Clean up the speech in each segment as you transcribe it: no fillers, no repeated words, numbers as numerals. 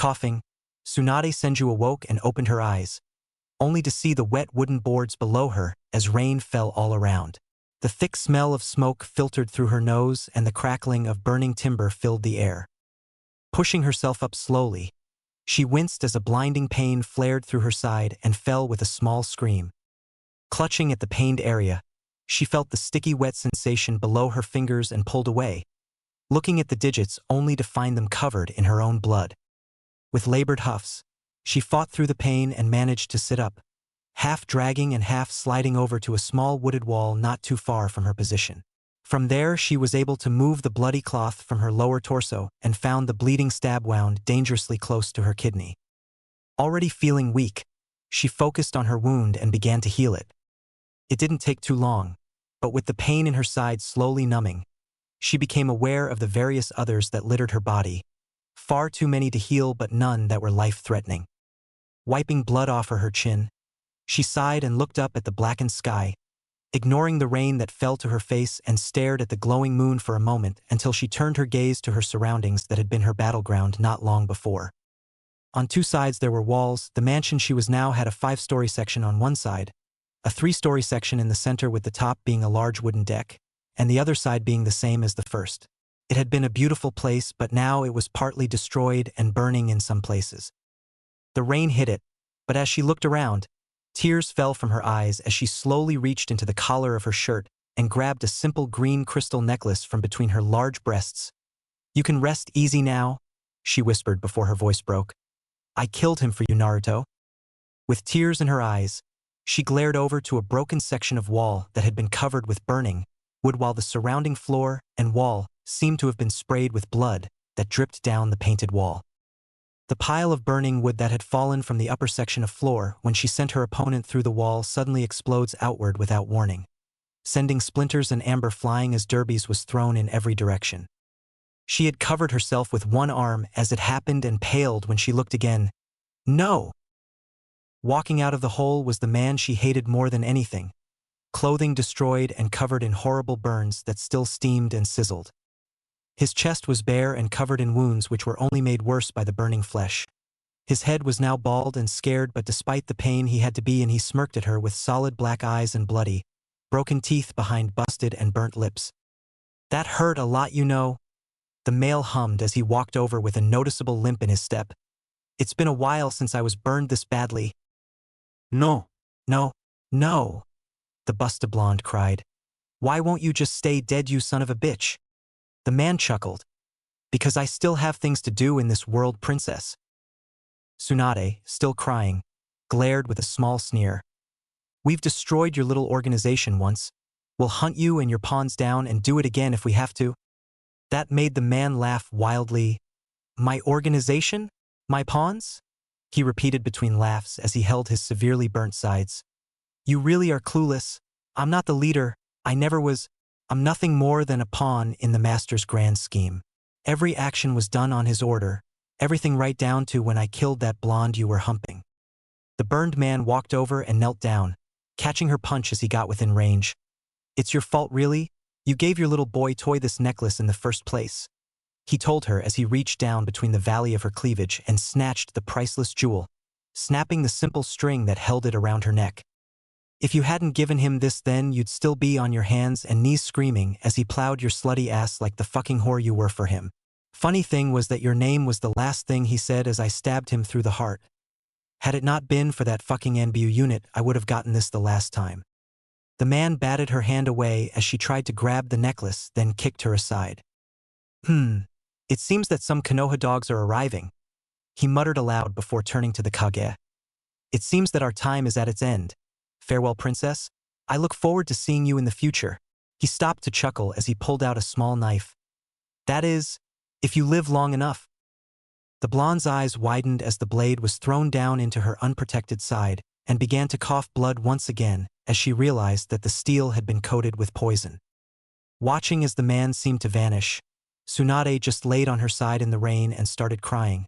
Coughing, Tsunade Senju awoke and opened her eyes, only to see the wet wooden boards below her as rain fell all around. The thick smell of smoke filtered through her nose and the crackling of burning timber filled the air. Pushing herself up slowly, she winced as a blinding pain flared through her side and fell with a small scream. Clutching at the pained area, she felt the sticky wet sensation below her fingers and pulled away, looking at the digits only to find them covered in her own blood. With labored huffs, she fought through the pain and managed to sit up, half dragging and half sliding over to a small wooded wall not too far from her position. From there, she was able to move the bloody cloth from her lower torso and found the bleeding stab wound dangerously close to her kidney. Already feeling weak, she focused on her wound and began to heal it. It didn't take too long, but with the pain in her side slowly numbing, she became aware of the various others that littered her body, far too many to heal but none that were life-threatening. Wiping blood off her chin, she sighed and looked up at the blackened sky, ignoring the rain that fell to her face and stared at the glowing moon for a moment until she turned her gaze to her surroundings that had been her battleground not long before. On two sides there were walls. The mansion she was now had a 5-story section on one side, a 3-story section in the center with the top being a large wooden deck, and the other side being the same as the first. It had been a beautiful place, but now it was partly destroyed and burning in some places. The rain hit it, but as she looked around, tears fell from her eyes as she slowly reached into the collar of her shirt and grabbed a simple green crystal necklace from between her large breasts. "You can rest easy now," she whispered before her voice broke. "I killed him for you, Naruto." With tears in her eyes, she glared over to a broken section of wall that had been covered with burning wood while the surrounding floor and wall seemed to have been sprayed with blood that dripped down the painted wall. The pile of burning wood that had fallen from the upper section of floor when she sent her opponent through the wall suddenly explodes outward without warning, sending splinters and amber flying as derbies was thrown in every direction. She had covered herself with one arm as it happened and paled when she looked again. No! Walking out of the hole was the man she hated more than anything, clothing destroyed and covered in horrible burns that still steamed and sizzled. His chest was bare and covered in wounds which were only made worse by the burning flesh. His head was now bald and scared, but despite the pain he had to be in, he smirked at her with solid black eyes and bloody, broken teeth behind busted and burnt lips. "That hurt a lot, you know," the male hummed as he walked over with a noticeable limp in his step. "It's been a while since I was burned this badly." "No, no, no," the busted blonde cried. "Why won't you just stay dead, you son of a bitch?" The man chuckled. "Because I still have things to do in this world, princess." Tsunade, still crying, glared with a small sneer. "We've destroyed your little organization once. We'll hunt you and your pawns down and do it again if we have to." That made the man laugh wildly. "My organization? My pawns?" he repeated between laughs as he held his severely burnt sides. "You really are clueless. I'm not the leader. I never was. I'm nothing more than a pawn in the master's grand scheme. Every action was done on his order, everything right down to when I killed that blonde you were humping." The burned man walked over and knelt down, catching her punch as he got within range. "It's your fault, really? You gave your little boy toy this necklace in the first place," he told her as he reached down between the valley of her cleavage and snatched the priceless jewel, snapping the simple string that held it around her neck. "If you hadn't given him this, then you'd still be on your hands and knees screaming as he plowed your slutty ass like the fucking whore you were for him. Funny thing was that your name was the last thing he said as I stabbed him through the heart. Had it not been for that fucking NBU unit, I would have gotten this the last time." The man batted her hand away as she tried to grab the necklace, then kicked her aside. It seems that some Konoha dogs are arriving," he muttered aloud before turning to the Kage. "It seems that our time is at its end. Farewell, princess. I look forward to seeing you in the future." He stopped to chuckle as he pulled out a small knife. "That is, if you live long enough." The blonde's eyes widened as the blade was thrown down into her unprotected side and began to cough blood once again as she realized that the steel had been coated with poison. Watching as the man seemed to vanish, Tsunade just laid on her side in the rain and started crying,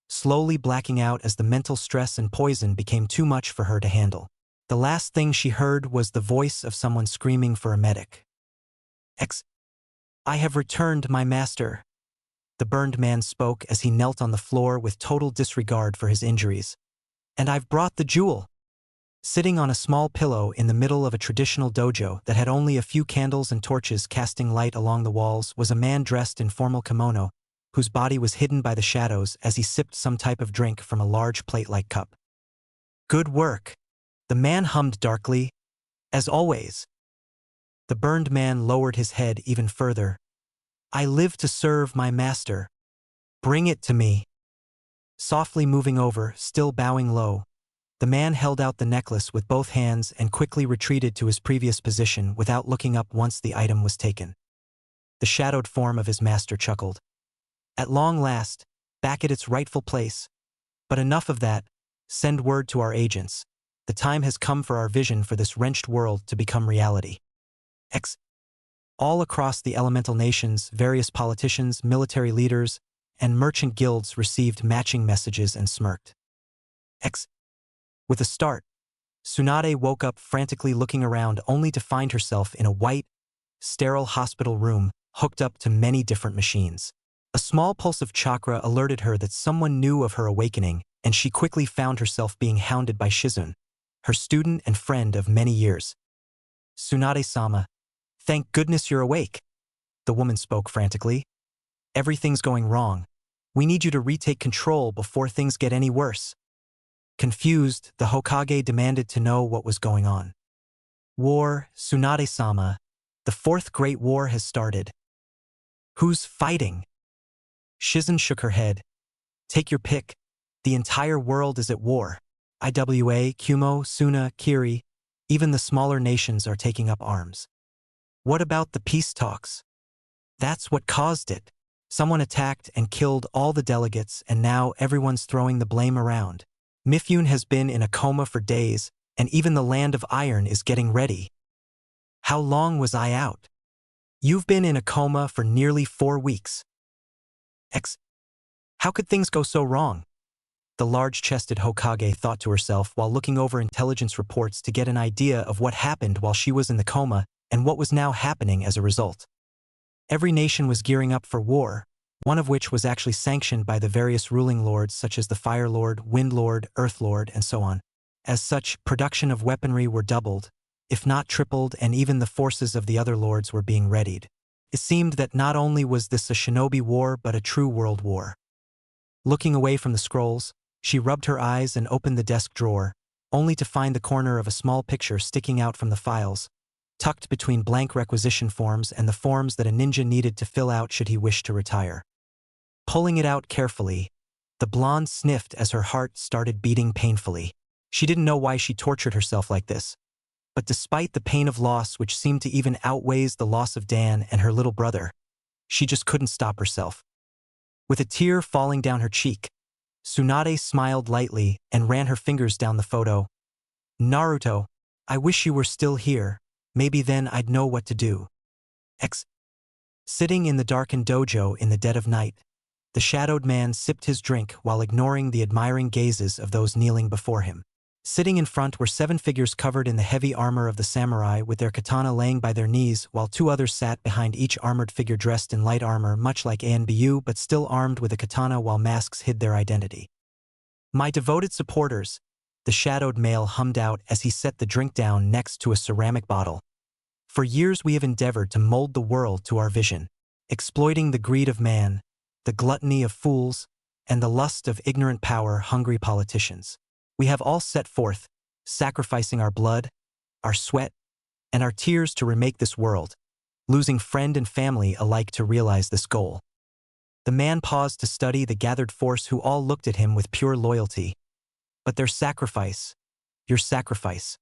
slowly blacking out as the mental stress and poison became too much for her to handle. The last thing she heard was the voice of someone screaming for a medic. I have returned, my master." the burned man spoke as he knelt on the floor with total disregard for his injuries. "And I've brought the jewel." Sitting on a small pillow in the middle of a traditional dojo that had only a few candles and torches casting light along the walls was a man dressed in formal kimono, whose body was hidden by the shadows as he sipped some type of drink from a large plate-like cup. "Good work," the man hummed darkly. "As always." The burned man lowered his head even further. "I live to serve my master. Bring it to me." Softly moving over, still bowing low, the man held out the necklace with both hands and quickly retreated to his previous position without looking up once the item was taken. The shadowed form of his master chuckled. "At long last, back at its rightful place. But enough of that, send word to our agents. The time has come for our vision for this wrenched world to become reality." All across the elemental nations, various politicians, military leaders, and merchant guilds received matching messages and smirked. With a start, Tsunade woke up frantically looking around only to find herself in a white, sterile hospital room hooked up to many different machines. A small pulse of chakra alerted her that someone knew of her awakening, and she quickly found herself being hounded by Shizun, her student and friend of many years. "Tsunade-sama, thank goodness you're awake," the woman spoke frantically. "Everything's going wrong. We need you to retake control before things get any worse." Confused, the Hokage demanded to know what was going on. "War, Tsunade-sama. The Fourth Great War has started." "Who's fighting?" Shizun shook her head. "Take your pick. The entire world is at war. Iwa, Kumo, Suna, Kiri, even the smaller nations are taking up arms." "What about the peace talks?" "That's what caused it. Someone attacked and killed all the delegates, and now everyone's throwing the blame around. Mifune has been in a coma for days, and even the Land of Iron is getting ready." "How long was I out?" "You've been in a coma for nearly 4 weeks." How could things go so wrong?" the large-chested Hokage thought to herself while looking over intelligence reports to get an idea of what happened while she was in the coma and what was now happening as a result. Every nation was gearing up for war, one of which was actually sanctioned by the various ruling lords such as the Fire Lord, Wind Lord, Earth Lord, and so on. As such, production of weaponry were doubled, if not tripled, and even the forces of the other lords were being readied. It seemed that not only was this a shinobi war but a true world war. Looking away from the scrolls, she rubbed her eyes and opened the desk drawer, only to find the corner of a small picture sticking out from the files, tucked between blank requisition forms and the forms that a ninja needed to fill out should he wish to retire. Pulling it out carefully, the blonde sniffed as her heart started beating painfully. She didn't know why she tortured herself like this. But despite the pain of loss which seemed to even outweighs the loss of Dan and her little brother, she just couldn't stop herself. With a tear falling down her cheek, Tsunade smiled lightly and ran her fingers down the photo. "Naruto, I wish you were still here. Maybe then I'd know what to do." Sitting in the darkened dojo in the dead of night, the shadowed man sipped his drink while ignoring the admiring gazes of those kneeling before him. Sitting in front were 7 figures covered in the heavy armor of the samurai with their katana laying by their knees, while 2 others sat behind each armored figure dressed in light armor much like Anbu but still armed with a katana while masks hid their identity. "My devoted supporters," the shadowed male hummed out as he set the drink down next to a ceramic bottle. "For years we have endeavored to mold the world to our vision, exploiting the greed of man, the gluttony of fools, and the lust of ignorant power-hungry politicians. We have all set forth, sacrificing our blood, our sweat, and our tears to remake this world, losing friend and family alike to realize this goal." The man paused to study the gathered force who all looked at him with pure loyalty. "But their sacrifice, your sacrifice,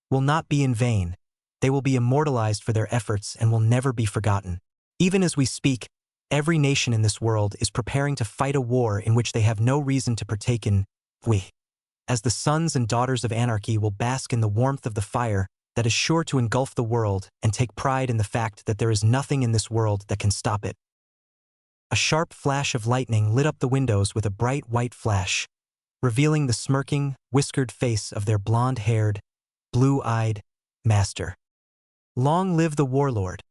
will not be in vain. They will be immortalized for their efforts and will never be forgotten. Even as we speak, every nation in this world is preparing to fight a war in which they have no reason to partake in. As the sons and daughters of anarchy will bask in the warmth of the fire that is sure to engulf the world and take pride in the fact that there is nothing in this world that can stop it." A sharp flash of lightning lit up the windows with a bright white flash, revealing the smirking, whiskered face of their blonde-haired, blue-eyed master. "Long live the warlord!"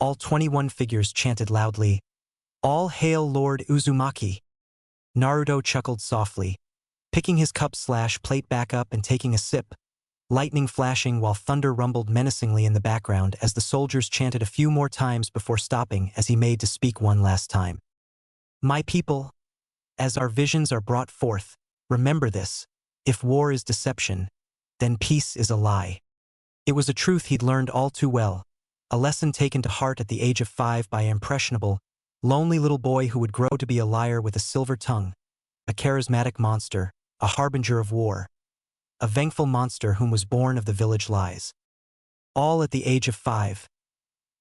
All 21 figures chanted loudly. All hail Lord Uzumaki. Naruto chuckled softly, picking his cup/plate back up and taking a sip, lightning flashing while thunder rumbled menacingly in the background as the soldiers chanted a few more times before stopping as he made to speak one last time. My people, as our visions are brought forth, remember this: if war is deception, then peace is a lie. It was a truth he'd learned all too well, a lesson taken to heart at the age of 5 by an impressionable, lonely little boy who would grow to be a liar with a silver tongue, a charismatic monster, a harbinger of war, a vengeful monster whom was born of the village lies. All at the age of 5.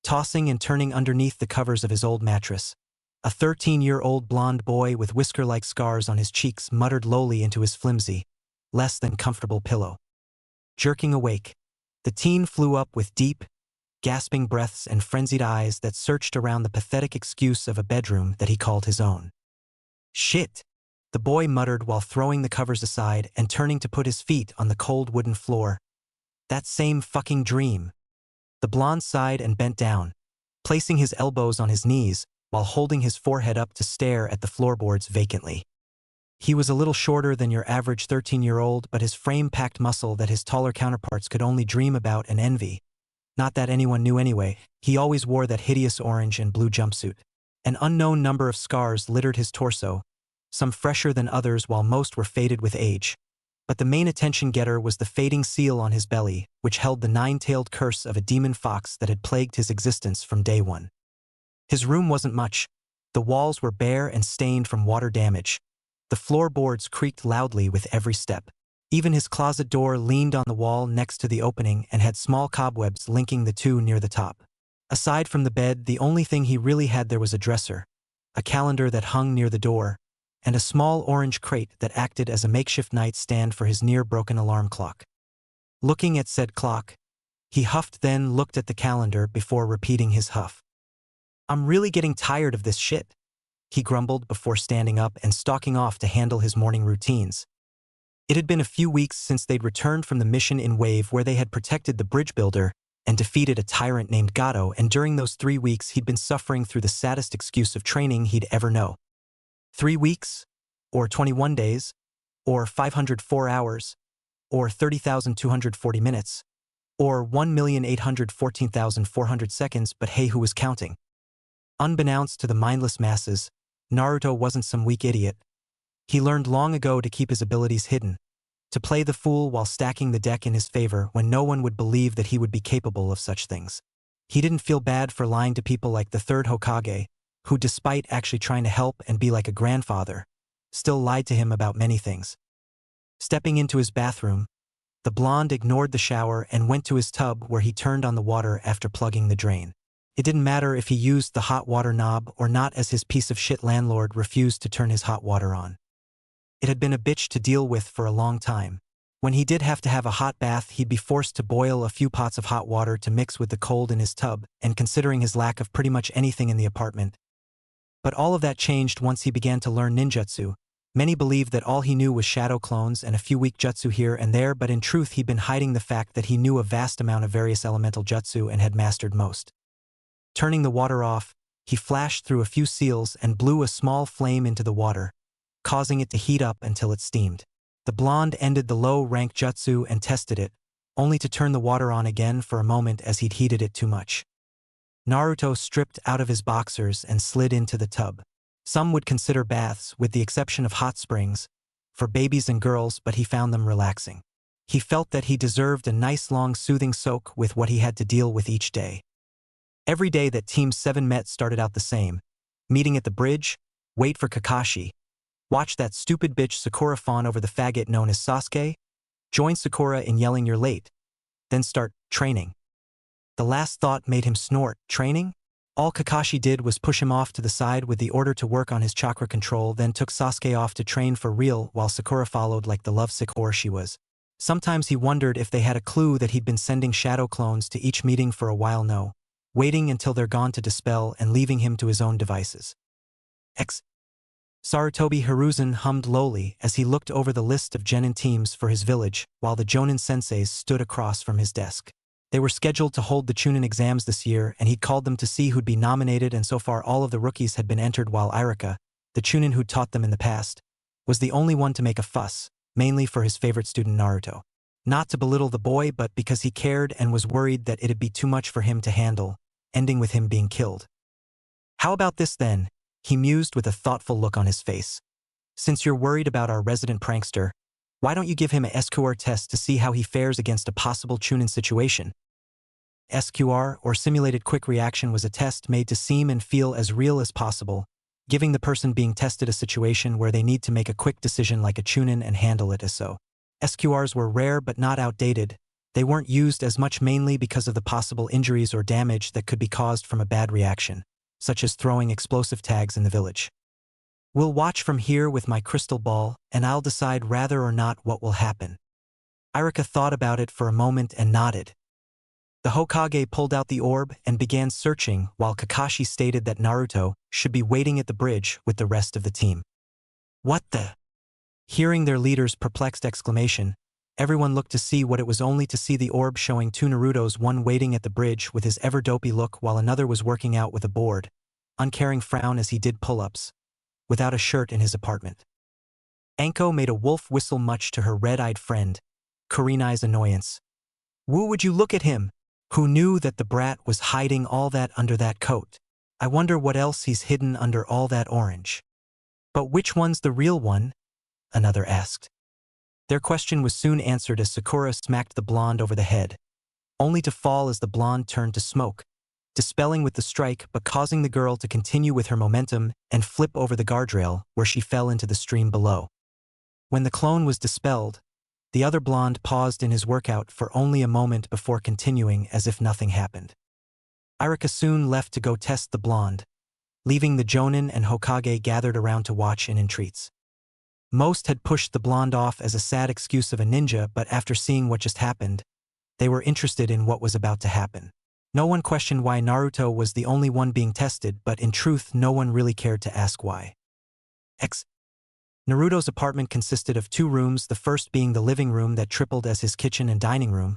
Tossing and turning underneath the covers of his old mattress, a 13-year-old blonde boy with whisker-like scars on his cheeks muttered lowly into his flimsy, less than comfortable pillow. Jerking awake, the teen flew up with deep, gasping breaths and frenzied eyes that searched around the pathetic excuse of a bedroom that he called his own. Shit, the boy muttered while throwing the covers aside and turning to put his feet on the cold wooden floor. That same fucking dream. The blonde sighed and bent down, placing his elbows on his knees while holding his forehead up to stare at the floorboards vacantly. He was a little shorter than your average 13-year-old, but his frame packed muscle that his taller counterparts could only dream about and envy. Not that anyone knew anyway, he always wore that hideous orange and blue jumpsuit. An unknown number of scars littered his torso, some fresher than others while most were faded with age. But the main attention-getter was the fading seal on his belly, which held the 9-tailed curse of a demon fox that had plagued his existence from day one. His room wasn't much. The walls were bare and stained from water damage. The floorboards creaked loudly with every step. Even his closet door leaned on the wall next to the opening and had small cobwebs linking the two near the top. Aside from the bed, the only thing he really had there was a dresser, a calendar that hung near the door, and a small orange crate that acted as a makeshift nightstand for his near-broken alarm clock. Looking at said clock, he huffed, then looked at the calendar before repeating his huff. I'm really getting tired of this shit, he grumbled before standing up and stalking off to handle his morning routines. It had been a few weeks since they'd returned from the mission in Wave where they had protected the bridge builder and defeated a tyrant named Gato, and during those 3 weeks he'd been suffering through the saddest excuse of training he'd ever know. 3 weeks? Or 21 days? Or 504 hours? Or 30,240 minutes? Or 1,814,400 seconds, but hey, who was counting? Unbeknownst to the mindless masses, Naruto wasn't some weak idiot. He learned long ago to keep his abilities hidden, to play the fool while stacking the deck in his favor when no one would believe that he would be capable of such things. He didn't feel bad for lying to people like the third Hokage, who, despite actually trying to help and be like a grandfather, still lied to him about many things. Stepping into his bathroom, the blonde ignored the shower and went to his tub where he turned on the water after plugging the drain. It didn't matter if he used the hot water knob or not, as his piece of shit landlord refused to turn his hot water on. It had been a bitch to deal with for a long time. When he did have to have a hot bath, he'd be forced to boil a few pots of hot water to mix with the cold in his tub, and considering his lack of pretty much anything in the apartment. But all of that changed once he began to learn ninjutsu. Many believed that all he knew was shadow clones and a few weak jutsu here and there, but in truth he'd been hiding the fact that he knew a vast amount of various elemental jutsu and had mastered most. Turning the water off, he flashed through a few seals and blew a small flame into the water, causing it to heat up until it steamed. The blonde ended the low-rank jutsu and tested it, only to turn the water on again for a moment as he'd heated it too much. Naruto stripped out of his boxers and slid into the tub. Some would consider baths, with the exception of hot springs, for babies and girls, but he found them relaxing. He felt that he deserved a nice long soothing soak with what he had to deal with each day. Every day that Team 7 met started out the same: meeting at the bridge, wait for Kakashi, watch that stupid bitch Sakura fawn over the faggot known as Sasuke, join Sakura in yelling you're late, then start training. The last thought made him snort. Training? All Kakashi did was push him off to the side with the order to work on his chakra control, then took Sasuke off to train for real while Sakura followed like the lovesick whore she was. Sometimes he wondered if they had a clue that he'd been sending shadow clones to each meeting for a while. No, waiting until they're gone to dispel and leaving him to his own devices. Sarutobi Hiruzen hummed lowly as he looked over the list of genin teams for his village while the Jonin senseis stood across from his desk. They were scheduled to hold the Chūnin exams this year, and he'd called them to see who'd be nominated, and so far all of the rookies had been entered, while Irika, the Chūnin who'd taught them in the past, was the only one to make a fuss, mainly for his favorite student Naruto. Not to belittle the boy, but because he cared and was worried that it'd be too much for him to handle, ending with him being killed. "How about this then?" he mused with a thoughtful look on his face. "Since you're worried about our resident prankster, why don't you give him a SQR test to see how he fares against a possible Chūnin situation?" SQR, or Simulated Quick Reaction, was a test made to seem and feel as real as possible, giving the person being tested a situation where they need to make a quick decision like a Chūnin and handle it as so. SQRs were rare but not outdated. They weren't used as much, mainly because of the possible injuries or damage that could be caused from a bad reaction, such as throwing explosive tags in the village. "We'll watch from here with my crystal ball, and I'll decide whether or not what will happen." Irika thought about it for a moment and nodded. The Hokage pulled out the orb and began searching, while Kakashi stated that Naruto should be waiting at the bridge with the rest of the team. "What the?" Hearing their leader's perplexed exclamation, everyone looked to see what it was, only to see the orb showing two Narutos, one waiting at the bridge with his ever-dopey look while another was working out with a bored, uncaring frown as he did pull-ups, without a shirt in his apartment. Anko made a wolf whistle, much to her red-eyed friend, Kurenai's annoyance. "Woo, would you look at him? Who knew that the brat was hiding all that under that coat? I wonder what else he's hidden under all that orange." "But which one's the real one?" another asked. Their question was soon answered as Sakura smacked the blonde over the head, only to fall as the blonde turned to smoke, dispelling with the strike but causing the girl to continue with her momentum and flip over the guardrail, where she fell into the stream below. When the clone was dispelled, the other blonde paused in his workout for only a moment before continuing as if nothing happened. Irika soon left to go test the blonde, leaving the Jonin and Hokage gathered around to watch in entreats. Most had pushed the blonde off as a sad excuse of a ninja, but after seeing what just happened, they were interested in what was about to happen. No one questioned why Naruto was the only one being tested, but in truth no one really cared to ask why. Naruto's apartment consisted of two rooms, the first being the living room that tripled as his kitchen and dining room.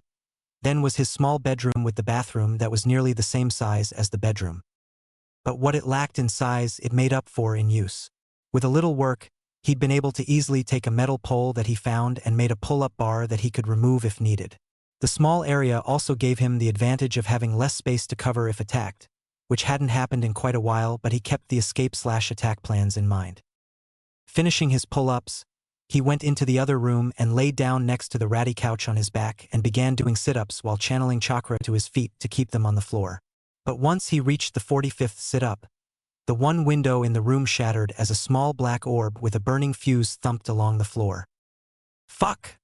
Then was his small bedroom with the bathroom that was nearly the same size as the bedroom. But what it lacked in size, it made up for in use. With a little work, he'd been able to easily take a metal pole that he found and made a pull-up bar that he could remove if needed. The small area also gave him the advantage of having less space to cover if attacked, which hadn't happened in quite a while, but he kept the escape/attack plans in mind. Finishing his pull-ups, he went into the other room and laid down next to the ratty couch on his back and began doing sit-ups while channeling chakra to his feet to keep them on the floor. But once he reached the 45th sit-up, the one window in the room shattered as a small black orb with a burning fuse thumped along the floor. "Fuck!"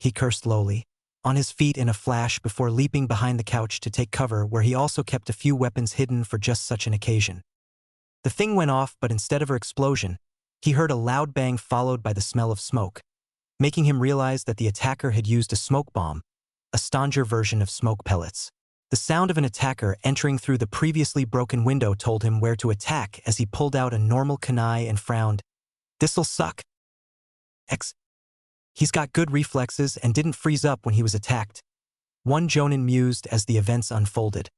he cursed lowly, on his feet in a flash before leaping behind the couch to take cover, where he also kept a few weapons hidden for just such an occasion. The thing went off, but instead of an explosion, he heard a loud bang followed by the smell of smoke, making him realize that the attacker had used a smoke bomb, a stauncher version of smoke pellets. The sound of an attacker entering through the previously broken window told him where to attack as he pulled out a normal kunai and frowned. "This'll suck." He's got good reflexes and didn't freeze up when he was attacked. One Jonin mused as the events unfolded.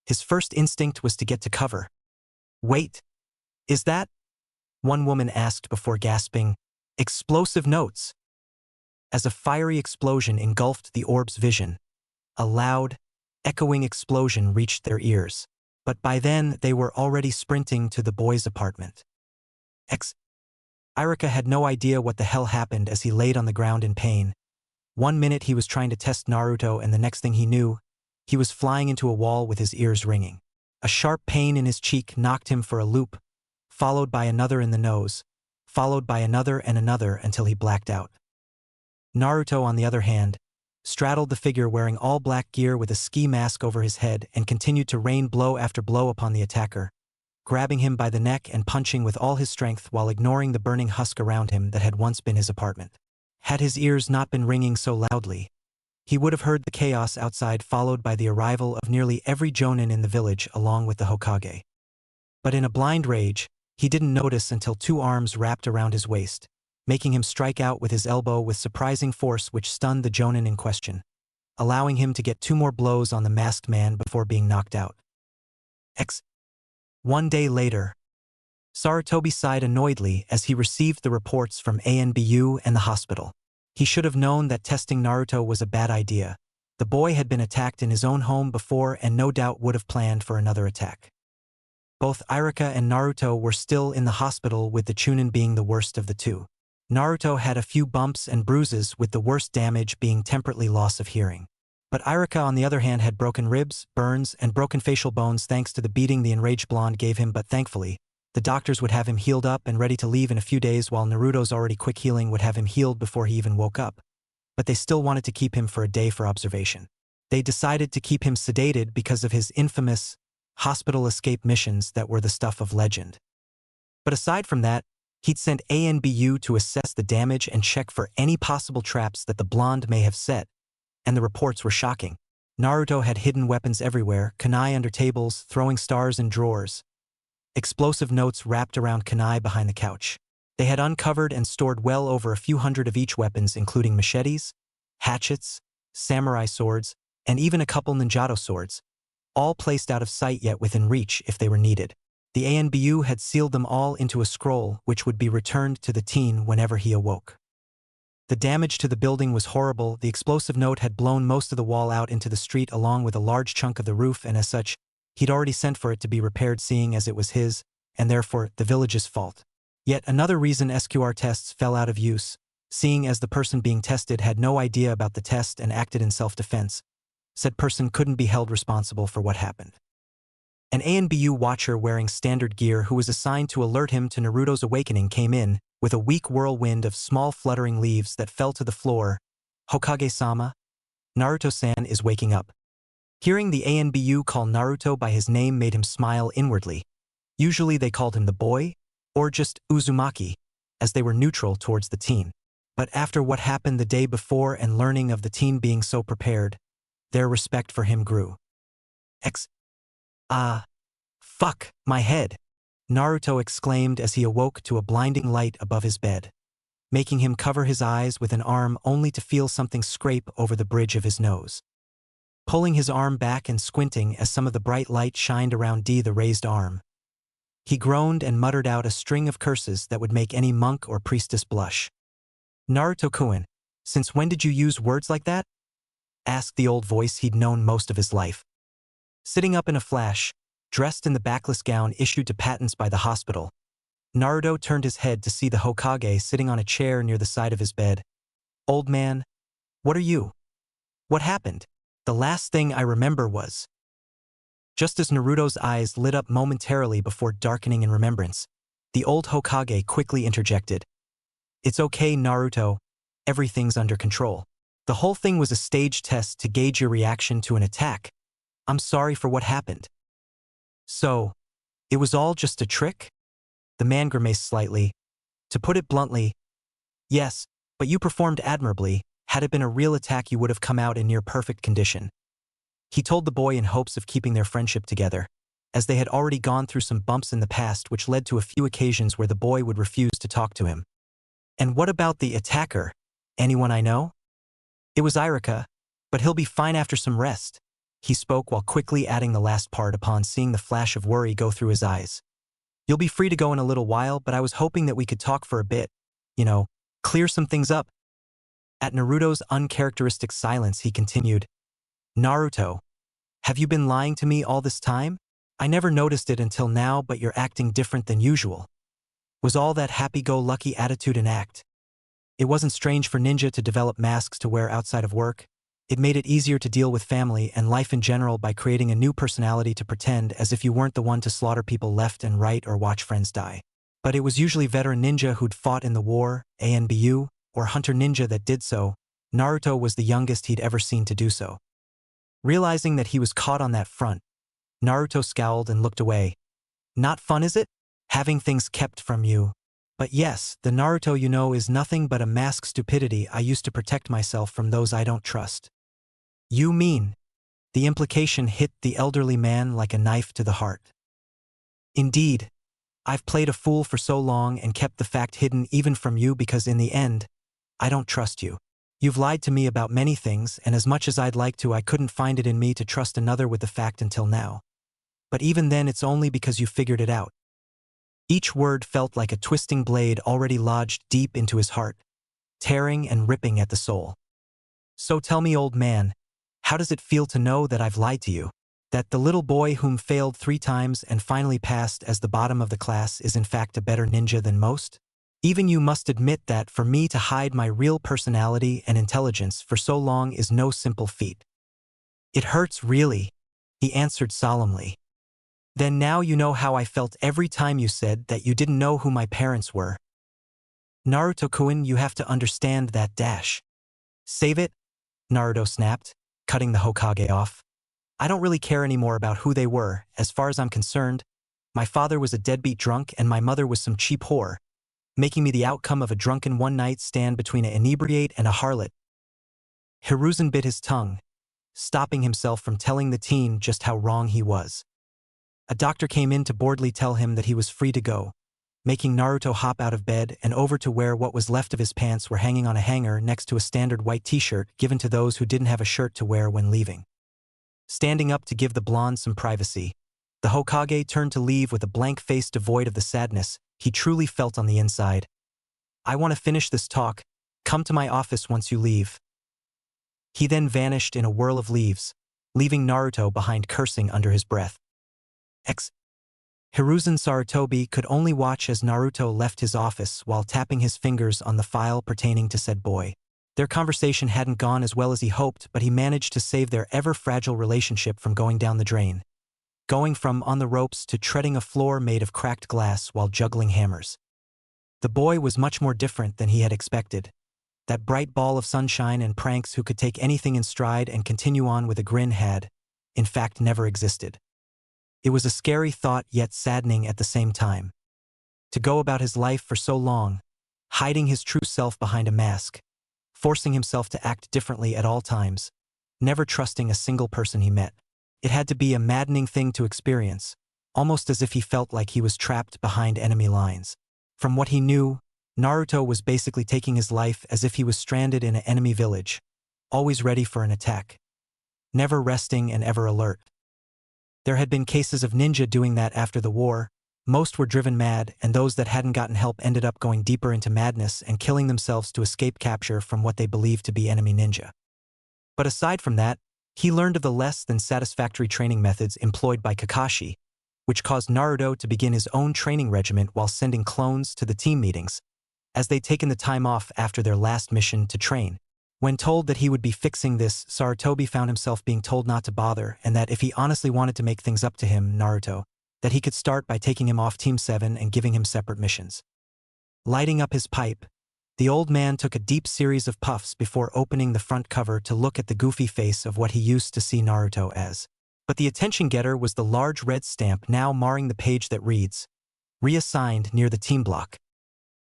His first instinct was to get to cover. "Wait, is that?" one woman asked before gasping, "Explosive notes." As a fiery explosion engulfed the orb's vision, a loud, echoing explosion reached their ears, but by then they were already sprinting to the boy's apartment. Irika had no idea what the hell happened as he laid on the ground in pain. One minute he was trying to test Naruto, and the next thing he knew, he was flying into a wall with his ears ringing. A sharp pain in his cheek knocked him for a loop, followed by another in the nose, followed by another and another until he blacked out. Naruto, on the other hand, straddled the figure wearing all black gear with a ski mask over his head and continued to rain blow after blow upon the attacker, grabbing him by the neck and punching with all his strength while ignoring the burning husk around him that had once been his apartment. Had his ears not been ringing so loudly, he would have heard the chaos outside, followed by the arrival of nearly every Jonin in the village along with the Hokage. But in a blind rage, he didn't notice until two arms wrapped around his waist, making him strike out with his elbow with surprising force, which stunned the Jonin in question. allowing him to get 2 more blows on the masked man before being knocked out. One day later, Sarutobi sighed annoyedly as he received the reports from ANBU and the hospital. He should have known that testing Naruto was a bad idea. The boy had been attacked in his own home before and no doubt would have planned for another attack. Both Irika and Naruto were still in the hospital, with the Chūnin being the worst of the two. Naruto had a few bumps and bruises, with the worst damage being temporary loss of hearing. But Irika, on the other hand, had broken ribs, burns, and broken facial bones thanks to the beating the enraged blonde gave him, but thankfully, the doctors would have him healed up and ready to leave in a few days, while Naruto's already quick healing would have him healed before he even woke up. But they still wanted to keep him for a day for observation. They decided to keep him sedated because of his infamous hospital escape missions that were the stuff of legend. But aside from that, he'd sent ANBU to assess the damage and check for any possible traps that the blonde may have set, and the reports were shocking. Naruto had hidden weapons everywhere, kunai under tables, throwing stars in drawers, explosive notes wrapped around kunai behind the couch. They had uncovered and stored well over a few hundred of each weapons, including machetes, hatchets, samurai swords, and even a couple ninjato swords, all placed out of sight yet within reach if they were needed. The ANBU had sealed them all into a scroll which would be returned to the teen whenever he awoke. The damage to the building was horrible. The explosive note had blown most of the wall out into the street along with a large chunk of the roof, and as such, he'd already sent for it to be repaired, seeing as it was his, and therefore the village's fault. Yet another reason SQR tests fell out of use, seeing as the person being tested had no idea about the test and acted in self-defense. Said person couldn't be held responsible for what happened. An ANBU watcher wearing standard gear who was assigned to alert him to Naruto's awakening came in with a weak whirlwind of small fluttering leaves that fell to the floor. Hokage-sama, Naruto-san is waking up. Hearing the ANBU call Naruto by his name made him smile inwardly. Usually they called him the boy, or just Uzumaki, as they were neutral towards the teen. But after what happened the day before and learning of the teen being so prepared, their respect for him grew. Fuck, my head, Naruto exclaimed as he awoke to a blinding light above his bed, making him cover his eyes with an arm only to feel something scrape over the bridge of his nose. Pulling his arm back and squinting as some of the bright light shined around the raised arm, he groaned and muttered out a string of curses that would make any monk or priestess blush. Naruto-kun, since when did you use words like that? Asked the old voice he'd known most of his life. Sitting up in a flash, dressed in the backless gown issued to patents by the hospital, Naruto turned his head to see the Hokage sitting on a chair near the side of his bed. Old man, what are you? What happened? The last thing I remember was... Just as Naruto's eyes lit up momentarily before darkening in remembrance, the old Hokage quickly interjected. It's okay, Naruto. Everything's under control. The whole thing was a stage test to gauge your reaction to an attack. I'm sorry for what happened. So, it was all just a trick? The man grimaced slightly. To put it bluntly, yes, but you performed admirably. Had it been a real attack, you would have come out in near perfect condition. He told the boy in hopes of keeping their friendship together, as they had already gone through some bumps in the past which led to a few occasions where the boy would refuse to talk to him. And what about the attacker? Anyone I know? It was Irika, but he'll be fine after some rest. He spoke while quickly adding the last part upon seeing the flash of worry go through his eyes. You'll be free to go in a little while, but I was hoping that we could talk for a bit. Clear some things up. At Naruto's uncharacteristic silence, he continued, Naruto, have you been lying to me all this time? I never noticed it until now, but you're acting different than usual. Was all that happy-go-lucky attitude an act? It wasn't strange for ninja to develop masks to wear outside of work. It made it easier to deal with family and life in general by creating a new personality to pretend as if you weren't the one to slaughter people left and right or watch friends die. But it was usually veteran ninja who'd fought in the war, ANBU, or hunter ninja that did so. Naruto was the youngest he'd ever seen to do so. Realizing that he was caught on that front, Naruto scowled and looked away. Not fun, is it? Having things kept from you. But yes, the Naruto you know is nothing but a masked stupidity I used to protect myself from those I don't trust. You mean? The implication hit the elderly man like a knife to the heart. Indeed, I've played a fool for so long and kept the fact hidden even from you because in the end, I don't trust you. You've lied to me about many things, and as much as I'd like to, I couldn't find it in me to trust another with the fact until now. But even then, it's only because you figured it out." Each word felt like a twisting blade already lodged deep into his heart, tearing and ripping at the soul. "So tell me, old man, how does it feel to know that I've lied to you? That the little boy whom failed 3 times and finally passed as the bottom of the class is in fact a better ninja than most? Even you must admit that for me to hide my real personality and intelligence for so long is no simple feat." "It hurts, really," he answered solemnly. "Then now you know how I felt every time you said that you didn't know who my parents were. Naruto-kun, you have to understand that dash." "Save it," Naruto snapped, cutting the Hokage off. "I don't really care anymore about who they were. As far as I'm concerned, my father was a deadbeat drunk and my mother was some cheap whore, making me the outcome of a drunken one-night stand between an inebriate and a harlot." Hiruzen bit his tongue, stopping himself from telling the teen just how wrong he was. A doctor came in to boredly tell him that he was free to go, making Naruto hop out of bed and over to where what was left of his pants were hanging on a hanger next to a standard white t-shirt given to those who didn't have a shirt to wear when leaving. Standing up to give the blonde some privacy, the Hokage turned to leave with a blank face devoid of the sadness he truly felt on the inside. "I want to finish this talk. Come to my office once you leave." He then vanished in a whirl of leaves, leaving Naruto behind cursing under his breath. Hiruzen Sarutobi could only watch as Naruto left his office while tapping his fingers on the file pertaining to said boy. Their conversation hadn't gone as well as he hoped, but he managed to save their ever-fragile relationship from going down the drain, going from on the ropes to treading a floor made of cracked glass while juggling hammers. The boy was much more different than he had expected. That bright ball of sunshine and pranks who could take anything in stride and continue on with a grin had, in fact, never existed. It was a scary thought, yet saddening at the same time. To go about his life for so long, hiding his true self behind a mask, forcing himself to act differently at all times, never trusting a single person he met. It had to be a maddening thing to experience, almost as if he felt like he was trapped behind enemy lines. From what he knew, Naruto was basically taking his life as if he was stranded in an enemy village, always ready for an attack, never resting and ever alert. There had been cases of ninja doing that after the war. Most were driven mad, and those that hadn't gotten help ended up going deeper into madness and killing themselves to escape capture from what they believed to be enemy ninja. But aside from that, he learned of the less than satisfactory training methods employed by Kakashi, which caused Naruto to begin his own training regimen while sending clones to the team meetings, as they'd taken the time off after their last mission to train. When told that he would be fixing this, Sarutobi found himself being told not to bother, and that if he honestly wanted to make things up to him, Naruto, that he could start by taking him off Team 7 and giving him separate missions. Lighting up his pipe, the old man took a deep series of puffs before opening the front cover to look at the goofy face of what he used to see Naruto as. But the attention-getter was the large red stamp now marring the page that reads, "Reassigned," near the team block.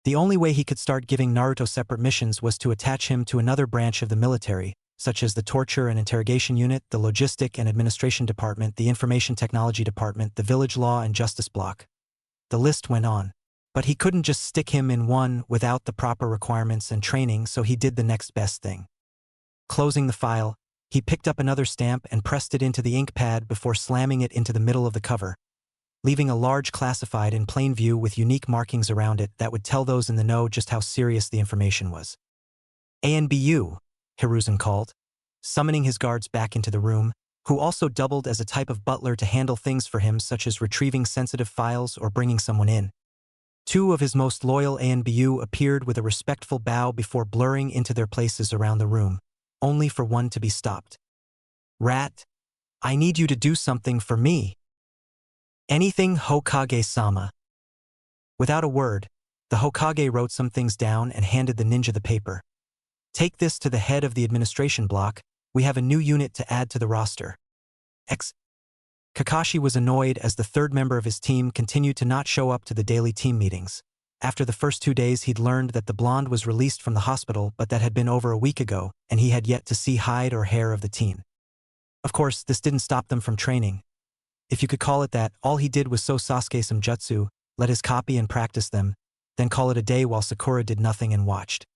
The only way he could start giving Naruto separate missions was to attach him to another branch of the military, such as the Torture and Interrogation Unit, the Logistic and Administration Department, the Information Technology Department, the Village Law and Justice Block. The list went on. But he couldn't just stick him in one without the proper requirements and training, so he did the next best thing. Closing the file, he picked up another stamp and pressed it into the ink pad before slamming it into the middle of the cover, leaving a large classified in plain view with unique markings around it that would tell those in the know just how serious the information was. "ANBU," Hiruzen called, summoning his guards back into the room, who also doubled as a type of butler to handle things for him such as retrieving sensitive files or bringing someone in. 2 of his most loyal ANBU appeared with a respectful bow before blurring into their places around the room, only for one to be stopped. "Rat, I need you to do something for me." "Anything, Hokage-sama." Without a word, the Hokage wrote some things down and handed the ninja the paper. "Take this to the head of the administration block. We have a new unit to add to the roster." Kakashi was annoyed as the third member of his team continued to not show up to the daily team meetings. After the first 2 days, he'd learned that the blonde was released from the hospital, but that had been over a week ago, and he had yet to see hide or hair of the teen. Of course, this didn't stop them from training. If you could call it that, all he did was show Sasuke some jutsu, let his copy and practice them, then call it a day while Sakura did nothing and watched.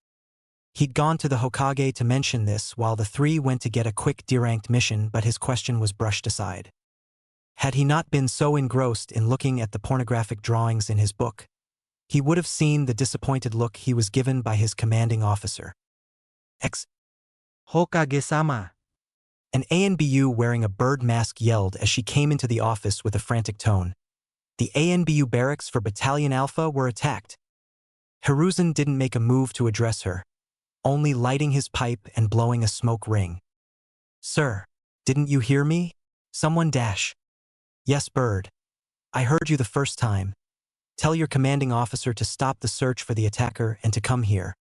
He'd gone to the Hokage to mention this while the three went to get a quick D-ranked mission, but his question was brushed aside. Had he not been so engrossed in looking at the pornographic drawings in his book, he would have seen the disappointed look he was given by his commanding officer. Hokage-sama. An ANBU wearing a bird mask yelled as she came into the office with a frantic tone. The ANBU barracks for Battalion Alpha were attacked. Hiruzen didn't make a move to address her, only lighting his pipe and blowing a smoke ring. "Sir, didn't you hear me? Someone dash." "Yes, Bird. I heard you the first time. Tell your commanding officer to stop the search for the attacker and to come here."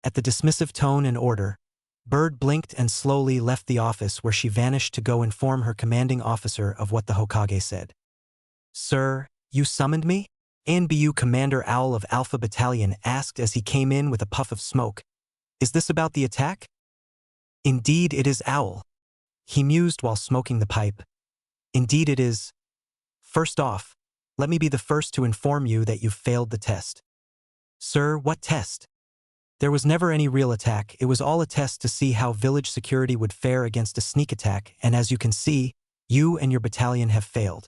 At the dismissive tone and order, Bird blinked and slowly left the office, where she vanished to go inform her commanding officer of what the Hokage said. "Sir, you summoned me?" ANBU Commander Owl of Alpha Battalion asked as he came in with a puff of smoke. "Is this about the attack?" "Indeed it is, Owl," he mused while smoking the pipe. "Indeed it is. First off, let me be the first to inform you that you've failed the test." "Sir, what test?" "There was never any real attack. It was all a test to see how village security would fare against a sneak attack, and as you can see, you and your battalion have failed."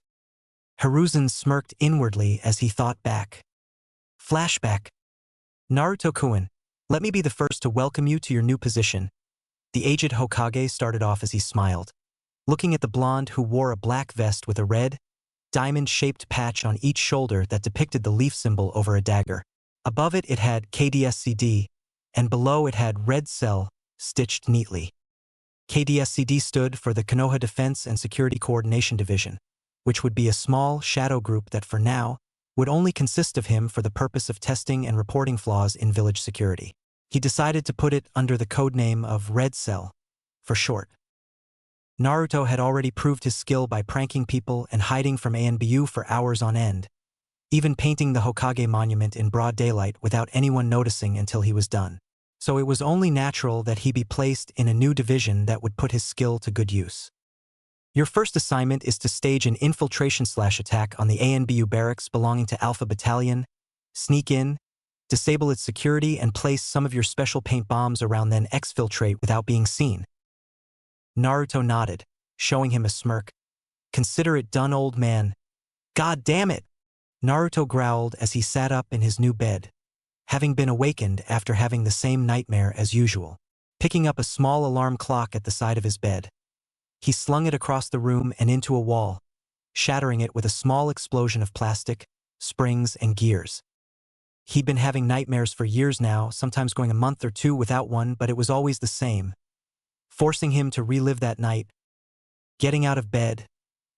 Hiruzen smirked inwardly as he thought back. Flashback. "Naruto-kun, let me be the first to welcome you to your new position." The aged Hokage started off as he smiled, looking at the blonde who wore a black vest with a red, diamond-shaped patch on each shoulder that depicted the leaf symbol over a dagger. Above it had KDSCD, and below it had Red Cell, stitched neatly. KDSCD stood for the Konoha Defense and Security Coordination Division, which would be a small shadow group that for now would only consist of him for the purpose of testing and reporting flaws in village security. He decided to put it under the codename of Red Cell, for short. Naruto had already proved his skill by pranking people and hiding from ANBU for hours on end, even painting the Hokage monument in broad daylight without anyone noticing until he was done. So it was only natural that he be placed in a new division that would put his skill to good use. Your first assignment is to stage an infiltration/attack on the ANBU barracks belonging to Alpha Battalion, sneak in, disable its security, and place some of your special paint bombs around, then exfiltrate without being seen. Naruto nodded, showing him a smirk. "Consider it done, old man." "God damn it!" Naruto growled as he sat up in his new bed, having been awakened after having the same nightmare as usual. Picking up a small alarm clock at the side of his bed, he slung it across the room and into a wall, shattering it with a small explosion of plastic, springs, and gears. He'd been having nightmares for years now, sometimes going a month or two without one, but it was always the same, forcing him to relive that night. Getting out of bed,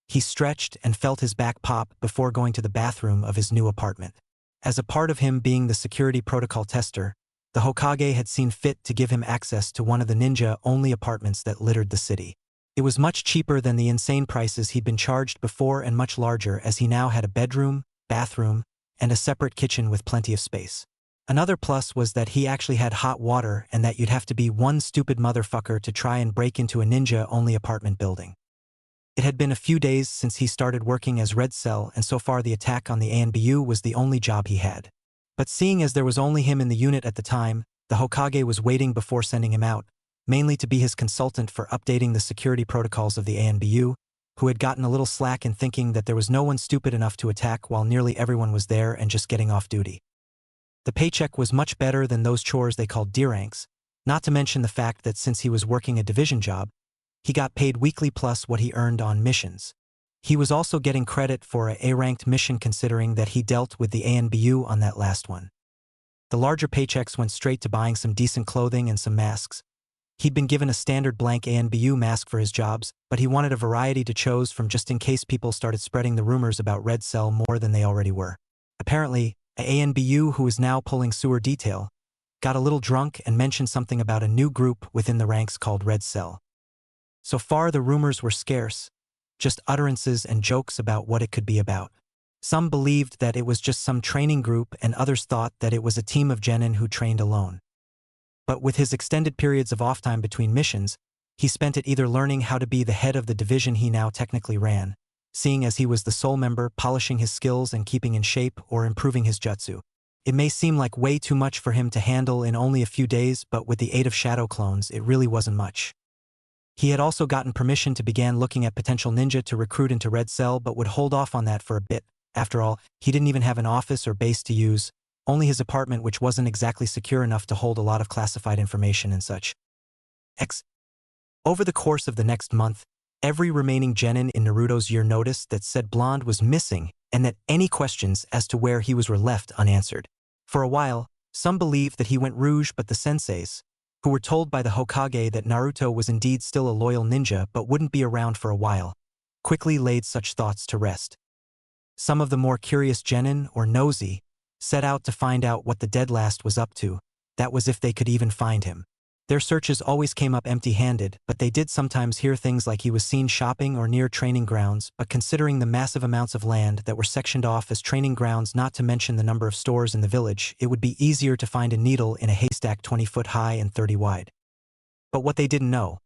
he stretched and felt his back pop before going to the bathroom of his new apartment. As a part of him being the security protocol tester, the Hokage had seen fit to give him access to one of the ninja-only apartments that littered the city. It was much cheaper than the insane prices he'd been charged before, and much larger, as he now had a bedroom, bathroom, and a separate kitchen with plenty of space. Another plus was that he actually had hot water, and that you'd have to be one stupid motherfucker to try and break into a ninja-only apartment building. It had been a few days since he started working as Red Cell, and so far the attack on the ANBU was the only job he had. But seeing as there was only him in the unit at the time, the Hokage was waiting before sending him out, mainly to be his consultant for updating the security protocols of the ANBU, who had gotten a little slack in thinking that there was no one stupid enough to attack while nearly everyone was there and just getting off duty. The paycheck was much better than those chores they called D-ranks, not to mention the fact that since he was working a division job, he got paid weekly plus what he earned on missions. He was also getting credit for a A-ranked mission, considering that he dealt with the ANBU on that last one. The larger paychecks went straight to buying some decent clothing and some masks. He'd been given a standard blank ANBU mask for his jobs, but he wanted a variety to choose from just in case people started spreading the rumors about Red Cell more than they already were. Apparently, a ANBU who was now pulling sewer detail got a little drunk and mentioned something about a new group within the ranks called Red Cell. So far the rumors were scarce, just utterances and jokes about what it could be about. Some believed that it was just some training group, and others thought that it was a team of genin who trained alone. But with his extended periods of off time between missions, he spent it either learning how to be the head of the division he now technically ran, seeing as he was the sole member, polishing his skills and keeping in shape, or improving his jutsu. It may seem like way too much for him to handle in only a few days, but with the aid of shadow clones, it really wasn't much. He had also gotten permission to begin looking at potential ninja to recruit into Red Cell, but would hold off on that for a bit. After all, he didn't even have an office or base to use, only his apartment, which wasn't exactly secure enough to hold a lot of classified information and such. Over the course of the next month, every remaining genin in Naruto's year noticed that said blonde was missing and that any questions as to where he was were left unanswered. For a while, some believed that he went rouge, but the senseis, who were told by the Hokage that Naruto was indeed still a loyal ninja but wouldn't be around for a while, quickly laid such thoughts to rest. Some of the more curious genin, or nosy, set out to find out what the dead last was up to, that was if they could even find him. Their searches always came up empty-handed, but they did sometimes hear things like he was seen shopping or near training grounds, but considering the massive amounts of land that were sectioned off as training grounds, not to mention the number of stores in the village, it would be easier to find a needle in a haystack 20 foot high and 30 wide. But what they didn't know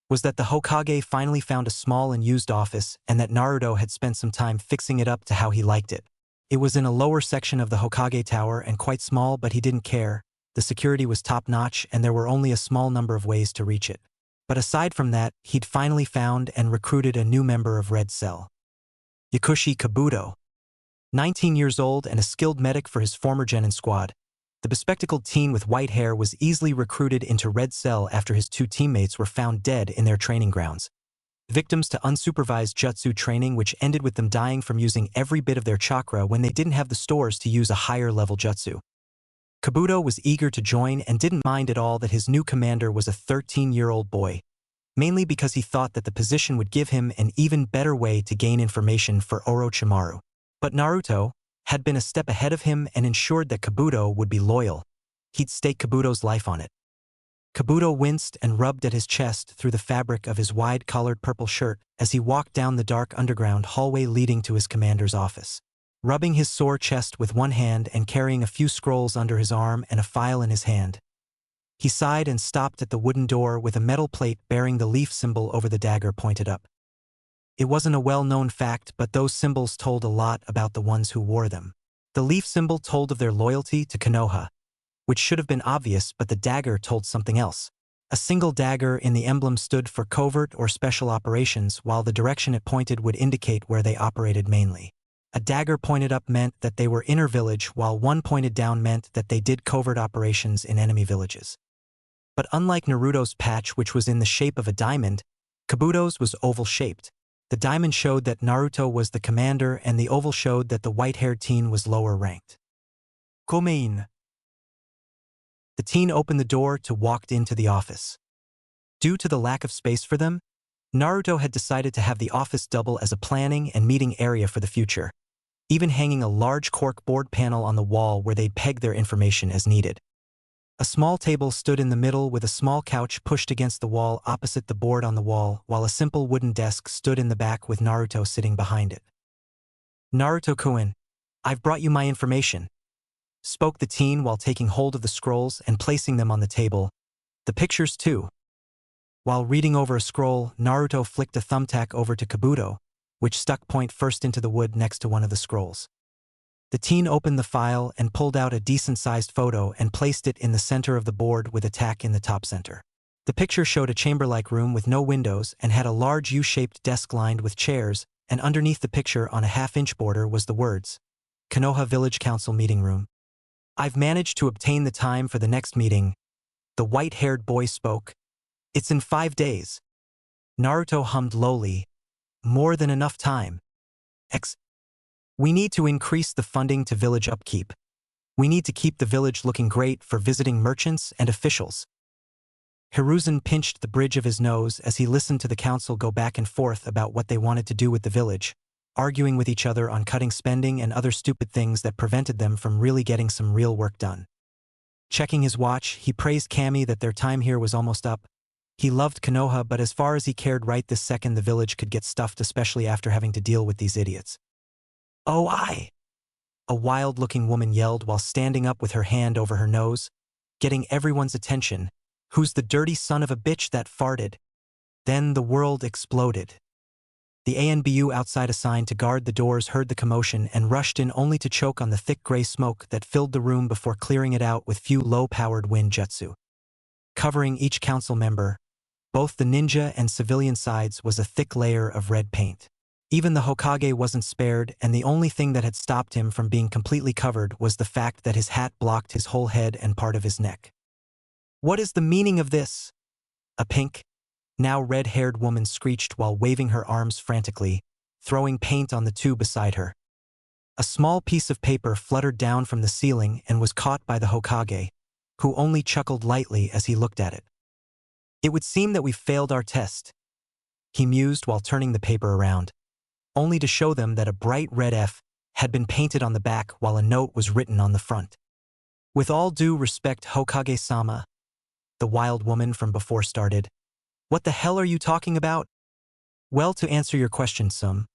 was that the Hokage finally found a small and used office, and that Naruto had spent some time fixing it up to how he liked it. It was in a lower section of the Hokage Tower and quite small, but he didn't care. The security was top-notch, and there were only a small number of ways to reach it. But aside from that, he'd finally found and recruited a new member of Red Cell. Yakushi Kabuto. 19 years old and a skilled medic for his former genin squad, the bespectacled teen with white hair was easily recruited into Red Cell after his two teammates were found dead in their training grounds. Victims to unsupervised jutsu training, which ended with them dying from using every bit of their chakra when they didn't have the stores to use a higher-level jutsu. Kabuto was eager to join and didn't mind at all that his new commander was a 13-year-old boy, mainly because he thought that the position would give him an even better way to gain information for Orochimaru. But Naruto had been a step ahead of him and ensured that Kabuto would be loyal. He'd stake Kabuto's life on it. Kabuto winced and rubbed at his chest through the fabric of his wide-collared purple shirt as he walked down the dark underground hallway leading to his commander's office. Rubbing his sore chest with one hand and carrying a few scrolls under his arm and a file in his hand, he sighed and stopped at the wooden door with a metal plate bearing the leaf symbol over the dagger pointed up. It wasn't a well-known fact, but those symbols told a lot about the ones who wore them. The leaf symbol told of their loyalty to Konoha, which should have been obvious, but the dagger told something else. A single dagger in the emblem stood for covert or special operations, while the direction it pointed would indicate where they operated mainly. A dagger pointed up meant that they were inner village, while one pointed down meant that they did covert operations in enemy villages. But unlike Naruto's patch, which was in the shape of a diamond, Kabuto's was oval-shaped. The diamond showed that Naruto was the commander, and the oval showed that the white-haired teen was lower ranked. Komein. The teen opened the door to walk into the office. Due to the lack of space for them, Naruto had decided to have the office double as a planning and meeting area for the future, even hanging a large cork board panel on the wall where they'd peg their information as needed. A small table stood in the middle with a small couch pushed against the wall opposite the board on the wall, while a simple wooden desk stood in the back with Naruto sitting behind it. "Naruto-kun, I've brought you my information," spoke the teen while taking hold of the scrolls and placing them on the table. "The pictures too." While reading over a scroll, Naruto flicked a thumbtack over to Kabuto, which stuck point first into the wood next to one of the scrolls. The teen opened the file and pulled out a decent-sized photo and placed it in the center of the board with a tack in the top center. The picture showed a chamber-like room with no windows and had a large U-shaped desk lined with chairs, and underneath the picture on a half-inch border was the words, "Konoha Village Council Meeting Room." "I've managed to obtain the time for the next meeting," the white-haired boy spoke. "It's in 5 days." Naruto hummed lowly. "More than enough time. We need to increase the funding to village upkeep. We need to keep the village looking great for visiting merchants and officials." Hiruzen pinched the bridge of his nose as he listened to the council go back and forth about what they wanted to do with the village, arguing with each other on cutting spending and other stupid things that prevented them from really getting some real work done. Checking his watch, he praised Kami that their time here was almost up. He loved Konoha, but as far as he cared right this second, the village could get stuffed, especially after having to deal with these idiots. "Oh, a wild-looking woman yelled while standing up with her hand over her nose, getting everyone's attention. "Who's the dirty son of a bitch that farted?" Then the world exploded. The ANBU outside assigned to guard the doors heard the commotion and rushed in only to choke on the thick gray smoke that filled the room before clearing it out with few low-powered wind jutsu. Covering each council member, both the ninja and civilian sides, was a thick layer of red paint. Even the Hokage wasn't spared, and the only thing that had stopped him from being completely covered was the fact that his hat blocked his whole head and part of his neck. "What is the meaning of this?" A pink, now red-haired woman screeched while waving her arms frantically, throwing paint on the two beside her. A small piece of paper fluttered down from the ceiling and was caught by the Hokage, who only chuckled lightly as he looked at it. "It would seem that we failed our test," he mused while turning the paper around, only to show them that a bright red F had been painted on the back while a note was written on the front. "With all due respect, Hokage-sama," the wild woman from before started. "What the hell are you talking about?" "Well, to answer your question, Sum,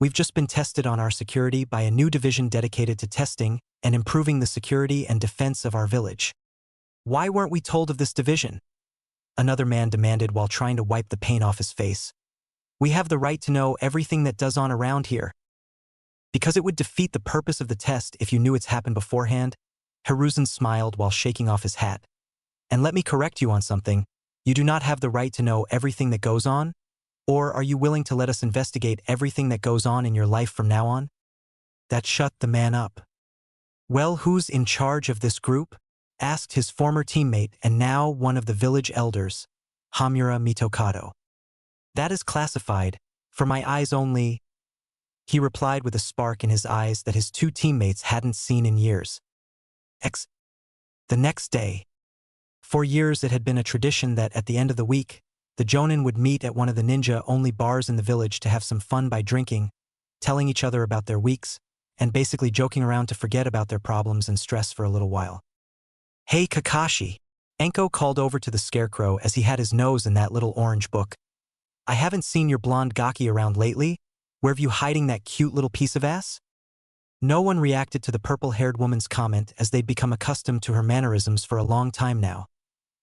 we've just been tested on our security by a new division dedicated to testing and improving the security and defense of our village." "Why weren't we told of this division?" another man demanded while trying to wipe the paint off his face. "We have the right to know everything that does on around here." "Because it would defeat the purpose of the test if you knew it's happened beforehand," Hiruzen smiled while shaking off his hat. "And let me correct you on something. You do not have the right to know everything that goes on? Or are you willing to let us investigate everything that goes on in your life from now on?" That shut the man up. "Well, who's in charge of this group?" asked his former teammate and now one of the village elders, Hamura Mitokado. "That is classified, for my eyes only," he replied with a spark in his eyes that his two teammates hadn't seen in years. The next day. For years it had been a tradition that at the end of the week, the Chūnin would meet at one of the ninja-only bars in the village to have some fun by drinking, telling each other about their weeks, and basically joking around to forget about their problems and stress for a little while. "Hey Kakashi," Enko called over to the scarecrow as he had his nose in that little orange book. "I haven't seen your blonde gaki around lately. Where have you hiding that cute little piece of ass?" No one reacted to the purple-haired woman's comment as they'd become accustomed to her mannerisms for a long time now,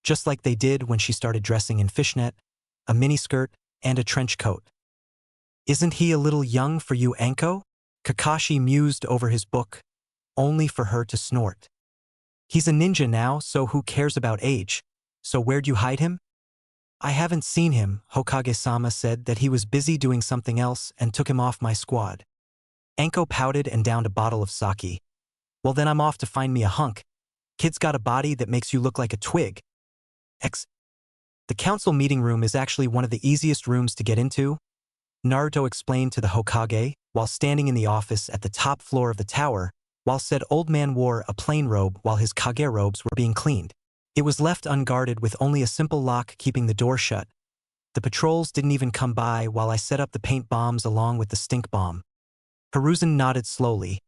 just like they did when she started dressing in fishnet, a miniskirt, and a trench coat. "Isn't he a little young for you, Enko?" Kakashi mused over his book, only for her to snort. "He's a ninja now, so who cares about age? So where'd you hide him?" "I haven't seen him," Hokage-sama said that he was busy doing something else and took him off my squad. Enko pouted and downed a bottle of sake. "Well, then I'm off to find me a hunk. Kid's got a body that makes you look like a twig." The council meeting room is actually one of the easiest rooms to get into, Naruto explained to the Hokage while standing in the office at the top floor of the tower, while said old man wore a plain robe while his Kage robes were being cleaned. It was left unguarded with only a simple lock keeping the door shut. The patrols didn't even come by while I set up the paint bombs along with the stink bomb. Hiruzen nodded slowly.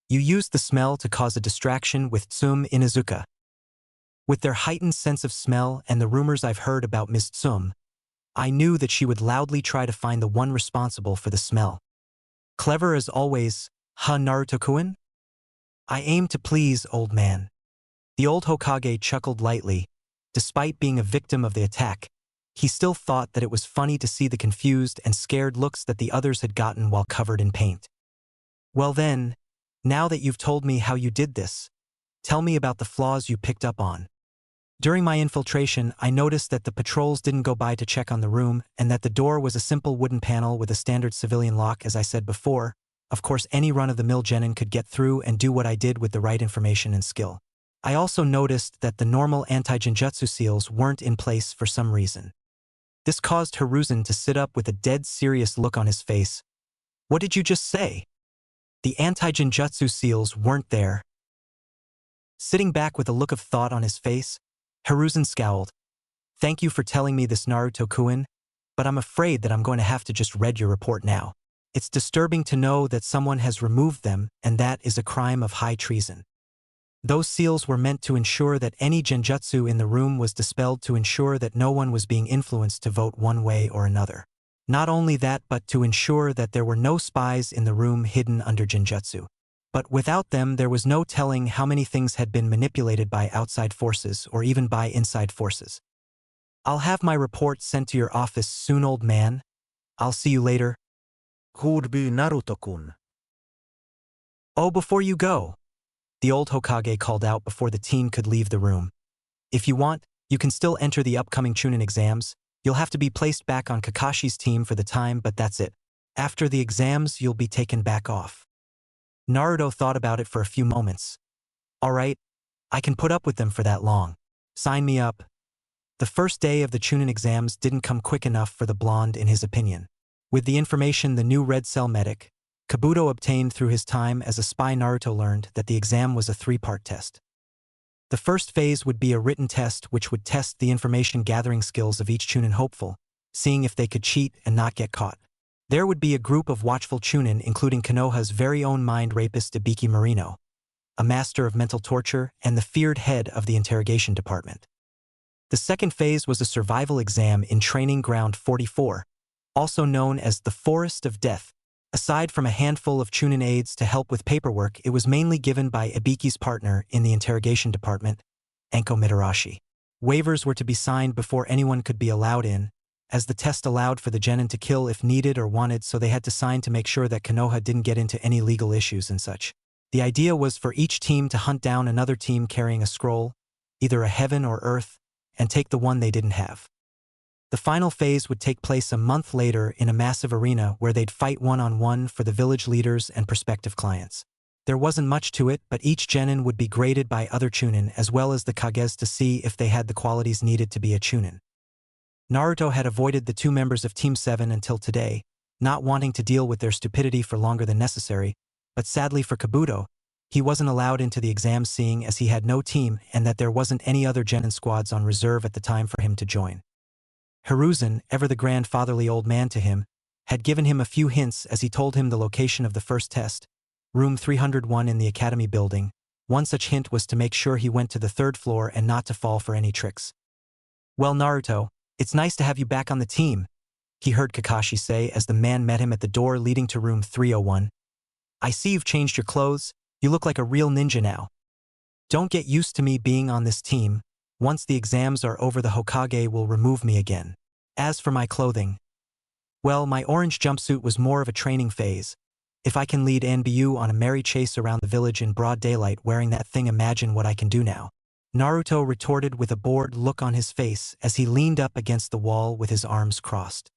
"You used the smell to cause a distraction with Tsum Inuzuka." With their heightened sense of smell and the rumors I've heard about Ms. Tsum, I knew that she would loudly try to find the one responsible for the smell. "Clever as always, huh, Naruto-kun?" "I aim to please, old man." The old Hokage chuckled lightly. Despite being a victim of the attack, he still thought that it was funny to see the confused and scared looks that the others had gotten while covered in paint. "Well then, now that you've told me how you did this, tell me about the flaws you picked up on." "During my infiltration, I noticed that the patrols didn't go by to check on the room and that the door was a simple wooden panel with a standard civilian lock, as I said before. Of course, any run-of-the-mill genin could get through and do what I did with the right information and skill. I also noticed that the normal anti-genjutsu seals weren't in place for some reason." This caused Hiruzen to sit up with a dead serious look on his face. "What did you just say?" "The anti-genjutsu seals weren't there." Sitting back with a look of thought on his face, Hiruzen scowled. "Thank you for telling me this, Naruto-kun, but I'm afraid that I'm going to have to just read your report now. It's disturbing to know that someone has removed them, and that is a crime of high treason. Those seals were meant to ensure that any genjutsu in the room was dispelled, to ensure that no one was being influenced to vote one way or another. Not only that, but to ensure that there were no spies in the room hidden under genjutsu. But without them, there was no telling how many things had been manipulated by outside forces or even by inside forces. I'll have my report sent to your office soon, old man. I'll see you later." Hudby Naruto-kun. Oh, before you go, the old Hokage called out before the teen could leave the room. If you want, you can still enter the upcoming Chūnin exams. You'll have to be placed back on Kakashi's team for the time, but that's it. After the exams, you'll be taken back off. Naruto thought about it for a few moments. All right, I can put up with them for that long. Sign me up. The first day of the Chūnin exams didn't come quick enough for the blonde in his opinion. With the information the new Red Cell medic, Kabuto obtained through his time as a spy, Naruto learned that the exam was a three-part test. The first phase would be a written test which would test the information-gathering skills of each Chūnin hopeful, seeing if they could cheat and not get caught. There would be a group of watchful Chūnin including Konoha's very own mind rapist Ibiki Marino, a master of mental torture and the feared head of the interrogation department. The second phase was a survival exam in Training Ground 44, also known as the Forest of Death. Aside from a handful of Chūnin aides to help with paperwork, it was mainly given by Ibiki's partner in the interrogation department, Anko Mitarashi. Waivers were to be signed before anyone could be allowed in, as the test allowed for the genin to kill if needed or wanted, so they had to sign to make sure that Konoha didn't get into any legal issues and such. The idea was for each team to hunt down another team carrying a scroll, either a heaven or earth, and take the one they didn't have. The final phase would take place a month later in a massive arena where they'd fight one-on-one for the village leaders and prospective clients. There wasn't much to it, but each genin would be graded by other Chūnin as well as the Kages to see if they had the qualities needed to be a Chūnin. Naruto had avoided the two members of Team 7 until today, not wanting to deal with their stupidity for longer than necessary, but sadly for Kabuto, he wasn't allowed into the exam seeing as he had no team and that there wasn't any other genin squads on reserve at the time for him to join. Hiruzen, ever the grandfatherly old man to him, had given him a few hints as he told him the location of the first test, room 301 in the academy building. One such hint was to make sure he went to the third floor and not to fall for any tricks. Well, Naruto, it's nice to have you back on the team, he heard Kakashi say as the man met him at the door leading to room 301. I see you've changed your clothes. You look like a real ninja now. Don't get used to me being on this team. Once the exams are over, the Hokage will remove me again. As for my clothing, well, my orange jumpsuit was more of a training phase. If I can lead NBU on a merry chase around the village in broad daylight wearing that thing, imagine what I can do now. Naruto retorted with a bored look on his face as he leaned up against the wall with his arms crossed.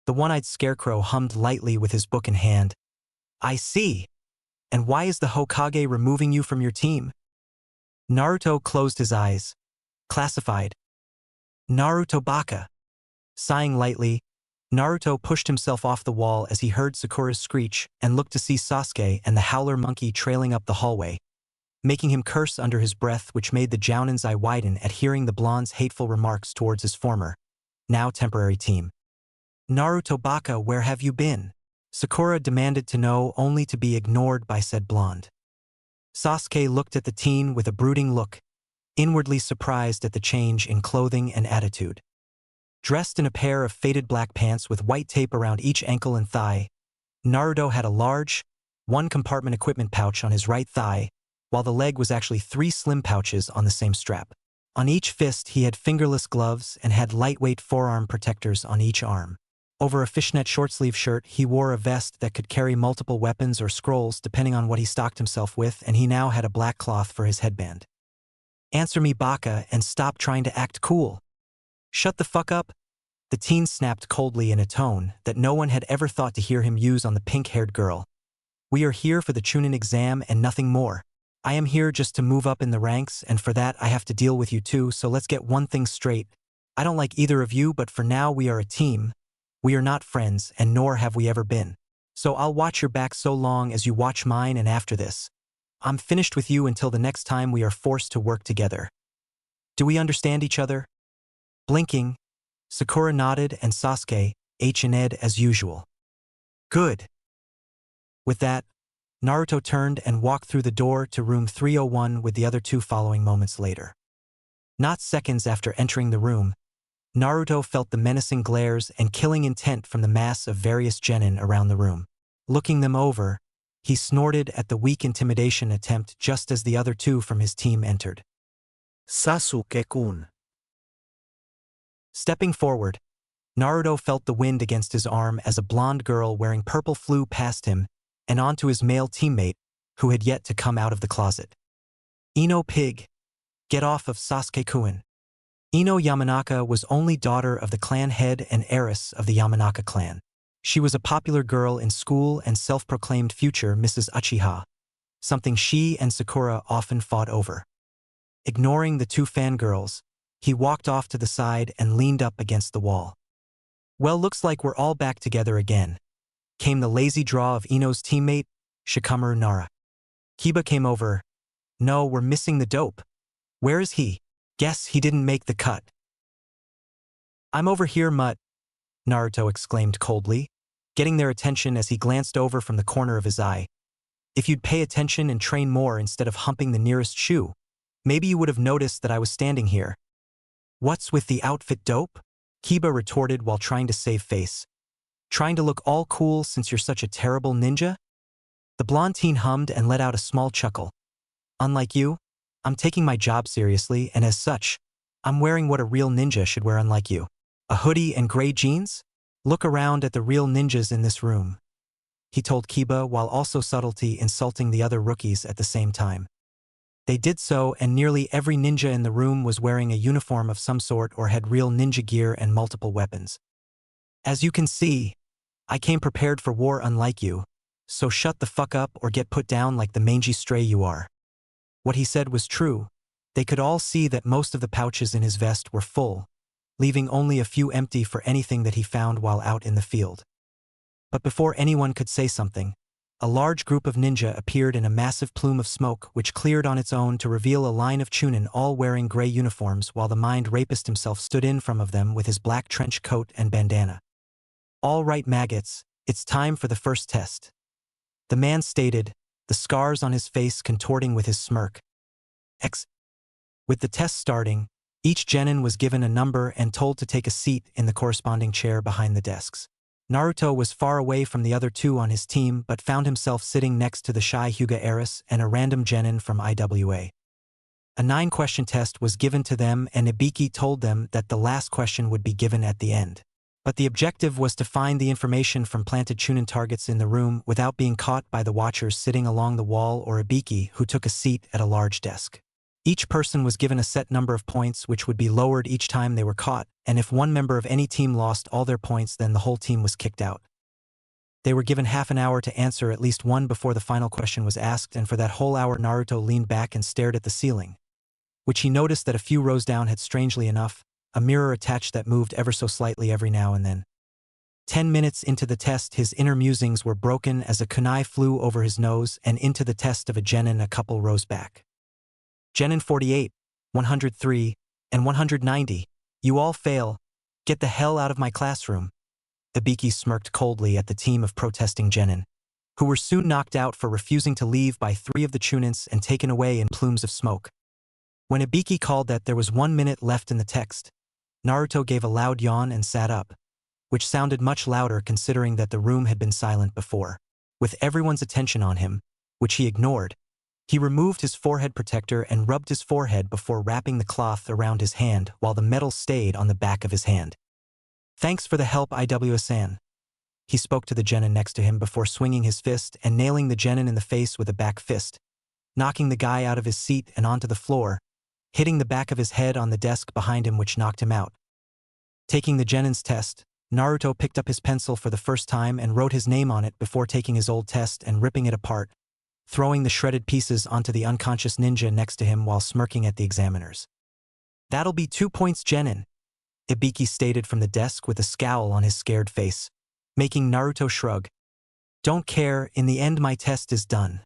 The one-eyed scarecrow hummed lightly with his book in hand. I see. And why is the Hokage removing you from your team? Naruto closed his eyes. Classified. Naruto Baka. Sighing lightly, Naruto pushed himself off the wall as he heard Sakura's screech and looked to see Sasuke and the howler monkey trailing up the hallway, making him curse under his breath, which made the Jounin's eye widen at hearing the blonde's hateful remarks towards his former, now temporary team. Naruto Baka, where have you been? Sakura demanded to know, only to be ignored by said blonde. Sasuke looked at the teen with a brooding look, inwardly surprised at the change in clothing and attitude. Dressed in a pair of faded black pants with white tape around each ankle and thigh, Naruto had a large, one-compartment equipment pouch on his right thigh, while the leg was actually 3 slim pouches on the same strap. On each fist he had fingerless gloves and had lightweight forearm protectors on each arm. Over a fishnet short-sleeve shirt, he wore a vest that could carry multiple weapons or scrolls depending on what he stocked himself with, and he now had a black cloth for his headband. Answer me, Baka, and stop trying to act cool. Shut the fuck up. The teen snapped coldly in a tone that no one had ever thought to hear him use on the pink-haired girl. We are here for the Chūnin exam and nothing more. I am here just to move up in the ranks, and for that I have to deal with you too, so let's get one thing straight. I don't like either of you, but for now we are a team. We are not friends, and nor have we ever been. So I'll watch your back so long as you watch mine, and after this, I'm finished with you until the next time we are forced to work together. Do we understand each other? Blinking, Sakura nodded and Sasuke, H&Ed as usual. Good. With that, Naruto turned and walked through the door to room 301 with the other two following moments later. Not seconds after entering the room, Naruto felt the menacing glares and killing intent from the mass of various genin around the room. Looking them over, he snorted at the weak intimidation attempt just as the other two from his team entered. Sasuke-kun. Stepping forward, Naruto felt the wind against his arm as a blonde girl wearing purple flew past him and onto his male teammate, who had yet to come out of the closet. Ino Pig, get off of Sasuke-kun. Ino Yamanaka was only daughter of the clan head and heiress of the Yamanaka clan. She was a popular girl in school and self-proclaimed future Mrs. Uchiha, something she and Sakura often fought over. Ignoring the two fangirls, he walked off to the side and leaned up against the wall. Well, looks like we're all back together again, came the lazy draw of Ino's teammate, Shikamaru Nara. Kiba came over. No, we're missing the dope. Where is he? Guess he didn't make the cut. I'm over here, Mutt, Naruto exclaimed coldly, getting their attention as he glanced over from the corner of his eye. If you'd pay attention and train more instead of humping the nearest shoe, maybe you would have noticed that I was standing here. What's with the outfit dope? Kiba retorted while trying to save face. Trying to look all cool since you're such a terrible ninja? The blonde teen hummed and let out a small chuckle. Unlike you, I'm taking my job seriously, and as such, I'm wearing what a real ninja should wear, unlike you. A hoodie and gray jeans? Look around at the real ninjas in this room, he told Kiba while also subtly insulting the other rookies at the same time. They did so, and nearly every ninja in the room was wearing a uniform of some sort or had real ninja gear and multiple weapons. As you can see, I came prepared for war, unlike you, so shut the fuck up or get put down like the mangy stray you are. What he said was true. They could all see that most of the pouches in his vest were full, leaving only a few empty for anything that he found while out in the field. But before anyone could say something, a large group of ninja appeared in a massive plume of smoke which cleared on its own to reveal a line of Chūnin all wearing gray uniforms, while the mind rapist himself stood in front of them with his black trench coat and bandana. All right, maggots, it's time for the first test, the man stated, the scars on his face contorting with his smirk. With the test starting, each genin was given a number and told to take a seat in the corresponding chair behind the desks. Naruto was far away from the other two on his team but found himself sitting next to the shy Hyuga heiress and a random genin from IWA. A 9-question test was given to them, and Ibiki told them that the last question would be given at the end. But the objective was to find the information from planted Chūnin targets in the room without being caught by the watchers sitting along the wall or Ibiki, who took a seat at a large desk. Each person was given a set number of points which would be lowered each time they were caught, and if one member of any team lost all their points, then the whole team was kicked out. They were given half an hour to answer at least one before the final question was asked, and for that whole hour Naruto leaned back and stared at the ceiling, which he noticed that a few rows down had, strangely enough, a mirror attached that moved ever so slightly every now and then. 10 minutes into the test, his inner musings were broken as a kunai flew over his nose and into the test of a genin a couple rows back. Genin 48, 103, and 190, you all fail. Get the hell out of my classroom. Ibiki smirked coldly at the team of protesting genin, who were soon knocked out for refusing to leave by 3 of the Chūnins and taken away in plumes of smoke. When Ibiki called that there was 1 minute left in the text, Naruto gave a loud yawn and sat up, which sounded much louder considering that the room had been silent before. With everyone's attention on him, which he ignored, he removed his forehead protector and rubbed his forehead before wrapping the cloth around his hand while the metal stayed on the back of his hand. Thanks for the help, Iwa-san. He spoke to the genin next to him before swinging his fist and nailing the genin in the face with a back fist, knocking the guy out of his seat and onto the floor, hitting the back of his head on the desk behind him, which knocked him out. Taking the genin's test, Naruto picked up his pencil for the first time and wrote his name on it before taking his old test and ripping it apart, throwing the shredded pieces onto the unconscious ninja next to him while smirking at the examiners. That'll be 2 points, genin, Ibiki stated from the desk with a scowl on his scared face, making Naruto shrug. Don't care, in the end my test is done,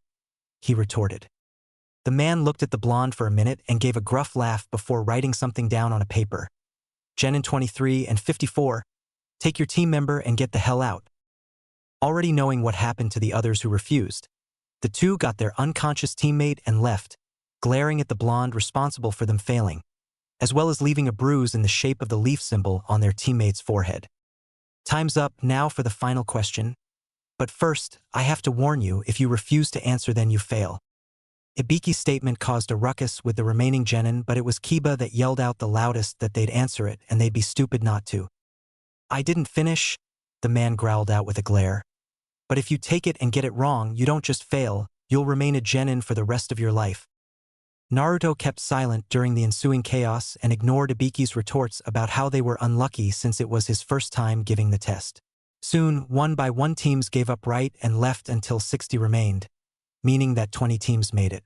he retorted. The man looked at the blonde for a minute and gave a gruff laugh before writing something down on a paper. Genin 23 and 54, take your team member and get the hell out. Already knowing what happened to the others who refused, the two got their unconscious teammate and left, glaring at the blonde responsible for them failing, as well as leaving a bruise in the shape of the leaf symbol on their teammate's forehead. Time's up now for the final question. But first, I have to warn you, if you refuse to answer then you fail. Ibiki's statement caused a ruckus with the remaining genin, but it was Kiba that yelled out the loudest that they'd answer it and they'd be stupid not to. I didn't finish, the man growled out with a glare. But if you take it and get it wrong, you don't just fail, you'll remain a genin for the rest of your life. Naruto kept silent during the ensuing chaos and ignored Ibiki's retorts about how they were unlucky since it was his first time giving the test. Soon, one by one teams gave up right and left until 60 remained, meaning that 20 teams made it.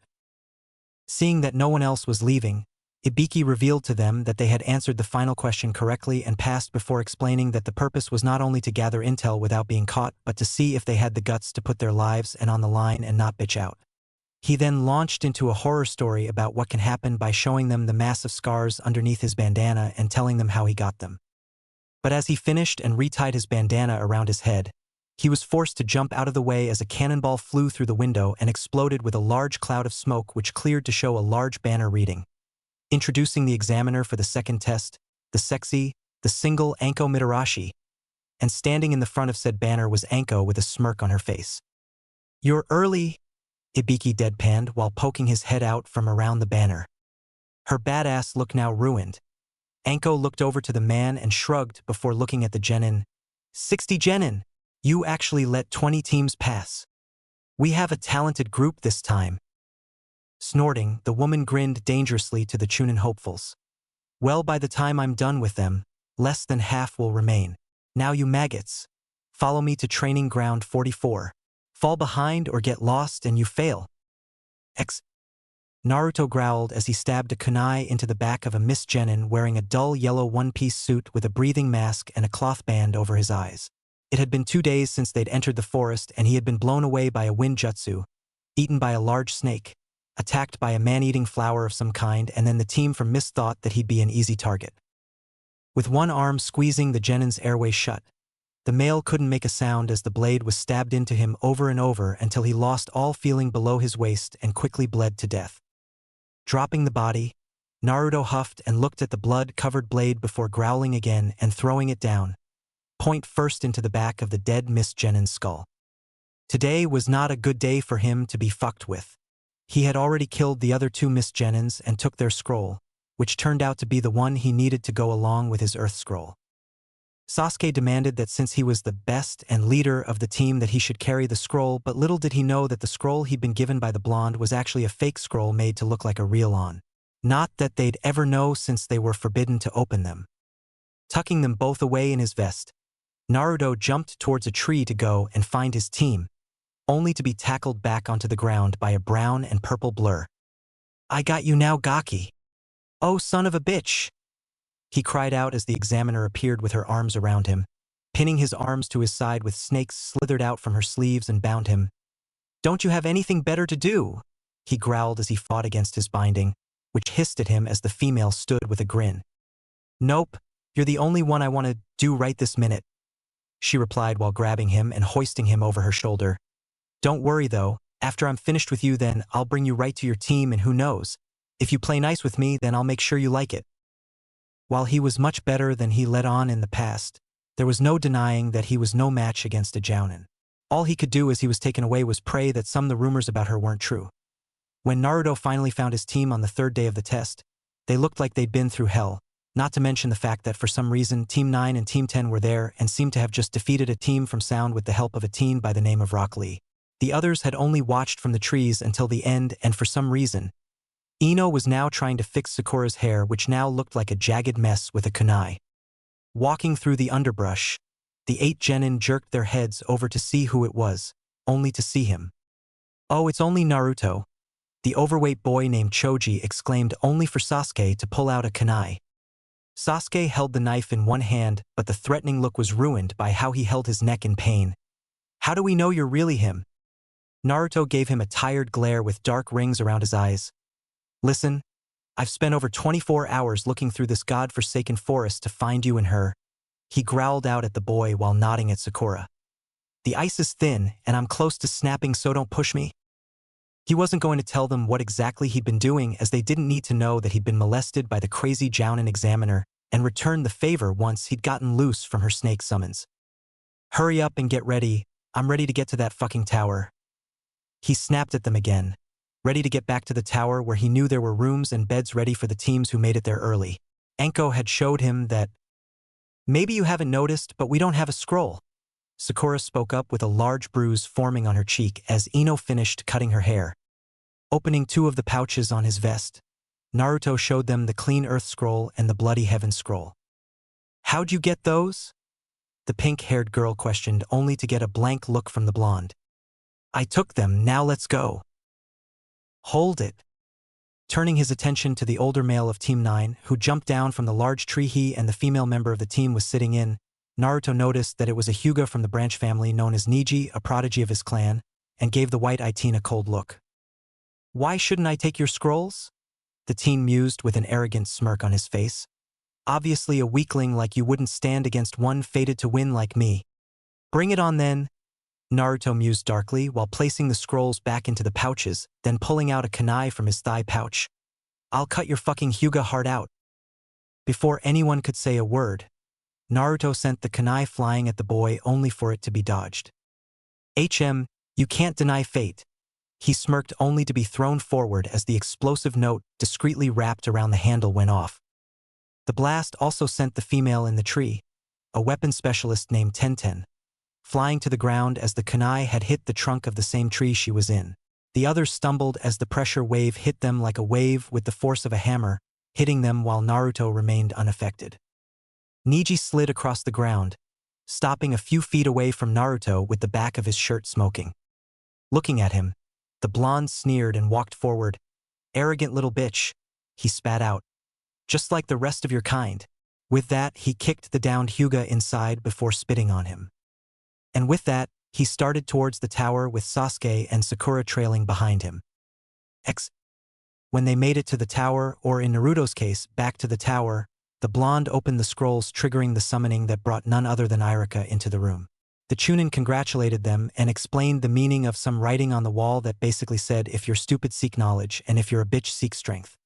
Seeing that no one else was leaving, Ibiki revealed to them that they had answered the final question correctly and passed before explaining that the purpose was not only to gather intel without being caught but to see if they had the guts to put their lives on the line and not bitch out. He then launched into a horror story about what can happen by showing them the massive scars underneath his bandana and telling them how he got them. But as he finished and retied his bandana around his head, he was forced to jump out of the way as a cannonball flew through the window and exploded with a large cloud of smoke which cleared to show a large banner reading. Introducing the examiner for the second test, the single Anko Mitarashi, and standing in the front of said banner was Anko with a smirk on her face. "You're early," Ibiki deadpanned while poking his head out from around the banner. Her badass look now ruined. Anko looked over to the man and shrugged before looking at the genin. 60 genin! You actually let 20 teams pass. We have a talented group this time. Snorting, the woman grinned dangerously to the Chūnin hopefuls. Well, by the time I'm done with them, less than half will remain. Now you maggots, follow me to training ground 44. Fall behind or get lost and you fail. Naruto growled as he stabbed a kunai into the back of a Miss Genin wearing a dull yellow one-piece suit with a breathing mask and a cloth band over his eyes. It had been 2 days since they'd entered the forest and he had been blown away by a wind jutsu, eaten by a large snake, attacked by a man-eating flower of some kind, and then the team from Mist thought that he'd be an easy target. With one arm squeezing the genin's airway shut, the male couldn't make a sound as the blade was stabbed into him over and over until he lost all feeling below his waist and quickly bled to death. Dropping the body, Naruto huffed and looked at the blood-covered blade before growling again and throwing it down, point first into the back of the dead Miss Genin's skull. Today was not a good day for him to be fucked with. He had already killed the other 2 Miss Genins and took their scroll, which turned out to be the one he needed to go along with his Earth Scroll. Sasuke demanded that since he was the best and leader of the team that he should carry the scroll, but little did he know that the scroll he'd been given by the blonde was actually a fake scroll made to look like a real one. Not that they'd ever know since they were forbidden to open them. Tucking them both away in his vest, Naruto jumped towards a tree to go and find his team, only to be tackled back onto the ground by a brown and purple blur. "I got you now, Gaki. Oh, son of a bitch!" he cried out as the examiner appeared with her arms around him, pinning his arms to his side with snakes slithered out from her sleeves and bound him. "Don't you have anything better to do?" he growled as he fought against his binding, which hissed at him as the female stood with a grin. "Nope, you're the only one I want to do right this minute," she replied while grabbing him and hoisting him over her shoulder. "Don't worry though, after I'm finished with you then I'll bring you right to your team and who knows, if you play nice with me then I'll make sure you like it." While he was much better than he let on in the past, there was no denying that he was no match against a Jounin. All he could do as he was taken away was pray that some of the rumors about her weren't true. When Naruto finally found his team on the 3rd day of the test, they looked like they'd been through hell, not to mention the fact that for some reason Team 9 and Team 10 were there and seemed to have just defeated a team from Sound with the help of a teen by the name of Rock Lee. The others had only watched from the trees until the end, and for some reason, Ino was now trying to fix Sakura's hair, which now looked like a jagged mess with a kunai. Walking through the underbrush, the 8 genin jerked their heads over to see who it was, only to see him. "Oh, it's only Naruto," the overweight boy named Choji exclaimed, only for Sasuke to pull out a kunai. Sasuke held the knife in one hand, but the threatening look was ruined by how he held his neck in pain. "How do we know you're really him?" Naruto gave him a tired glare with dark rings around his eyes. "Listen, I've spent over 24 hours looking through this god-forsaken forest to find you and her," he growled out at the boy while nodding at Sakura. "The ice is thin and I'm close to snapping, so don't push me." He wasn't going to tell them what exactly he'd been doing, as they didn't need to know that he'd been molested by the crazy Jounin examiner and returned the favor once he'd gotten loose from her snake summons. "Hurry up and get ready, I'm ready to get to that fucking tower." He snapped at them again, ready to get back to the tower where he knew there were rooms and beds ready for the teams who made it there early. Anko had showed him that Maybe you haven't noticed, but we don't have a scroll. Sakura spoke up with a large bruise forming on her cheek as Ino finished cutting her hair. Opening two of the pouches on his vest, Naruto showed them the Clean Earth Scroll and the Bloody Heaven Scroll. How'd you get those? The pink-haired girl questioned, only to get a blank look from the blonde. I took them, now let's go. Hold it. Turning his attention to the older male of Team 9, who jumped down from the large tree he and the female member of the team was sitting in, Naruto noticed that it was a Hyuga from the branch family known as Niji, a prodigy of his clan, and gave the white Iteen a cold look. Why shouldn't I take your scrolls? The teen mused with an arrogant smirk on his face. Obviously a weakling like you wouldn't stand against one fated to win like me. Bring it on then, Naruto mused darkly while placing the scrolls back into the pouches, then pulling out a kunai from his thigh pouch. I'll cut your fucking Hyuga heart out. Before anyone could say a word, Naruto sent the kunai flying at the boy only for it to be dodged. You can't deny fate. He smirked only to be thrown forward as the explosive note discreetly wrapped around the handle went off. The blast also sent the female in the tree, a weapon specialist named Tenten, flying to the ground as the kunai had hit the trunk of the same tree she was in. The others stumbled as the pressure wave hit them like a wave with the force of a hammer, hitting them while Naruto remained unaffected. Niji slid across the ground, stopping a few feet away from Naruto with the back of his shirt smoking. Looking at him, the blonde sneered and walked forward. Arrogant little bitch, he spat out. Just like the rest of your kind. With that, he kicked the downed Hyuga inside before spitting on him. And with that, he started towards the tower with Sasuke and Sakura trailing behind him. When they made it to the tower, or in Naruto's case, back to the tower, the blonde opened the scrolls, triggering the summoning that brought none other than Irika into the room. The Chūnin congratulated them and explained the meaning of some writing on the wall that basically said, if you're stupid, seek knowledge, and if you're a bitch, seek strength.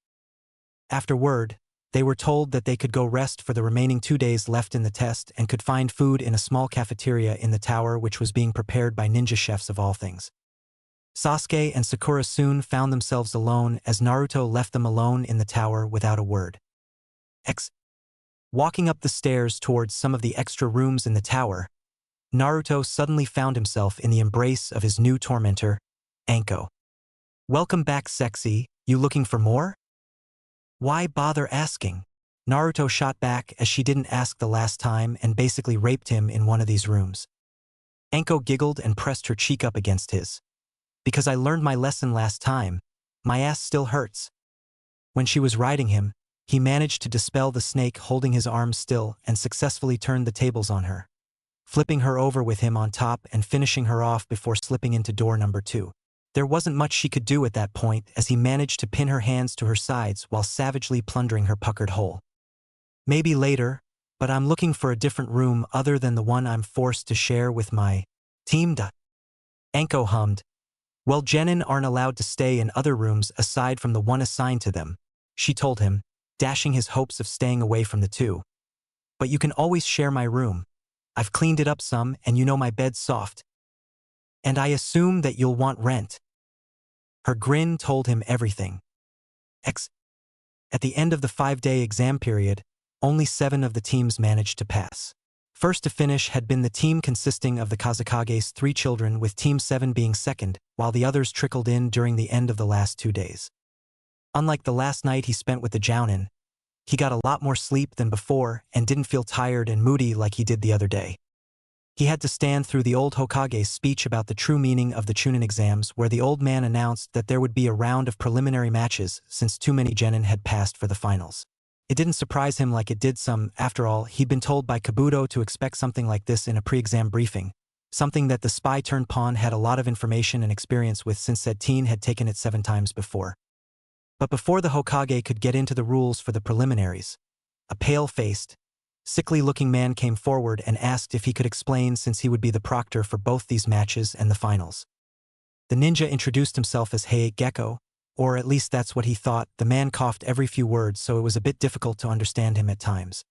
Afterward, they were told that they could go rest for the remaining 2 days left in the test and could find food in a small cafeteria in the tower which was being prepared by ninja chefs of all things. Sasuke and Sakura soon found themselves alone as Naruto left them alone in the tower without a word. Walking up the stairs towards some of the extra rooms in the tower, Naruto suddenly found himself in the embrace of his new tormentor, Anko. Welcome back, sexy, you looking for more? Why bother asking? Naruto shot back as she didn't ask the last time and basically raped him in one of these rooms. Anko giggled and pressed her cheek up against his. Because I learned my lesson last time, my ass still hurts. When she was riding him, he managed to dispel the snake holding his arms still and successfully turned the tables on her, flipping her over with him on top and finishing her off before slipping into door number 2. There wasn't much she could do at that point as he managed to pin her hands to her sides while savagely plundering her puckered hole. Maybe later, but I'm looking for a different room other than the one I'm forced to share with my team. Anko hummed. Well, genin aren't allowed to stay in other rooms aside from the one assigned to them, she told him, dashing his hopes of staying away from the 2. But you can always share my room. I've cleaned it up some and you know my bed's soft. And I assume that you'll want rent. Her grin told him everything. At the end of the 5-day exam period, only 7 of the teams managed to pass. First to finish had been the team consisting of the Kazekage's 3 children, with Team 7 being second, while the others trickled in during the end of the last 2 days. Unlike the last night he spent with the Jounin, he got a lot more sleep than before and didn't feel tired and moody like he did the other day. He had to stand through the old Hokage's speech about the true meaning of the Chūnin exams, where the old man announced that there would be a round of preliminary matches since too many genin had passed for the finals. It didn't surprise him like it did some. After all, he'd been told by Kabuto to expect something like this in a pre-exam briefing, something that the spy-turned-pawn had a lot of information and experience with since said teen had taken it 7 times before. But before the Hokage could get into the rules for the preliminaries, a pale-faced, sickly-looking man came forward and asked if he could explain since he would be the proctor for both these matches and the finals. The ninja introduced himself as Hei Gecko, or at least that's what he thought. The man coughed every few words, so it was a bit difficult to understand him at times.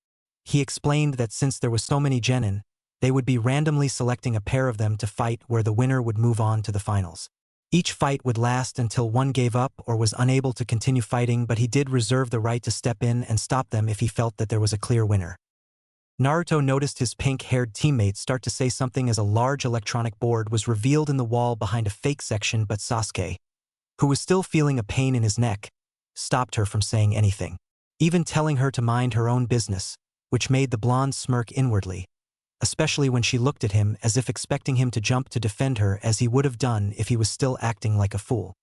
He explained that since there was so many genin, they would be randomly selecting a pair of them to fight where the winner would move on to the finals. Each fight would last until one gave up or was unable to continue fighting, but he did reserve the right to step in and stop them if he felt that there was a clear winner. Naruto noticed his pink-haired teammate start to say something as a large electronic board was revealed in the wall behind a fake section, but Sasuke, who was still feeling a pain in his neck, stopped her from saying anything, even telling her to mind her own business, which made the blonde smirk inwardly, especially when she looked at him as if expecting him to jump to defend her as he would have done if he was still acting like a fool.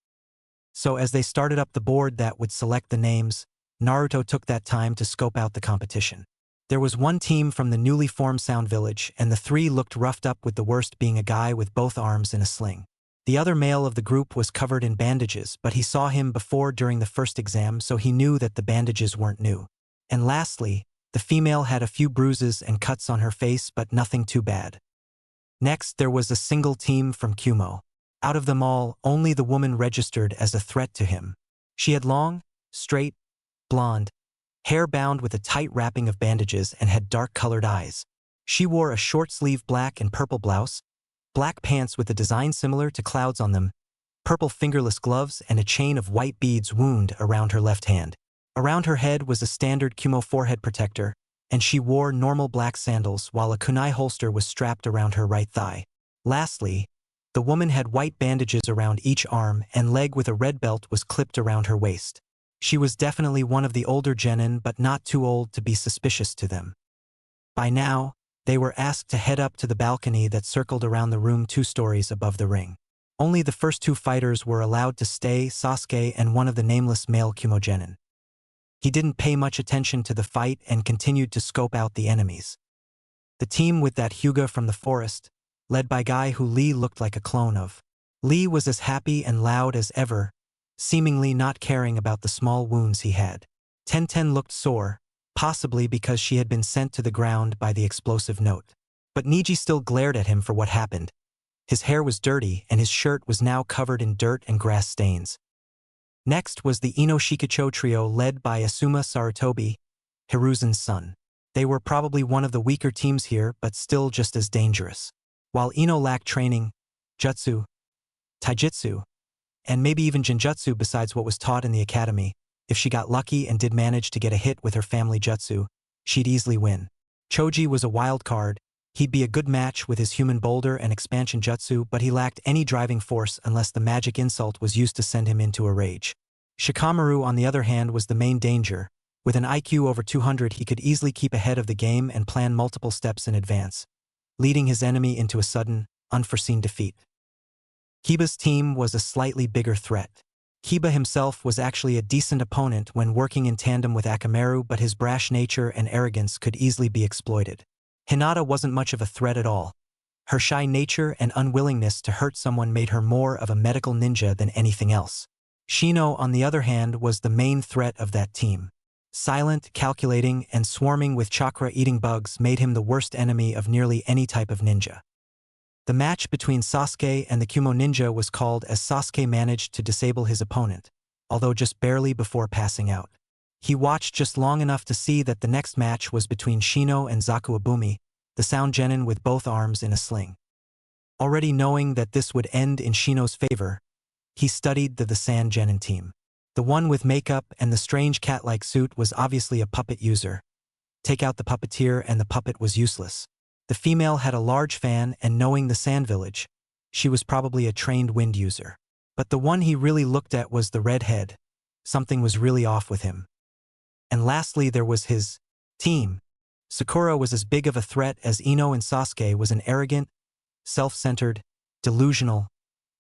So as they started up the board that would select the names, Naruto took that time to scope out the competition. There was one team from the newly formed Sound Village, and the three looked roughed up, with the worst being a guy with both arms in a sling. The other male of the group was covered in bandages, but he saw him before during the first exam, so he knew that the bandages weren't new. And lastly, the female had a few bruises and cuts on her face, but nothing too bad. Next, there was a single team from Kumo. Out of them all, only the woman registered as a threat to him. She had long, straight, blonde hair bound with a tight wrapping of bandages and had dark-colored eyes. She wore a short-sleeve black and purple blouse, black pants with a design similar to clouds on them, purple fingerless gloves, and a chain of white beads wound around her left hand. Around her head was a standard Kumo forehead protector, and she wore normal black sandals while a kunai holster was strapped around her right thigh. Lastly, the woman had white bandages around each arm, and leg with a red belt was clipped around her waist. She was definitely one of the older genin, but not too old to be suspicious to them. By now, they were asked to head up to the balcony that circled around the room 2 stories above the ring. Only the first 2 fighters were allowed to stay, Sasuke and one of the nameless male Kumo genin. He didn't pay much attention to the fight and continued to scope out the enemies. The team with that Hyuga from the forest, led by guy who Lee looked like a clone of. Lee was as happy and loud as ever, seemingly not caring about the small wounds he had. Tenten looked sore, possibly because she had been sent to the ground by the explosive note. But Niji still glared at him for what happened. His hair was dirty and his shirt was now covered in dirt and grass stains. Next was the Ino Shikacho trio led by Asuma Sarutobi, Hiruzen's son. They were probably one of the weaker teams here, but still just as dangerous. While Ino lacked training, jutsu, taijutsu, and maybe even jinjutsu besides what was taught in the academy, if she got lucky and did manage to get a hit with her family jutsu, she'd easily win. Choji was a wild card. He'd be a good match with his human boulder and expansion jutsu, but he lacked any driving force unless the magic insult was used to send him into a rage. Shikamaru, on the other hand, was the main danger. With an IQ over 200, he could easily keep ahead of the game and plan multiple steps in advance, leading his enemy into a sudden, unforeseen defeat. Kiba's team was a slightly bigger threat. Kiba himself was actually a decent opponent when working in tandem with Akamaru, but his brash nature and arrogance could easily be exploited. Hinata wasn't much of a threat at all. Her shy nature and unwillingness to hurt someone made her more of a medical ninja than anything else. Shino, on the other hand, was the main threat of that team. Silent, calculating, and swarming with chakra-eating bugs made him the worst enemy of nearly any type of ninja. The match between Sasuke and the Kumo ninja was called as Sasuke managed to disable his opponent, although just barely before passing out. He watched just long enough to see that the next match was between Shino and Zaku Abumi, the sound genin with both arms in a sling. Already knowing that this would end in Shino's favor, he studied the sand genin team. The one with makeup and the strange cat-like suit was obviously a puppet user. Take out the puppeteer and the puppet was useless. The female had a large fan, and knowing the Sand Village, she was probably a trained wind user. But the one he really looked at was the redhead. Something was really off with him. And lastly, there was his team. Sakura was as big of a threat as Ino, and Sasuke was an arrogant, self-centered, delusional,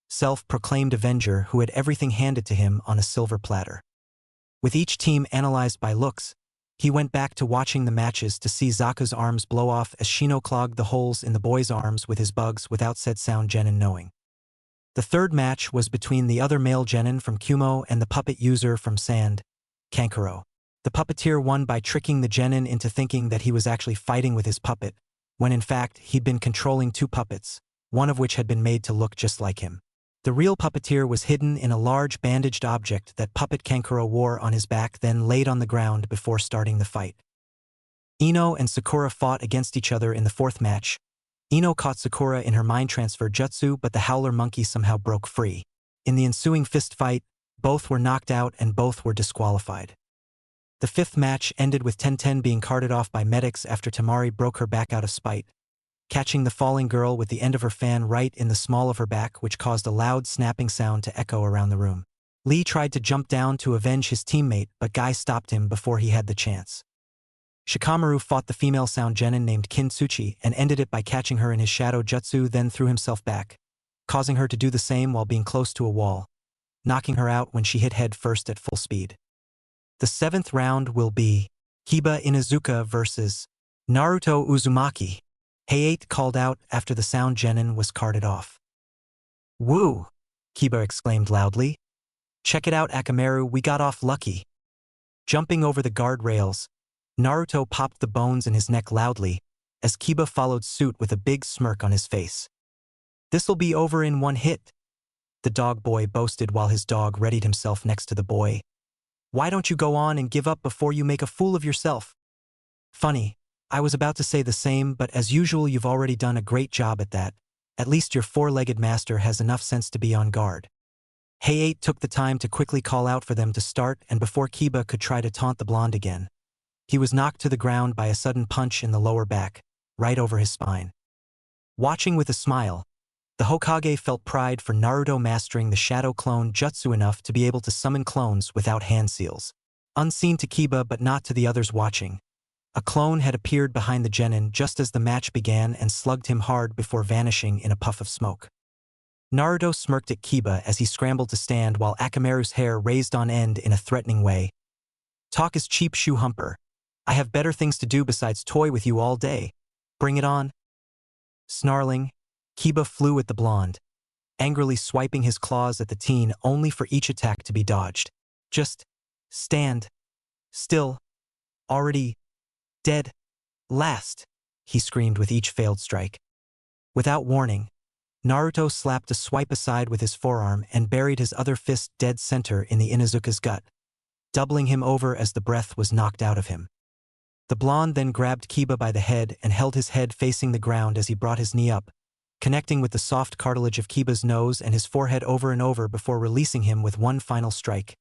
self-proclaimed avenger who had everything handed to him on a silver platter. With each team analyzed by looks, he went back to watching the matches to see Zaku's arms blow off as Shino clogged the holes in the boy's arms with his bugs without said sound genin knowing. The third match was between the other male genin from Kumo and the puppet user from Sand, Kankuro. The puppeteer won by tricking the genin into thinking that he was actually fighting with his puppet, when in fact he'd been controlling 2 puppets, one of which had been made to look just like him. The real puppeteer was hidden in a large bandaged object that puppet Kankuro wore on his back, then laid on the ground before starting the fight. Ino and Sakura fought against each other in the 4th match. Ino caught Sakura in her mind transfer jutsu, but the howler monkey somehow broke free. In the ensuing fist fight, both were knocked out and both were disqualified. The fifth match ended with Tenten being carted off by medics after Tamari broke her back out of spite, catching the falling girl with the end of her fan right in the small of her back, which caused a loud snapping sound to echo around the room. Lee tried to jump down to avenge his teammate, but Guy stopped him before he had the chance. Shikamaru fought the female sound genin named Kintsuchi and ended it by catching her in his shadow jutsu, then threw himself back, causing her to do the same while being close to a wall, knocking her out when she hit head first at full speed. The seventh round will be Kiba Inuzuka versus Naruto Uzumaki. Hayate called out after the sound genin was carted off. "Woo!" Kiba exclaimed loudly. "Check it out, Akamaru, we got off lucky." Jumping over the guardrails, Naruto popped the bones in his neck loudly, as Kiba followed suit with a big smirk on his face. "This'll be over in one hit," the dog boy boasted while his dog readied himself next to the boy. "Why don't you go on and give up before you make a fool of yourself?" "Funny, I was about to say the same, but as usual you've already done a great job at that. At least your four-legged master has enough sense to be on guard." Hayate took the time to quickly call out for them to start, and before Kiba could try to taunt the blonde again, he was knocked to the ground by a sudden punch in the lower back, right over his spine. Watching with a smile, the Hokage felt pride for Naruto mastering the shadow clone jutsu enough to be able to summon clones without hand seals. Unseen to Kiba but not to the others watching, a clone had appeared behind the genin just as the match began and slugged him hard before vanishing in a puff of smoke. Naruto smirked at Kiba as he scrambled to stand while Akamaru's hair raised on end in a threatening way. "Talk is cheap, shoe humper. I have better things to do besides toy with you all day. Bring it on." Snarling, Kiba flew at the blonde, angrily swiping his claws at the teen only for each attack to be dodged. "Just stand still. Already dead. Last," he screamed with each failed strike. Without warning, Naruto slapped a swipe aside with his forearm and buried his other fist dead center in the Inuzuka's gut, doubling him over as the breath was knocked out of him. The blonde then grabbed Kiba by the head and held his head facing the ground as he brought his knee up, connecting with the soft cartilage of Kiba's nose and his forehead over and over before releasing him with one final strike,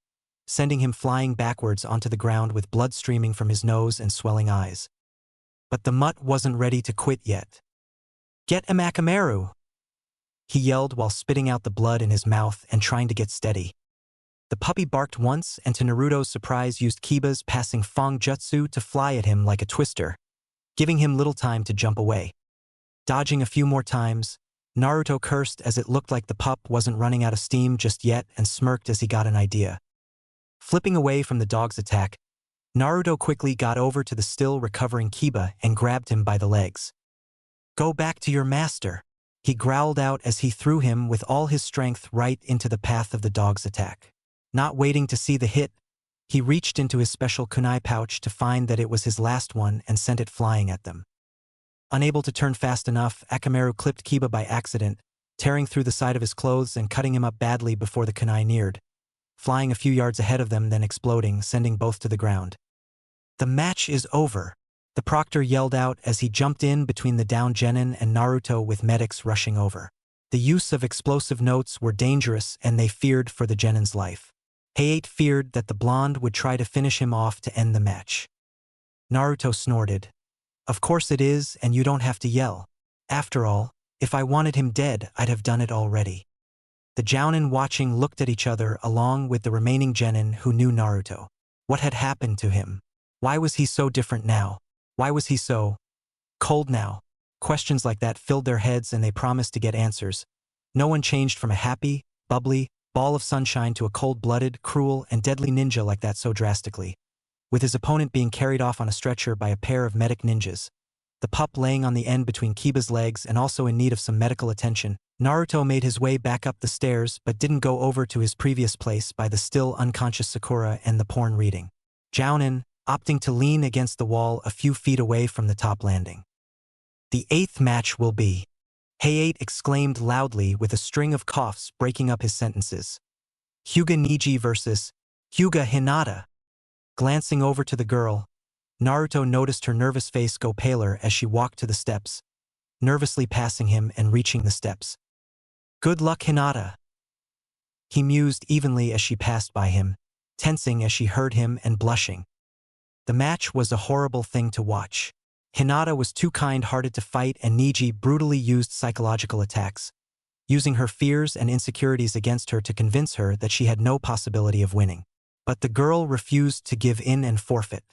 sending him flying backwards onto the ground with blood streaming from his nose and swelling eyes. But the mutt wasn't ready to quit yet. "Get him, Akamaru!" he yelled while spitting out the blood in his mouth and trying to get steady. The puppy barked once and to Naruto's surprise used Kiba's passing Fang Jutsu to fly at him like a twister, giving him little time to jump away. Dodging a few more times, Naruto cursed as it looked like the pup wasn't running out of steam just yet and smirked as he got an idea. Flipping away from the dog's attack, Naruto quickly got over to the still recovering Kiba and grabbed him by the legs. "Go back to your master," he growled out as he threw him with all his strength right into the path of the dog's attack. Not waiting to see the hit, he reached into his special kunai pouch to find that it was his last one and sent it flying at them. Unable to turn fast enough, Akamaru clipped Kiba by accident, tearing through the side of his clothes and cutting him up badly before the kunai neared, flying a few yards ahead of them then exploding, sending both to the ground. "The match is over," the proctor yelled out as he jumped in between the downed genin and Naruto with medics rushing over. The use of explosive notes were dangerous and they feared for the genin's life. Hayate feared that the blonde would try to finish him off to end the match. Naruto snorted. "Of course it is, and you don't have to yell. After all, if I wanted him dead, I'd have done it already." The Jounin watching looked at each other along with the remaining genin who knew Naruto. What had happened to him? Why was he so different now? Why was he so cold now? Questions like that filled their heads and they promised to get answers. No one changed from a happy, bubbly ball of sunshine to a cold-blooded, cruel, and deadly ninja like that so drastically. With his opponent being carried off on a stretcher by a pair of medic ninjas, the pup laying on the end between Kiba's legs and also in need of some medical attention, Naruto made his way back up the stairs but didn't go over to his previous place by the still unconscious Sakura and the porn reading. Jounin, opting to lean against the wall a few feet away from the top landing. "The eighth match will be," Hayate exclaimed loudly with a string of coughs breaking up his sentences. "Hyuga Niji versus Hyuga Hinata." Glancing over to the girl, Naruto noticed her nervous face go paler as she walked to the steps, nervously passing him and reaching the steps. "Good luck, Hinata," he mused evenly as she passed by him, tensing as she heard him and blushing. The match was a horrible thing to watch. Hinata was too kind-hearted to fight and Niji brutally used psychological attacks, using her fears and insecurities against her to convince her that she had no possibility of winning. But the girl refused to give in and forfeit.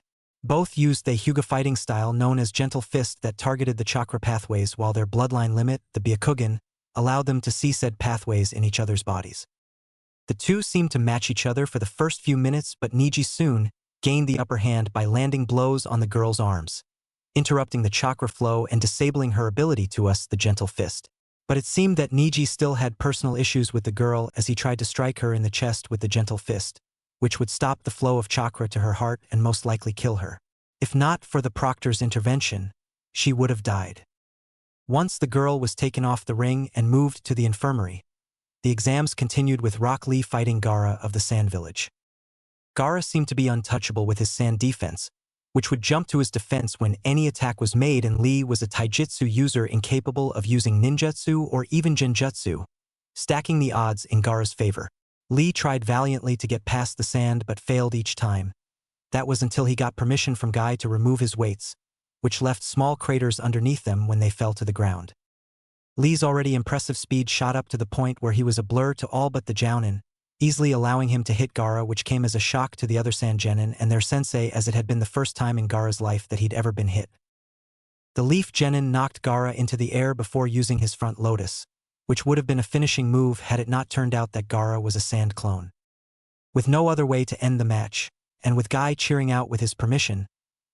Both used the Hyuga fighting style known as gentle fist that targeted the chakra pathways while their bloodline limit, the Byakugan, allowed them to see said pathways in each other's bodies. The two seemed to match each other for the first few minutes, but Niji soon gained the upper hand by landing blows on the girl's arms, interrupting the chakra flow and disabling her ability to use the gentle fist. But it seemed that Niji still had personal issues with the girl as he tried to strike her in the chest with the gentle fist, which would stop the flow of chakra to her heart and most likely kill her. If not for the proctor's intervention, she would have died. Once the girl was taken off the ring and moved to the infirmary, the exams continued with Rock Lee fighting Gaara of the Sand Village. Gaara seemed to be untouchable with his sand defense, which would jump to his defense when any attack was made, and Lee was a taijutsu user incapable of using ninjutsu or even genjutsu, stacking the odds in Gaara's favor. Lee tried valiantly to get past the sand but failed each time. That was until he got permission from Guy to remove his weights, which left small craters underneath them when they fell to the ground. Lee's already impressive speed shot up to the point where he was a blur to all but the Jounin, easily allowing him to hit Gaara, which came as a shock to the other Sand Genin and their sensei, as it had been the first time in Gaara's life that he'd ever been hit. The Leaf Genin knocked Gaara into the air before using his front lotus, which would have been a finishing move had it not turned out that Gaara was a sand clone. With no other way to end the match, and with Guy cheering out with his permission,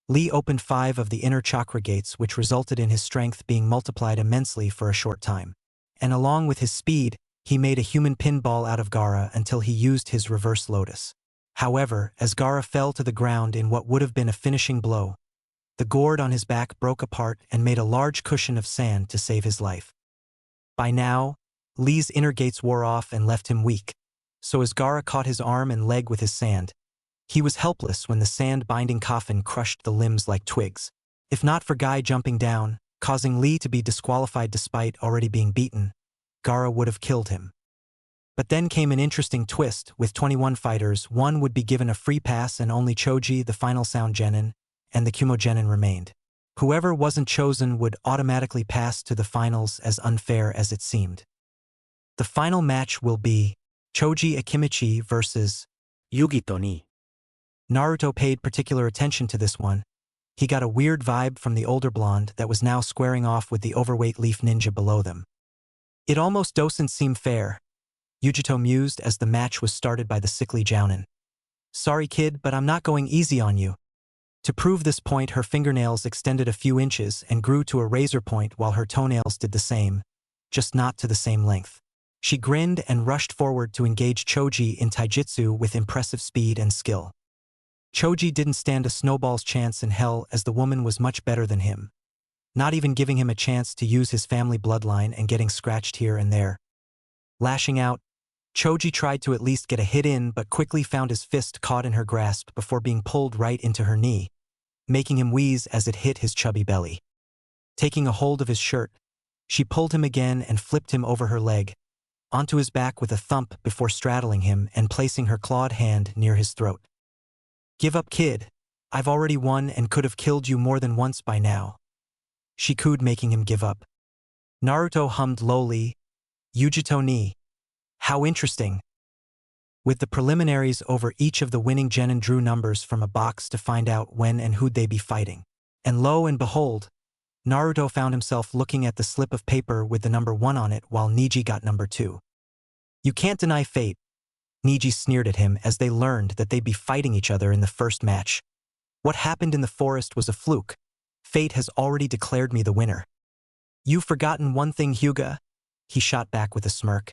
Lee opened 5 of the inner chakra gates, which resulted in his strength being multiplied immensely for a short time. And along with his speed, he made a human pinball out of Gaara until he used his reverse lotus. However, as Gaara fell to the ground in what would have been a finishing blow, the gourd on his back broke apart and made a large cushion of sand to save his life. By now, Lee's inner gates wore off and left him weak, so as Gaara caught his arm and leg with his sand, he was helpless when the sand-binding coffin crushed the limbs like twigs. If not for Guy jumping down, causing Lee to be disqualified despite already being beaten, Gaara would have killed him. But then came an interesting twist. With 21 fighters, one would be given a free pass and only Choji, the final Sound Genin, and the Kumo Genin remained. Whoever wasn't chosen would automatically pass to the finals, as unfair as it seemed. The final match will be Choji Akimichi versus Yugito ni. Naruto paid particular attention to this one. He got a weird vibe from the older blonde that was now squaring off with the overweight leaf ninja below them. It almost doesn't seem fair, Yugito mused as the match was started by the sickly Jounin. Sorry kid, but I'm not going easy on you. To prove this point, her fingernails extended a few inches and grew to a razor point while her toenails did the same, just not to the same length. She grinned and rushed forward to engage Choji in taijutsu with impressive speed and skill. Choji didn't stand a snowball's chance in hell, as the woman was much better than him, not even giving him a chance to use his family bloodline and getting scratched here and there. Lashing out, Choji tried to at least get a hit in but quickly found his fist caught in her grasp before being pulled right into her knee, making him wheeze as it hit his chubby belly. Taking a hold of his shirt, she pulled him again and flipped him over her leg, onto his back with a thump before straddling him and placing her clawed hand near his throat. Give up kid, I've already won and could have killed you more than once by now. She cooed, making him give up. Naruto hummed lowly, Yugito ni. How interesting. With the preliminaries over, each of the winning genin drew numbers from a box to find out when and who'd they be fighting. And lo and behold, Naruto found himself looking at the slip of paper with the number 1 on it while Niji got number 2. You can't deny fate, Niji sneered at him as they learned that they'd be fighting each other in the first match. What happened in the forest was a fluke. Fate has already declared me the winner. You've forgotten one thing, Hyuga, he shot back with a smirk.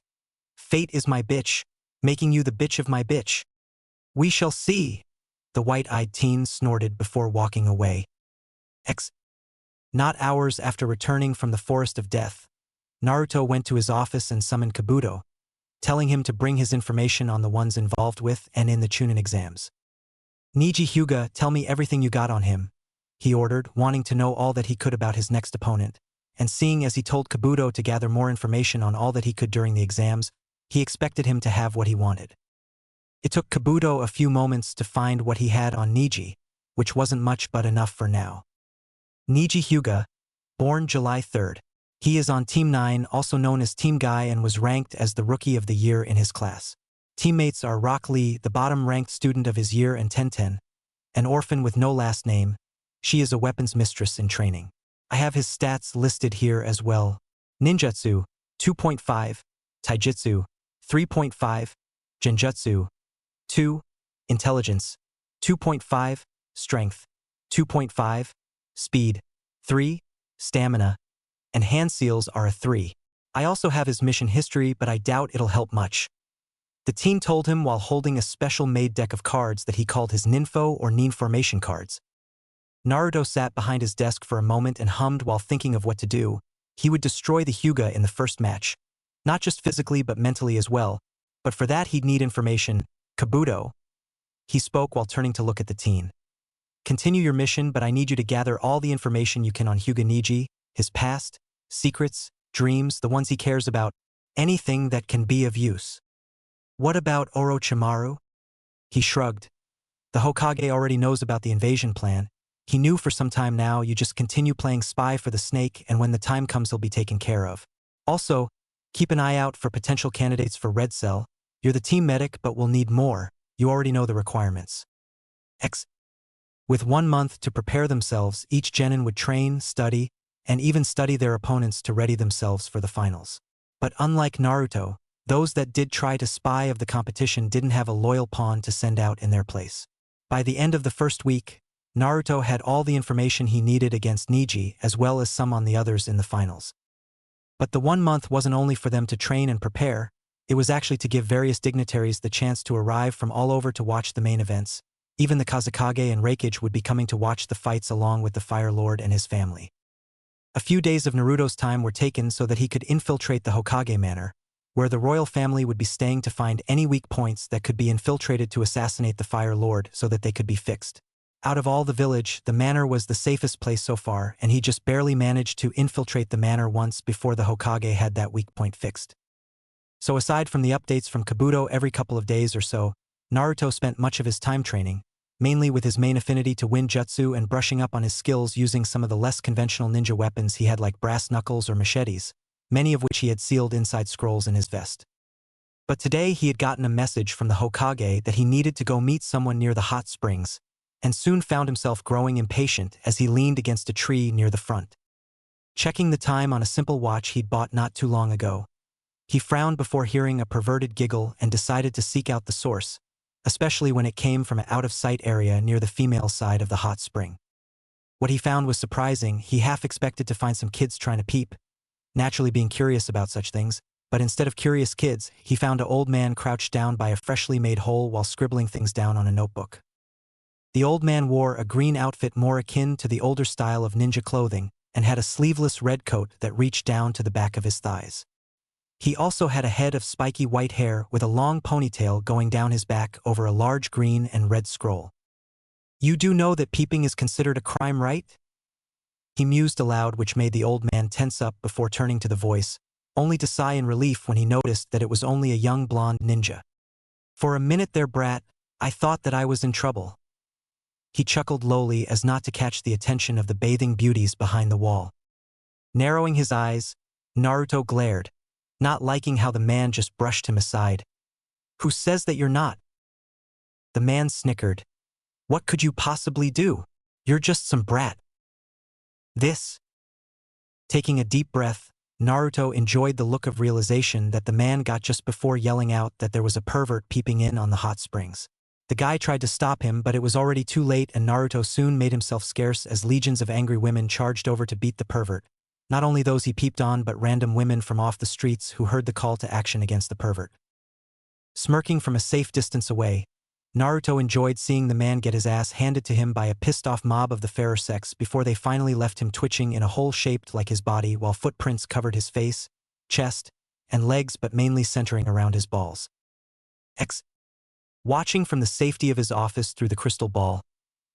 Fate is my bitch, making you the bitch of my bitch. We shall see, the white-eyed teen snorted before walking away. Not hours after returning from the Forest of Death, Naruto went to his office and summoned Kabuto, telling him to bring his information on the ones involved with and in the Chūnin exams. Niji Hyuga, tell me everything you got on him, he ordered, wanting to know all that he could about his next opponent, and seeing as he told Kabuto to gather more information on all that he could during the exams, he expected him to have what he wanted. It took Kabuto a few moments to find what he had on Niji, which wasn't much but enough for now. Niji Hyuga, born July 3rd. He is on Team 9, also known as Team Guy, and was ranked as the Rookie of the Year in his class. Teammates are Rock Lee, the bottom-ranked student of his year, and Tenten, an orphan with no last name. She is a weapons mistress in training. I have his stats listed here as well. Ninjutsu, 2.5, Taijutsu, 3.5, Genjutsu, 2, Intelligence, 2.5, Strength, 2.5, Speed, 3, Stamina, and hand seals are a 3. I also have his mission history, but I doubt it'll help much. The team told him while holding a special-made deck of cards that he called his Ninfo or Nin formation cards. Naruto sat behind his desk for a moment and hummed while thinking of what to do. He would destroy the Hyuga in the first match. Not just physically but mentally as well, but for that he'd need information. Kabuto. He spoke while turning to look at the teen. Continue your mission, but I need you to gather all the information you can on Hyuga Niji, his past, secrets, dreams, the ones he cares about, anything that can be of use. What about Orochimaru? He shrugged. The Hokage already knows about the invasion plan. He knew for some time now. You just continue playing spy for the snake, and when the time comes he'll be taken care of. Also, keep an eye out for potential candidates for Red Cell. You're the team medic, but we'll need more. You already know the requirements. With 1 month to prepare themselves, each genin would train, study, and even study their opponents to ready themselves for the finals. But unlike Naruto, those that did try to spy of the competition didn't have a loyal pawn to send out in their place. By the end of the first week, Naruto had all the information he needed against Niji as well as some on the others in the finals. But the 1 month wasn't only for them to train and prepare, it was actually to give various dignitaries the chance to arrive from all over to watch the main events. Even the Kazekage and Reikage would be coming to watch the fights along with the Fire Lord and his family. A few days of Naruto's time were taken so that he could infiltrate the Hokage Manor, where the royal family would be staying, to find any weak points that could be infiltrated to assassinate the Fire Lord so that they could be fixed. Out of all the village, the manor was the safest place so far, and he just barely managed to infiltrate the manor once before the Hokage had that weak point fixed. So aside from the updates from Kabuto every couple of days or so, Naruto spent much of his time training, mainly with his main affinity to wind jutsu and brushing up on his skills using some of the less conventional ninja weapons he had, like brass knuckles or machetes, many of which he had sealed inside scrolls in his vest. But today he had gotten a message from the Hokage that he needed to go meet someone near the hot springs, and soon found himself growing impatient as he leaned against a tree near the front. Checking the time on a simple watch he'd bought not too long ago, he frowned before hearing a perverted giggle and decided to seek out the source, especially when it came from an out-of-sight area near the female side of the hot spring. What he found was surprising. He half expected to find some kids trying to peep, naturally being curious about such things, but instead of curious kids, he found an old man crouched down by a freshly made hole while scribbling things down on a notebook. The old man wore a green outfit more akin to the older style of ninja clothing and had a sleeveless red coat that reached down to the back of his thighs. He also had a head of spiky white hair with a long ponytail going down his back over a large green and red scroll. "You do know that peeping is considered a crime, right?" He mused aloud, which made the old man tense up before turning to the voice, only to sigh in relief when he noticed that it was only a young blonde ninja. "For a minute there, brat, I thought that I was in trouble." He chuckled lowly as not to catch the attention of the bathing beauties behind the wall. Narrowing his eyes, Naruto glared, not liking how the man just brushed him aside. "Who says that you're not?" The man snickered. "What could you possibly do? You're just some brat." This. Taking a deep breath, Naruto enjoyed the look of realization that the man got just before yelling out that there was a pervert peeping in on the hot springs. The guy tried to stop him, but it was already too late, and Naruto soon made himself scarce as legions of angry women charged over to beat the pervert. Not only those he peeped on, but random women from off the streets who heard the call to action against the pervert. Smirking from a safe distance away, Naruto enjoyed seeing the man get his ass handed to him by a pissed-off mob of the fairer sex before they finally left him twitching in a hole shaped like his body while footprints covered his face, chest, and legs, but mainly centering around his balls. Watching from the safety of his office through the crystal ball,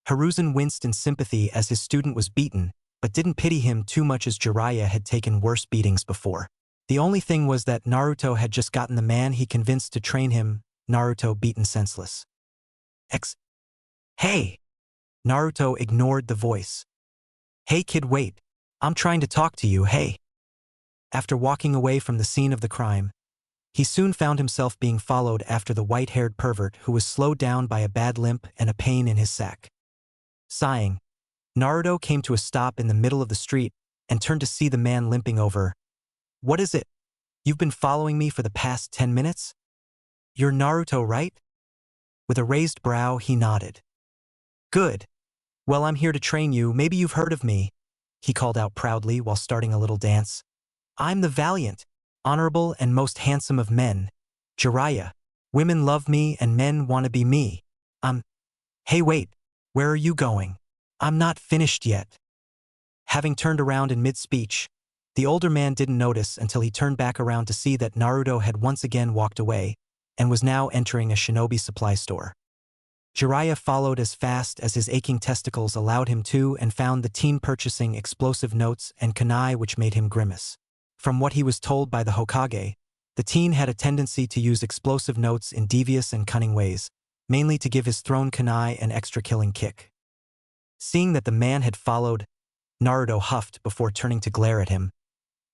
Hiruzen winced in sympathy as his student was beaten, but didn't pity him too much as Jiraiya had taken worse beatings before. The only thing was that Naruto had just gotten the man he convinced to train him, Naruto, beaten senseless. Hey! Naruto ignored the voice. Hey kid, wait. I'm trying to talk to you, hey. After walking away from the scene of the crime, he soon found himself being followed after the white-haired pervert who was slowed down by a bad limp and a pain in his sack. Sighing, Naruto came to a stop in the middle of the street and turned to see the man limping over. What is it? You've been following me for the past 10 minutes? You're Naruto, right? With a raised brow, he nodded. Good. Well, I'm here to train you. Maybe you've heard of me, he called out proudly while starting a little dance. I'm the valiant, honorable, and most handsome of men, Jiraiya. Women love me and men want to be me. Hey wait, where are you going? I'm not finished yet. Having turned around in mid-speech, the older man didn't notice until he turned back around to see that Naruto had once again walked away and was now entering a shinobi supply store. Jiraiya followed as fast as his aching testicles allowed him to and found the teen purchasing explosive notes and kunai, which made him grimace. From what he was told by the Hokage, the teen had a tendency to use explosive notes in devious and cunning ways, mainly to give his thrown kunai an extra killing kick. Seeing that the man had followed, Naruto huffed before turning to glare at him.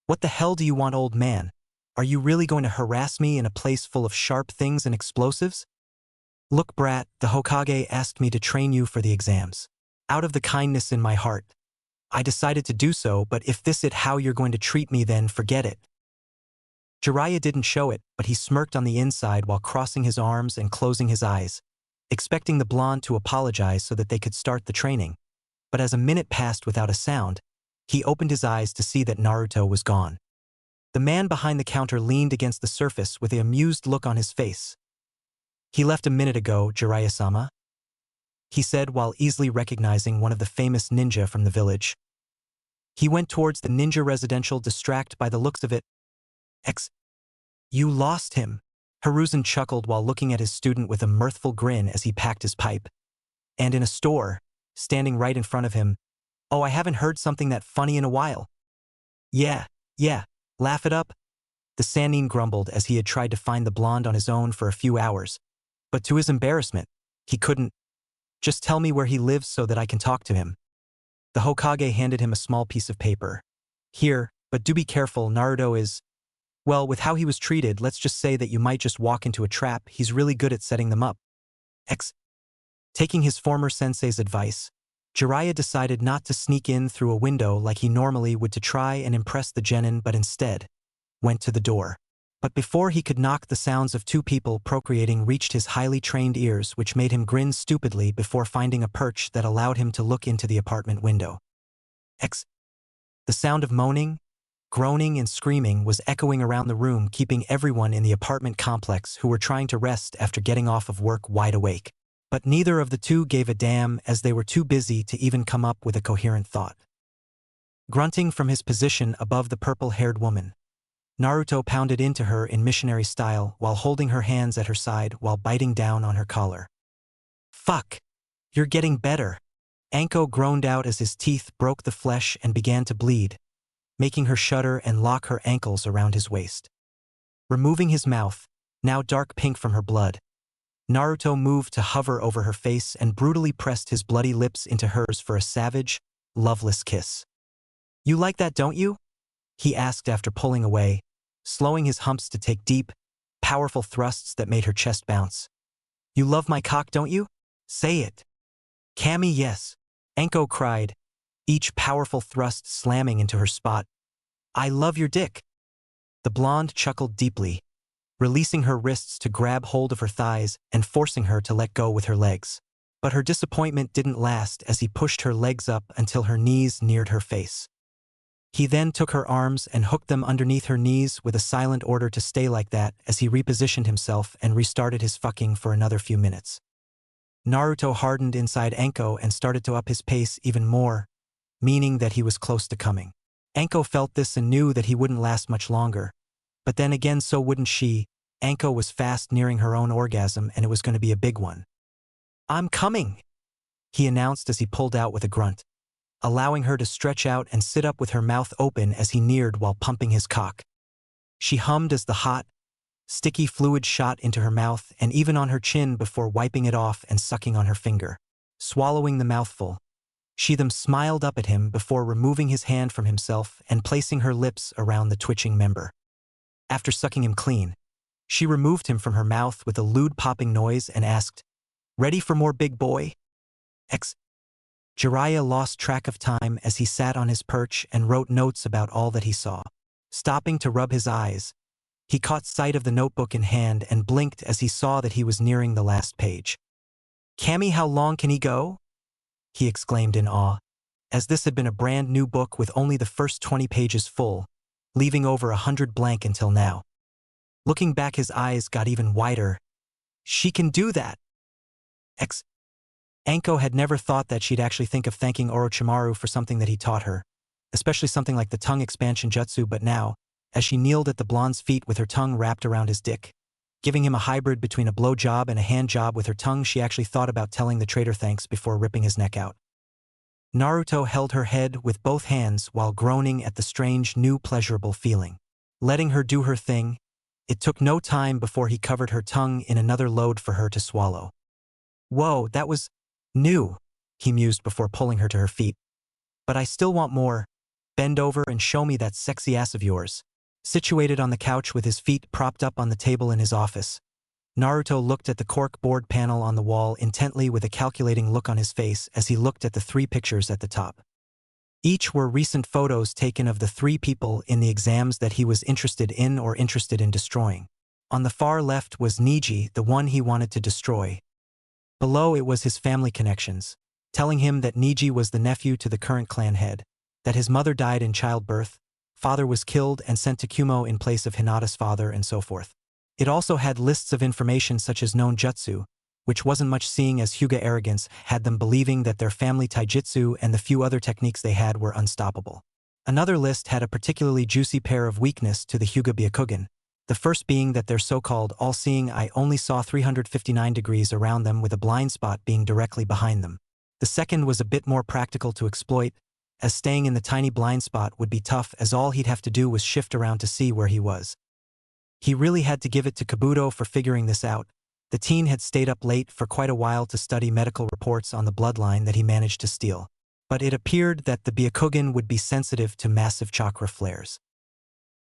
What the hell do you want, old man? Are you really going to harass me in a place full of sharp things and explosives? Look, brat, the Hokage asked me to train you for the exams. Out of the kindness in my heart, I decided to do so, but if this is how you're going to treat me, then forget it. Jiraiya didn't show it, but he smirked on the inside while crossing his arms and closing his eyes, expecting the blonde to apologize so that they could start the training. But as a minute passed without a sound, he opened his eyes to see that Naruto was gone. The man behind the counter leaned against the surface with an amused look on his face. He left a minute ago, Jiraiya-sama, he said while easily recognizing one of the famous ninja from the village. He went towards the ninja residential, distracted by the looks of it. You lost him. Hiruzen chuckled while looking at his student with a mirthful grin as he packed his pipe. And in a store, standing right in front of him, oh, I haven't heard something that funny in a while. Yeah, laugh it up. The Sannin grumbled as he had tried to find the blonde on his own for a few hours. But to his embarrassment, he couldn't. Just tell me where he lives so that I can talk to him. The Hokage handed him a small piece of paper. Here, but do be careful, Naruto is… Well, with how he was treated, let's just say that you might just walk into a trap. He's really good at setting them up. Taking his former sensei's advice, Jiraiya decided not to sneak in through a window like he normally would to try and impress the genin, but instead went to the door. But before he could knock, the sounds of two people procreating reached his highly trained ears, which made him grin stupidly before finding a perch that allowed him to look into the apartment window. The sound of moaning, groaning, and screaming was echoing around the room, keeping everyone in the apartment complex who were trying to rest after getting off of work wide awake. But neither of the two gave a damn, as they were too busy to even come up with a coherent thought. Grunting from his position above the purple-haired woman, Naruto pounded into her in missionary style while holding her hands at her side while biting down on her collar. Fuck! You're getting better. Anko groaned out as his teeth broke the flesh and began to bleed, making her shudder and lock her ankles around his waist. Removing his mouth, now dark pink from her blood, Naruto moved to hover over her face and brutally pressed his bloody lips into hers for a savage, loveless kiss. You like that, don't you? He asked after pulling away, slowing his humps to take deep, powerful thrusts that made her chest bounce. You love my cock, don't you? Say it. Kami, yes. Anko cried, each powerful thrust slamming into her spot. I love your dick. The blonde chuckled deeply, releasing her wrists to grab hold of her thighs and forcing her to let go with her legs. But her disappointment didn't last as he pushed her legs up until her knees neared her face. He then took her arms and hooked them underneath her knees with a silent order to stay like that as he repositioned himself and restarted his fucking for another few minutes. Naruto hardened inside Anko and started to up his pace even more, meaning that he was close to coming. Anko felt this and knew that he wouldn't last much longer. But then again, so wouldn't she. Anko was fast nearing her own orgasm, and it was going to be a big one. I'm coming, he announced as he pulled out with a grunt, allowing her to stretch out and sit up with her mouth open as he neared while pumping his cock. She hummed as the hot, sticky fluid shot into her mouth and even on her chin before wiping it off and sucking on her finger. swallowing the mouthful. She smiled up at him before removing his hand from himself and placing her lips around the twitching member. After sucking him clean, she removed him from her mouth with a lewd popping noise and asked, "Ready for more, big boy?" Jiraiya lost track of time as he sat on his perch and wrote notes about all that he saw. Stopping to rub his eyes, he caught sight of the notebook in hand and blinked as he saw that he was nearing the last page. "Cammy, how long can he go?" he exclaimed in awe, as this had been a brand new book with only the first 20 pages full, leaving over 100 blank until now. Looking back, his eyes got even wider. "She can do that!" Anko had never thought that she'd actually think of thanking Orochimaru for something that he taught her, especially something like the tongue expansion jutsu, but now, as she kneeled at the blonde's feet with her tongue wrapped around his dick, giving him a hybrid between a blow job and a hand job with her tongue, she actually thought about telling the traitor thanks before ripping his neck out. Naruto held her head with both hands while groaning at the strange, new pleasurable feeling. Letting her do her thing, it took no time before he covered her tongue in another load for her to swallow. "Whoa, that was new," he mused before pulling her to her feet. "But I still want more. Bend over and show me that sexy ass of yours." Situated on the couch with his feet propped up on the table in his office, Naruto looked at the cork board panel on the wall intently with a calculating look on his face as he looked at the 3 pictures at the top. Each were recent photos taken of the 3 people in the exams that he was interested in or interested in destroying. On the far left was Niji, the one he wanted to destroy. Below it was his family connections, telling him that Niji was the nephew to the current clan head, that his mother died in childbirth, father was killed and sent to Kumo in place of Hinata's father, and so forth. It also had lists of information such as known jutsu, which wasn't much, seeing as Hyuga arrogance had them believing that their family taijutsu and the few other techniques they had were unstoppable. Another list had a particularly juicy pair of weakness to the Hyuga Byakugan, the first being that their so-called all-seeing eye only saw 359 degrees around them, with a blind spot being directly behind them. The second was a bit more practical to exploit, as staying in the tiny blind spot would be tough, as all he'd have to do was shift around to see where he was. He really had to give it to Kabuto for figuring this out. The teen had stayed up late for quite a while to study medical reports on the bloodline that he managed to steal. But it appeared that the Byakugan would be sensitive to massive chakra flares.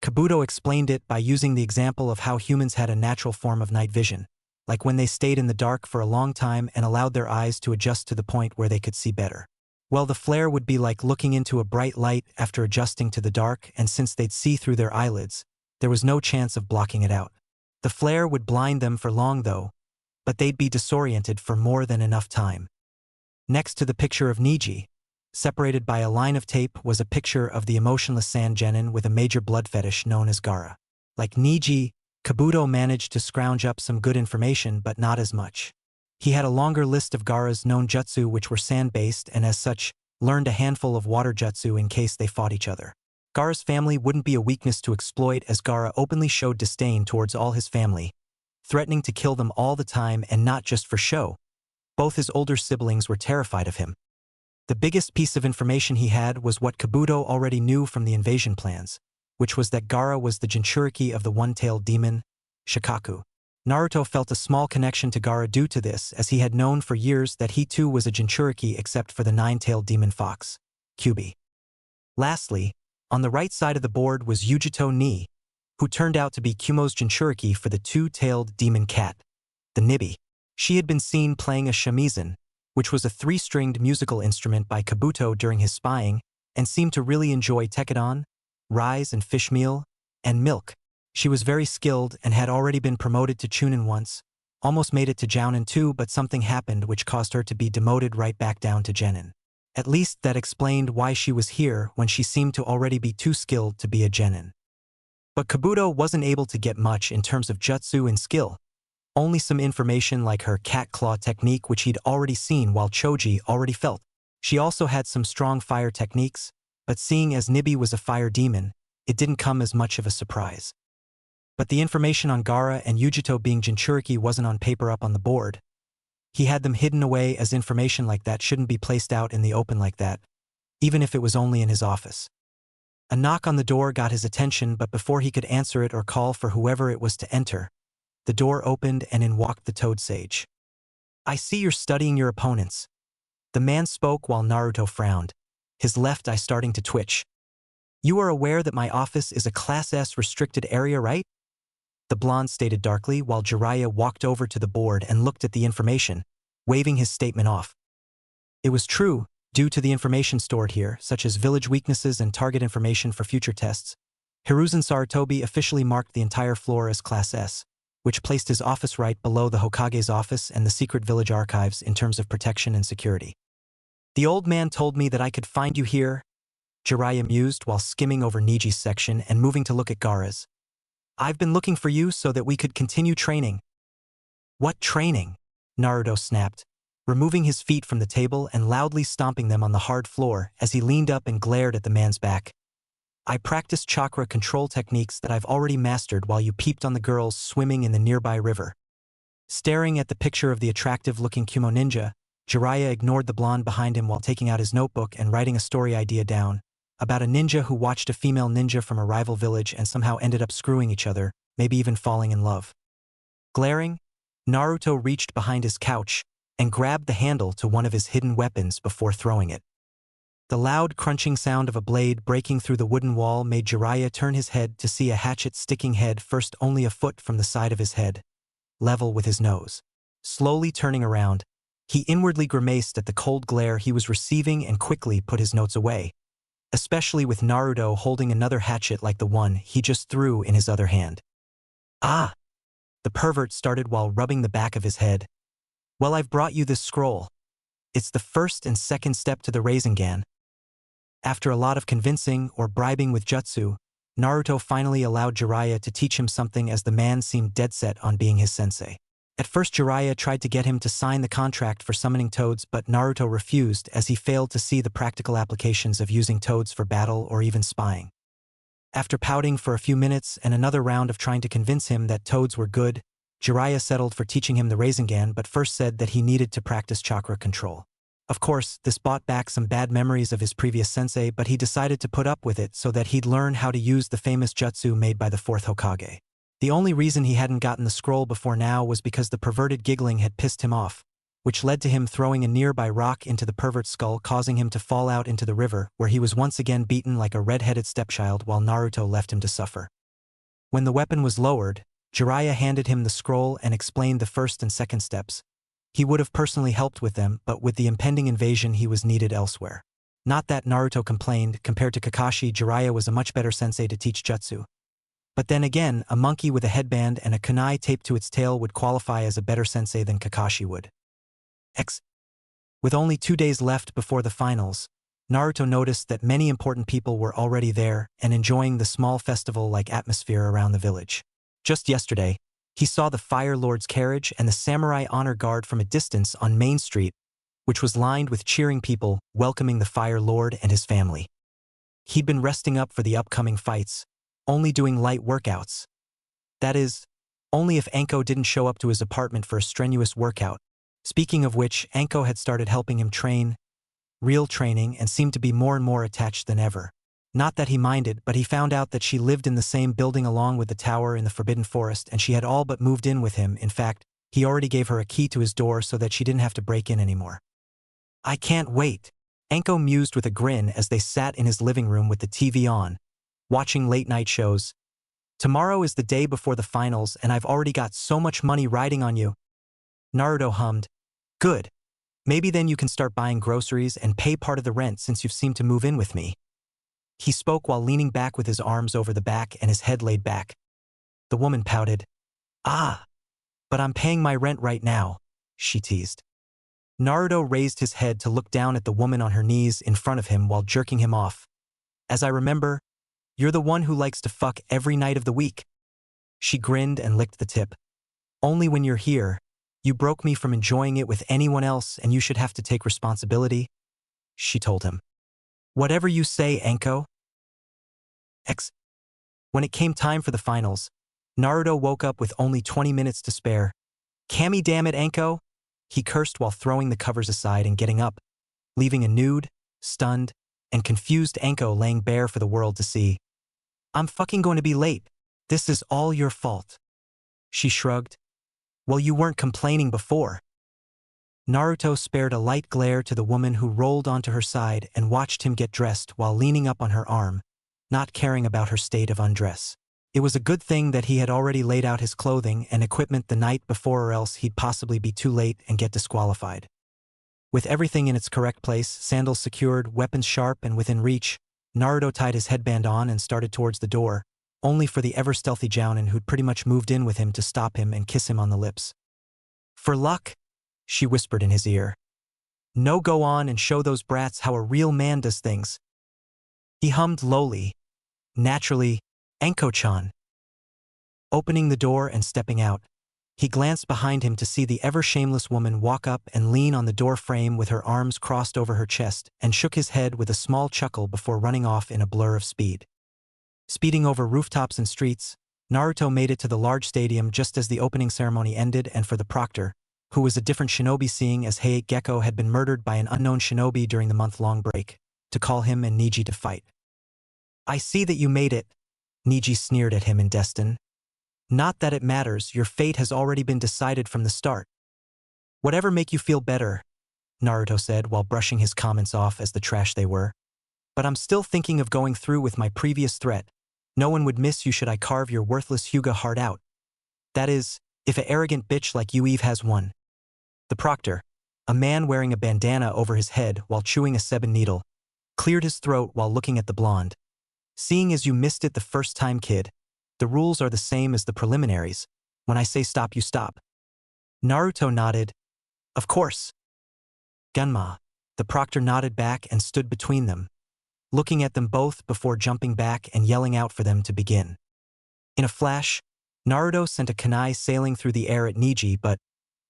Kabuto explained it by using the example of how humans had a natural form of night vision, like when they stayed in the dark for a long time and allowed their eyes to adjust to the point where they could see better. Well, the flare would be like looking into a bright light after adjusting to the dark, and since they'd see through their eyelids, there was no chance of blocking it out. The flare would blind them for long though, but they'd be disoriented for more than enough time. Next to the picture of Niji, separated by a line of tape, was a picture of the emotionless Sand Genin with a major blood fetish known as Gaara. Like Niji, Kabuto managed to scrounge up some good information, but not as much. He had a longer list of Gaara's known jutsu, which were sand-based, and as such, learned a handful of water jutsu in case they fought each other. Gaara's family wouldn't be a weakness to exploit, as Gaara openly showed disdain towards all his family, threatening to kill them all the time, and not just for show. Both his older siblings were terrified of him. The biggest piece of information he had was what Kabuto already knew from the invasion plans, which was that Gaara was the Jinchuriki of the one-tailed demon, Shikaku. Naruto felt a small connection to Gaara due to this, as he had known for years that he too was a Jinchuriki except for the 9-tailed demon fox, Kyubi. Lastly, on the right side of the board was Yujito Ni, who turned out to be Kumo's Jinchuriki for the 2-tailed demon cat, the Nibi. She had been seen playing a shamisen, which was a 3-stringed musical instrument by Kabuto during his spying, and seemed to really enjoy tekadon, rice and fish meal, and milk. She was very skilled and had already been promoted to Chūnin once, almost made it to Jounin too, but something happened which caused her to be demoted right back down to Genin. At least that explained why she was here when she seemed to already be too skilled to be a Genin. But Kabuto wasn't able to get much in terms of jutsu and skill. Only some information like her cat claw technique, which he'd already seen while Choji already felt. She also had some strong fire techniques, but seeing as Nibi was a fire demon, it didn't come as much of a surprise. But the information on Gaara and Yujito being Jinchuriki wasn't on paper up on the board. He had them hidden away, as information like that shouldn't be placed out in the open like that, even if it was only in his office. A knock on the door got his attention, but before he could answer it or call for whoever it was to enter, the door opened and in walked the Toad Sage. "I see you're studying your opponents. The man spoke while Naruto frowned, his left eye starting to twitch. You are aware that my office is a Class S restricted area, right? The blonde stated darkly while Jiraiya walked over to the board and looked at the information, waving his statement off. It was true, due to the information stored here, such as village weaknesses and target information for future tests. Hiruzen Sarutobi officially marked the entire floor as Class S, which placed his office right below the Hokage's office and the secret village archives in terms of protection and security. The old man told me that I could find you here, Jiraiya mused while skimming over Niji's section and moving to look at Gaara's. I've been looking for you so that we could continue training. What training? Naruto snapped, removing his feet from the table and loudly stomping them on the hard floor as he leaned up and glared at the man's back. I practiced chakra control techniques that I've already mastered while you peeped on the girls swimming in the nearby river. Staring at the picture of the attractive-looking Kumo ninja, Jiraiya ignored the blonde behind him while taking out his notebook and writing a story idea down, about a ninja who watched a female ninja from a rival village and somehow ended up screwing each other, maybe even falling in love. Glaring, Naruto reached behind his couch and grabbed the handle to one of his hidden weapons before throwing it. The loud crunching sound of a blade breaking through the wooden wall made Jiraiya turn his head to see a hatchet sticking head first only a foot from the side of his head, level with his nose. Slowly turning around, he inwardly grimaced at the cold glare he was receiving and quickly put his notes away, especially with Naruto holding another hatchet like the one he just threw in his other hand. Ah! The pervert started while rubbing the back of his head. Well, I've brought you this scroll. It's the first and second step to the Rasengan. After a lot of convincing or bribing with jutsu, Naruto finally allowed Jiraiya to teach him something as the man seemed dead set on being his sensei. At first Jiraiya tried to get him to sign the contract for summoning toads, but Naruto refused as he failed to see the practical applications of using toads for battle or even spying. After pouting for a few minutes and another round of trying to convince him that toads were good, Jiraiya settled for teaching him the Rasengan but first said that he needed to practice chakra control. Of course, this brought back some bad memories of his previous sensei, but he decided to put up with it so that he'd learn how to use the famous jutsu made by the fourth Hokage. The only reason he hadn't gotten the scroll before now was because the perverted giggling had pissed him off, which led to him throwing a nearby rock into the pervert's skull, causing him to fall out into the river, where he was once again beaten like a red-headed stepchild while Naruto left him to suffer. When the weapon was lowered, Jiraiya handed him the scroll and explained the first and second steps. He would have personally helped with them, but with the impending invasion he was needed elsewhere. Not that Naruto complained, compared to Kakashi, Jiraiya was a much better sensei to teach jutsu. But then again, a monkey with a headband and a kunai taped to its tail would qualify as a better sensei than Kakashi would. With only 2 days left before the finals, Naruto noticed that many important people were already there and enjoying the small festival-like atmosphere around the village. Just yesterday, he saw the Fire Lord's carriage and the Samurai Honor Guard from a distance on Main Street, which was lined with cheering people welcoming the Fire Lord and his family. He'd been resting up for the upcoming fights, only doing light workouts. That is, only if Anko didn't show up to his apartment for a strenuous workout. Speaking of which, Anko had started helping him train, real training, and seemed to be more and more attached than ever. Not that he minded, but he found out that she lived in the same building along with the tower in the Forbidden Forest, and she had all but moved in with him. In fact, he already gave her a key to his door so that she didn't have to break in anymore. I can't wait, Anko mused with a grin as they sat in his living room with the TV on, watching late-night shows. Tomorrow is the day before the finals, and I've already got so much money riding on you. Naruto hummed. Good. Maybe then you can start buying groceries and pay part of the rent since you've seemed to move in with me. He spoke while leaning back with his arms over the back and his head laid back. The woman pouted. Ah, but I'm paying my rent right now, she teased. Naruto raised his head to look down at the woman on her knees in front of him while jerking him off. As I remember, you're the one who likes to fuck every night of the week. She grinned and licked the tip. Only when you're here, you broke me from enjoying it with anyone else and you should have to take responsibility, she told him. Whatever you say, Anko. When it came time for the finals, Naruto woke up with only 20 minutes to spare. Kami damn it, Anko, he cursed while throwing the covers aside and getting up, leaving a nude, stunned, and confused Anko laying bare for the world to see. I'm fucking going to be late. This is all your fault. She shrugged. Well, you weren't complaining before. Naruto spared a light glare to the woman who rolled onto her side and watched him get dressed while leaning up on her arm, not caring about her state of undress. It was a good thing that he had already laid out his clothing and equipment the night before, or else he'd possibly be too late and get disqualified. With everything in its correct place, sandals secured, weapons sharp and within reach, Naruto tied his headband on and started towards the door, only for the ever-stealthy Chūnin who'd pretty much moved in with him to stop him and kiss him on the lips. "For luck," she whispered in his ear. "No, go on and show those brats how a real man does things." He hummed lowly, naturally, "Anko-chan." Opening the door and stepping out, he glanced behind him to see the ever-shameless woman walk up and lean on the door frame with her arms crossed over her chest, and shook his head with a small chuckle before running off in a blur of speed. Speeding over rooftops and streets, Naruto made it to the large stadium just as the opening ceremony ended, and for the proctor, who was a different shinobi seeing as Heiei Gecko had been murdered by an unknown shinobi during the month-long break, to call him and Neji to fight. "I see that you made it," Neji sneered at him in Destin. "Not that it matters, your fate has already been decided from the start." "Whatever make you feel better," Naruto said while brushing his comments off as the trash they were. "But I'm still thinking of going through with my previous threat. No one would miss you should I carve your worthless Hyuga heart out. That is, if a arrogant bitch like you Eve has one." The proctor, a man wearing a bandana over his head while chewing a sebon needle, cleared his throat while looking at the blonde. "Seeing as you missed it the first time, kid, the rules are the same as the preliminaries. When I say stop, you stop." Naruto nodded. "Of course." "Gunma." The proctor nodded back and stood between them, looking at them both before jumping back and yelling out for them to begin. In a flash, Naruto sent a kunai sailing through the air at Neji, but,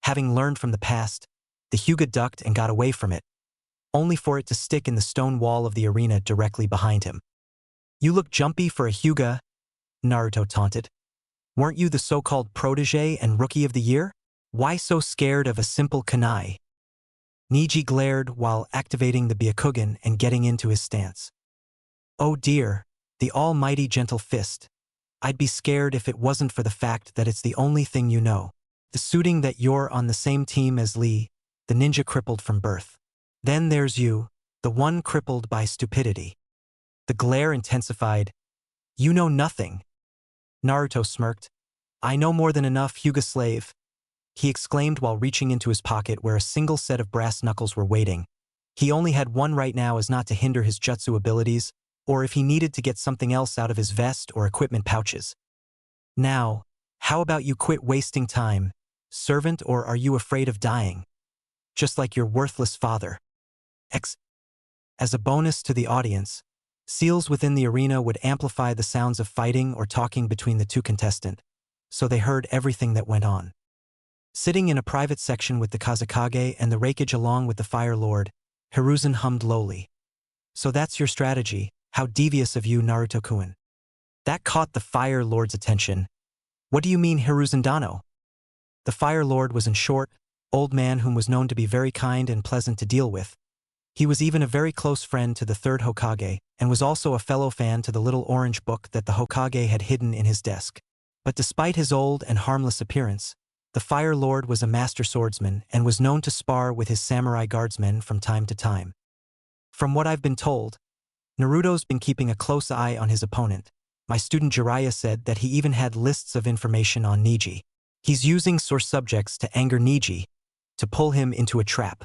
having learned from the past, the Hyuga ducked and got away from it, only for it to stick in the stone wall of the arena directly behind him. "You look jumpy for a Hyuga," Naruto taunted. "Weren't you the so-called protege and rookie of the year? Why so scared of a simple kunai?" Neji glared while activating the Byakugan and getting into his stance. "Oh dear, the almighty gentle fist. I'd be scared if it wasn't for the fact that it's the only thing you know. The suiting that you're on the same team as Lee, the ninja crippled from birth. Then there's you, the one crippled by stupidity." The glare intensified. "You know nothing." Naruto smirked. "I know more than enough, Hyuga slave," he exclaimed while reaching into his pocket where a single set of brass knuckles were waiting. He only had one right now as not to hinder his jutsu abilities, or if he needed to get something else out of his vest or equipment pouches. "Now, how about you quit wasting time, servant, or are you afraid of dying? Just like your worthless father." As a bonus to the audience, seals within the arena would amplify the sounds of fighting or talking between the two contestants, so they heard everything that went on. Sitting in a private section with the Kazekage and the Raikage along with the Fire Lord, Hiruzen hummed lowly. "So that's your strategy, how devious of you, Naruto-kun." That caught the Fire Lord's attention. "What do you mean, Hiruzen-dano?" The Fire Lord was a short, old man whom was known to be very kind and pleasant to deal with. He was even a very close friend to the third Hokage, and was also a fellow fan to the little orange book that the Hokage had hidden in his desk. But despite his old and harmless appearance, the Fire Lord was a master swordsman and was known to spar with his samurai guardsmen from time to time. "From what I've been told, Naruto's been keeping a close eye on his opponent. My student Jiraiya said that he even had lists of information on Neji. He's using source subjects to anger Neji, to pull him into a trap."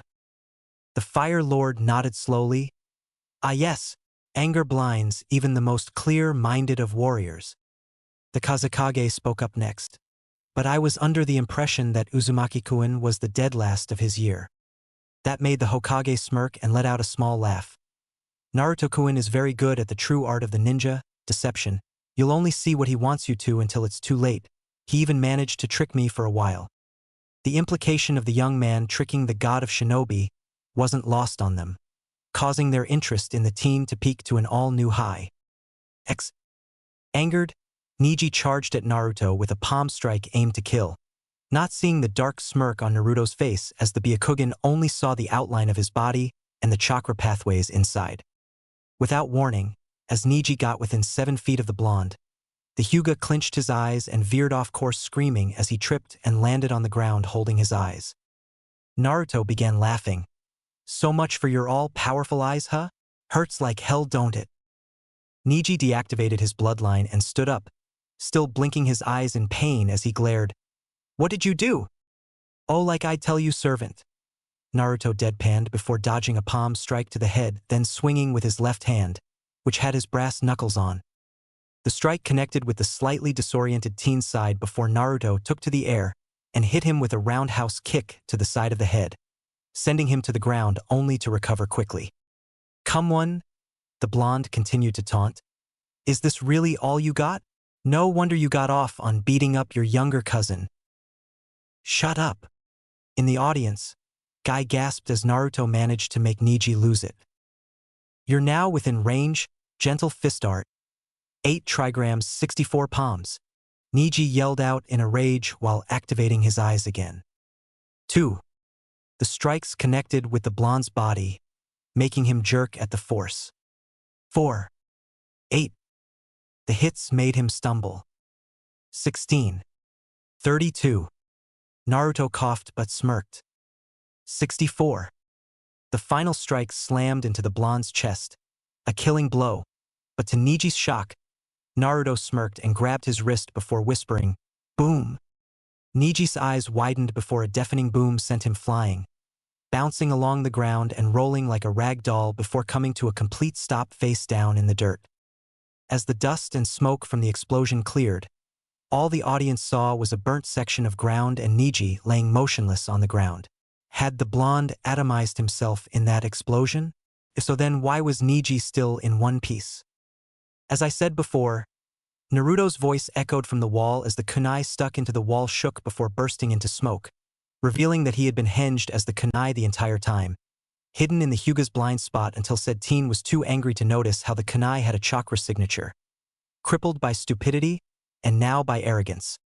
The Fire Lord nodded slowly. "Ah yes, anger blinds even the most clear-minded of warriors." The Kazekage spoke up next. "But I was under the impression that Uzumaki-kun was the dead last of his year." That made the Hokage smirk and let out a small laugh. "Naruto-kun is very good at the true art of the ninja, deception. You'll only see what he wants you to until it's too late. He even managed to trick me for a while." The implication of the young man tricking the god of shinobi wasn't lost on them, causing their interest in the team to peak to an all-new high. Angered, Neji charged at Naruto with a palm strike aimed to kill, not seeing the dark smirk on Naruto's face as the Byakugan only saw the outline of his body and the chakra pathways inside. Without warning, as Neji got within 7 feet of the blonde, the Hyuga clinched his eyes and veered off course screaming as he tripped and landed on the ground holding his eyes. Naruto began laughing. So much for your all-powerful eyes, huh? Hurts like hell, don't it? Neji deactivated his bloodline and stood up, still blinking his eyes in pain as he glared. What did you do? Oh, like I tell you, servant. Naruto deadpanned before dodging a palm strike to the head, then swinging with his left hand, which had his brass knuckles on. The strike connected with the slightly disoriented teen's side before Naruto took to the air and hit him with a roundhouse kick to the side of the head, sending him to the ground only to recover quickly. Come on, the blonde continued to taunt. Is this really all you got? No wonder you got off on beating up your younger cousin. Shut up. In the audience, Guy gasped as Naruto managed to make Neji lose it. You're now within range, gentle fist art. 8 trigrams, 64 palms. Neji yelled out in a rage while activating his eyes again. 2. The strikes connected with the blonde's body, making him jerk at the force. 4. 8. The hits made him stumble. 16. 32. Naruto coughed but smirked. 64. The final strike slammed into the blonde's chest, a killing blow, but to Neji's shock, Naruto smirked and grabbed his wrist before whispering, "Boom!" Neji's eyes widened before a deafening boom sent him flying, bouncing along the ground and rolling like a rag doll before coming to a complete stop face down in the dirt. As the dust and smoke from the explosion cleared, all the audience saw was a burnt section of ground and Neji laying motionless on the ground. Had the blonde atomized himself in that explosion? If so, then why was Neji still in one piece? As I said before, Naruto's voice echoed from the wall as the kunai stuck into the wall shook before bursting into smoke, revealing that he had been hinged as the kunai the entire time, hidden in the Hyuga's blind spot until said teen was too angry to notice how the kunai had a chakra signature, crippled by stupidity and now by arrogance.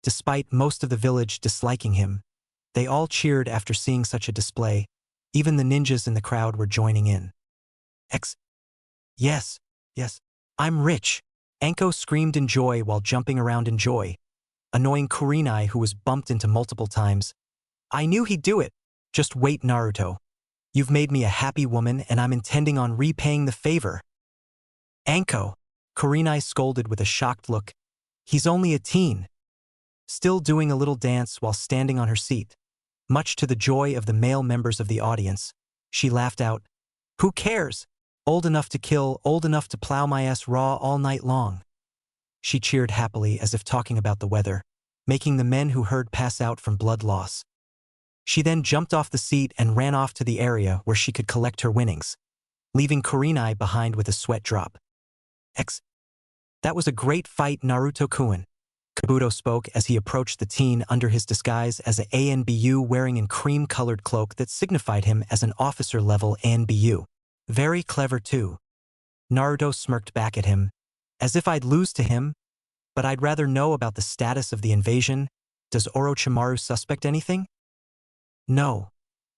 Despite most of the village disliking him, they all cheered after seeing such a display. Even the ninjas in the crowd were joining in. Yes, I'm rich. Anko screamed in joy while jumping around in joy, annoying Kurenai who was bumped into multiple times. I knew he'd do it. Just wait, Naruto. You've made me a happy woman and I'm intending on repaying the favor. Anko, Kurenai scolded with a shocked look. He's only a teen. Still doing a little dance while standing on her seat. Much to the joy of the male members of the audience, she laughed out, "Who cares? Old enough to kill, old enough to plow my ass raw all night long." She cheered happily as if talking about the weather, making the men who heard pass out from blood loss. She then jumped off the seat and ran off to the area where she could collect her winnings, leaving Kurenai behind with a sweat drop. That was a great fight, Naruto-kun. Kabuto spoke as he approached the teen under his disguise as a ANBU wearing a cream-colored cloak that signified him as an officer-level ANBU. Very clever too. Naruto smirked back at him, as if I'd lose to him, but I'd rather know about the status of the invasion. Does Orochimaru suspect anything? No.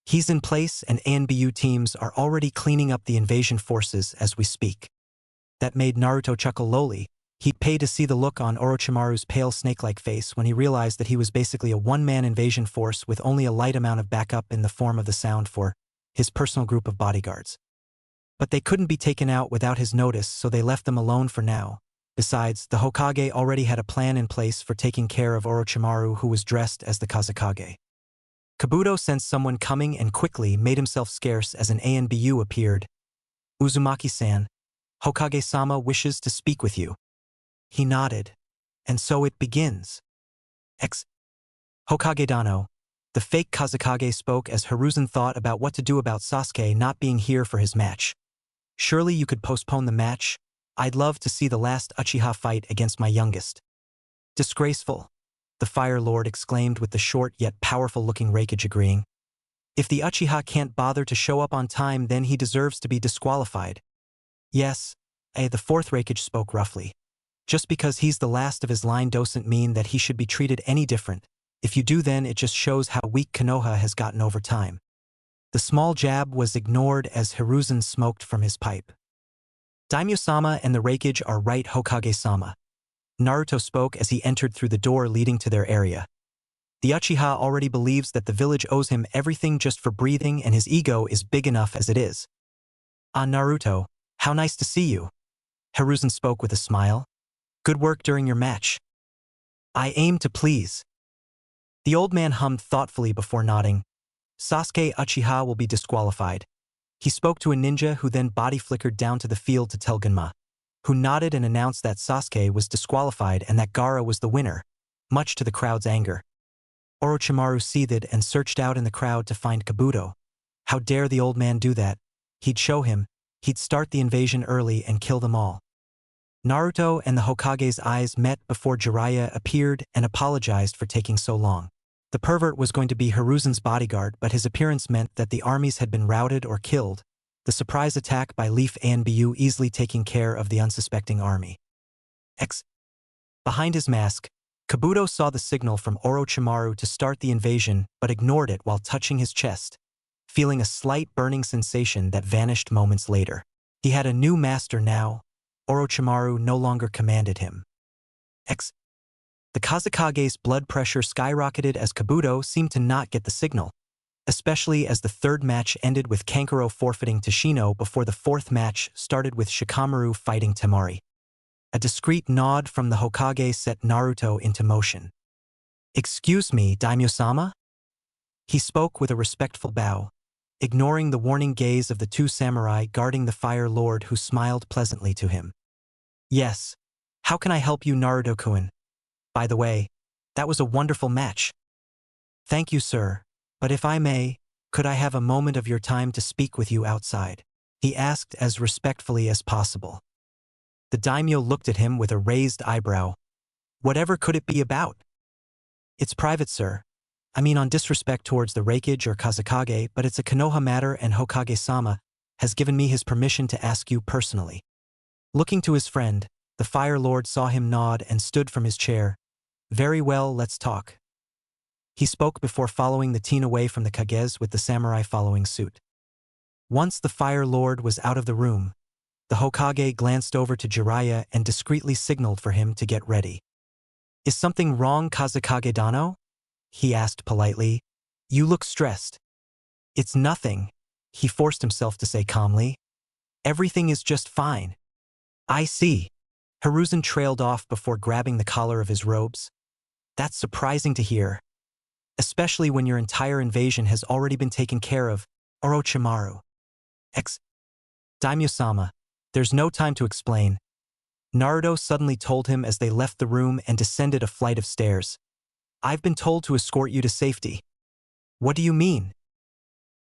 He's in place and ANBU teams are already cleaning up the invasion forces as we speak. That made Naruto chuckle lowly. He'd pay to see the look on Orochimaru's pale snake-like face when he realized that he was basically a one-man invasion force with only a light amount of backup in the form of the sound for his personal group of bodyguards. But they couldn't be taken out without his notice, so they left them alone for now. Besides, the Hokage already had a plan in place for taking care of Orochimaru, who was dressed as the Kazekage. Kabuto sensed someone coming and quickly made himself scarce as an ANBU appeared. Uzumaki-san, Hokage-sama wishes to speak with you. He nodded. And so it begins. Hokage Dano, the fake Kazekage spoke as Hiruzen thought about what to do about Sasuke not being here for his match. Surely you could postpone the match? I'd love to see the last Uchiha fight against my youngest. Disgraceful, the Fire Lord exclaimed with the short yet powerful-looking Raikage agreeing. If the Uchiha can't bother to show up on time, then he deserves to be disqualified. Yes, the fourth Raikage spoke roughly. Just because he's the last of his line doesn't mean that he should be treated any different. If you do, then it just shows how weak Konoha has gotten over time. The small jab was ignored as Hiruzen smoked from his pipe. Daimyo-sama and the Raikage are right, Hokage-sama. Naruto spoke as he entered through the door leading to their area. The Uchiha already believes that the village owes him everything just for breathing and his ego is big enough as it is. Ah, Naruto, how nice to see you. Hiruzen spoke with a smile. Good work during your match. I aim to please. The old man hummed thoughtfully before nodding. Sasuke Uchiha will be disqualified. He spoke to a ninja who then body flickered down to the field to tell Gunma, who nodded and announced that Sasuke was disqualified and that Gaara was the winner, much to the crowd's anger. Orochimaru seethed and searched out in the crowd to find Kabuto. How dare the old man do that? He'd show him. He'd start the invasion early and kill them all. Naruto and the Hokage's eyes met before Jiraiya appeared and apologized for taking so long. The pervert was going to be Hiruzen's bodyguard, but his appearance meant that the armies had been routed or killed, the surprise attack by Leaf Anbu easily taking care of the unsuspecting army. Behind his mask, Kabuto saw the signal from Orochimaru to start the invasion but ignored it while touching his chest, feeling a slight burning sensation that vanished moments later. He had a new master now. Orochimaru no longer commanded him. The Kazekage's blood pressure skyrocketed as Kabuto seemed to not get the signal, especially as the third match ended with Kankuro forfeiting to Shino before the fourth match started with Shikamaru fighting Temari. A discreet nod from the Hokage set Naruto into motion. Excuse me, Daimyo-sama? He spoke with a respectful bow, ignoring the warning gaze of the two samurai guarding the Fire Lord who smiled pleasantly to him. Yes. How can I help you, Naruto-kun? By the way, that was a wonderful match. Thank you, sir, but if I may, could I have a moment of your time to speak with you outside? He asked as respectfully as possible. The daimyo looked at him with a raised eyebrow. Whatever could it be about? It's private, sir. I mean on disrespect towards the Reikage or Kazekage, but it's a Konoha matter and Hokage-sama has given me his permission to ask you personally. Looking to his friend, the Fire Lord saw him nod and stood from his chair. Very well, let's talk. He spoke before following the teen away from the Kages with the samurai following suit. Once the Fire Lord was out of the room, the Hokage glanced over to Jiraiya and discreetly signaled for him to get ready. Is something wrong, Kazekage Dano? He asked politely. You look stressed. It's nothing, he forced himself to say calmly. Everything is just fine. I see. Hiruzen trailed off before grabbing the collar of his robes. That's surprising to hear, especially when your entire invasion has already been taken care of, Orochimaru. Daimyo-sama, there's no time to explain. Naruto suddenly told him as they left the room and descended a flight of stairs. I've been told to escort you to safety. What do you mean?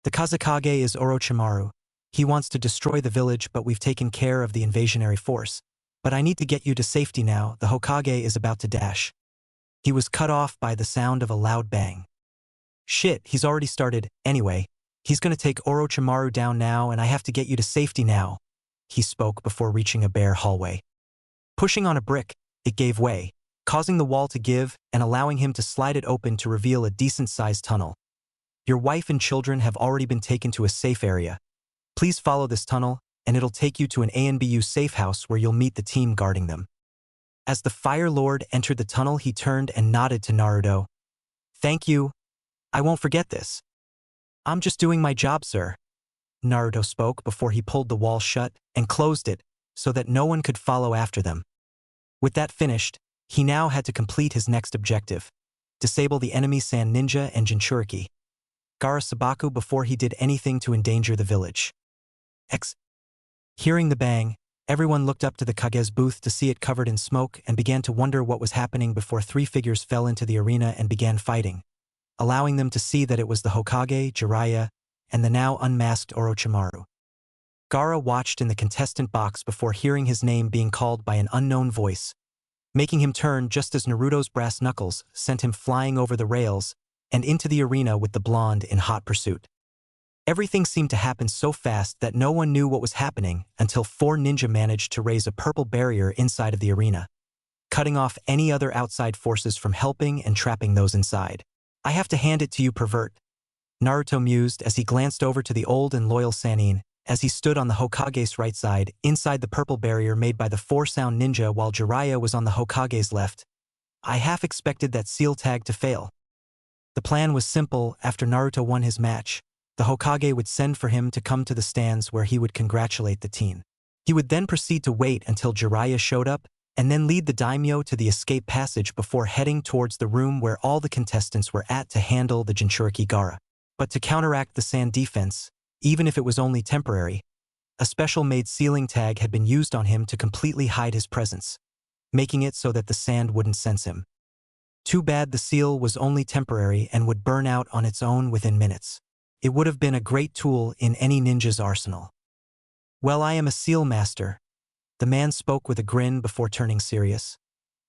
The Kazekage is Orochimaru. He wants to destroy the village, but we've taken care of the invasionary force. But I need to get you to safety now. The Hokage is about to dash. He was cut off by the sound of a loud bang. Shit, he's already started. Anyway, he's gonna take Orochimaru down now and I have to get you to safety now. He spoke before reaching a bare hallway. Pushing on a brick, it gave way, causing the wall to give and allowing him to slide it open to reveal a decent-sized tunnel. Your wife and children have already been taken to a safe area. Please follow this tunnel, and it'll take you to an ANBU safe house where you'll meet the team guarding them. As the Fire Lord entered the tunnel, he turned and nodded to Naruto. Thank you. I won't forget this. I'm just doing my job, sir. Naruto spoke before he pulled the wall shut and closed it so that no one could follow after them. With that finished, he now had to complete his next objective. Disable the enemy Sand Ninja and Jinchuriki. Gaara Sabaku before he did anything to endanger the village. Hearing the bang, everyone looked up to the Kage's booth to see it covered in smoke and began to wonder what was happening before three figures fell into the arena and began fighting, allowing them to see that it was the Hokage, Jiraiya, and the now unmasked Orochimaru. Gaara watched in the contestant box before hearing his name being called by an unknown voice, making him turn just as Naruto's brass knuckles sent him flying over the rails and into the arena with the blonde in hot pursuit. Everything seemed to happen so fast that no one knew what was happening until four ninja managed to raise a purple barrier inside of the arena, cutting off any other outside forces from helping and trapping those inside. I have to hand it to you, pervert, Naruto mused as he glanced over to the old and loyal Sannin, as he stood on the Hokage's right side, inside the purple barrier made by the four-sound ninja while Jiraiya was on the Hokage's left. I half expected that seal tag to fail. The plan was simple. After Naruto won his match, the Hokage would send for him to come to the stands where he would congratulate the teen. He would then proceed to wait until Jiraiya showed up, and then lead the daimyo to the escape passage before heading towards the room where all the contestants were at to handle the Jinchuriki Gaara. But to counteract the sand defense, even if it was only temporary, a special-made sealing tag had been used on him to completely hide his presence, making it so that the sand wouldn't sense him. Too bad the seal was only temporary and would burn out on its own within minutes. It would have been a great tool in any ninja's arsenal. Well, I am a seal master. The man spoke with a grin before turning serious.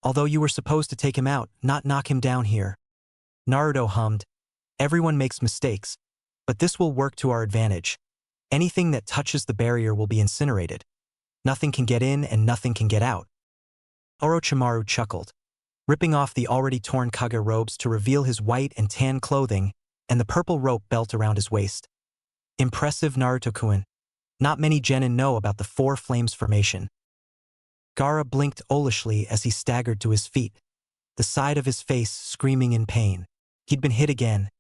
Although you were supposed to take him out, not knock him down here. Naruto hummed. Everyone makes mistakes, but this will work to our advantage. Anything that touches the barrier will be incinerated. Nothing can get in and nothing can get out. Orochimaru chuckled, ripping off the already torn Kage robes to reveal his white and tan clothing and the purple rope belt around his waist. Impressive, Naruto-kun. Not many genin know about the four flames formation. Gaara blinked owlishly as he staggered to his feet, the side of his face screaming in pain. He'd been hit again,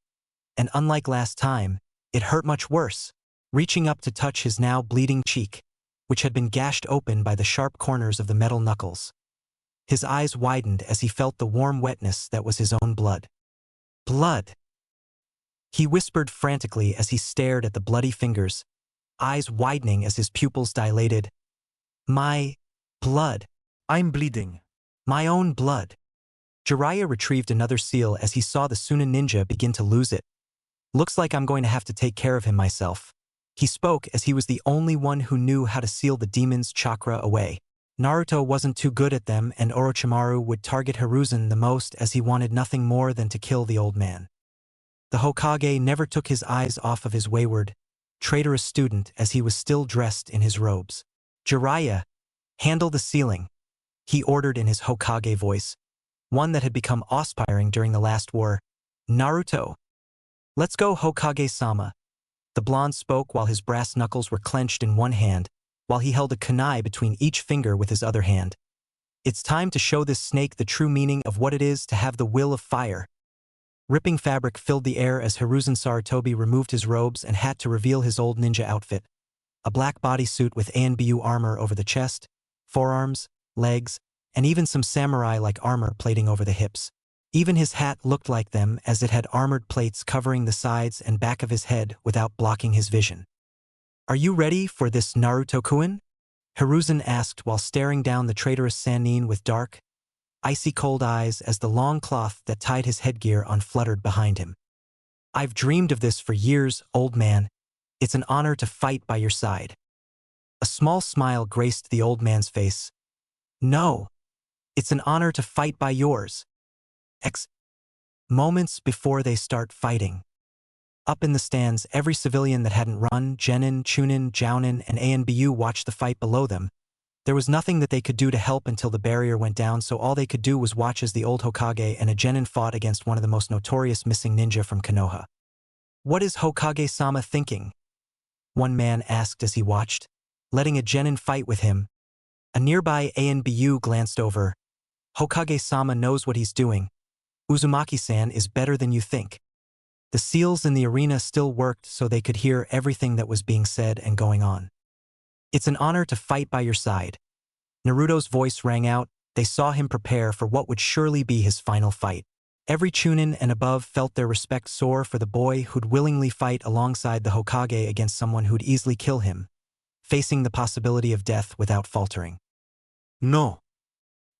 and unlike last time, it hurt much worse, reaching up to touch his now bleeding cheek, which had been gashed open by the sharp corners of the metal knuckles. His eyes widened as he felt the warm wetness that was his own blood. Blood! He whispered frantically as he stared at the bloody fingers, eyes widening as his pupils dilated. My blood. I'm bleeding. My own blood. Jiraiya retrieved another seal as he saw the Chūnin ninja begin to lose it. Looks like I'm going to have to take care of him myself. He spoke as he was the only one who knew how to seal the demon's chakra away. Naruto wasn't too good at them, and Orochimaru would target Hiruzen the most as he wanted nothing more than to kill the old man. The Hokage never took his eyes off of his wayward, traitorous student as he was still dressed in his robes. Jiraiya, handle the sealing, he ordered in his Hokage voice, one that had become awe-inspiring during the last war. Naruto. Let's go, Hokage-sama. The blonde spoke while his brass knuckles were clenched in one hand, while he held a kunai between each finger with his other hand. It's time to show this snake the true meaning of what it is to have the will of fire. Ripping fabric filled the air as Hiruzen Sarutobi removed his robes and hat to reveal his old ninja outfit. A black bodysuit with ANBU armor over the chest, forearms, legs, and even some samurai-like armor plating over the hips. Even his hat looked like them as it had armored plates covering the sides and back of his head without blocking his vision. Are you ready for this, Naruto-kun? Hiruzen asked while staring down the traitorous Sannin with dark, icy cold eyes as the long cloth that tied his headgear unfluttered behind him. I've dreamed of this for years, old man. It's an honor to fight by your side. A small smile graced the old man's face. No, it's an honor to fight by yours. Moments before they start fighting. Up in the stands, every civilian that hadn't run, Genin, Chūnin, Jounin, and ANBU watched the fight below them. There was nothing that they could do to help until the barrier went down, so all they could do was watch as the old Hokage and a Genin fought against one of the most notorious missing ninja from Konoha. What is Hokage-sama thinking? One man asked as he watched, letting a Genin fight with him. A nearby ANBU glanced over. Hokage-sama knows what he's doing. Uzumaki-san is better than you think. The seals in the arena still worked so they could hear everything that was being said and going on. It's an honor to fight by your side. Naruto's voice rang out. They saw him prepare for what would surely be his final fight. Every Chūnin and above felt their respect soar for the boy who'd willingly fight alongside the Hokage against someone who'd easily kill him, facing the possibility of death without faltering. No.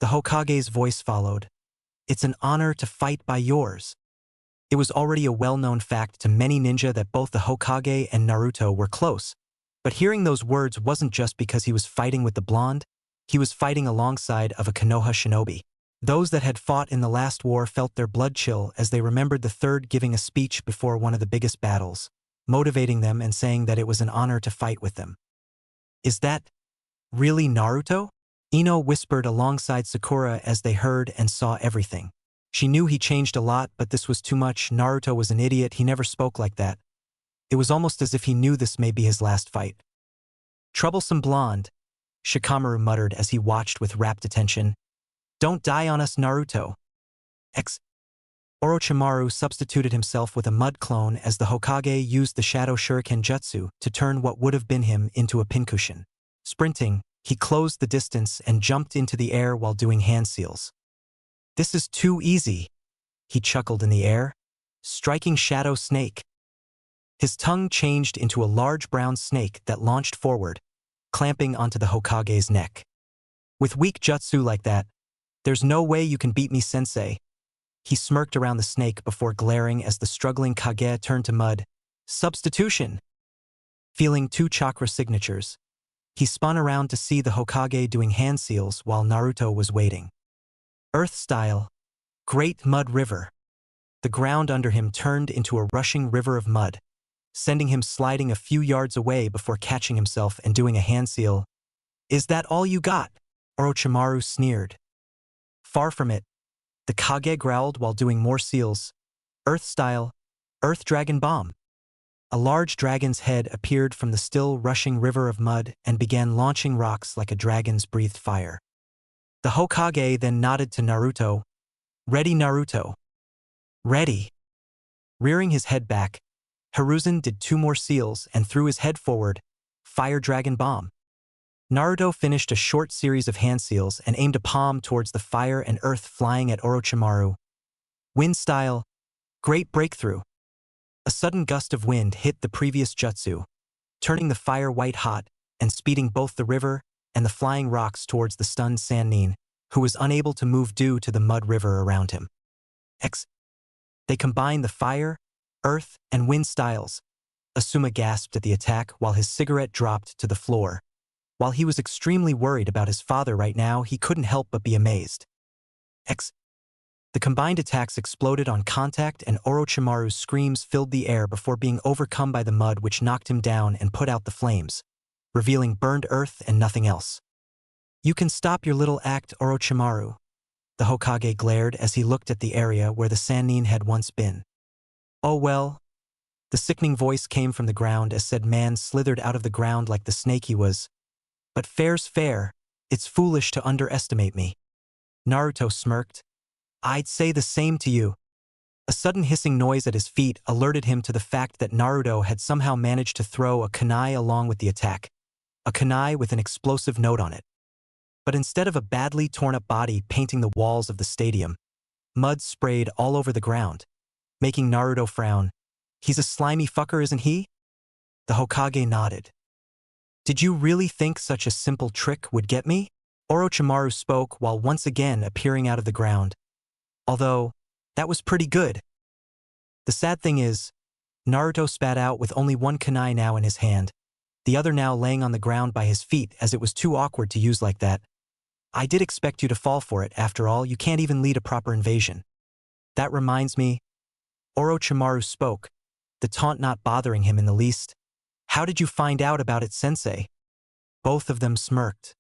The Hokage's voice followed. It's an honor to fight by yours. It was already a well-known fact to many ninja that both the Hokage and Naruto were close, but hearing those words wasn't just because he was fighting with the blonde, he was fighting alongside of a Konoha shinobi. Those that had fought in the last war felt their blood chill as they remembered the third giving a speech before one of the biggest battles, motivating them and saying that it was an honor to fight with them. Is that really Naruto? Ino whispered alongside Sakura as they heard and saw everything. She knew he changed a lot, but this was too much. Naruto was an idiot. He never spoke like that. It was almost as if he knew this may be his last fight. Troublesome blonde, Shikamaru muttered as he watched with rapt attention. Don't die on us, Naruto. Orochimaru substituted himself with a mud clone as the Hokage used the Shadow Shuriken Jutsu to turn what would have been him into a pincushion. Sprinting, he closed the distance and jumped into the air while doing hand seals. "This is too easy," he chuckled in the air, striking Shadow Snake. His tongue changed into a large brown snake that launched forward, clamping onto the Hokage's neck. "With weak jutsu like that, there's no way you can beat me, sensei." He smirked around the snake before glaring as the struggling Kage turned to mud. "Substitution!" Feeling 2 chakra signatures, he spun around to see the Hokage doing hand seals while Naruto was waiting. Earth style, Great Mud River. The ground under him turned into a rushing river of mud, sending him sliding a few yards away before catching himself and doing a hand seal. "Is that all you got?" Orochimaru sneered. Far from it. The Kage growled while doing more seals. Earth style, Earth Dragon Bomb. A large dragon's head appeared from the still rushing river of mud and began launching rocks like a dragon's breathed fire. The Hokage then nodded to Naruto. "Ready, Naruto." "Ready." Rearing his head back, Hiruzen did 2 more seals and threw his head forward. Fire Dragon Bomb. Naruto finished a short series of hand seals and aimed a palm towards the fire and earth flying at Orochimaru. Wind style, Great Breakthrough. A sudden gust of wind hit the previous jutsu, turning the fire white hot and speeding both the river and the flying rocks towards the stunned Sannin, who was unable to move due to the mud river around him. They combined the fire, earth, and wind styles. Asuma gasped at the attack while his cigarette dropped to the floor. While he was extremely worried about his father right now, he couldn't help but be amazed. The combined attacks exploded on contact and Orochimaru's screams filled the air before being overcome by the mud which knocked him down and put out the flames, revealing burned earth and nothing else. "You can stop your little act, Orochimaru," the Hokage glared as he looked at the area where the Sannin had once been. "Oh well." The sickening voice came from the ground as said man slithered out of the ground like the snake he was. "But fair's fair, it's foolish to underestimate me." Naruto smirked. "I'd say the same to you." A sudden hissing noise at his feet alerted him to the fact that Naruto had somehow managed to throw a kunai along with the attack, a kunai with an explosive note on it. But instead of a badly torn-up body painting the walls of the stadium, mud sprayed all over the ground, making Naruto frown. "He's a slimy fucker, isn't he?" The Hokage nodded. "Did you really think such a simple trick would get me?" Orochimaru spoke while once again appearing out of the ground. "Although, that was pretty good." The sad thing is, Naruto spat out with only one kunai now in his hand, the other now laying on the ground by his feet as it was too awkward to use like that. "I did expect you to fall for it, after all, you can't even lead a proper invasion." "That reminds me," Orochimaru spoke, the taunt not bothering him in the least. "How did you find out about it, sensei?" Both of them smirked.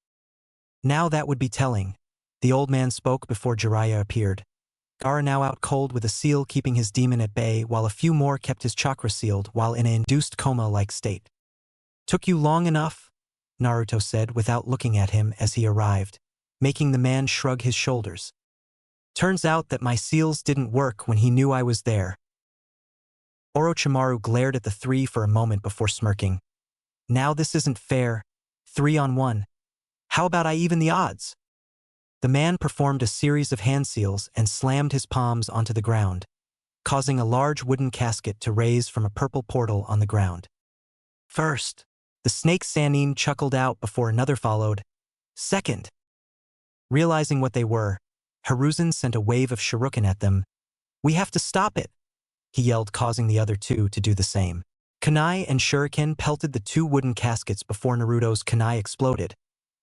"Now that would be telling." The old man spoke before Jiraiya appeared. Gaara now out cold with a seal keeping his demon at bay while a few more kept his chakra sealed while in an induced coma-like state. "Took you long enough?" Naruto said without looking at him as he arrived, making the man shrug his shoulders. "Turns out that my seals didn't work when he knew I was there." Orochimaru glared at the 3 for a moment before smirking. "Now this isn't fair. 3 on 1. How about I even the odds?" The man performed a series of hand seals and slammed his palms onto the ground, causing a large wooden casket to raise from a purple portal on the ground. "First." The snake Sannin chuckled out before another followed. "Second." Realizing what they were, Hiruzen sent a wave of shuriken at them. "We have to stop it," he yelled, causing the other 2 to do the same. Kunai and shuriken pelted the 2 wooden caskets before Naruto's kunai exploded,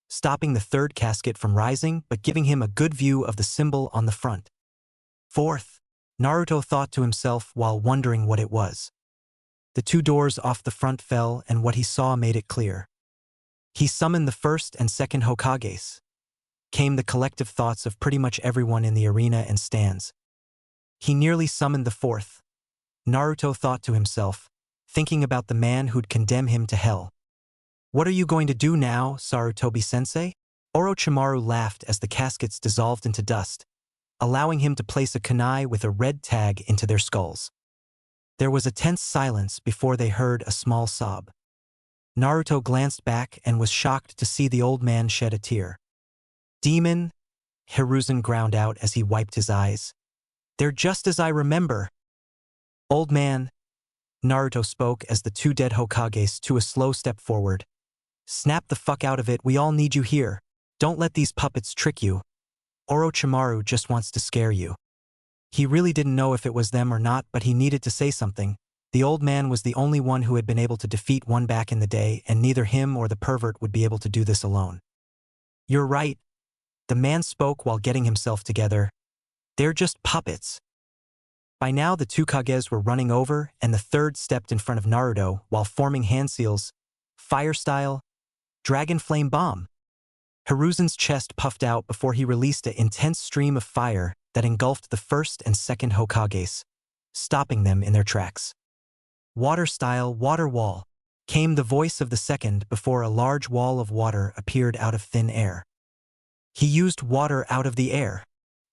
stopping the 3rd casket from rising but giving him a good view of the symbol on the front. "Fourth," Naruto thought to himself while wondering what it was. The 2 doors off the front fell and what he saw made it clear. He summoned the 1st and 2nd Hokages. Came the collective thoughts of pretty much everyone in the arena and stands. He nearly summoned the 4th. Naruto thought to himself, thinking about the man who'd condemn him to hell. "What are you going to do now, Sarutobi-sensei?" Orochimaru laughed as the caskets dissolved into dust, allowing him to place a kunai with a red tag into their skulls. There was a tense silence before they heard a small sob. Naruto glanced back and was shocked to see the old man shed a tear. "Demon," Hiruzen ground out as he wiped his eyes. "They're just as I remember." "Old man," Naruto spoke as the two dead Hokages took a slow step forward. "Snap the fuck out of it, we all need you here. Don't let these puppets trick you. Orochimaru just wants to scare you." He really didn't know if it was them or not, but he needed to say something. The old man was the only one who had been able to defeat one back in the day, and neither him or the pervert would be able to do this alone. "You're right," the man spoke while getting himself together. "They're just puppets." By now the two Kages were running over, and the third stepped in front of Naruto while forming hand seals. Fire style, dragon flame bomb. Hiruzen's chest puffed out before he released an intense stream of fire that engulfed the first and second Hokages, stopping them in their tracks. "Water style, water wall," came the voice of the second before a large wall of water appeared out of thin air. He used water out of the air,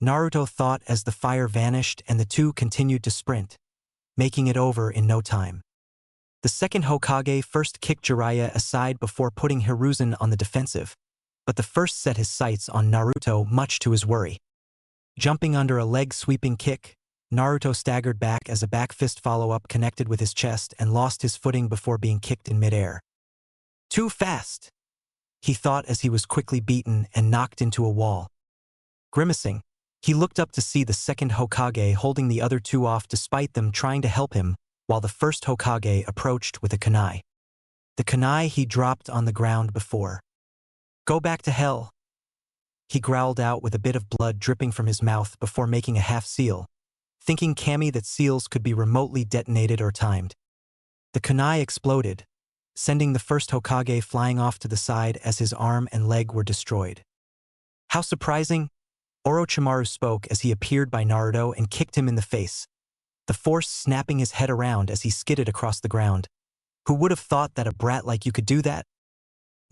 Naruto thought as the fire vanished and the two continued to sprint, making it over in no time. The second Hokage first kicked Jiraiya aside before putting Hiruzen on the defensive, but the first set his sights on Naruto much to his worry. Jumping under a leg-sweeping kick, Naruto staggered back as a back fist follow-up connected with his chest and lost his footing before being kicked in midair. "Too fast," he thought as he was quickly beaten and knocked into a wall. Grimacing, he looked up to see the second Hokage holding the other two off despite them trying to help him, while the first Hokage approached with a kunai. The kunai he dropped on the ground before. "Go back to hell," he growled out with a bit of blood dripping from his mouth before making a half-seal, thinking Kami that seals could be remotely detonated or timed. The kunai exploded, sending the first Hokage flying off to the side as his arm and leg were destroyed. "How surprising," Orochimaru spoke as he appeared by Naruto and kicked him in the face, the force snapping his head around as he skidded across the ground. "Who would have thought that a brat like you could do that?"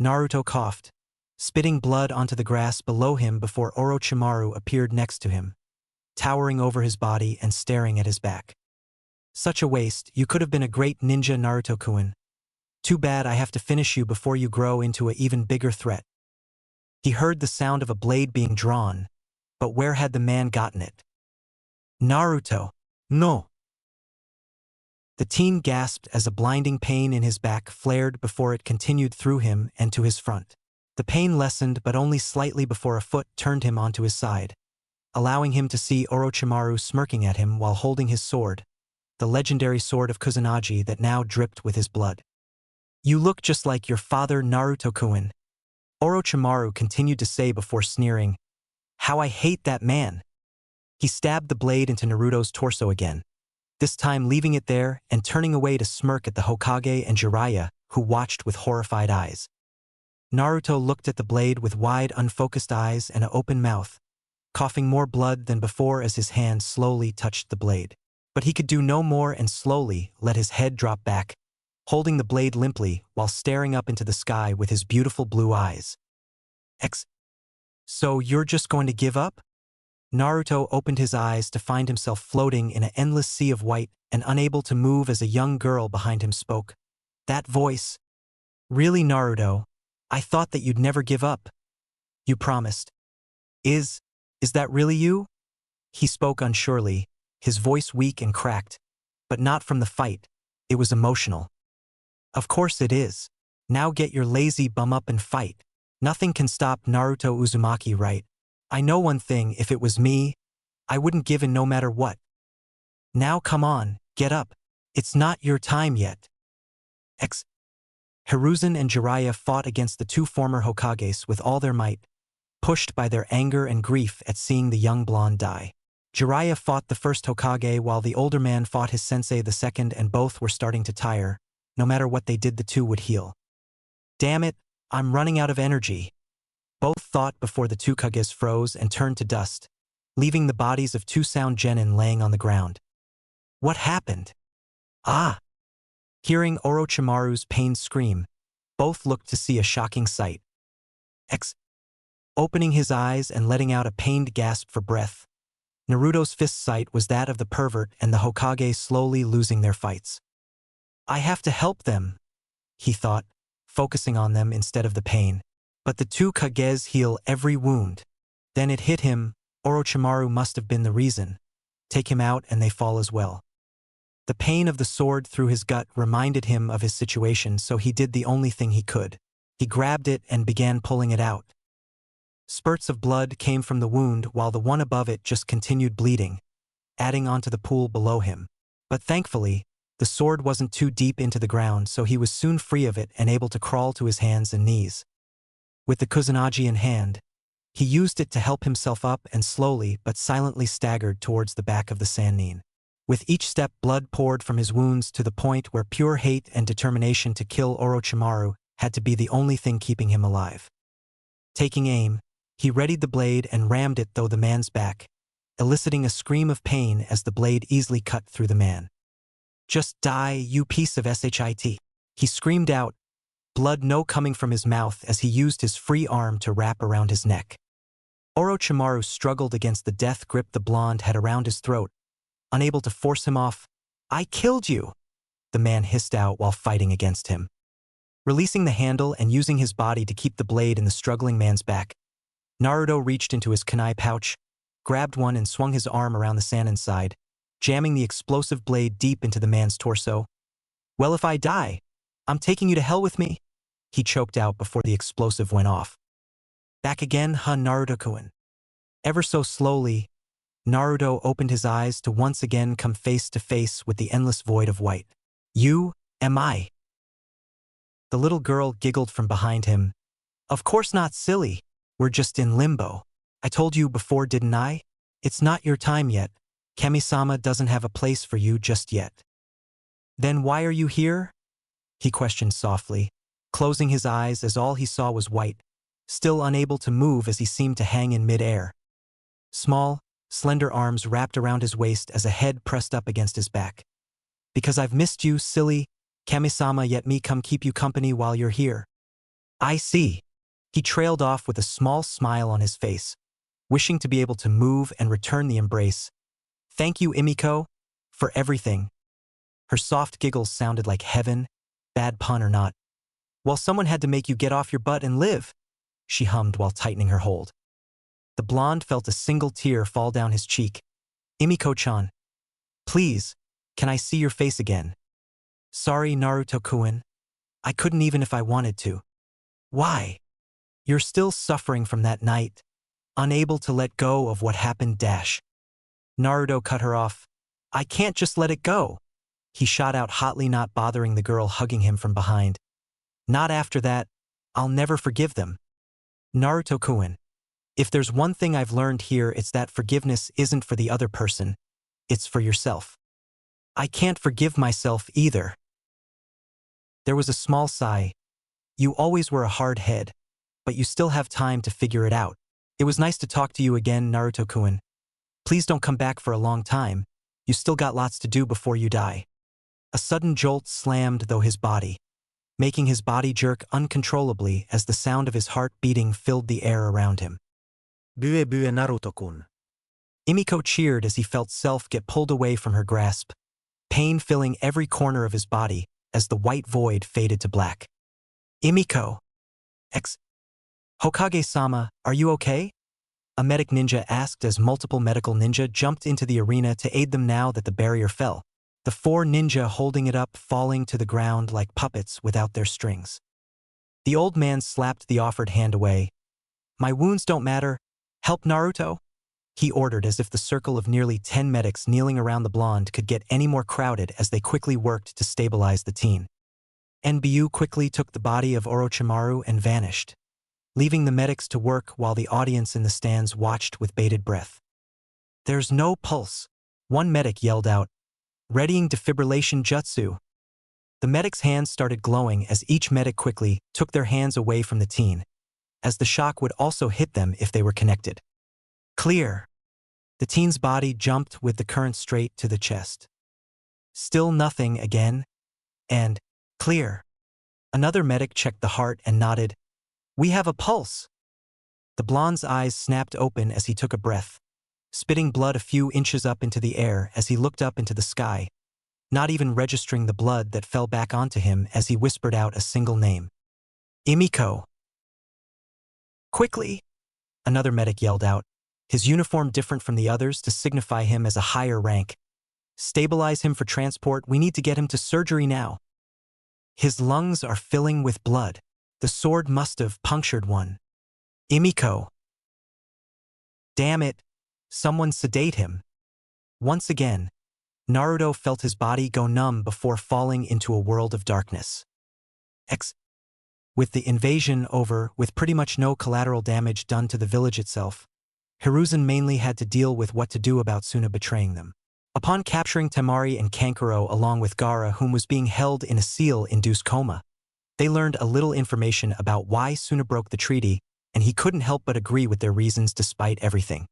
Naruto coughed, spitting blood onto the grass below him before Orochimaru appeared next to him, towering over his body and staring at his back. "Such a waste, you could have been a great ninja, Naruto-kun. Too bad I have to finish you before you grow into an even bigger threat." He heard the sound of a blade being drawn, but where had the man gotten it? "Naruto, no!" The teen gasped as a blinding pain in his back flared before it continued through him and to his front. The pain lessened but only slightly before a foot turned him onto his side, allowing him to see Orochimaru smirking at him while holding his sword, the legendary sword of Kusanagi that now dripped with his blood. "You look just like your father, Naruto-kun," Orochimaru continued to say before sneering. "How I hate that man." He stabbed the blade into Naruto's torso again, this time leaving it there and turning away to smirk at the Hokage and Jiraiya, who watched with horrified eyes. Naruto looked at the blade with wide, unfocused eyes and an open mouth, coughing more blood than before as his hand slowly touched the blade. But he could do no more and slowly let his head drop back, holding the blade limply while staring up into the sky with his beautiful blue eyes. "So you're just going to give up?" Naruto opened his eyes to find himself floating in an endless sea of white and unable to move as a young girl behind him spoke. That voice. "Really, Naruto? I thought that you'd never give up. You promised. Is that really you?" He spoke unsurely, his voice weak and cracked, but not from the fight. It was emotional. "Of course it is. Now get your lazy bum up and fight. Nothing can stop Naruto Uzumaki, right? I know one thing, if it was me, I wouldn't give in no matter what. Now come on, get up. It's not your time yet." Hiruzen and Jiraiya fought against the two former Hokages with all their might, pushed by their anger and grief at seeing the young blonde die. Jiraiya fought the first Hokage while the older man fought his sensei the second, and both were starting to tire. No matter what they did, the two would heal. "Damn it, I'm running out of energy," both thought before the two Kages froze and turned to dust, leaving the bodies of two sound genin laying on the ground. "What happened?" "Ah!" Hearing Orochimaru's pained scream, both looked to see a shocking sight. Opening his eyes and letting out a pained gasp for breath, Naruto's fist sight was that of the pervert and the Hokage slowly losing their fights. I have to help them, he thought, focusing on them instead of the pain. But the two Kages heal every wound. Then it hit him, Orochimaru must have been the reason. Take him out and they fall as well. The pain of the sword through his gut reminded him of his situation, so he did the only thing he could. He grabbed it and began pulling it out. Spurts of blood came from the wound while the one above it just continued bleeding, adding onto the pool below him. But thankfully, the sword wasn't too deep into the ground, so he was soon free of it and able to crawl to his hands and knees. With the Kusanagi in hand, he used it to help himself up and slowly but silently staggered towards the back of the Sannin. With each step, blood poured from his wounds to the point where pure hate and determination to kill Orochimaru had to be the only thing keeping him alive. Taking aim, he readied the blade and rammed it through the man's back, eliciting a scream of pain as the blade easily cut through the man. Just die, you piece of shit, he screamed out, blood no coming from his mouth as he used his free arm to wrap around his neck. Orochimaru struggled against the death grip the blonde had around his throat, unable to force him off. I killed you, the man hissed out while fighting against him. Releasing the handle and using his body to keep the blade in the struggling man's back, Naruto reached into his kunai pouch, grabbed one and swung his arm around the Sannin's side, jamming the explosive blade deep into the man's torso. Well, if I die, I'm taking you to hell with me, he choked out before the explosive went off. Back again, huh, Naruto-kun? Ever so slowly, Naruto opened his eyes to once again come face to face with the endless void of white. You, am I? The little girl giggled from behind him. Of course not, silly. We're just in limbo. I told you before, didn't I? It's not your time yet. Kami-sama doesn't have a place for you just yet. Then why are you here? He questioned softly, closing his eyes as all he saw was white, still unable to move as he seemed to hang in mid-air. Small, slender arms wrapped around his waist as a head pressed up against his back. Because I've missed you, silly. Kami-sama, yet me come keep you company while you're here. I see. He trailed off with a small smile on his face, wishing to be able to move and return the embrace. Thank you, Imiko, for everything. Her soft giggles sounded like heaven, bad pun or not. Well, someone had to make you get off your butt and live, she hummed while tightening her hold. The blonde felt a single tear fall down his cheek. Imiko-chan. Please, can I see your face again? Sorry, Naruto-kun. I couldn't even if I wanted to. Why? You're still suffering from that night, unable to let go of what happened. Naruto cut her off. I can't just let it go, he shot out hotly, not bothering the girl hugging him from behind. Not after that. I'll never forgive them. Naruto-kun. If there's one thing I've learned here, it's that forgiveness isn't for the other person, it's for yourself. I can't forgive myself either. There was a small sigh. You always were a hard head, but you still have time to figure it out. It was nice to talk to you again, Naruto-kun. Please don't come back for a long time. You still got lots to do before you die. A sudden jolt slammed through his body, making his body jerk uncontrollably as the sound of his heart beating filled the air around him. Bue bue Naruto-kun. Imiko cheered as he felt self get pulled away from her grasp, pain filling every corner of his body as the white void faded to black. Imiko. Hokage-sama, are you okay? A medic ninja asked as multiple medical ninja jumped into the arena to aid them now that the barrier fell, the four ninja holding it up falling to the ground like puppets without their strings. The old man slapped the offered hand away. My wounds don't matter. Help Naruto? He ordered as if the circle of nearly 10 medics kneeling around the blonde could get any more crowded as they quickly worked to stabilize the teen. NBU quickly took the body of Orochimaru and vanished, leaving the medics to work while the audience in the stands watched with bated breath. There's no pulse, one medic yelled out, readying defibrillation jutsu. The medic's hands started glowing as each medic quickly took their hands away from the teen, as the shock would also hit them if they were connected. Clear. The teen's body jumped with the current straight to the chest. Still nothing again, and clear. Another medic checked the heart and nodded. We have a pulse. The blonde's eyes snapped open as he took a breath, spitting blood a few inches up into the air as he looked up into the sky, not even registering the blood that fell back onto him as he whispered out a single name. Emiko. Quickly! Another medic yelled out, his uniform different from the others to signify him as a higher rank. Stabilize him for transport, we need to get him to surgery now. His lungs are filling with blood. The sword must have punctured one. Emiko. Damn it. Someone sedate him. Once again, Naruto felt his body go numb before falling into a world of darkness. With the invasion over, with pretty much no collateral damage done to the village itself, Hiruzen mainly had to deal with what to do about Suna betraying them. Upon capturing Temari and Kankuro along with Gaara, whom was being held in a seal-induced coma, they learned a little information about why Suna broke the treaty, and he couldn't help but agree with their reasons despite everything.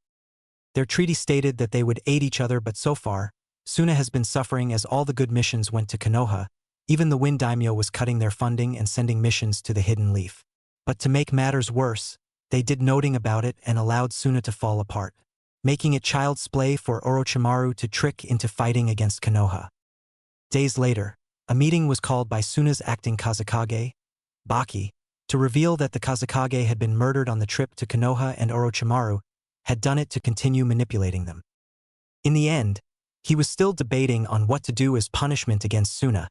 Their treaty stated that they would aid each other, but so far, Suna has been suffering as all the good missions went to Konoha. Even the Wind Daimyo was cutting their funding and sending missions to the Hidden Leaf. But to make matters worse, they did noting about it and allowed Suna to fall apart, making it child's play for Orochimaru to trick into fighting against Konoha. Days later, a meeting was called by Suna's acting Kazekage, Baki, to reveal that the Kazekage had been murdered on the trip to Konoha and Orochimaru had done it to continue manipulating them. In the end, he was still debating on what to do as punishment against Suna,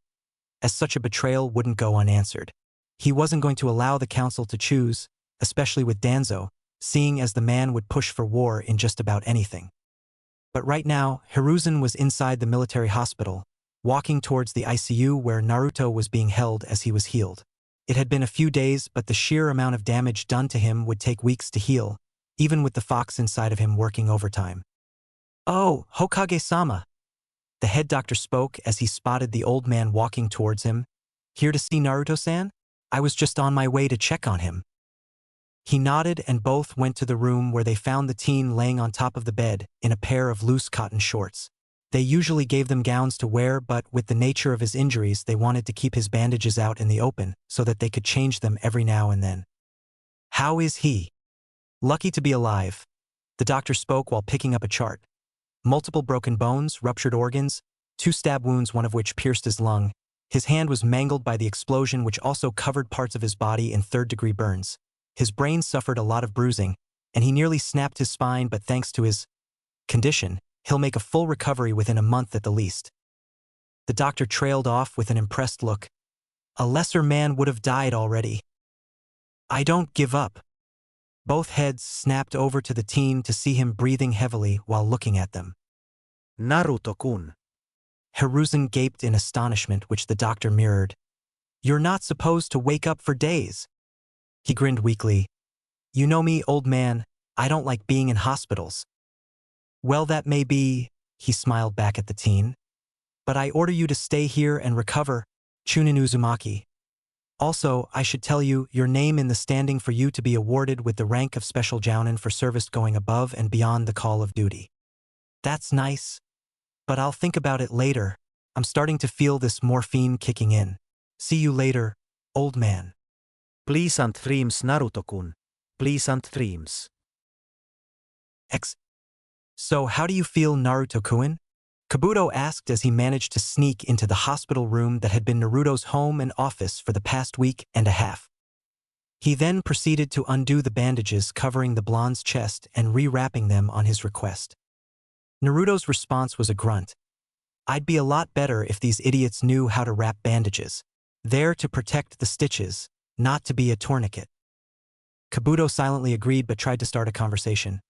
as such a betrayal wouldn't go unanswered. He wasn't going to allow the council to choose, especially with Danzo, seeing as the man would push for war in just about anything. But right now, Hiruzen was inside the military hospital, walking towards the ICU where Naruto was being held as he was healed. It had been a few days, but the sheer amount of damage done to him would take weeks to heal, even with the fox inside of him working overtime. "Oh, Hokage-sama." The head doctor spoke as he spotted the old man walking towards him. "Here to see Naruto-san? I was just on my way to check on him." He nodded and both went to the room where they found the teen laying on top of the bed in a pair of loose cotton shorts. They usually gave them gowns to wear, but with the nature of his injuries they wanted to keep his bandages out in the open so that they could change them every now and then. "How is he?" "Lucky to be alive." The doctor spoke while picking up a chart. Multiple broken bones, ruptured organs, 2 stab wounds, one of which pierced his lung. His hand was mangled by the explosion, which also covered parts of his body in third-degree burns. His brain suffered a lot of bruising, and he nearly snapped his spine, but thanks to his condition, he'll make a full recovery within a month at the least. The doctor trailed off with an impressed look. "A lesser man would have died already." "I don't give up." Both heads snapped over to the teen to see him breathing heavily while looking at them. Naruto-kun. Hiruzen gaped in astonishment, which the doctor mirrored. "You're not supposed to wake up for days." He grinned weakly. "You know me, old man, I don't like being in hospitals." "Well, that may be," he smiled back at the teen. "But I order you to stay here and recover, Chūnin Uzumaki. Also, I should tell you, your name in the standing for you to be awarded with the rank of Special Jounin for service going above and beyond the call of duty." "That's nice. But I'll think about it later. I'm starting to feel this morphine kicking in. See you later, old man." Pleasant dreams, Naruto-kun. Pleasant dreams. "So how do you feel, Naruto-kun?" Kabuto asked as he managed to sneak into the hospital room that had been Naruto's home and office for the past week and a half. He then proceeded to undo the bandages covering the blonde's chest and rewrapping them on his request. Naruto's response was a grunt. "I'd be a lot better if these idiots knew how to wrap bandages. There to protect the stitches, not to be a tourniquet." Kabuto silently agreed but tried to start a conversation.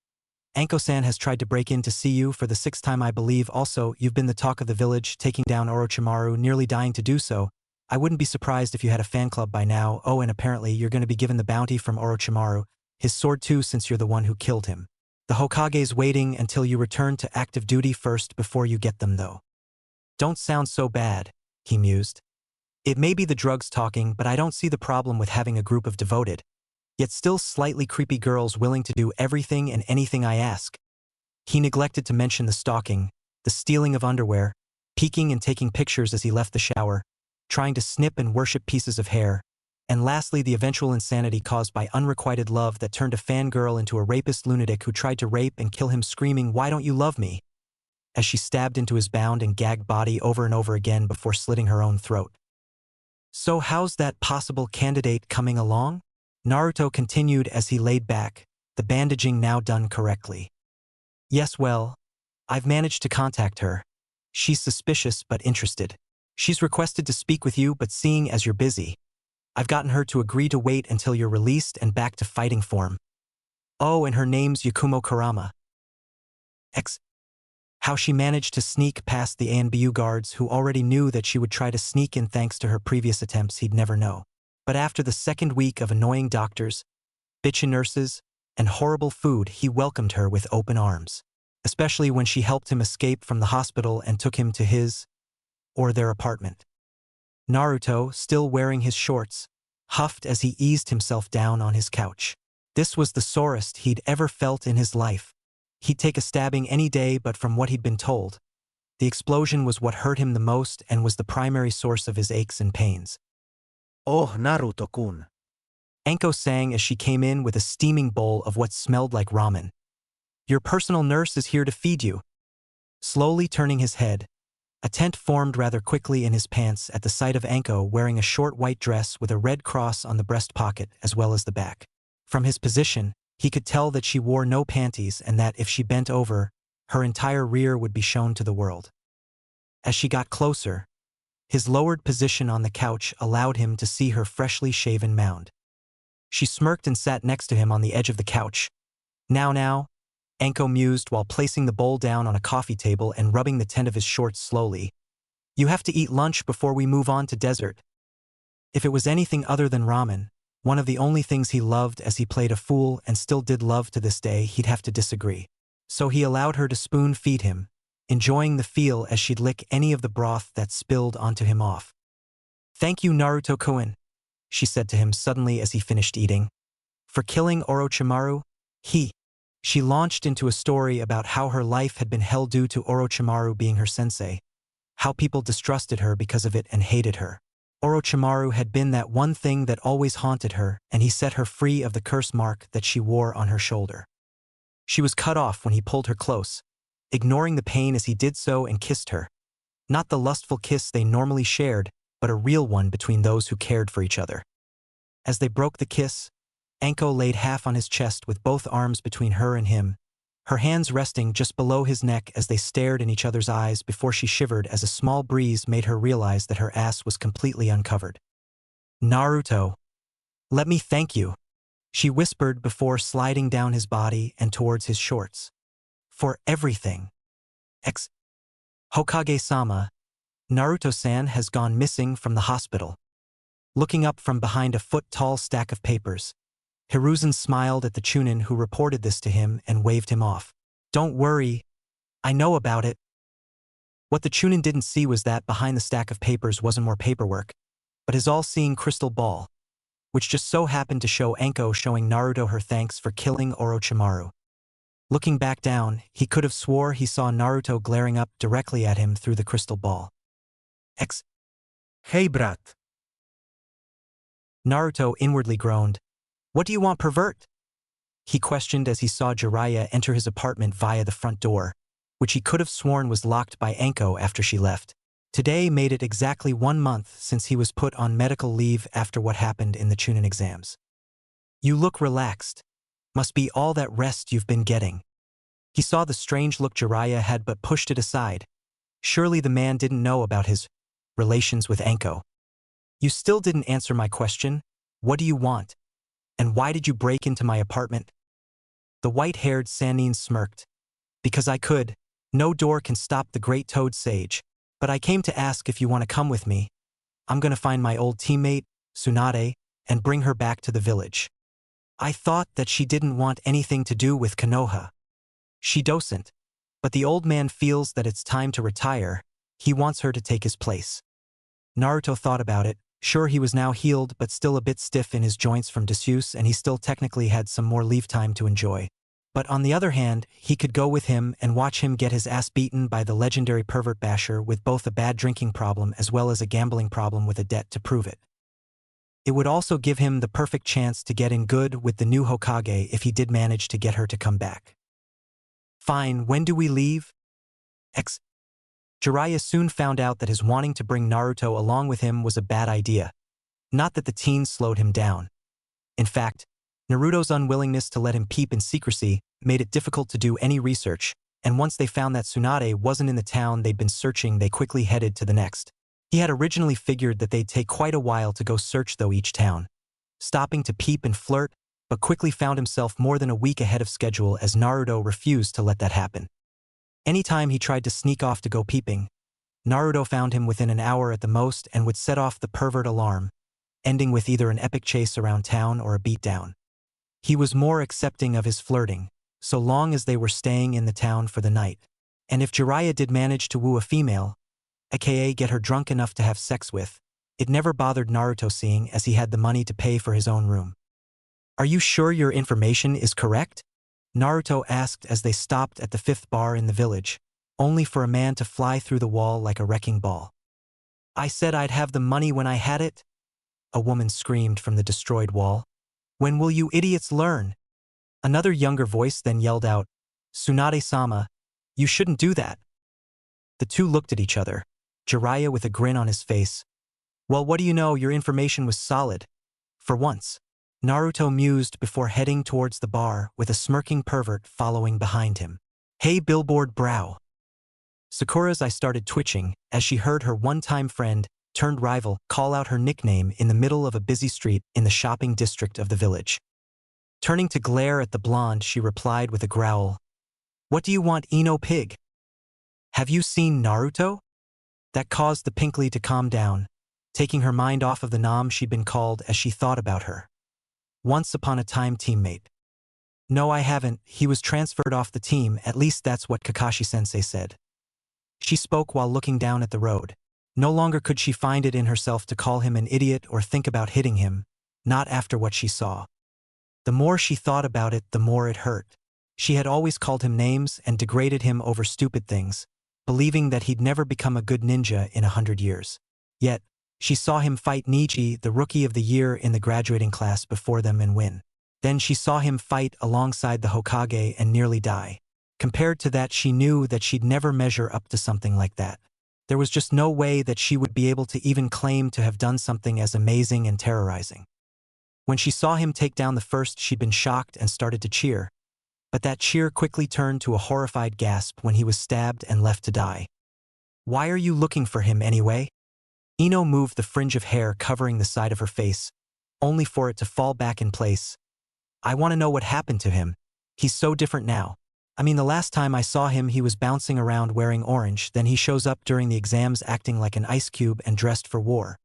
"Anko-san has tried to break in to see you for the 6th time, I believe. Also, you've been the talk of the village, taking down Orochimaru, nearly dying to do so. I wouldn't be surprised if you had a fan club by now. Oh, and apparently you're going to be given the bounty from Orochimaru, his sword too, since you're the one who killed him. The Hokage's waiting until you return to active duty first before you get them, though." "Don't sound so bad," he mused. "It may be the drugs talking, but I don't see the problem with having a group of devoted, yet still slightly creepy girls willing to do everything and anything I ask." He neglected to mention the stalking, the stealing of underwear, peeking and taking pictures as he left the shower, trying to snip and worship pieces of hair, And lastly, the eventual insanity caused by unrequited love that turned a fangirl into a rapist lunatic who tried to rape and kill him screaming, "Why don't you love me?" as she stabbed into his bound and gagged body over and over again before slitting her own throat. So how's that possible candidate coming along? Naruto continued as he laid back, the bandaging now done correctly. Yes, well, I've managed to contact her. She's suspicious but interested. She's requested to speak with you, but seeing as you're busy, I've gotten her to agree to wait until you're released and back to fighting form. Oh, and her name's Yakumo Kurama. How she managed to sneak past the ANBU guards who already knew that she would try to sneak in thanks to her previous attempts, he'd never know. But after the second week of annoying doctors, bitchin' nurses, and horrible food, he welcomed her with open arms. Especially when she helped him escape from the hospital and took him to his, or their apartment. Naruto, still wearing his shorts, huffed as he eased himself down on his couch. This was the sorest he'd ever felt in his life. He'd take a stabbing any day, but from what he'd been told, the explosion was what hurt him the most and was the primary source of his aches and pains. Oh, Naruto-kun. Anko sang as she came in with a steaming bowl of what smelled like ramen. Your personal nurse is here to feed you. Slowly turning his head, a tent formed rather quickly in his pants at the sight of Anko wearing a short white dress with a red cross on the breast pocket as well as the back. From his position, he could tell that she wore no panties and that if she bent over, her entire rear would be shown to the world. As she got closer, his lowered position on the couch allowed him to see her freshly shaven mound. She smirked and sat next to him on the edge of the couch. Now, Anko mused while placing the bowl down on a coffee table and rubbing the tent of his shorts slowly. You have to eat lunch before we move on to dessert. If it was anything other than ramen, one of the only things he loved as he played a fool and still did love to this day, he'd have to disagree. So he allowed her to spoon-feed him, enjoying the feel as she'd lick any of the broth that spilled onto him off. Thank you, Naruto-kun, she said to him suddenly as he finished eating. For killing Orochimaru, She launched into a story about how her life had been hell due to Orochimaru being her sensei, how people distrusted her because of it and hated her. Orochimaru had been that one thing that always haunted her, and he set her free of the curse mark that she wore on her shoulder. She was cut off when he pulled her close, ignoring the pain as he did so, and kissed her. Not the lustful kiss they normally shared, but a real one between those who cared for each other. As they broke the kiss, Anko laid half on his chest with both arms between her and him, her hands resting just below his neck as they stared in each other's eyes before she shivered as a small breeze made her realize that her ass was completely uncovered. Naruto, let me thank you, she whispered before sliding down his body and towards his shorts. For everything. Hokage-sama, Naruto-san has gone missing from the hospital. Looking up from behind a foot-tall stack of papers, Hiruzen smiled at the Chūnin who reported this to him and waved him off. Don't worry, I know about it. What the Chūnin didn't see was that behind the stack of papers wasn't more paperwork, but his all-seeing crystal ball, which just so happened to show Anko showing Naruto her thanks for killing Orochimaru. Looking back down, he could have swore he saw Naruto glaring up directly at him through the crystal ball. Hey brat. Naruto inwardly groaned. What do you want, pervert? He questioned as he saw Jiraiya enter his apartment via the front door, which he could have sworn was locked by Anko after she left. Today made it exactly 1 month since he was put on medical leave after what happened in the Chūnin exams. You look relaxed. Must be all that rest you've been getting. He saw the strange look Jiraiya had but pushed it aside. Surely the man didn't know about his relations with Anko. You still didn't answer my question. What do you want? And why did you break into my apartment? The white-haired Sannin smirked. Because I could. No door can stop the great toad sage. But I came to ask if you want to come with me. I'm gonna find my old teammate, Tsunade, and bring her back to the village. I thought that she didn't want anything to do with Konoha. She doesn't. But the old man feels that it's time to retire. He wants her to take his place. Naruto thought about it. Sure, he was now healed but still a bit stiff in his joints from disuse, and he still technically had some more leave time to enjoy. But on the other hand, he could go with him and watch him get his ass beaten by the legendary pervert basher with both a bad drinking problem as well as a gambling problem with a debt to prove it. It would also give him the perfect chance to get in good with the new Hokage if he did manage to get her to come back. Fine, when do we leave? Jiraiya soon found out that his wanting to bring Naruto along with him was a bad idea. Not that the teen slowed him down. In fact, Naruto's unwillingness to let him peep in secrecy made it difficult to do any research, and once they found that Tsunade wasn't in the town they'd been searching, they quickly headed to the next. He had originally figured that they'd take quite a while to go search though each town, stopping to peep and flirt, but quickly found himself more than a week ahead of schedule as Naruto refused to let that happen. Anytime he tried to sneak off to go peeping, Naruto found him within an hour at the most and would set off the pervert alarm, ending with either an epic chase around town or a beatdown. He was more accepting of his flirting, so long as they were staying in the town for the night. And if Jiraiya did manage to woo a female, aka get her drunk enough to have sex with, it never bothered Naruto seeing as he had the money to pay for his own room. "Are you sure your information is correct?" Naruto asked as they stopped at the 5th bar in the village, only for a man to fly through the wall like a wrecking ball. "I said I'd have the money when I had it," a woman screamed from the destroyed wall. "When will you idiots learn?" Another younger voice then yelled out, "Tsunade-sama, you shouldn't do that." The two looked at each other, Jiraiya with a grin on his face. "Well, what do you know, your information was solid. For once." Naruto mused before heading towards the bar with a smirking pervert following behind him. "Hey, billboard brow." Sakura's eye started twitching as she heard her one-time friend, turned rival, call out her nickname in the middle of a busy street in the shopping district of the village. Turning to glare at the blonde, she replied with a growl, "What do you want, Ino pig? Have you seen Naruto?" That caused the pinkly to calm down, taking her mind off of the nom she'd been called as she thought about her once upon a time teammate. "No, I haven't. He was transferred off the team, at least that's what Kakashi-sensei said." She spoke while looking down at the road. No longer could she find it in herself to call him an idiot or think about hitting him, not after what she saw. The more she thought about it, the more it hurt. She had always called him names and degraded him over stupid things, believing that he'd never become a good ninja in 100 years. Yet, she saw him fight Niji, the rookie of the year in the graduating class before them, and win. Then she saw him fight alongside the Hokage and nearly die. Compared to that, she knew that she'd never measure up to something like that. There was just no way that she would be able to even claim to have done something as amazing and terrorizing. When she saw him take down the first, she'd been shocked and started to cheer. But that cheer quickly turned to a horrified gasp when he was stabbed and left to die. "Why are you looking for him anyway?" Ino moved the fringe of hair covering the side of her face, only for it to fall back in place. "I want to know what happened to him. He's so different now. I mean, the last time I saw him he was bouncing around wearing orange, then he shows up during the exams acting like an ice cube and dressed for war."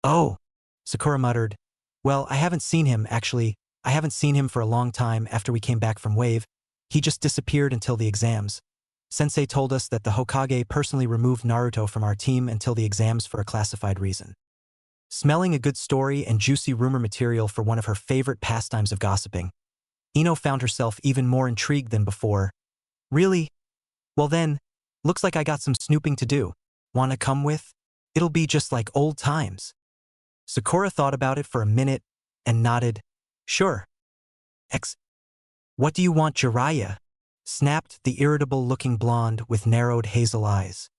"Oh," Sakura muttered. "Well, I haven't seen him, actually. I haven't seen him for a long time after we came back from Wave. He just disappeared until the exams. Sensei told us that the Hokage personally removed Naruto from our team until the exams for a classified reason." Smelling a good story and juicy rumor material for one of her favorite pastimes of gossiping, Ino found herself even more intrigued than before. "Really? Well then, looks like I got some snooping to do. Wanna come with? It'll be just like old times." Sakura thought about it for a minute and nodded. "Sure." "What do you want, Jiraiya?" snapped the irritable-looking blonde with narrowed hazel eyes.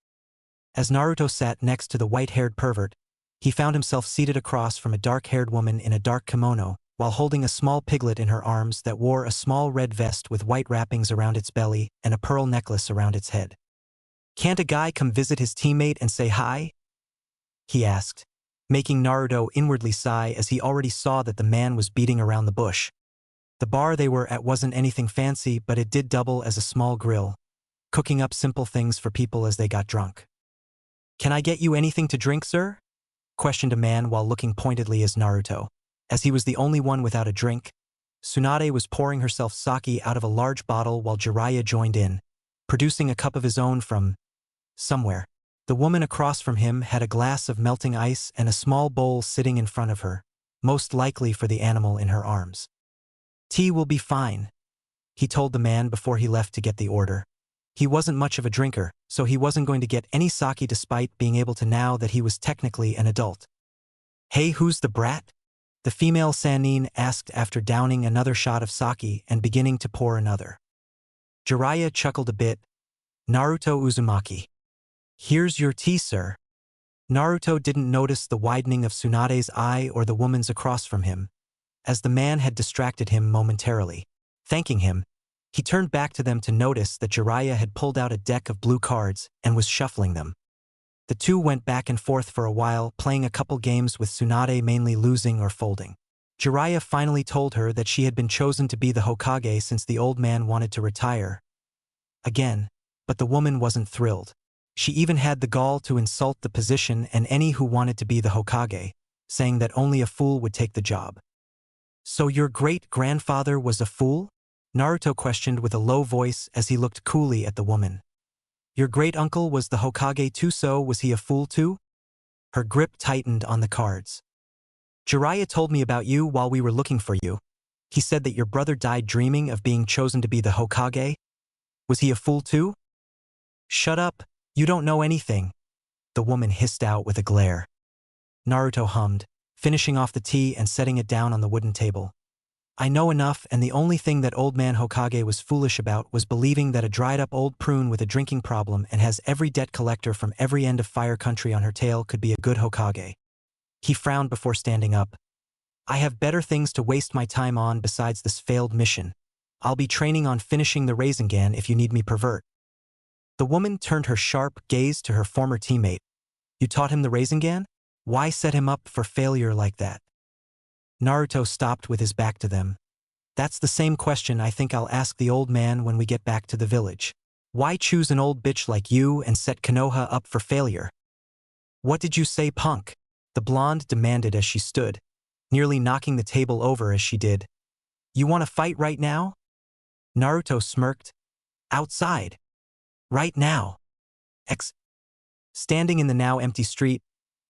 As Naruto sat next to the white-haired pervert, he found himself seated across from a dark-haired woman in a dark kimono, while holding a small piglet in her arms that wore a small red vest with white wrappings around its belly and a pearl necklace around its head. "Can't a guy come visit his teammate and say hi?" he asked, making Naruto inwardly sigh as he already saw that the man was beating around the bush. The bar they were at wasn't anything fancy, but it did double as a small grill, cooking up simple things for people as they got drunk. "Can I get you anything to drink, sir?" questioned a man while looking pointedly as Naruto. As he was the only one without a drink, Tsunade was pouring herself sake out of a large bottle while Jiraiya joined in, producing a cup of his own from somewhere. The woman across from him had a glass of melting ice and a small bowl sitting in front of her, most likely for the animal in her arms. "Tea will be fine," he told the man before he left to get the order. He wasn't much of a drinker, so he wasn't going to get any sake despite being able to now that he was technically an adult. "Hey, who's the brat?" the female Sannin asked after downing another shot of sake and beginning to pour another. Jiraiya chuckled a bit. Naruto Uzumaki. Here's your tea, sir. Naruto didn't notice the widening of Tsunade's eye or the woman's across from him, as the man had distracted him momentarily. Thanking him, he turned back to them to notice that Jiraiya had pulled out a deck of blue cards and was shuffling them. The two went back and forth for a while, playing a couple games with Tsunade mainly losing or folding. Jiraiya finally told her that she had been chosen to be the Hokage since the old man wanted to retire. Again, but the woman wasn't thrilled. She even had the gall to insult the position and any who wanted to be the Hokage, saying that only a fool would take the job. So your great-grandfather was a fool? Naruto questioned with a low voice as he looked coolly at the woman. Your great-uncle was the Hokage too, so was he a fool too? Her grip tightened on the cards. Jiraiya told me about you while we were looking for you. He said that your brother died dreaming of being chosen to be the Hokage. Was he a fool too? Shut up, you don't know anything, the woman hissed out with a glare. Naruto hummed, finishing off the tea and setting it down on the wooden table. I know enough, and the only thing that old man Hokage was foolish about was believing that a dried-up old prune with a drinking problem and has every debt collector from every end of Fire Country on her tail could be a good Hokage. He frowned before standing up. I have better things to waste my time on besides this failed mission. I'll be training on finishing the Rasengan if you need me, pervert. The woman turned her sharp gaze to her former teammate. You taught him the Rasengan? Why set him up for failure like that? Naruto stopped with his back to them. That's the same question I think I'll ask the old man when we get back to the village. Why choose an old bitch like you and set Konoha up for failure? What did you say, punk? The blonde demanded as she stood, nearly knocking the table over as she did. You want to fight right now? Naruto smirked. Outside. Right now. Standing in the now empty street,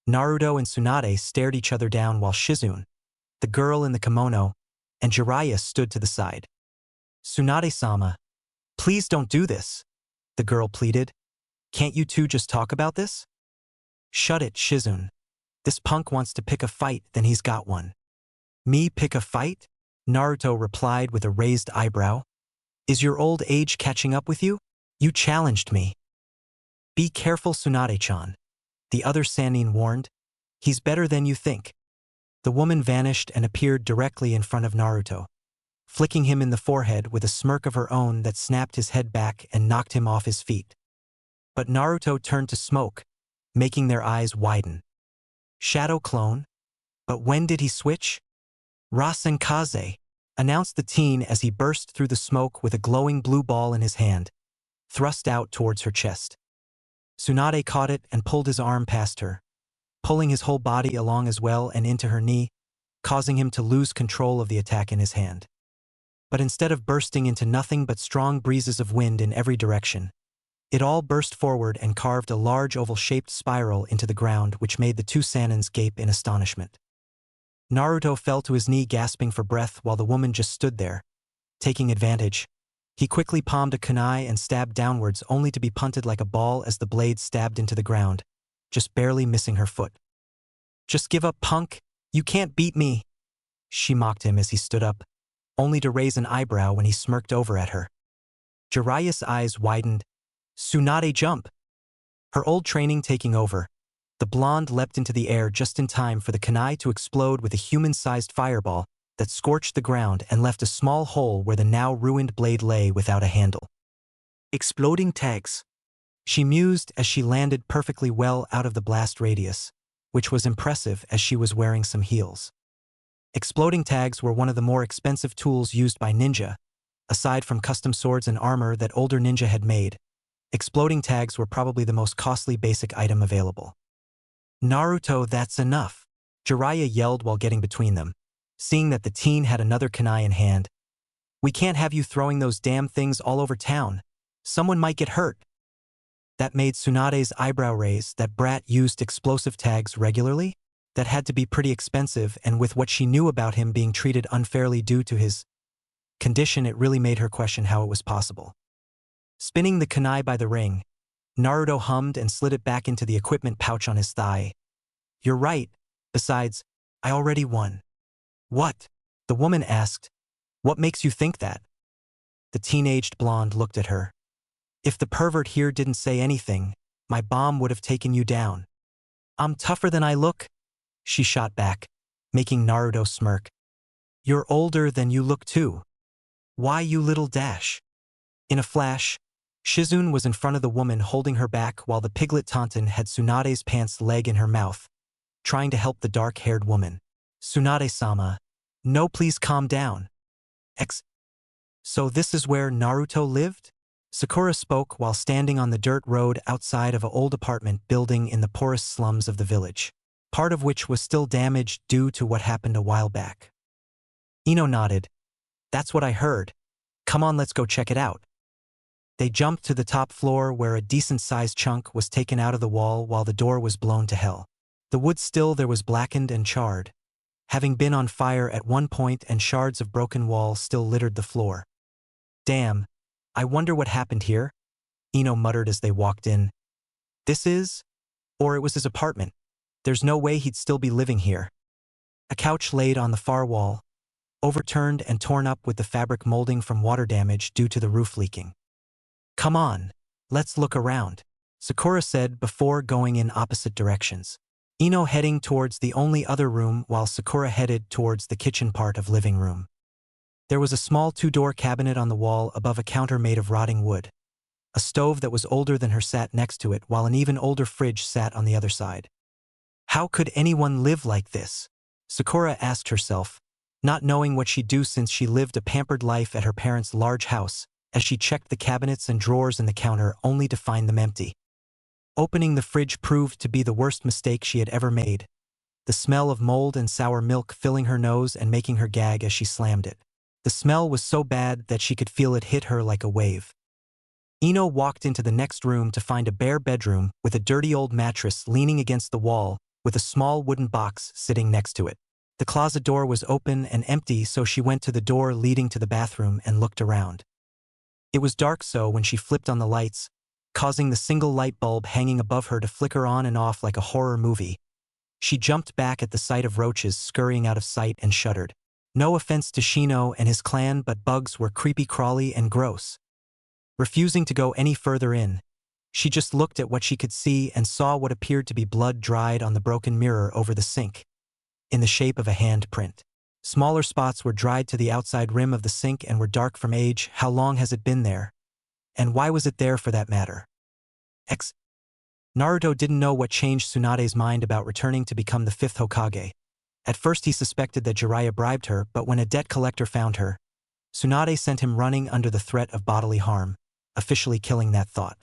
Naruto and Tsunade stared each other down while Shizune, the girl in the kimono, and Jiraiya stood to the side. Tsunade-sama, please don't do this, the girl pleaded. Can't you two just talk about this? Shut it, Shizune. This punk wants to pick a fight, then he's got one. Me pick a fight? Naruto replied with a raised eyebrow. Is your old age catching up with you? You challenged me. Be careful, Tsunade-chan, the other Sannin warned. He's better than you think. The woman vanished and appeared directly in front of Naruto, flicking him in the forehead with a smirk of her own that snapped his head back and knocked him off his feet. But Naruto turned to smoke, making their eyes widen. Shadow clone? But when did he switch? Rasenkaze, announced the teen as he burst through the smoke with a glowing blue ball in his hand, thrust out towards her chest. Tsunade caught it and pulled his arm past her, pulling his whole body along as well and into her knee, causing him to lose control of the attack in his hand. But instead of bursting into nothing but strong breezes of wind in every direction, it all burst forward and carved a large oval-shaped spiral into the ground, which made the two Sannins gape in astonishment. Naruto fell to his knee gasping for breath while the woman just stood there, taking advantage. He quickly palmed a kunai and stabbed downwards only to be punted like a ball as the blade stabbed into the ground, just barely missing her foot. Just give up, punk. You can't beat me. She mocked him as he stood up, only to raise an eyebrow when he smirked over at her. Jiraiya's eyes widened. Tsunade jump. Her old training taking over, the blonde leapt into the air just in time for the kunai to explode with a human-sized fireball that scorched the ground and left a small hole where the now ruined blade lay without a handle. Exploding tags. She mused as she landed perfectly well out of the blast radius, which was impressive as she was wearing some heels. Exploding tags were one of the more expensive tools used by ninja. Aside from custom swords and armor that older ninja had made, exploding tags were probably the most costly basic item available. Naruto, that's enough, Jiraiya yelled while getting between them, seeing that the teen had another kunai in hand. We can't have you throwing those damn things all over town. Someone might get hurt. That made Tsunade's eyebrow raise. That brat used explosive tags regularly? That had to be pretty expensive, and with what she knew about him being treated unfairly due to his condition, it really made her question how it was possible. Spinning the kunai by the ring, Naruto hummed and slid it back into the equipment pouch on his thigh. You're right. Besides, I already won. What? The woman asked. What makes you think that? The teenaged blonde looked at her. If the pervert here didn't say anything, my bomb would have taken you down. I'm tougher than I look, she shot back, making Naruto smirk. You're older than you look too. Why you little dash? In a flash, Shizune was in front of the woman holding her back while the piglet Taunton had Tsunade's pants leg in her mouth, trying to help the dark-haired woman. Tsunade-sama, no, please calm down. So this is where Naruto lived? Sakura spoke while standing on the dirt road outside of an old apartment building in the poorest slums of the village, part of which was still damaged due to what happened a while back. Ino nodded. That's what I heard. Come on, let's go check it out. They jumped to the top floor where a decent-sized chunk was taken out of the wall while the door was blown to hell. The wood still there was blackened and charred, having been on fire at one point, and shards of broken wall still littered the floor. Damn, I wonder what happened here, Ino muttered as they walked in. This is? Or it was his apartment. There's no way he'd still be living here. A couch laid on the far wall, overturned and torn up with the fabric molding from water damage due to the roof leaking. Come on, let's look around, Sakura said before going in opposite directions. Ino heading towards the only other room while Sakura headed towards the kitchen part of living room. There was a small two-door cabinet on the wall above a counter made of rotting wood. A stove that was older than her sat next to it while an even older fridge sat on the other side. How could anyone live like this? Sakura asked herself, not knowing what she'd do since she lived a pampered life at her parents' large house, as she checked the cabinets and drawers in the counter only to find them empty. Opening the fridge proved to be the worst mistake she had ever made, the smell of mold and sour milk filling her nose and making her gag as she slammed it. The smell was so bad that she could feel it hit her like a wave. Ino walked into the next room to find a bare bedroom with a dirty old mattress leaning against the wall with a small wooden box sitting next to it. The closet door was open and empty, so she went to the door leading to the bathroom and looked around. It was dark, so when she flipped on the lights, causing the single light bulb hanging above her to flicker on and off like a horror movie, she jumped back at the sight of roaches scurrying out of sight and shuddered. No offense to Shino and his clan, but bugs were creepy crawly and gross. Refusing to go any further in, she just looked at what she could see and saw what appeared to be blood dried on the broken mirror over the sink, in the shape of a hand print. Smaller spots were dried to the outside rim of the sink and were dark from age. How long has it been there? And why was it there for that matter? Naruto didn't know what changed Tsunade's mind about returning to become the 5th Hokage. At first he suspected that Jiraiya bribed her, but when a debt collector found her, Tsunade sent him running under the threat of bodily harm, officially killing that thought.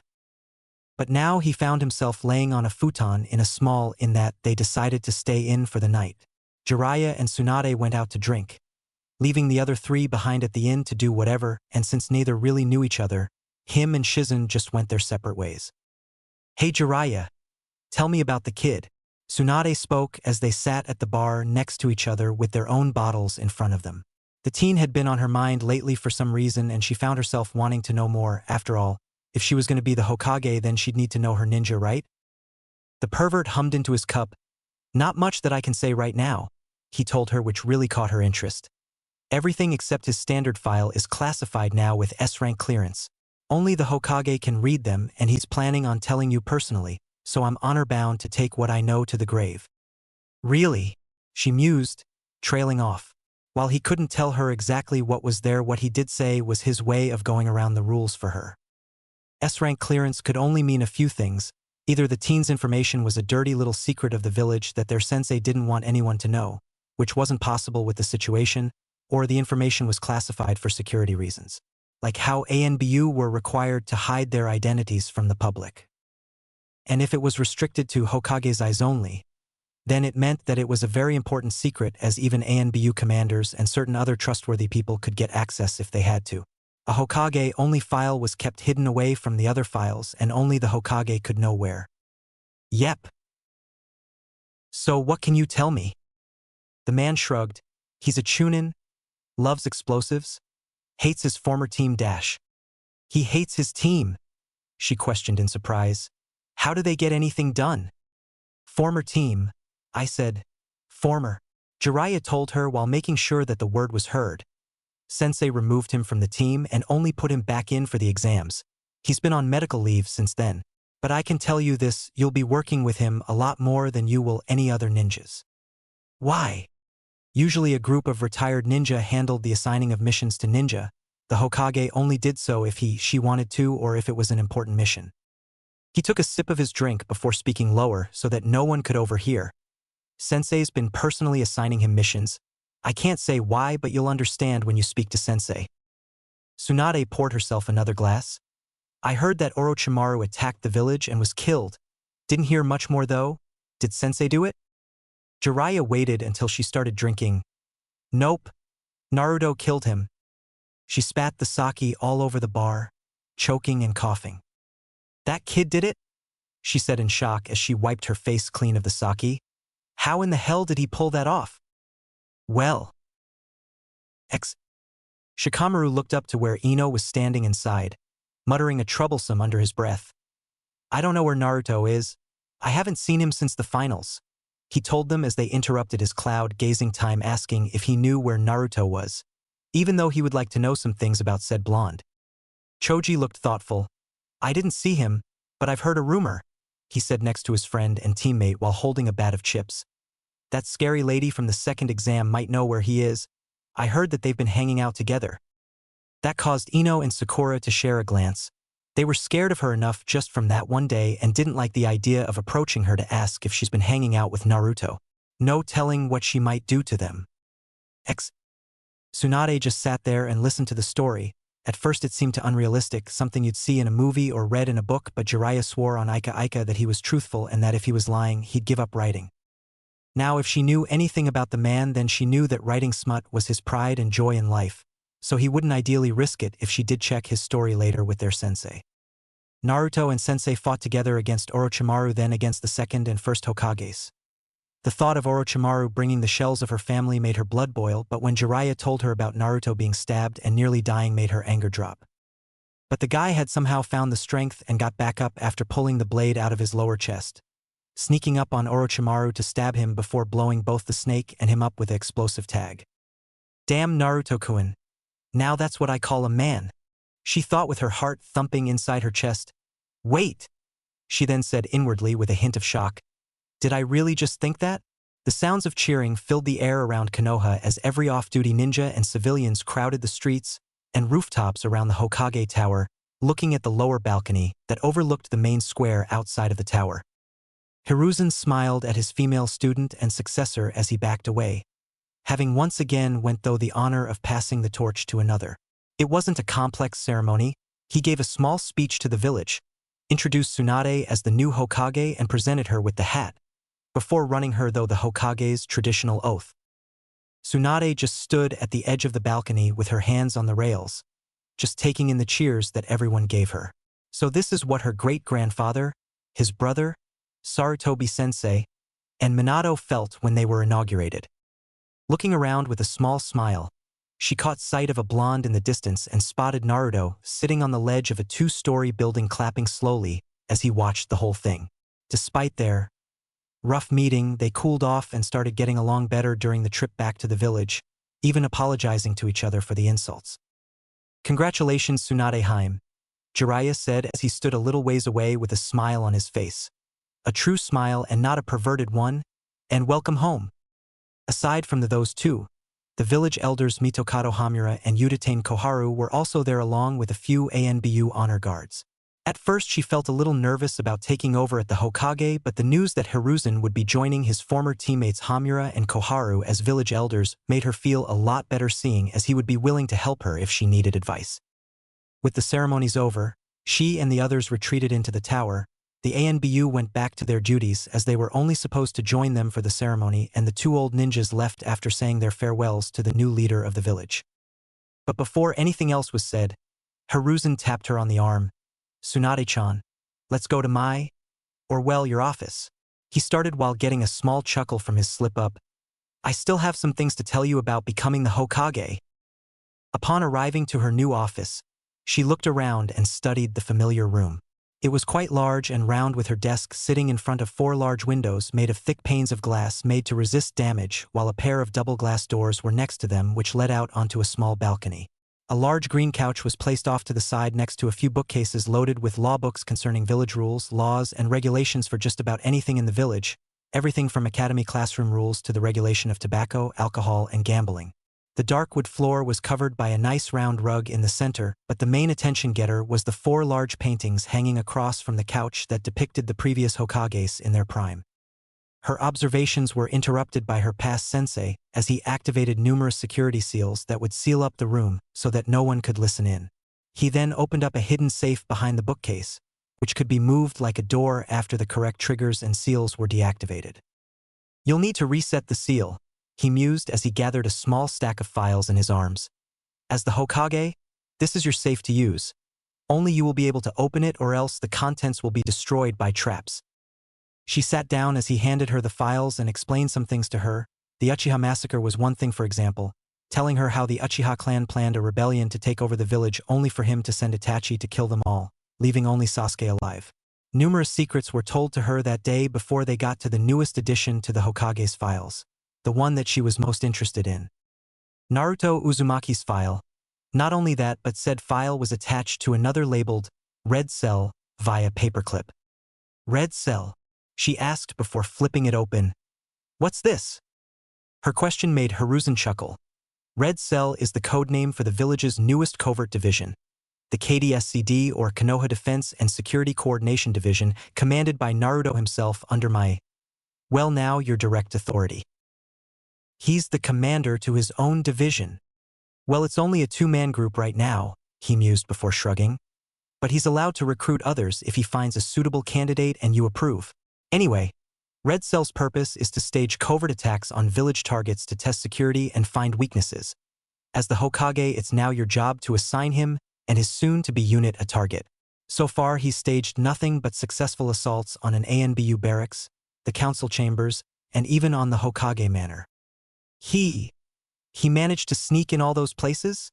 But now he found himself laying on a futon in a small inn that they decided to stay in for the night. Jiraiya and Tsunade went out to drink, leaving the other three behind at the inn to do whatever, and since neither really knew each other, him and Shizune just went their separate ways. Hey Jiraiya, tell me about the kid, Tsunade spoke as they sat at the bar next to each other with their own bottles in front of them. The teen had been on her mind lately for some reason, and she found herself wanting to know more. After all, if she was going to be the Hokage, then she'd need to know her ninja, right? The pervert hummed into his cup. Not much that I can say right now, he told her, which really caught her interest. Everything except his standard file is classified now with S-rank clearance. Only the Hokage can read them, and he's planning on telling you personally, so I'm honor-bound to take what I know to the grave. Really? She mused, trailing off. While he couldn't tell her exactly what was there, what he did say was his way of going around the rules for her. S-rank clearance could only mean a few things. Either the teen's information was a dirty little secret of the village that their sensei didn't want anyone to know, which wasn't possible with the situation, or the information was classified for security reasons, like how ANBU were required to hide their identities from the public. And if it was restricted to Hokage's eyes only, then it meant that it was a very important secret, as even ANBU commanders and certain other trustworthy people could get access if they had to. A Hokage-only file was kept hidden away from the other files, and only the Hokage could know where. Yep. So what can you tell me? The man shrugged. He's a Chūnin, loves explosives, hates his former team dash. He hates his team, she questioned in surprise. How do they get anything done? Former team, I said. Former. Jiraiya told her while making sure that the word was heard. Sensei removed him from the team and only put him back in for the exams. He's been on medical leave since then. But I can tell you this, you'll be working with him a lot more than you will any other ninjas. Why? Usually a group of retired ninja handled the assigning of missions to ninja. The Hokage only did so if she wanted to or if it was an important mission. He took a sip of his drink before speaking lower so that no one could overhear. Sensei's been personally assigning him missions. I can't say why, but you'll understand when you speak to Sensei. Tsunade poured herself another glass. I heard that Orochimaru attacked the village and was killed. Didn't hear much more though. Did Sensei do it? Jiraiya waited until she started drinking. Nope. Naruto killed him. She spat the sake all over the bar, choking and coughing. That kid did it? She said in shock as she wiped her face clean of the sake. How in the hell did he pull that off? Well. Shikamaru looked up to where Ino was standing inside, muttering a troublesome under his breath. I don't know where Naruto is. I haven't seen him since the finals. He told them as they interrupted his cloud-gazing time asking if he knew where Naruto was, even though he would like to know some things about said blonde. Choji looked thoughtful. I didn't see him, but I've heard a rumor, he said next to his friend and teammate while holding a bat of chips. That scary lady from the second exam might know where he is. I heard that they've been hanging out together. That caused Ino and Sakura to share a glance. They were scared of her enough just from that one day and didn't like the idea of approaching her to ask if she's been hanging out with Naruto. No telling what she might do to them. Tsunade just sat there and listened to the story. At first it seemed unrealistic, something you'd see in a movie or read in a book, but Jiraiya swore on Ika that he was truthful and that if he was lying, he'd give up writing. Now if she knew anything about the man, then she knew that writing smut was his pride and joy in life, so he wouldn't ideally risk it if she did check his story later with their sensei. Naruto and Sensei fought together against Orochimaru, then against the second and first Hokages. The thought of Orochimaru bringing the shells of her family made her blood boil, but when Jiraiya told her about Naruto being stabbed and nearly dying made her anger drop. But the guy had somehow found the strength and got back up after pulling the blade out of his lower chest, sneaking up on Orochimaru to stab him before blowing both the snake and him up with an explosive tag. Damn Naruto-kun. Now that's what I call a man, she thought with her heart thumping inside her chest. Wait, she then said inwardly with a hint of shock. Did I really just think that? The sounds of cheering filled the air around Konoha as every off-duty ninja and civilians crowded the streets and rooftops around the Hokage Tower, looking at the lower balcony that overlooked the main square outside of the tower. Hiruzen smiled at his female student and successor as he backed away, having once again went though the honor of passing the torch to another. It wasn't a complex ceremony. He gave a small speech to the village, introduced Tsunade as the new Hokage and presented her with the hat, before running her through the Hokage's traditional oath. Tsunade just stood at the edge of the balcony with her hands on the rails, just taking in the cheers that everyone gave her. So this is what her great-grandfather, his brother, Sarutobi-sensei, and Minato felt when they were inaugurated. Looking around with a small smile, she caught sight of a blonde in the distance and spotted Naruto sitting on the ledge of a two-story building clapping slowly as he watched the whole thing. Despite their rough meeting, they cooled off and started getting along better during the trip back to the village, even apologizing to each other for the insults. Congratulations, Tsunade-heim, Jiraiya said as he stood a little ways away with a smile on his face. A true smile and not a perverted one, and welcome home. Aside from those two, the village elders Mitokado Hamura and Udatain Koharu were also there along with a few ANBU honor guards. At first she felt a little nervous about taking over at the Hokage, but the news that Hiruzen would be joining his former teammates Hamura and Koharu as village elders made her feel a lot better, seeing as he would be willing to help her if she needed advice. With the ceremonies over, she and the others retreated into the tower. The ANBU went back to their duties as they were only supposed to join them for the ceremony, and the two old ninjas left after saying their farewells to the new leader of the village. But before anything else was said, Hiruzen tapped her on the arm. Tsunade-chan, let's go to your office. He started while getting a small chuckle from his slip-up. I still have some things to tell you about becoming the Hokage. Upon arriving to her new office, she looked around and studied the familiar room. It was quite large and round, with her desk sitting in front of 4 large windows made of thick panes of glass made to resist damage, while a pair of double glass doors were next to them which led out onto a small balcony. A large green couch was placed off to the side next to a few bookcases loaded with law books concerning village rules, laws, and regulations for just about anything in the village, everything from academy classroom rules to the regulation of tobacco, alcohol, and gambling. The dark wood floor was covered by a nice round rug in the center, but the main attention-getter was the 4 large paintings hanging across from the couch that depicted the previous Hokages in their prime. Her observations were interrupted by her past sensei as he activated numerous security seals that would seal up the room so that no one could listen in. He then opened up a hidden safe behind the bookcase, which could be moved like a door after the correct triggers and seals were deactivated. "You'll need to reset the seal," he mused as he gathered a small stack of files in his arms. "As the Hokage, this is your safe to use. Only you will be able to open it, or else the contents will be destroyed by traps." She sat down as he handed her the files and explained some things to her. The Uchiha massacre was one thing, for example, telling her how the Uchiha clan planned a rebellion to take over the village only for him to send Itachi to kill them all, leaving only Sasuke alive. Numerous secrets were told to her that day before they got to the newest addition to the Hokage's files, the one that she was most interested in. Naruto Uzumaki's file. Not only that, but said file was attached to another labeled Red Cell via paperclip. "Red Cell?" she asked before flipping it open. "What's this?" Her question made Hiruzen chuckle. Red Cell is the codename for the village's newest covert division, the KDSCD, or Konoha Defense and Security Coordination Division, commanded by Naruto himself under your direct authority. He's the commander to his own division. Well, it's only a 2-man group right now, he mused before shrugging. But he's allowed to recruit others if he finds a suitable candidate and you approve. Anyway, Red Cell's purpose is to stage covert attacks on village targets to test security and find weaknesses. As the Hokage, it's now your job to assign him and his soon-to-be unit a target. So far, he's staged nothing but successful assaults on an ANBU barracks, the council chambers, and even on the Hokage manor. He managed to sneak in all those places?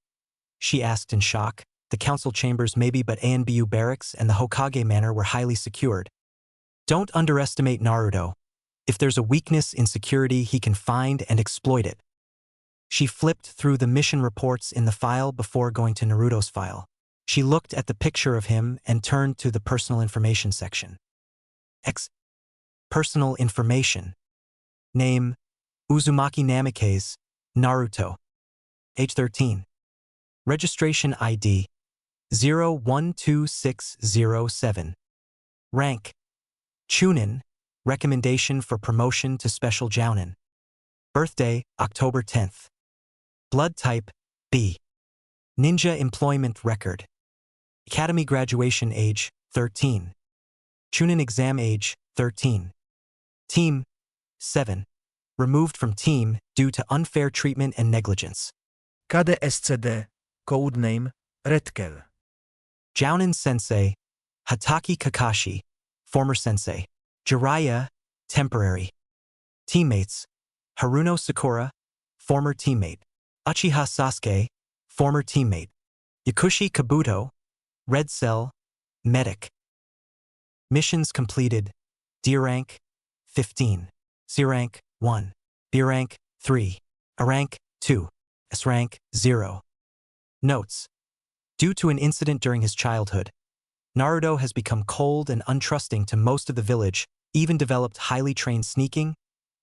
She asked in shock. The council chambers maybe, but ANBU barracks and the Hokage manor were highly secured. Don't underestimate Naruto. If there's a weakness in security, he can find and exploit it. She flipped through the mission reports in the file before going to Naruto's file. She looked at the picture of him and turned to the personal information section. Personal information. Name: Uzumaki Namikaze, Naruto. Age 13. Registration ID: 012607. Rank: Chūnin, recommendation for promotion to Special Jounin. Birthday: October 10th. Blood type: B. Ninja employment record. Academy graduation age: 13. Chūnin exam age: 13. Team: 7. Removed from team due to unfair treatment and negligence. KDSCD, codename Redkel. Jounin sensei: Hataki Kakashi, former sensei. Jiraiya, temporary. Teammates: Haruno Sakura, former teammate. Uchiha Sasuke, former teammate. Yakushi Kabuto, Red Cell, medic. Missions completed. D rank: 15. C rank: 1. B rank: 3. A rank: 2. S rank: 0. Notes: due to an incident during his childhood, Naruto has become cold and untrusting to most of the village, even developed highly trained sneaking,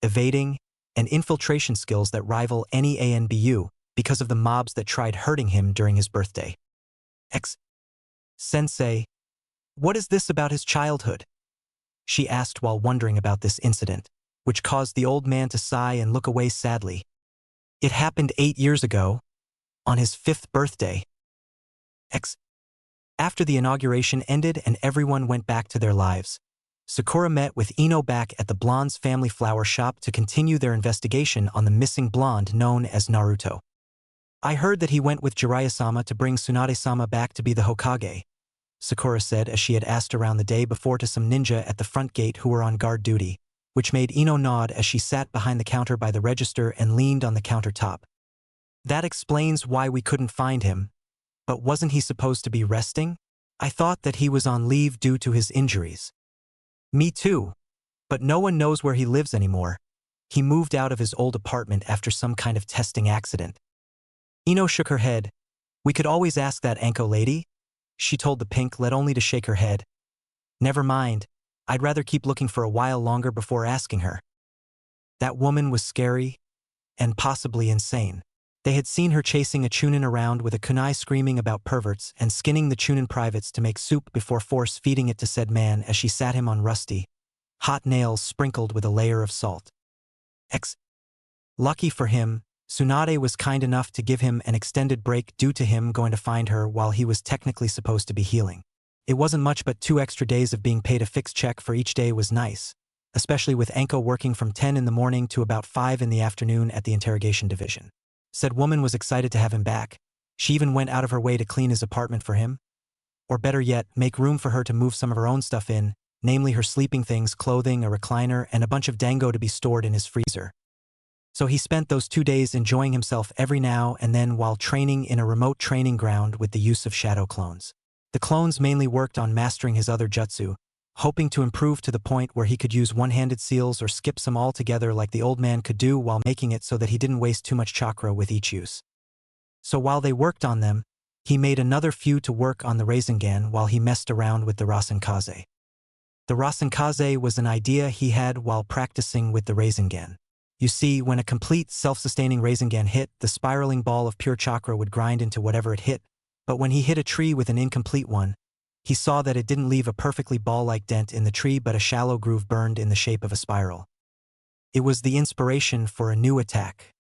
evading, and infiltration skills that rival any ANBU because of the mobs that tried hurting him during his birthday. Sensei, what is this about his childhood? She asked while wondering about this incident, which caused the old man to sigh and look away sadly. It happened 8 years ago, on his 5th birthday. After the inauguration ended and everyone went back to their lives, Sakura met with Ino back at the blonde's family flower shop to continue their investigation on the missing blonde known as Naruto. I heard that he went with Jiraiya-sama to bring Tsunade-sama back to be the Hokage, Sakura said as she had asked around the day before to some ninja at the front gate who were on guard duty, which made Ino nod as she sat behind the counter by the register and leaned on the countertop. That explains why we couldn't find him. But wasn't he supposed to be resting? I thought that he was on leave due to his injuries. Me too. But no one knows where he lives anymore. He moved out of his old apartment after some kind of testing accident. Ino shook her head. We could always ask that Anko lady, she told the pink led only to shake her head. Never mind. I'd rather keep looking for a while longer before asking her. That woman was scary and possibly insane. They had seen her chasing a Chūnin around with a kunai screaming about perverts and skinning the Chūnin privates to make soup before force feeding it to said man as she sat him on rusty, hot nails sprinkled with a layer of salt. Lucky for him, Tsunade was kind enough to give him an extended break due to him going to find her while he was technically supposed to be healing. It wasn't much, but 2 extra days of being paid a fixed check for each day was nice, especially with Anko working from 10 in the morning to about 5 in the afternoon at the interrogation division. Said woman was excited to have him back. She even went out of her way to clean his apartment for him. Or better yet, make room for her to move some of her own stuff in, namely her sleeping things, clothing, a recliner, and a bunch of dango to be stored in his freezer. So he spent those 2 days enjoying himself every now and then while training in a remote training ground with the use of shadow clones. The clones mainly worked on mastering his other jutsu, hoping to improve to the point where he could use one-handed seals or skip some altogether like the old man could do, while making it so that he didn't waste too much chakra with each use. So while they worked on them, he made another few to work on the Rasengan while he messed around with the Rasenkaze. The Rasenkaze was an idea he had while practicing with the Rasengan. You see, when a complete self-sustaining Rasengan hit, the spiraling ball of pure chakra would grind into whatever it hit, but when he hit a tree with an incomplete one, he saw that it didn't leave a perfectly ball-like dent in the tree but a shallow groove burned in the shape of a spiral. It was the inspiration for a new attack.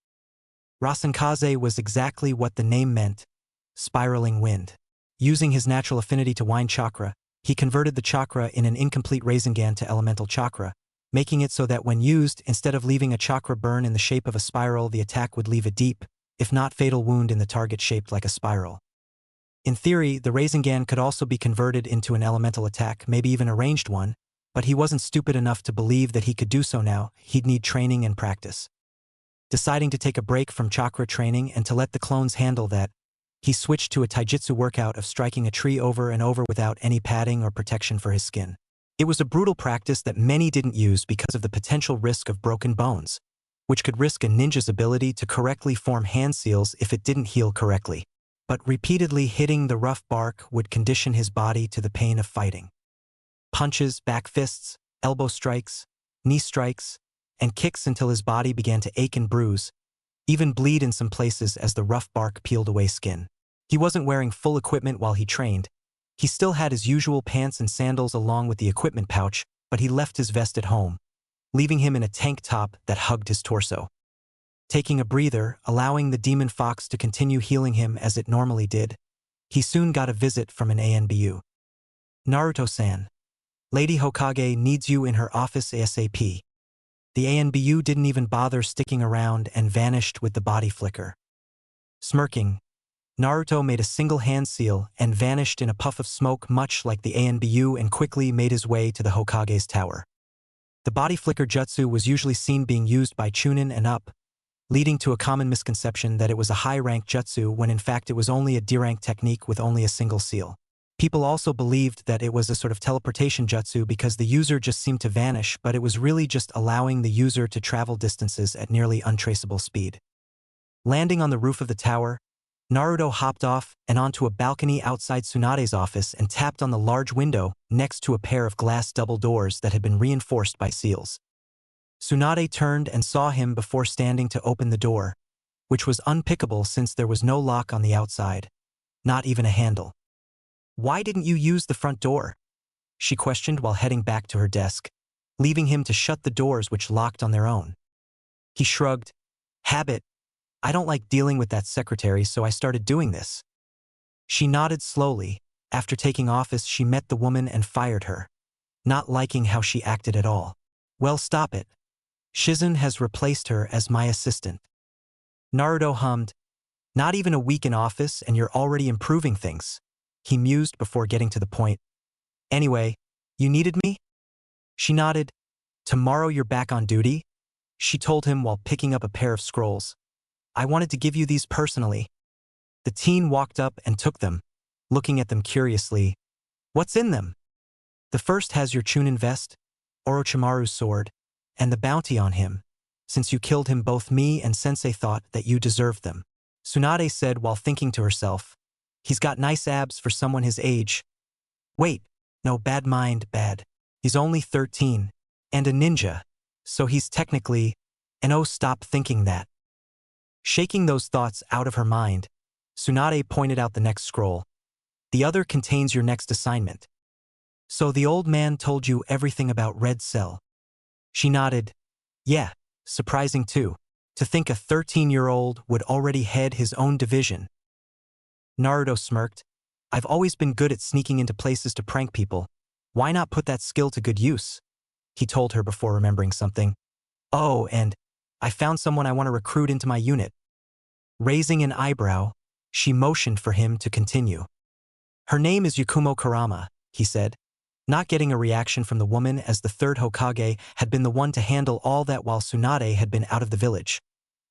Rasenkaze was exactly what the name meant, spiraling wind. Using his natural affinity to wind chakra, he converted the chakra in an incomplete Rasengan to elemental chakra, making it so that when used, instead of leaving a chakra burn in the shape of a spiral, the attack would leave a deep, if not fatal wound in the target shaped like a spiral. In theory, the Rasengan could also be converted into an elemental attack, maybe even a ranged one, but he wasn't stupid enough to believe that he could do so now. He'd need training and practice. Deciding to take a break from chakra training and to let the clones handle that, he switched to a taijutsu workout of striking a tree over and over without any padding or protection for his skin. It was a brutal practice that many didn't use because of the potential risk of broken bones, which could risk a ninja's ability to correctly form hand seals if it didn't heal correctly. But repeatedly hitting the rough bark would condition his body to the pain of fighting. Punches, back fists, elbow strikes, knee strikes, and kicks until his body began to ache and bruise, even bleed in some places as the rough bark peeled away skin. He wasn't wearing full equipment while he trained. He still had his usual pants and sandals along with the equipment pouch, but he left his vest at home, leaving him in a tank top that hugged his torso. Taking a breather, allowing the demon fox to continue healing him as it normally did, he soon got a visit from an ANBU. Naruto-san, Lady Hokage needs you in her office ASAP. The ANBU didn't even bother sticking around and vanished with the body flicker. Smirking, Naruto made a single hand seal and vanished in a puff of smoke much like the ANBU and quickly made his way to the Hokage's tower. The body flicker jutsu was usually seen being used by Chūnin and up, leading to a common misconception that it was a high-rank jutsu when in fact it was only a D-rank technique with only a single seal. People also believed that it was a sort of teleportation jutsu because the user just seemed to vanish, but it was really just allowing the user to travel distances at nearly untraceable speed. Landing on the roof of the tower, Naruto hopped off and onto a balcony outside Tsunade's office and tapped on the large window next to a pair of glass double doors that had been reinforced by seals. Tsunade turned and saw him before standing to open the door, which was unpickable since there was no lock on the outside, not even a handle. "Why didn't you use the front door?" she questioned while heading back to her desk, leaving him to shut the doors which locked on their own. He shrugged. "Habit. I don't like dealing with that secretary, so I started doing this." She nodded slowly. After taking office, she met the woman and fired her, not liking how she acted at all. "Well, stop it. Shizen has replaced her as my assistant." Naruto hummed. "Not even a week in office and you're already improving things," he mused before getting to the point. "Anyway, you needed me?" She nodded. "Tomorrow you're back on duty?" she told him while picking up a pair of scrolls. "I wanted to give you these personally." The teen walked up and took them, looking at them curiously. What's in them? The first has your Chūnin vest, Orochimaru's sword, and the bounty on him. Since you killed him, both me and Sensei thought that you deserved them. Tsunade said while thinking to herself. He's got nice abs for someone his age. Wait, no, bad mind, bad. He's only 13, and a ninja, so he's technically, and oh, stop thinking that. Shaking those thoughts out of her mind, Tsunade pointed out the next scroll. The other contains your next assignment. So the old man told you everything about Red Cell. She nodded. Yeah, surprising too. To think a 13-year-old would already head his own division. Naruto smirked. I've always been good at sneaking into places to prank people. Why not put that skill to good use? He told her before remembering something. Oh, and I found someone I want to recruit into my unit. Raising an eyebrow, she motioned for him to continue. Her name is Yakumo Kurama, he said. Not getting a reaction from the woman, as the third Hokage had been the one to handle all that while Tsunade had been out of the village.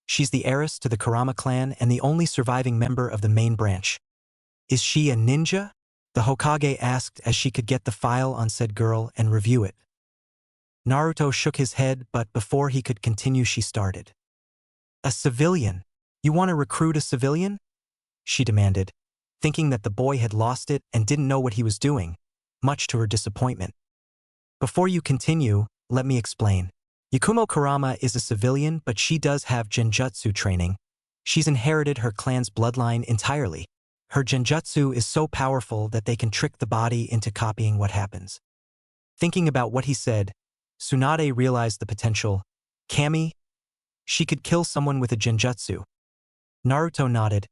She's the heiress to the Kurama clan and the only surviving member of the main branch. Is she a ninja? The Hokage asked as she could get the file on said girl and review it. Naruto shook his head, but before he could continue she started. A civilian? You want to recruit a civilian? She demanded, thinking that the boy had lost it and didn't know what he was doing, much to her disappointment. Before you continue, let me explain. Yakumo Kurama is a civilian, but she does have genjutsu training. She's inherited her clan's bloodline entirely. Her genjutsu is so powerful that they can trick the body into copying what happens. Thinking about what he said, Tsunade realized the potential. Kami? She could kill someone with a genjutsu. Naruto nodded.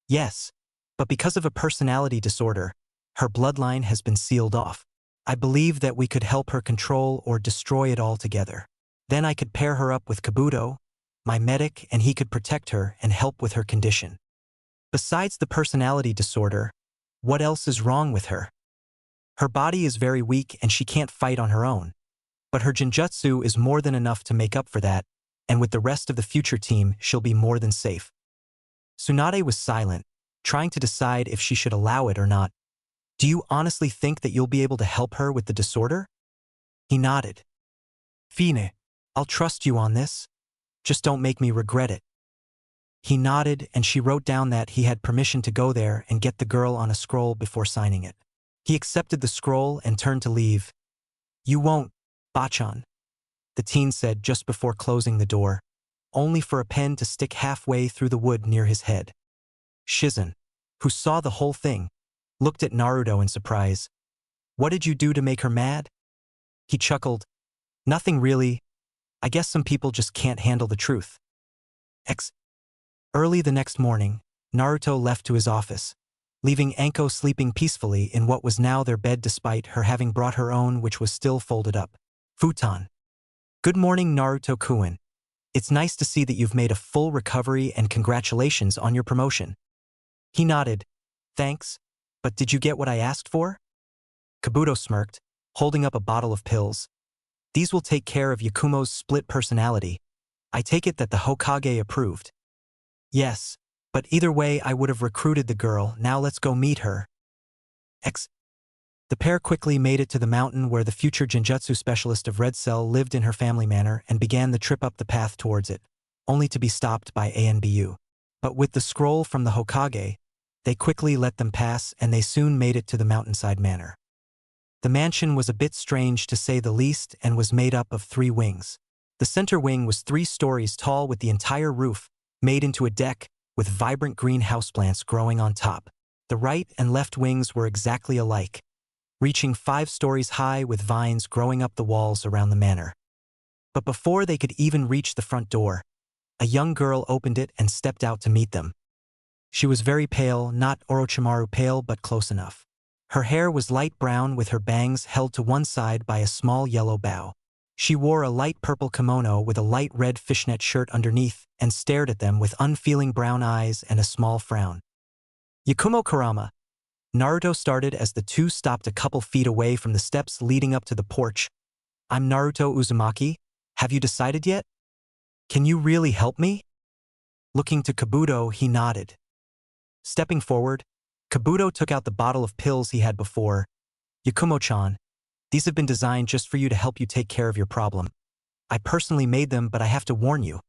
Yes, but because of a personality disorder, her bloodline has been sealed off. I believe that we could help her control or destroy it altogether. Then I could pair her up with Kabuto, my medic, and he could protect her and help with her condition. Besides the personality disorder, what else is wrong with her? Her body is very weak and she can't fight on her own. But her genjutsu is more than enough to make up for that, and with the rest of the future team, she'll be more than safe. Tsunade was silent, trying to decide if she should allow it or not. Do you honestly think that you'll be able to help her with the disorder? He nodded. Fine, I'll trust you on this. Just don't make me regret it. He nodded and she wrote down that he had permission to go there and get the girl on a scroll before signing it. He accepted the scroll and turned to leave. You won't, Bachan, the teen said just before closing the door, only for a pen to stick halfway through the wood near his head. Shizen, who saw the whole thing, looked at Naruto in surprise. What did you do to make her mad? He chuckled. Nothing really. I guess some people just can't handle the truth. Early the next morning, Naruto left to his office, leaving Anko sleeping peacefully in what was now their bed despite her having brought her own, which was still folded up. Futon. Good morning, Naruto-kun. It's nice to see that you've made a full recovery and congratulations on your promotion. He nodded. Thanks, but did you get what I asked for? Kabuto smirked, holding up a bottle of pills. These will take care of Yakumo's split personality. I take it that the Hokage approved. Yes, but either way I would have recruited the girl. Now let's go meet her. The pair quickly made it to the mountain where the future genjutsu specialist of Red Cell lived in her family manor and began the trip up the path towards it, only to be stopped by Anbu. But with the scroll from the Hokage, they quickly let them pass and they soon made it to the mountainside manor. The mansion was a bit strange to say the least and was made up of 3 wings. The center wing was 3 stories tall with the entire roof made into a deck with vibrant green houseplants growing on top. The right and left wings were exactly alike, reaching 5 stories high with vines growing up the walls around the manor. But before they could even reach the front door, a young girl opened it and stepped out to meet them. She was very pale, not Orochimaru pale but close enough. Her hair was light brown with her bangs held to one side by a small yellow bow. She wore a light purple kimono with a light red fishnet shirt underneath and stared at them with unfeeling brown eyes and a small frown. Yakumo Kurama. Naruto started as the 2 stopped a couple feet away from the steps leading up to the porch. I'm Naruto Uzumaki. Have you decided yet? Can you really help me? Looking to Kabuto, he nodded. Stepping forward, Kabuto took out the bottle of pills he had before. Yakumo-chan, these have been designed just for you to help you take care of your problem. I personally made them, but I have to warn you.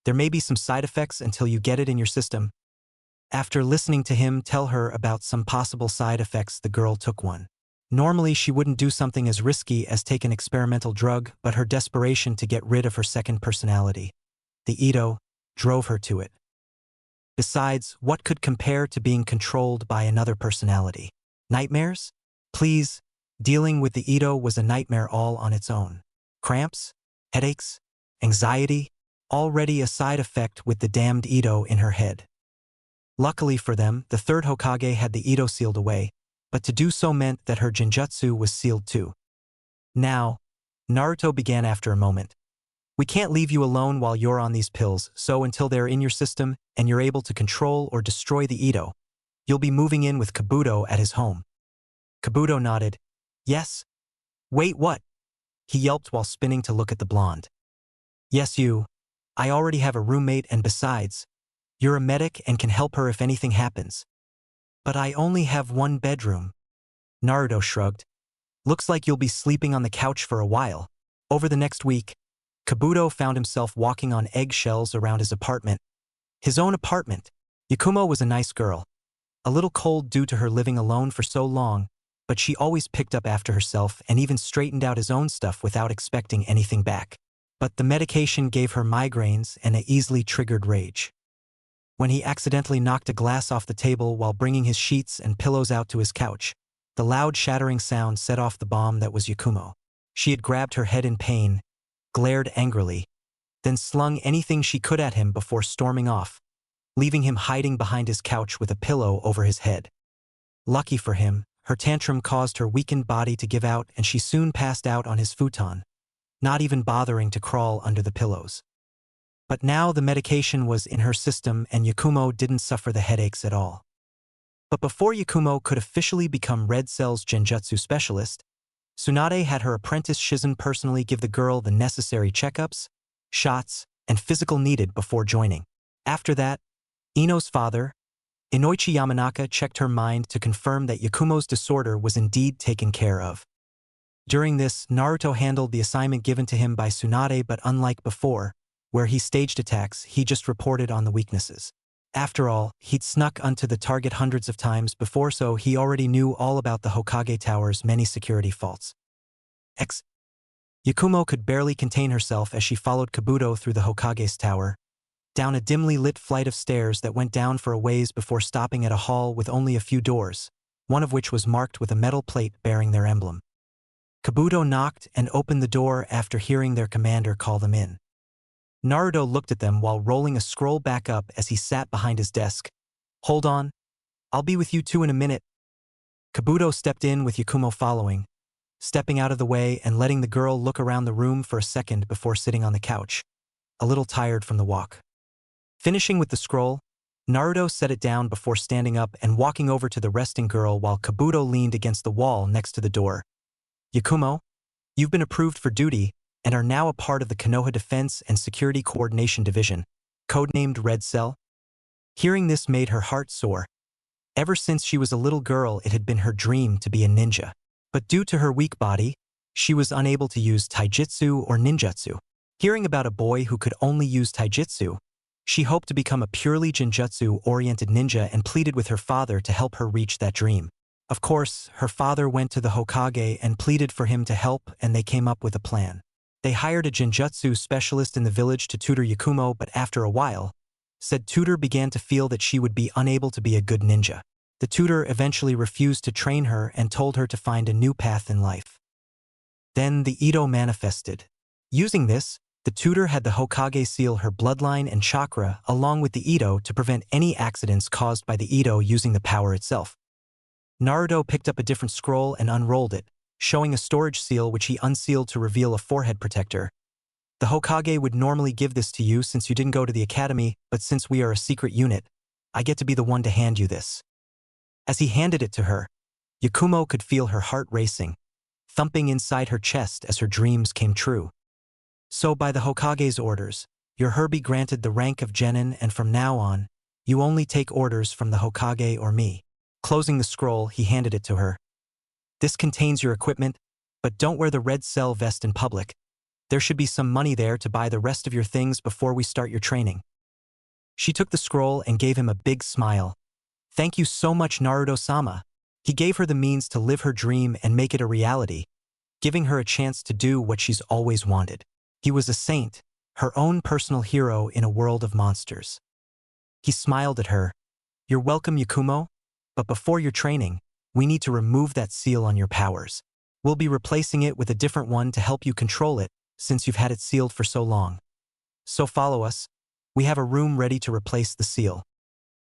There may be some side effects until you get it in your system. After listening to him tell her about some possible side effects, the girl took one. Normally, she wouldn't do something as risky as take an experimental drug, but her desperation to get rid of her second personality, the Ito, drove her to it. Besides, what could compare to being controlled by another personality? Nightmares? Please, dealing with the Ito was a nightmare all on its own. Cramps? Headaches? Anxiety? Already a side effect with the damned Ito in her head. Luckily for them, the third Hokage had the Ito sealed away, but to do so meant that her Genjutsu was sealed too. Now, Naruto began after a moment. We can't leave you alone while you're on these pills, so until they're in your system and you're able to control or destroy the Ito, you'll be moving in with Kabuto at his home. Kabuto nodded. Yes? Wait, what? He yelped while spinning to look at the blonde. Yes, you. I already have a roommate, and besides, you're a medic and can help her if anything happens. But I only have one bedroom. Naruto shrugged. Looks like you'll be sleeping on the couch for a while. Over the next week, Kabuto found himself walking on eggshells around his apartment. His own apartment. Yakumo was a nice girl. A little cold due to her living alone for so long, but she always picked up after herself and even straightened out his own stuff without expecting anything back. But the medication gave her migraines and an easily triggered rage. When he accidentally knocked a glass off the table while bringing his sheets and pillows out to his couch, the loud shattering sound set off the bomb that was Yakumo. She had grabbed her head in pain, glared angrily, then slung anything she could at him before storming off, leaving him hiding behind his couch with a pillow over his head. Lucky for him, her tantrum caused her weakened body to give out and she soon passed out on his futon, not even bothering to crawl under the pillows. But now the medication was in her system and Yakumo didn't suffer the headaches at all. But before Yakumo could officially become Red Cell's Genjutsu specialist, Tsunade had her apprentice Shizen personally give the girl the necessary checkups, shots, and physical needed before joining. After that, Ino's father, Inoichi Yamanaka, checked her mind to confirm that Yakumo's disorder was indeed taken care of. During this, Naruto handled the assignment given to him by Tsunade, but unlike before, where he staged attacks, he just reported on the weaknesses. After all, he'd snuck onto the target hundreds of times before, so he already knew all about the Hokage Tower's many security faults. Yakumo could barely contain herself as she followed Kabuto through the Hokage's tower, down a dimly lit flight of stairs that went down for a ways before stopping at a hall with only a few doors, one of which was marked with a metal plate bearing their emblem. Kabuto knocked and opened the door after hearing their commander call them in. Naruto looked at them while rolling a scroll back up as he sat behind his desk. Hold on. I'll be with you two in a minute. Kabuto stepped in with Yakumo following, stepping out of the way and letting the girl look around the room for a second before sitting on the couch, a little tired from the walk. Finishing with the scroll, Naruto set it down before standing up and walking over to the resting girl while Kabuto leaned against the wall next to the door. Yakumo, you've been approved for duty and are now a part of the Konoha Defense and Security Coordination Division, codenamed Red Cell. Hearing this made her heart soar. Ever since she was a little girl, it had been her dream to be a ninja. But due to her weak body, she was unable to use taijutsu or ninjutsu. Hearing about a boy who could only use taijutsu, she hoped to become a purely genjutsu-oriented ninja and pleaded with her father to help her reach that dream. Of course, her father went to the Hokage and pleaded for him to help, and they came up with a plan. They hired a genjutsu specialist in the village to tutor Yakumo, but after a while, said tutor began to feel that she would be unable to be a good ninja. The tutor eventually refused to train her and told her to find a new path in life. Then the Ito manifested. Using this, the tutor had the Hokage seal her bloodline and chakra along with the Ito to prevent any accidents caused by the Ito using the power itself. Naruto picked up a different scroll and unrolled it, showing a storage seal which he unsealed to reveal a forehead protector. The Hokage would normally give this to you since you didn't go to the academy, but since we are a secret unit, I get to be the one to hand you this. As he handed it to her, Yakumo could feel her heart racing, thumping inside her chest as her dreams came true. So by the Hokage's orders, your Herbie granted the rank of Genin, and from now on, you only take orders from the Hokage or me. Closing the scroll, he handed it to her. This contains your equipment, but don't wear the red cell vest in public. There should be some money there to buy the rest of your things before we start your training." She took the scroll and gave him a big smile. "Thank you so much, Naruto-sama." He gave her the means to live her dream and make it a reality, giving her a chance to do what she's always wanted. He was a saint, her own personal hero in a world of monsters. He smiled at her. "You're welcome, Yakumo, but before your training, we need to remove that seal on your powers. We'll be replacing it with a different one to help you control it, since you've had it sealed for so long. So follow us. We have a room ready to replace the seal."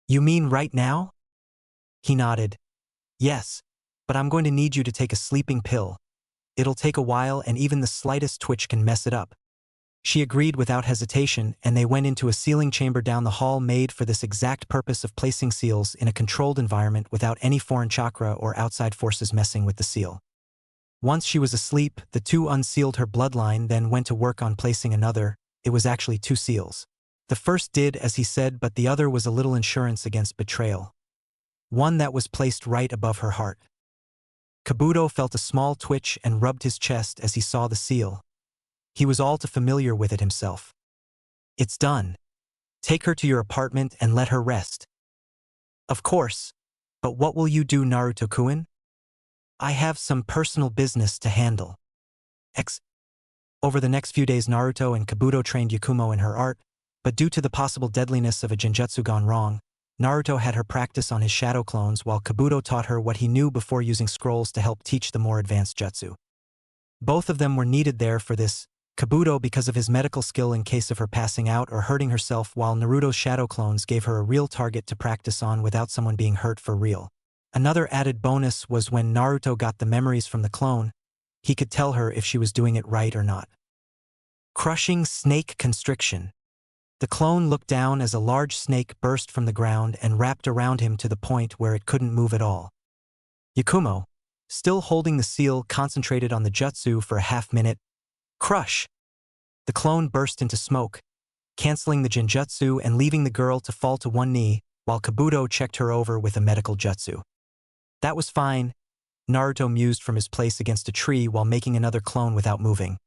"You mean right now?" He nodded. "Yes, but I'm going to need you to take a sleeping pill. It'll take a while and even the slightest twitch can mess it up." She agreed without hesitation, and they went into a sealing chamber down the hall made for this exact purpose of placing seals in a controlled environment without any foreign chakra or outside forces messing with the seal. Once she was asleep, the two unsealed her bloodline, then went to work on placing another. It was actually 2 seals. The first did as he said, but the other was a little insurance against betrayal. One that was placed right above her heart. Kabuto felt a small twitch and rubbed his chest as he saw the seal. He was all too familiar with it himself. "It's done. Take her to your apartment and let her rest." "Of course. But what will you do, Naruto-kun?" "I have some personal business to handle." Over the next few days, Naruto and Kabuto trained Yakumo in her art, but due to the possible deadliness of a genjutsu gone wrong, Naruto had her practice on his shadow clones while Kabuto taught her what he knew before using scrolls to help teach the more advanced jutsu. Both of them were needed there for this, Kabuto because of his medical skill in case of her passing out or hurting herself, while Naruto's shadow clones gave her a real target to practice on without someone being hurt for real. Another added bonus was when Naruto got the memories from the clone, he could tell her if she was doing it right or not. Crushing snake constriction. The clone looked down as a large snake burst from the ground and wrapped around him to the point where it couldn't move at all. Yakumo, still holding the seal, concentrated on the jutsu for a half-minute. Crush! The clone burst into smoke, canceling the genjutsu and leaving the girl to fall to one knee, while Kabuto checked her over with a medical jutsu. "That was fine," Naruto mused from his place against a tree while making another clone without moving.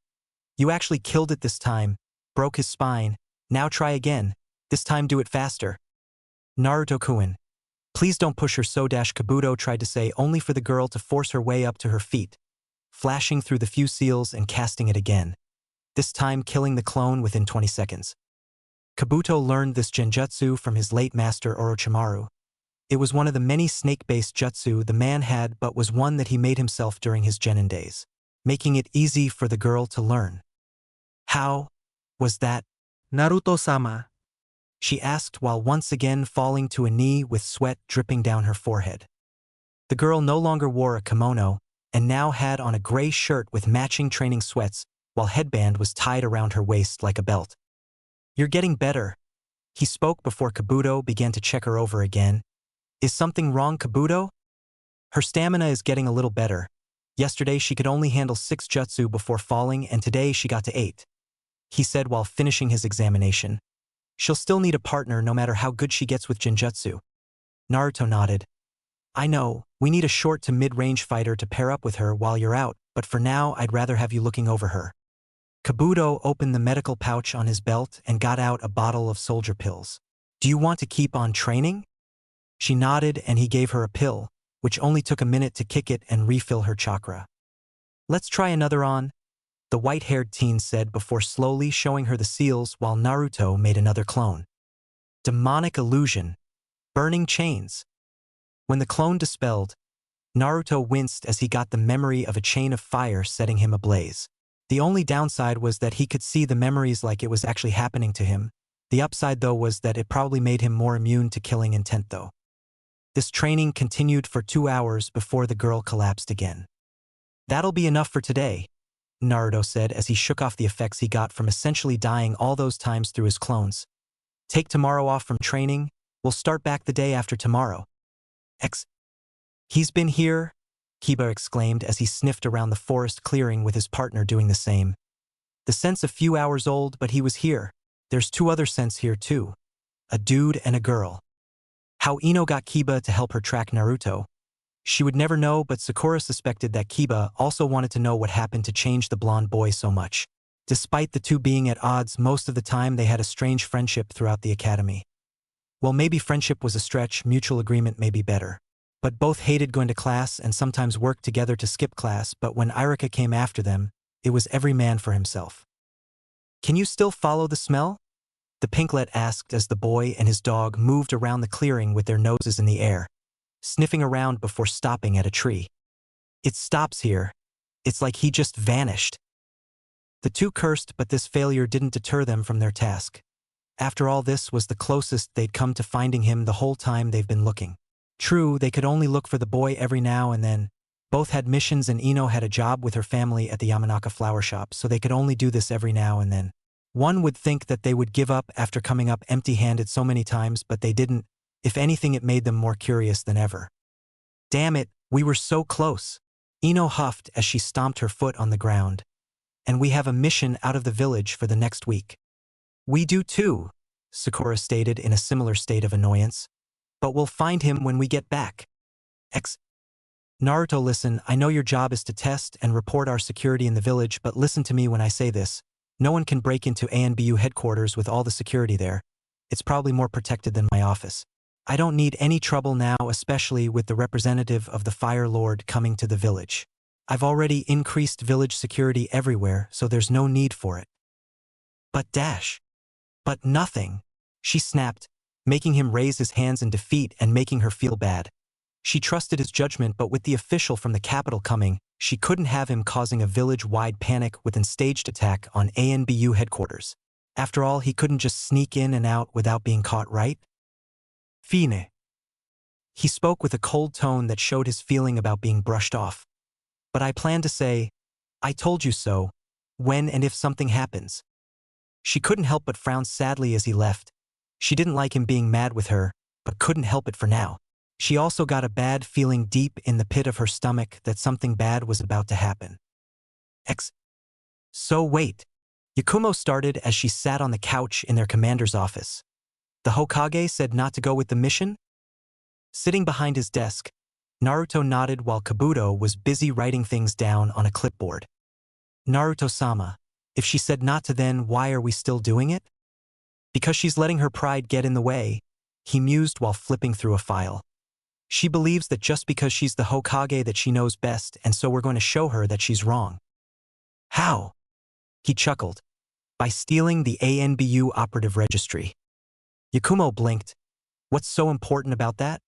"You actually killed it this time, broke his spine. Now try again, this time do it faster." "Naruto-kun, please don't push her so," Kabuto tried to say, only for the girl to force her way up to her feet, flashing through the few seals and casting it again, this time killing the clone within 20 seconds. Kabuto learned this genjutsu from his late master Orochimaru. It was one of the many snake-based jutsu the man had, but was one that he made himself during his genin days, making it easy for the girl to learn. "How was that?" "Naruto-sama." she asked while once again falling to a knee with sweat dripping down her forehead. The girl no longer wore a kimono, and now had on a gray shirt with matching training sweats, while headband was tied around her waist like a belt. "You're getting better," he spoke before Kabuto began to check her over again. "Is something wrong, Kabuto?" "Her stamina is getting a little better. Yesterday she could only handle 6 jutsu before falling, and today she got to 8. He said while finishing his examination. "She'll still need a partner no matter how good she gets with genjutsu." Naruto nodded. "I know, we need a short to mid-range fighter to pair up with her while you're out, but for now I'd rather have you looking over her." Kabuto opened the medical pouch on his belt and got out a bottle of soldier pills. "Do you want to keep on training?" She nodded and he gave her a pill, which only took a minute to kick it and refill her chakra. "Let's try another on," the white-haired teen said before slowly showing her the seals while Naruto made another clone. Demonic illusion. Burning chains. When the clone dispelled, Naruto winced as he got the memory of a chain of fire setting him ablaze. The only downside was that he could see the memories like it was actually happening to him. The upside, though, was that it probably made him more immune to killing intent, though. This training continued for 2 hours before the girl collapsed again. "That'll be enough for today," Naruto said as he shook off the effects he got from essentially dying all those times through his clones. "Take tomorrow off from training. We'll start back the day after tomorrow." "He's been here?" Kiba exclaimed as he sniffed around the forest clearing with his partner doing the same. "The scent's a few hours old, but he was here. There's 2 other scents here too. A dude and a girl." How Ino got Kiba to help her track Naruto. She would never know, but Sakura suspected that Kiba also wanted to know what happened to change the blonde boy so much. Despite the two being at odds most of the time, they had a strange friendship throughout the academy. Well, maybe friendship was a stretch, mutual agreement may be better. But both hated going to class and sometimes worked together to skip class, but when Irika came after them, it was every man for himself. "Can you still follow the smell?" the pinklet asked as the boy and his dog moved around the clearing with their noses in the air, sniffing around before stopping at a tree. "It stops here. It's like he just vanished." The two cursed, but this failure didn't deter them from their task. After all, this was the closest they'd come to finding him the whole time they've been looking. True, they could only look for the boy every now and then. Both had missions and Ino had a job with her family at the Yamanaka flower shop, so they could only do this every now and then. One would think that they would give up after coming up empty-handed so many times, but they didn't. If anything, it made them more curious than ever. "Damn it, we were so close," Ino huffed as she stomped her foot on the ground. "And we have a mission out of the village for the next week." "We do too," Sakura stated in a similar state of annoyance. "But we'll find him when we get back." Naruto, listen, I know your job is to test and report our security in the village, but listen to me when I say this. No one can break into ANBU headquarters with all the security there. It's probably more protected than my office. I don't need any trouble now, especially with the representative of the Fire Lord coming to the village. I've already increased village security everywhere, so there's no need for it. But nothing, she snapped, making him raise his hands in defeat and making her feel bad. She trusted his judgment, but with the official from the capital coming, she couldn't have him causing a village-wide panic with a staged attack on ANBU headquarters. After all, he couldn't just sneak in and out without being caught, right? Fine. He spoke with a cold tone that showed his feeling about being brushed off. But I plan to say, I told you so, when and if something happens. She couldn't help but frown sadly as he left. She didn't like him being mad with her, but couldn't help it for now. She also got a bad feeling deep in the pit of her stomach that something bad was about to happen. So wait. Yakumo started as she sat on the couch in their commander's office. The Hokage said not to go with the mission? Sitting behind his desk, Naruto nodded while Kabuto was busy writing things down on a clipboard. Naruto-sama, if she said not to, then why are we still doing it? Because she's letting her pride get in the way, he mused while flipping through a file. She believes that just because she's the Hokage that she knows best, and so we're going to show her that she's wrong. How? He chuckled. By stealing the ANBU operative registry. Yakumo blinked. What's so important about that?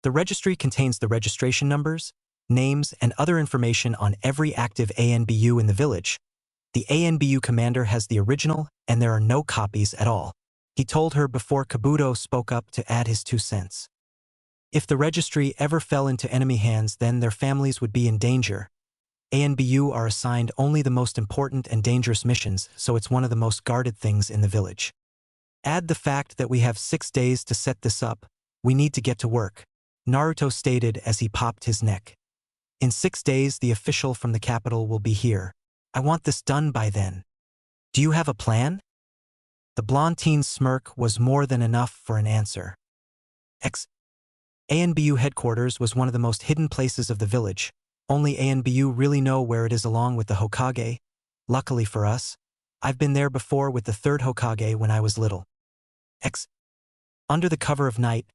The registry contains the registration numbers, names, and other information on every active ANBU in the village. The ANBU commander has the original, and there are no copies at all. He told her before Kabuto spoke up to add his 2 cents. If the registry ever fell into enemy hands, then their families would be in danger. ANBU are assigned only the most important and dangerous missions, so it's one of the most guarded things in the village. Add the fact that we have 6 days to set this up. We need to get to work, Naruto stated as he popped his neck. In 6 days, the official from the capital will be here. I want this done by then. Do you have a plan? The blonde teen's smirk was more than enough for an answer. ANBU headquarters was one of the most hidden places of the village. Only ANBU really know where it is, along with the Hokage. Luckily for us, I've been there before with the 3rd Hokage when I was little. Under the cover of night,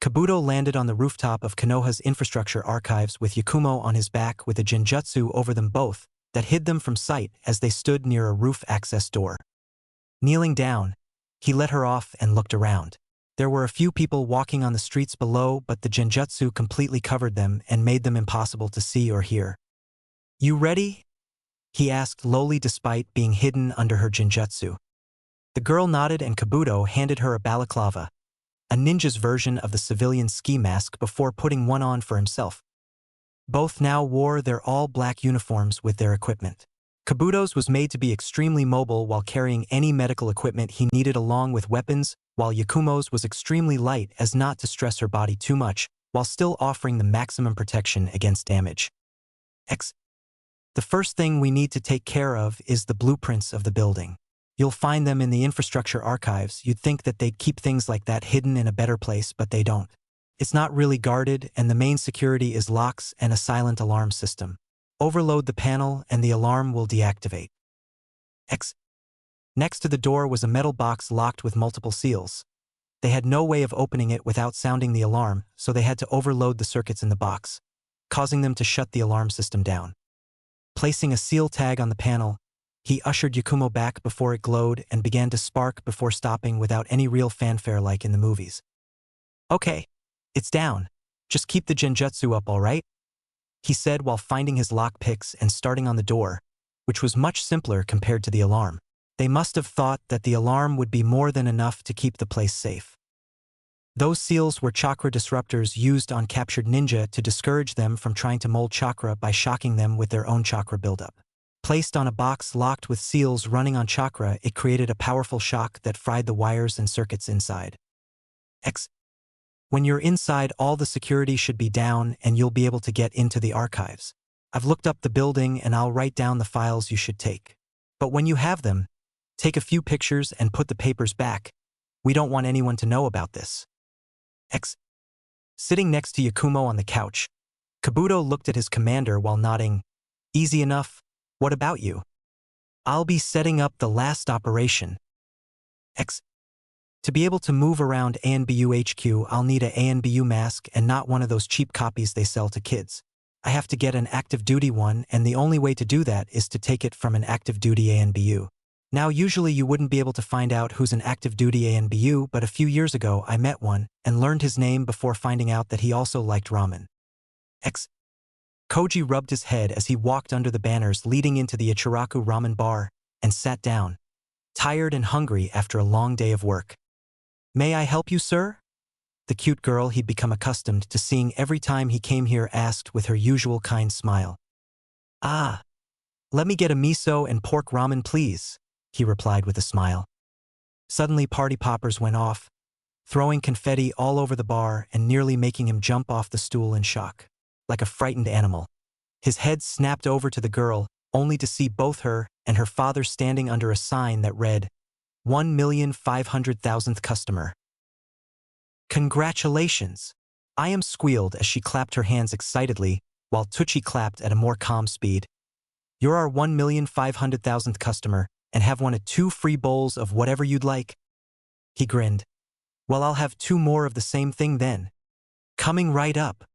Kabuto landed on the rooftop of Konoha's infrastructure archives with Yakumo on his back with a genjutsu over them both that hid them from sight as they stood near a roof access door. Kneeling down, he let her off and looked around. There were a few people walking on the streets below, but the genjutsu completely covered them and made them impossible to see or hear. You ready? He asked lowly despite being hidden under her genjutsu. The girl nodded and Kabuto handed her a balaclava, a ninja's version of the civilian ski mask, before putting one on for himself. Both now wore their all-black uniforms with their equipment. Kabuto's was made to be extremely mobile while carrying any medical equipment he needed along with weapons, while Yakumo's was extremely light as not to stress her body too much, while still offering the maximum protection against damage. The first thing we need to take care of is the blueprints of the building. You'll find them in the infrastructure archives. You'd think that they'd keep things like that hidden in a better place, but they don't. It's not really guarded, and the main security is locks and a silent alarm system. Overload the panel and the alarm will deactivate. X. Next to the door was a metal box locked with multiple seals. They had no way of opening it without sounding the alarm, so they had to overload the circuits in the box, causing them to shut the alarm system down. Placing a seal tag on the panel, he ushered Yakumo back before it glowed and began to spark before stopping without any real fanfare like in the movies. "Okay, it's down. Just keep the genjutsu up, all right?" he said while finding his lockpicks and starting on the door, which was much simpler compared to the alarm. They must have thought that the alarm would be more than enough to keep the place safe. Those seals were chakra disruptors used on captured ninja to discourage them from trying to mold chakra by shocking them with their own chakra buildup. Placed on a box locked with seals running on chakra, it created a powerful shock that fried the wires and circuits inside. X. When you're inside, all the security should be down and you'll be able to get into the archives. I've looked up the building and I'll write down the files you should take. But when you have them, take a few pictures and put the papers back. We don't want anyone to know about this. X. Sitting next to Yakumo on the couch, Kabuto looked at his commander while nodding. "Easy enough. What about you?" "I'll be setting up the last operation." X. To be able to move around ANBU HQ, I'll need a ANBU mask and not one of those cheap copies they sell to kids. I have to get an active duty one, and the only way to do that is to take it from an active duty ANBU. Now, usually you wouldn't be able to find out who's an active duty ANBU, but a few years ago I met one and learned his name before finding out that he also liked ramen. X. Koji rubbed his head as he walked under the banners leading into the Ichiraku ramen bar and sat down, tired and hungry after a long day of work. "May I help you, sir?" The cute girl he'd become accustomed to seeing every time he came here asked with her usual kind smile. "Ah, let me get a miso and pork ramen, please," he replied with a smile. Suddenly party poppers went off, throwing confetti all over the bar and nearly making him jump off the stool in shock. Like a frightened animal, his head snapped over to the girl, only to see both her and her father standing under a sign that read, 1,500,000th customer. "Congratulations!" I am squealed as she clapped her hands excitedly, while Tucci clapped at a more calm speed. "You're our 1,500,000th customer, and have one of 2 free bowls of whatever you'd like." He grinned. "Well, I'll have 2 more of the same thing then. Coming right up."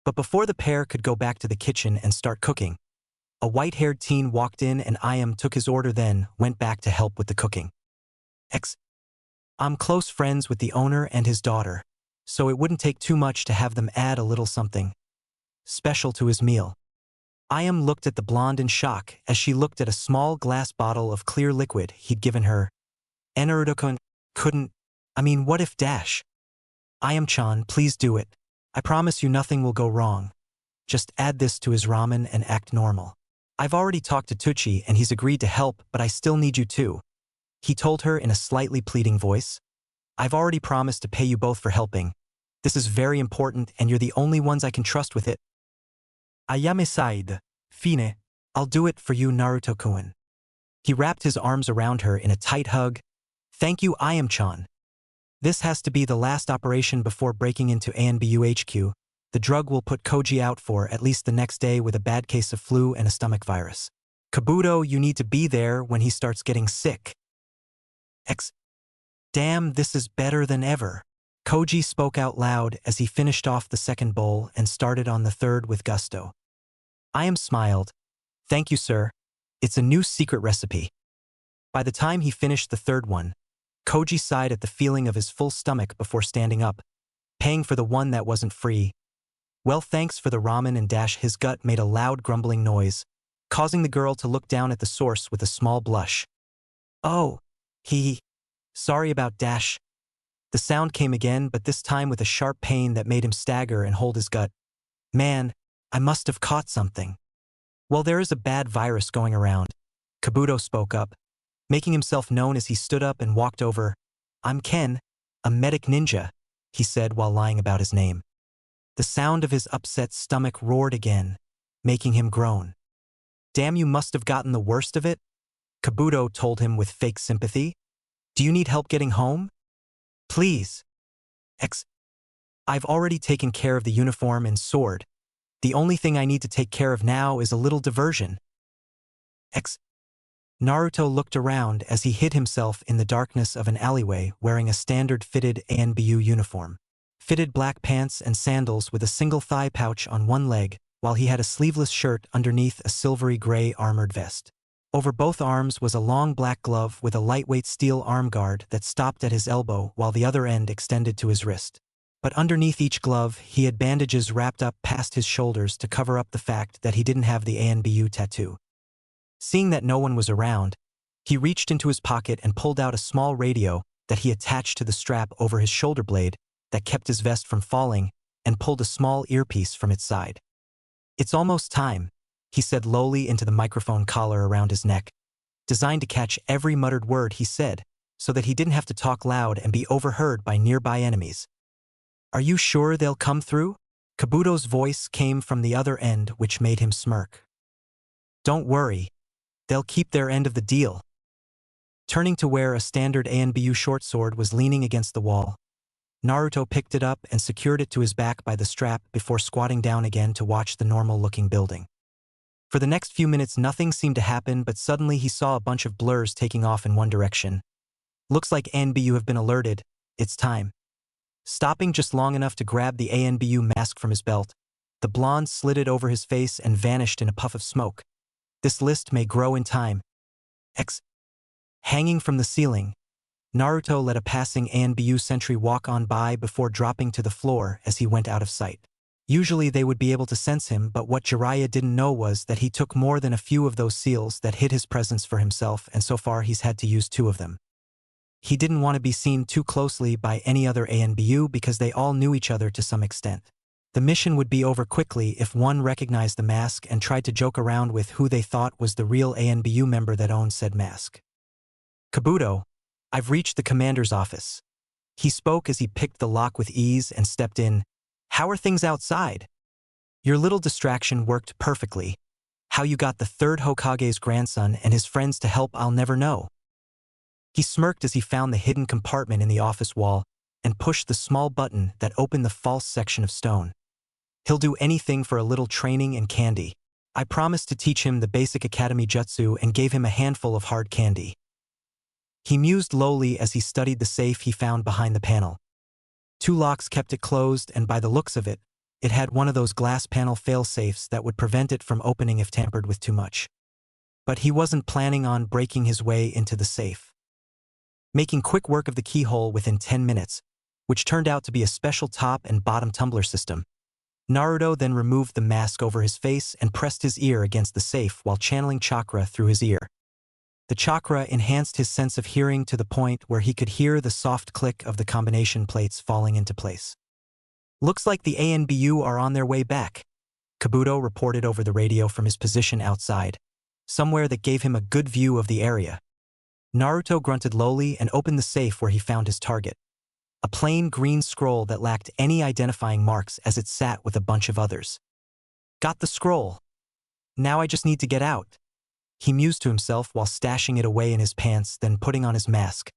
But before the pair could go back to the kitchen and start cooking, a white-haired teen walked in and Ayam took his order, then went back to help with the cooking. X. I'm close friends with the owner and his daughter, so it wouldn't take too much to have them add a little something special to his meal. Ayam looked at the blonde in shock as she looked at a small glass bottle of clear liquid he'd given her. Naruto what if dash? Ayam-chan, please do it. I promise you nothing will go wrong. Just add this to his ramen and act normal. I've already talked to Tucci and he's agreed to help, but I still need you too, he told her in a slightly pleading voice. I've already promised to pay you both for helping. This is very important and you're the only ones I can trust with it. Ayame-side, fine. I'll do it for you, Naruto-kun. He wrapped his arms around her in a tight hug. Thank you, Ayam-chan. This has to be the last operation before breaking into ANBU HQ. The drug will put Koji out for at least the next day with a bad case of flu and a stomach virus. Kabuto, you need to be there when he starts getting sick. Damn, this is better than ever. Koji spoke out loud as he finished off the second bowl and started on the third with gusto. Ayam smiled. Thank you, sir. It's a new secret recipe. By the time he finished the third one, Koji sighed at the feeling of his full stomach before standing up, paying for the one that wasn't free. Well, thanks for the ramen and dash. His gut made a loud grumbling noise, causing the girl to look down at the source with a small blush. Oh, sorry about dash. The sound came again, but this time with a sharp pain that made him stagger and hold his gut. Man, I must have caught something. Well, there is a bad virus going around. Kabuto spoke up, making himself known as he stood up and walked over. I'm Ken, a medic ninja, he said while lying about his name. The sound of his upset stomach roared again, making him groan. Damn, you must have gotten the worst of it, Kabuto told him with fake sympathy. Do you need help getting home? Please. I've already taken care of the uniform and sword. The only thing I need to take care of now is a little diversion. X. Naruto looked around as he hid himself in the darkness of an alleyway wearing a standard fitted ANBU uniform. Fitted black pants and sandals with a single thigh pouch on one leg, while he had a sleeveless shirt underneath a silvery gray armored vest. Over both arms was a long black glove with a lightweight steel arm guard that stopped at his elbow while the other end extended to his wrist. But underneath each glove, he had bandages wrapped up past his shoulders to cover up the fact that he didn't have the ANBU tattoo. Seeing that no one was around, he reached into his pocket and pulled out a small radio that he attached to the strap over his shoulder blade that kept his vest from falling and pulled a small earpiece from its side. "It's almost time," he said lowly into the microphone collar around his neck, designed to catch every muttered word he said so that he didn't have to talk loud and be overheard by nearby enemies. "Are you sure they'll come through?" Kabuto's voice came from the other end, which made him smirk. "Don't worry. They'll keep their end of the deal." Turning to where a standard ANBU short sword was leaning against the wall, Naruto picked it up and secured it to his back by the strap before squatting down again to watch the normal-looking building. For the next few minutes nothing seemed to happen, but suddenly he saw a bunch of blurs taking off in one direction. "Looks like ANBU have been alerted. It's time." Stopping just long enough to grab the ANBU mask from his belt, the blonde slid it over his face and vanished in a puff of smoke. "This list may grow in time." X. Hanging from the ceiling, Naruto let a passing ANBU sentry walk on by before dropping to the floor as he went out of sight. Usually they would be able to sense him, but what Jiraiya didn't know was that he took more than a few of those seals that hid his presence for himself, and so far he's had to use 2 of them. He didn't want to be seen too closely by any other ANBU because they all knew each other to some extent. The mission would be over quickly if one recognized the mask and tried to joke around with who they thought was the real ANBU member that owned said mask. "Kabuto, I've reached the commander's office." He spoke as he picked the lock with ease and stepped in. "How are things outside?" "Your little distraction worked perfectly. How you got the 3rd Hokage's grandson and his friends to help, I'll never know." He smirked as he found the hidden compartment in the office wall and pushed the small button that opened the false section of stone. "He'll do anything for a little training and candy. I promised to teach him the basic academy jutsu and gave him a handful of hard candy." He mused lowly as he studied the safe he found behind the panel. 2 locks kept it closed, and by the looks of it, it had one of those glass panel fail-safes that would prevent it from opening if tampered with too much. But he wasn't planning on breaking his way into the safe. Making quick work of the keyhole within 10 minutes, which turned out to be a special top and bottom tumbler system, Naruto then removed the mask over his face and pressed his ear against the safe while channeling chakra through his ear. The chakra enhanced his sense of hearing to the point where he could hear the soft click of the combination plates falling into place. "Looks like the ANBU are on their way back," Kabuto reported over the radio from his position outside, somewhere that gave him a good view of the area. Naruto grunted lowly and opened the safe where he found his target. A plain green scroll that lacked any identifying marks as it sat with a bunch of others. "Got the scroll. Now I just need to get out," he mused to himself while stashing it away in his pants, then putting on his mask.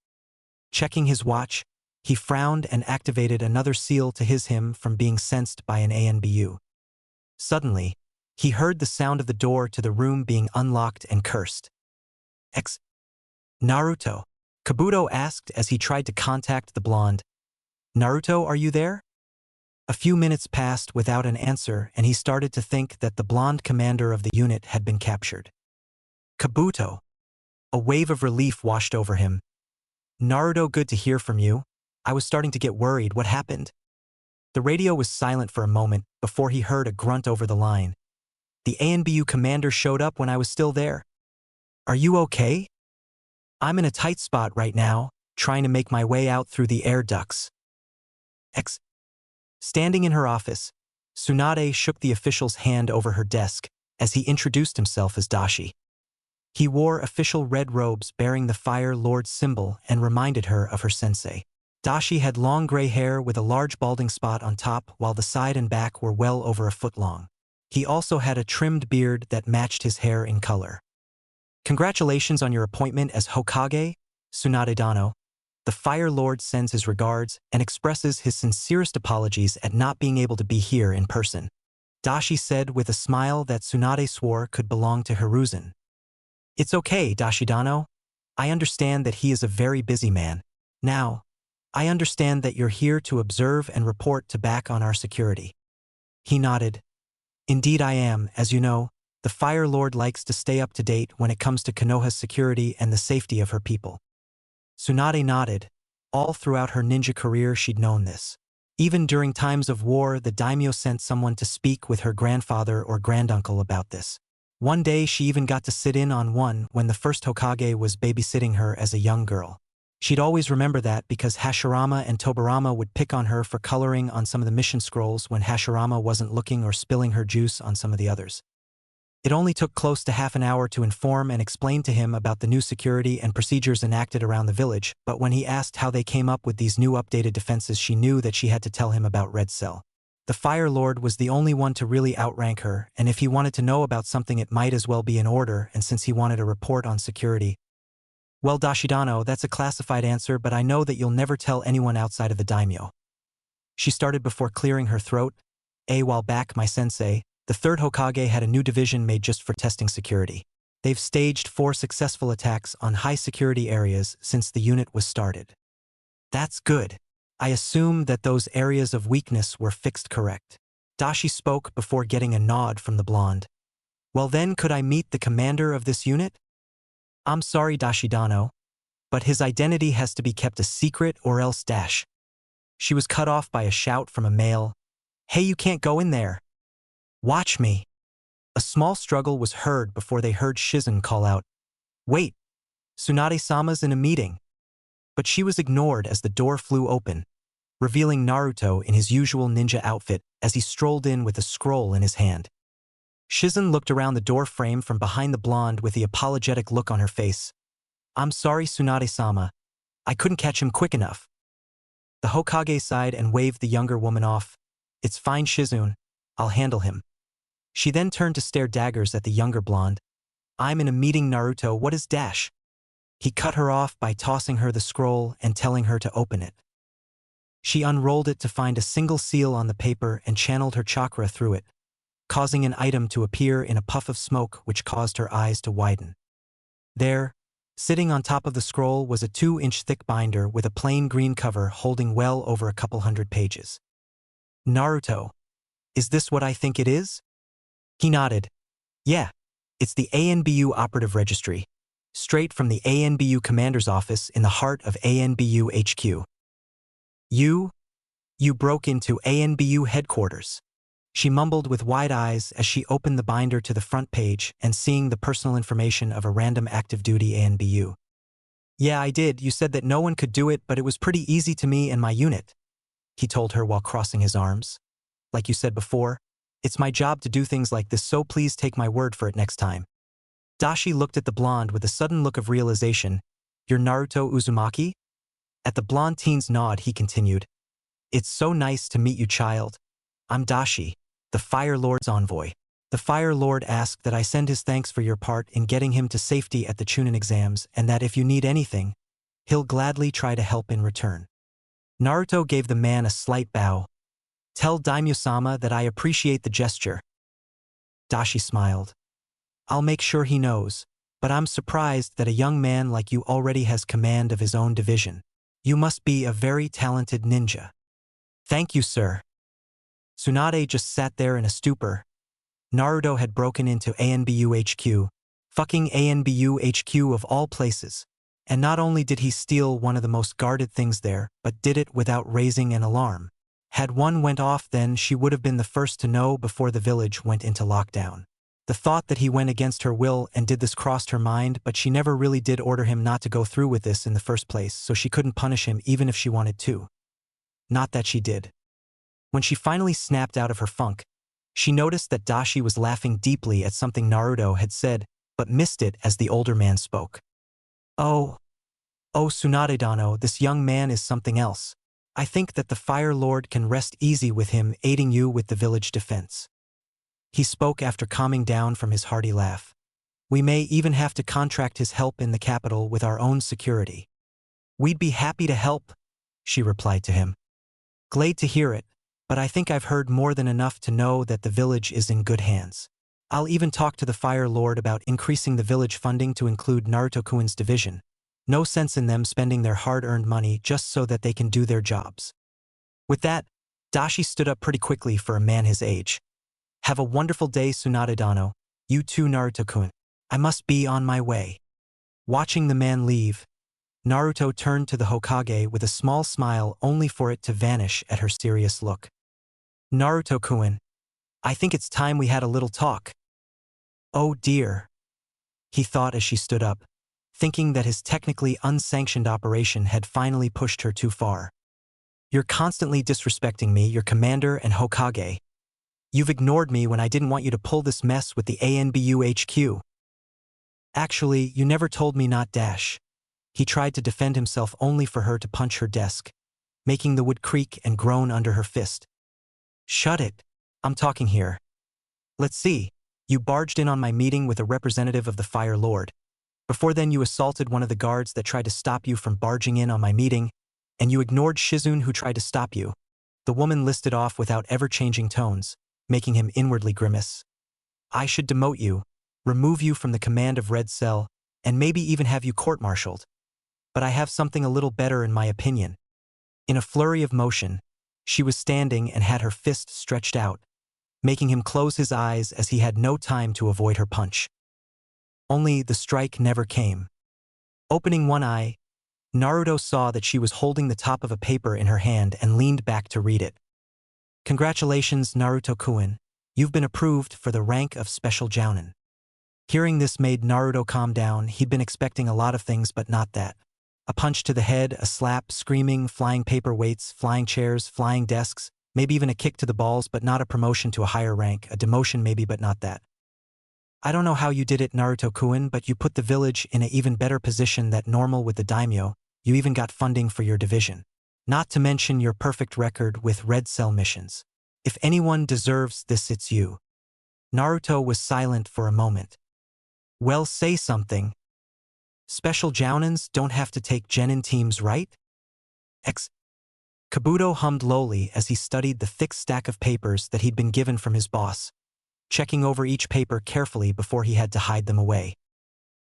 Checking his watch, he frowned and activated another seal to him from being sensed by an ANBU. Suddenly, he heard the sound of the door to the room being unlocked and cursed. "X. Naruto," Kabuto asked as he tried to contact the blonde. "Naruto, are you there?" A few minutes passed without an answer, and he started to think that the blonde commander of the unit had been captured. "Kabuto." A wave of relief washed over him. "Naruto, good to hear from you. I was starting to get worried. What happened?" The radio was silent for a moment before he heard a grunt over the line. "The ANBU commander showed up when I was still there." "Are you okay?" "I'm in a tight spot right now, trying to make my way out through the air ducts." X. Standing in her office, Tsunade shook the official's hand over her desk as he introduced himself as Dashi. He wore official red robes bearing the Fire Lord symbol and reminded her of her sensei. Dashi had long gray hair with a large balding spot on top, while the side and back were well over a foot long. He also had a trimmed beard that matched his hair in color. "Congratulations on your appointment as Hokage, Tsunade Dano," The Fire Lord sends his regards and expresses his sincerest apologies at not being able to be here in person. Dashi said with a smile that Tsunade swore could belong to Hiruzen. It's okay, Dashidano. I understand that he is a very busy man. Now, I understand that you're here to observe and report to back on our security. He nodded. Indeed I am, as you know. The Fire Lord likes to stay up to date when it comes to Konoha's security and the safety of her people. Tsunade nodded. All throughout her ninja career she'd known this. Even during times of war, the daimyo sent someone to speak with her grandfather or granduncle about this. One day she even got to sit in on one when the first Hokage was babysitting her as a young girl. She'd always remember that because Hashirama and Tobirama would pick on her for coloring on some of the mission scrolls when Hashirama wasn't looking or spilling her juice on some of the others. It only took close to half an hour to inform and explain to him about the new security and procedures enacted around the village, but when he asked how they came up with these new updated defenses she knew that she had to tell him about Red Cell. The Fire Lord was the only one to really outrank her, and if he wanted to know about something it might as well be in order, and since he wanted a report on security. Well, Dashidano, that's a classified answer, but I know that you'll never tell anyone outside of the daimyo. She started before clearing her throat. A while back, my sensei, the third Hokage had a new division made just for testing security. They've staged 4 successful attacks on high-security areas since the unit was started. That's good. I assume that those areas of weakness were fixed correct. Dashi spoke before getting a nod from the blonde. Well then, could I meet the commander of this unit? I'm sorry, Dashidano, but his identity has to be kept a secret or else dash. She was cut off by a shout from a male. Hey, you can't go in there. Watch me. A small struggle was heard before they heard Shizen call out, Wait, Tsunade-sama's in a meeting. But she was ignored as the door flew open, revealing Naruto in his usual ninja outfit as he strolled in with a scroll in his hand. Shizen looked around the door frame from behind the blonde with the apologetic look on her face. I'm sorry, Tsunade-sama. I couldn't catch him quick enough. The Hokage sighed and waved the younger woman off. It's fine, Shizune. I'll handle him. She then turned to stare daggers at the younger blonde. I'm in a meeting, Naruto, what is dash? He cut her off by tossing her the scroll and telling her to open it. She unrolled it to find a single seal on the paper and channeled her chakra through it, causing an item to appear in a puff of smoke which caused her eyes to widen. There, sitting on top of the scroll was a 2-inch thick binder with a plain green cover holding well over a couple hundred pages. Naruto, is this what I think it is? He nodded. Yeah, it's the ANBU Operative Registry, straight from the ANBU Commander's office in the heart of ANBU HQ. You broke into ANBU headquarters. She mumbled with wide eyes as she opened the binder to the front page and seeing the personal information of a random active duty ANBU. Yeah, I did. You said that no one could do it, but it was pretty easy to me and my unit, he told her while crossing his arms. Like you said before, it's my job to do things like this, so please take my word for it next time. Dashi looked at the blonde with a sudden look of realization. You're Naruto Uzumaki? At the blonde teen's nod, he continued. It's so nice to meet you, child. I'm Dashi, the Fire Lord's envoy. The Fire Lord asked that I send his thanks for your part in getting him to safety at the Chūnin exams and that if you need anything, he'll gladly try to help in return. Naruto gave the man a slight bow. Tell Daimyo-sama that I appreciate the gesture. Dashi smiled. I'll make sure he knows, but I'm surprised that a young man like you already has command of his own division. You must be a very talented ninja. Thank you, sir. Tsunade just sat there in a stupor. Naruto had broken into ANBU HQ, fucking ANBU HQ of all places. And not only did he steal one of the most guarded things there, but did it without raising an alarm. Had one went off, then she would have been the first to know before the village went into lockdown. The thought that he went against her will and did this crossed her mind, but she never really did order him not to go through with this in the first place, so she couldn't punish him even if she wanted to. Not that she did. When she finally snapped out of her funk, she noticed that Dashi was laughing deeply at something Naruto had said, but missed it as the older man spoke. Oh, Tsunade-dano, this young man is something else. I think that the Fire Lord can rest easy with him aiding you with the village defense. He spoke after calming down from his hearty laugh. We may even have to contract his help in the capital with our own security. "We'd be happy to help," she replied to him. "Glad to hear it, but I think I've heard more than enough to know that the village is in good hands. I'll even talk to the Fire Lord about increasing the village funding to include Naruto-kun's division. No sense in them spending their hard-earned money just so that they can do their jobs." With that, Dashi stood up pretty quickly for a man his age. "Have a wonderful day, Tsunade Dano. You too, Naruto-kun. I must be on my way." Watching the man leave, Naruto turned to the Hokage with a small smile only for it to vanish at her serious look. "Naruto-kun, I think it's time we had a little talk." "Oh dear," he thought as she stood up, thinking that his technically unsanctioned operation had finally pushed her too far. "You're constantly disrespecting me, your commander and Hokage. You've ignored me when I didn't want you to pull this mess with the ANBU HQ. Actually, you never told me not dash." He tried to defend himself only for her to punch her desk, making the wood creak and groan under her fist. "Shut it. I'm talking here. Let's see. You barged in on my meeting with a representative of the Fire Lord. Before then you assaulted one of the guards that tried to stop you from barging in on my meeting, and you ignored Shizune who tried to stop you." The woman listed off without ever changing tones, making him inwardly grimace. "I should demote you, remove you from the command of Red Cell, and maybe even have you court-martialed. But I have something a little better in my opinion." In a flurry of motion, she was standing and had her fist stretched out, making him close his eyes as he had no time to avoid her punch. Only the strike never came. Opening one eye, Naruto saw that she was holding the top of a paper in her hand and leaned back to read it. "Congratulations, Naruto-kun. You've been approved for the rank of Special Jounin." Hearing this made Naruto calm down. He'd been expecting a lot of things but not that. A punch to the head, a slap, screaming, flying paperweights, flying chairs, flying desks, maybe even a kick to the balls but not a promotion to a higher rank, a demotion maybe but not that. "I don't know how you did it, Naruto-kun, but you put the village in an even better position than normal with the daimyo. You even got funding for your division. Not to mention your perfect record with Red Cell missions. If anyone deserves this, it's you." Naruto was silent for a moment. "Well, say something. Special Jounins don't have to take genin teams, right?" Kabuto hummed lowly as he studied the thick stack of papers that he'd been given from his boss, checking over each paper carefully before he had to hide them away.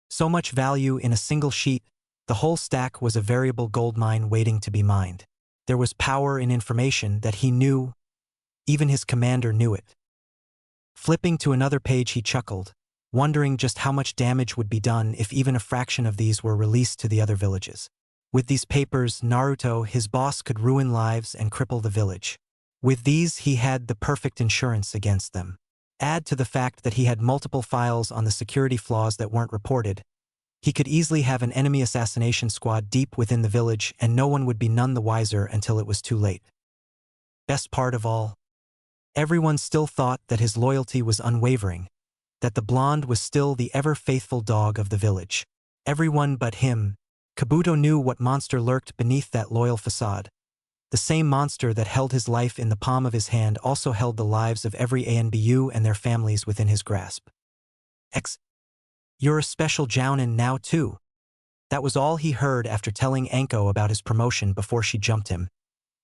So much value in a single sheet, the whole stack was a variable goldmine waiting to be mined. There was power in information that he knew, even his commander knew it. Flipping to another page, he chuckled, wondering just how much damage would be done if even a fraction of these were released to the other villages. With these papers, Naruto, his boss, could ruin lives and cripple the village. With these, he had the perfect insurance against them. Add to the fact that he had multiple files on the security flaws that weren't reported. He could easily have an enemy assassination squad deep within the village and no one would be none the wiser until it was too late. Best part of all, everyone still thought that his loyalty was unwavering, that the blonde was still the ever-faithful dog of the village. Everyone but him. Kabuto knew what monster lurked beneath that loyal facade. The same monster that held his life in the palm of his hand also held the lives of every ANBU and their families within his grasp. "You're a Special Jounin now too." That was all he heard after telling Anko about his promotion before she jumped him,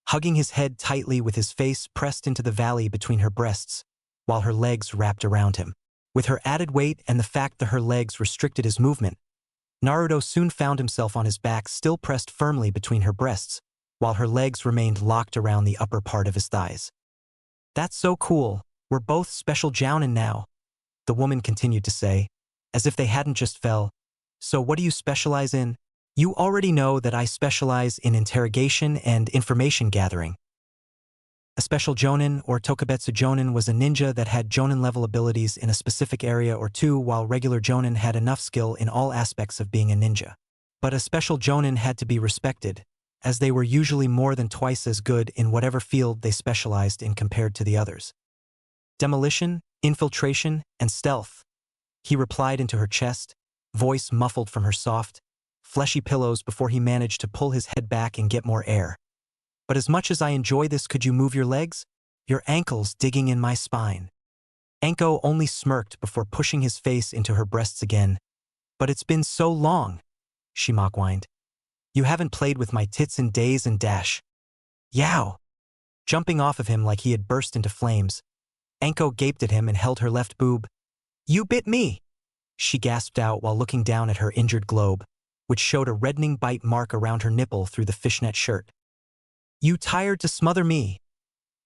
hugging his head tightly with his face pressed into the valley between her breasts, while her legs wrapped around him. With her added weight and the fact that her legs restricted his movement, Naruto soon found himself on his back still pressed firmly between her breasts, while her legs remained locked around the upper part of his thighs. "That's so cool, we're both Special Jounin now," the woman continued to say, as if they hadn't just fell. "So what do you specialize in?" "You already know that I specialize in interrogation and information gathering." A Special Jounin or Tokubetsu Jounin was a ninja that had Jounin-level abilities in a specific area or two, while regular Jounin had enough skill in all aspects of being a ninja. But a Special Jounin had to be respected, as they were usually more than twice as good in whatever field they specialized in compared to the others. "Demolition, infiltration, and stealth," he replied into her chest, voice muffled from her soft, fleshy pillows before he managed to pull his head back and get more air. "But as much as I enjoy this, could you move your legs? Your ankles digging in my spine." Anko only smirked before pushing his face into her breasts again. "But it's been so long," she mock-whined. You haven't played with my tits in days and dash. Yow! Jumping off of him like he had burst into flames, Anko gaped at him and held her left boob. You bit me! She gasped out while looking down at her injured globe, which showed a reddening bite mark around her nipple through the fishnet shirt. You tired to smother me?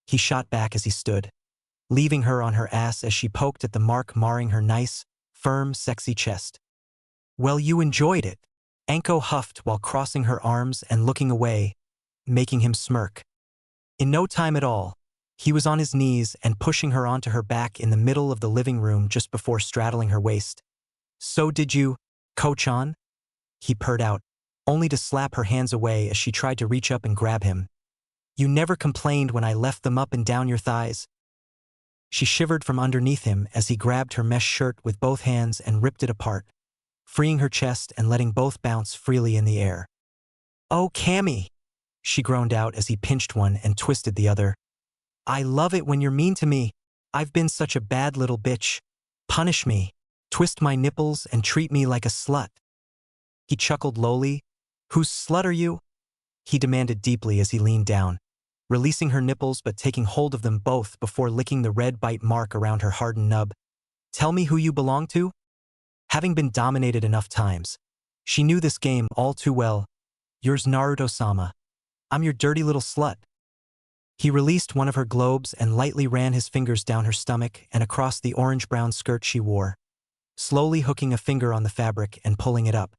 He shot back as he stood, leaving her on her ass as she poked at the mark marring her nice, firm, sexy chest. Well, you enjoyed it. Anko huffed while crossing her arms and looking away, making him smirk. In no time at all, he was on his knees and pushing her onto her back in the middle of the living room just before straddling her waist. So did you, Ko-chan? He purred out, only to slap her hands away as she tried to reach up and grab him. You never complained when I left them up and down your thighs. She shivered from underneath him as he grabbed her mesh shirt with both hands and ripped it apart, freeing her chest and letting both bounce freely in the air. Oh, Cammy! She groaned out as he pinched one and twisted the other. I love it when you're mean to me. I've been such a bad little bitch. Punish me. Twist my nipples and treat me like a slut. He chuckled lowly. Whose slut are you? He demanded deeply as he leaned down, releasing her nipples but taking hold of them both before licking the red bite mark around her hardened nub. Tell me who you belong to? Having been dominated enough times, she knew this game all too well. Yours Naruto-sama. I'm your dirty little slut. He released one of her globes and lightly ran his fingers down her stomach and across the orange-brown skirt she wore, slowly hooking a finger on the fabric and pulling it up.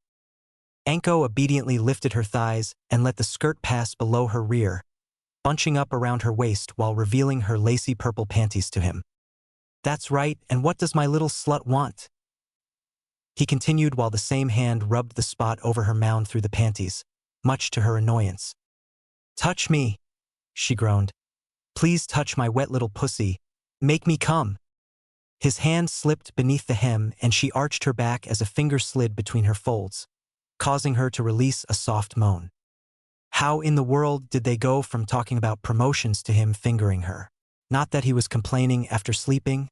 Anko obediently lifted her thighs and let the skirt pass below her rear, bunching up around her waist while revealing her lacy purple panties to him. That's right, and what does my little slut want? He continued while the same hand rubbed the spot over her mound through the panties, much to her annoyance. Touch me, she groaned. Please touch my wet little pussy. Make me come. His hand slipped beneath the hem and she arched her back as a finger slid between her folds, causing her to release a soft moan. How in the world did they go from talking about promotions to him fingering her? Not that he was complaining after sleeping,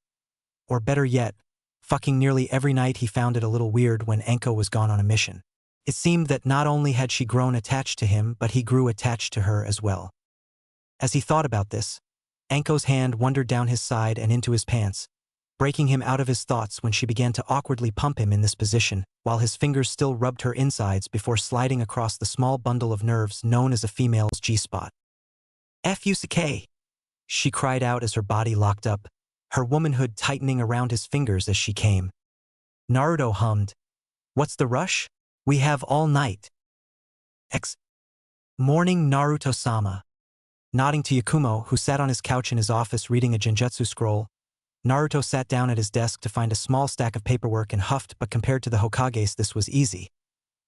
or better yet, fucking nearly every night. He found it a little weird when Anko was gone on a mission. It seemed that not only had she grown attached to him, but he grew attached to her as well. As he thought about this, Anko's hand wandered down his side and into his pants, breaking him out of his thoughts when she began to awkwardly pump him in this position, while his fingers still rubbed her insides before sliding across the small bundle of nerves known as a female's G-spot. F-U-C-K! She cried out as her body locked up, her womanhood tightening around his fingers as she came. Naruto hummed, What's the rush? We have all night. Morning, Naruto-sama. Nodding to Yakumo, who sat on his couch in his office reading a genjutsu scroll, Naruto sat down at his desk to find a small stack of paperwork and huffed, but compared to the Hokages this was easy.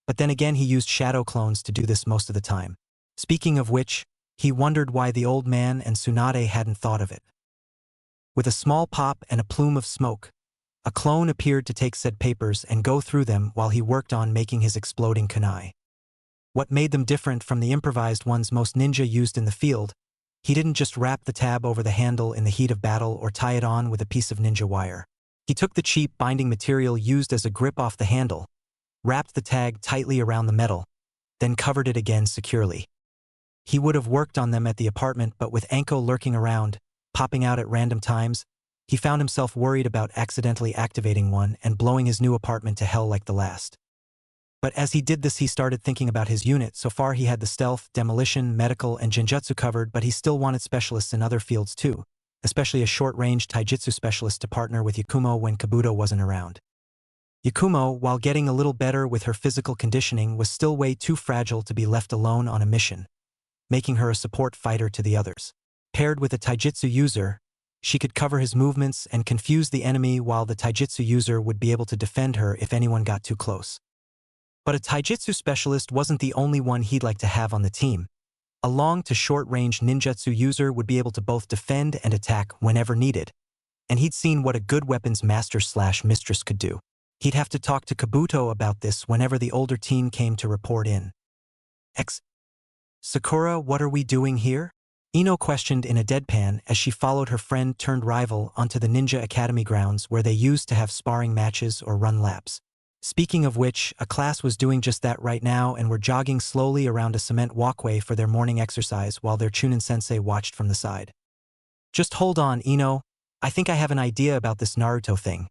But then again he used shadow clones to do this most of the time. Speaking of which, he wondered why the old man and Tsunade hadn't thought of it. With a small pop and a plume of smoke, a clone appeared to take said papers and go through them while he worked on making his exploding kunai. What made them different from the improvised ones most ninja used in the field, he didn't just wrap the tab over the handle in the heat of battle or tie it on with a piece of ninja wire. He took the cheap binding material used as a grip off the handle, wrapped the tag tightly around the metal, then covered it again securely. He would have worked on them at the apartment, but with Anko lurking around, popping out at random times, he found himself worried about accidentally activating one and blowing his new apartment to hell like the last. But as he did this, he started thinking about his unit. So far he had the stealth, demolition, medical, and genjutsu covered, but he still wanted specialists in other fields too, especially a short-range taijutsu specialist to partner with Yakumo when Kabuto wasn't around. Yakumo, while getting a little better with her physical conditioning, was still way too fragile to be left alone on a mission, making her a support fighter to the others. Paired with a taijutsu user, she could cover his movements and confuse the enemy, while the taijutsu user would be able to defend her if anyone got too close. But a taijutsu specialist wasn't the only one he'd like to have on the team. A long to short-range ninjutsu user would be able to both defend and attack whenever needed, and he'd seen what a good weapons master/mistress could do. He'd have to talk to Kabuto about this whenever the older teen came to report in. Sakura, what are we doing here? Ino questioned in a deadpan as she followed her friend-turned-rival onto the Ninja Academy grounds where they used to have sparring matches or run laps. Speaking of which, a class was doing just that right now and were jogging slowly around a cement walkway for their morning exercise while their Chūnin sensei watched from the side. Just hold on, Ino. I think I have an idea about this Naruto thing,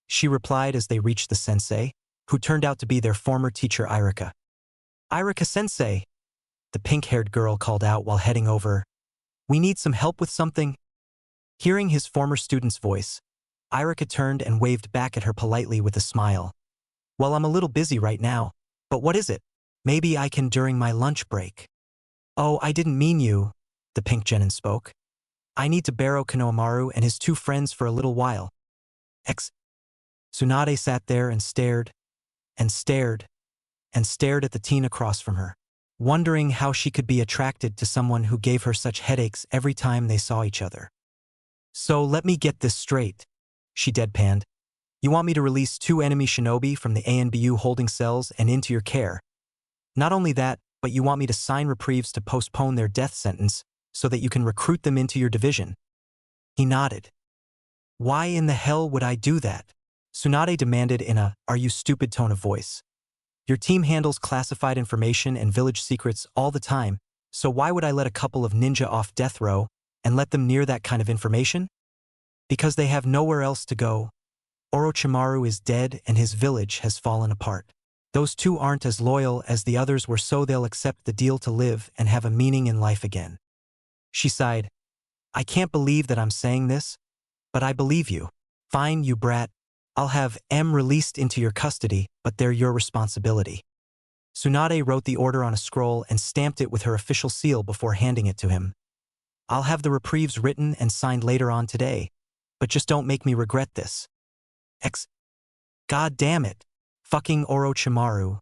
she replied as they reached the sensei, who turned out to be their former teacher Irika. Irika-sensei, the pink-haired girl called out while heading over. We need some help with something? Hearing his former student's voice, Irika turned and waved back at her politely with a smile. Well, I'm a little busy right now, but what is it? Maybe I can during my lunch break. Oh, I didn't mean you, the pink genin spoke. I need to borrow Konohamaru and his two friends for a little while. Tsunade sat there and stared, and stared, and stared at the teen across from her, wondering how she could be attracted to someone who gave her such headaches every time they saw each other. So let me get this straight, she deadpanned. You want me to release 2 enemy shinobi from the ANBU holding cells and into your care. Not only that, but you want me to sign reprieves to postpone their death sentence so that you can recruit them into your division. He nodded. Why in the hell would I do that? Tsunade demanded in a, are you stupid tone of voice. Your team handles classified information and village secrets all the time, so why would I let a couple of ninja off death row and let them near that kind of information? Because they have nowhere else to go. Orochimaru is dead and his village has fallen apart. Those two aren't as loyal as the others were, so they'll accept the deal to live and have a meaning in life again. She sighed. I can't believe that I'm saying this, but I believe you. Fine, you brat. I'll have M released into your custody, but they're your responsibility. Tsunade wrote the order on a scroll and stamped it with her official seal before handing it to him. I'll have the reprieves written and signed later on today, but just don't make me regret this. God damn it. Fucking Orochimaru.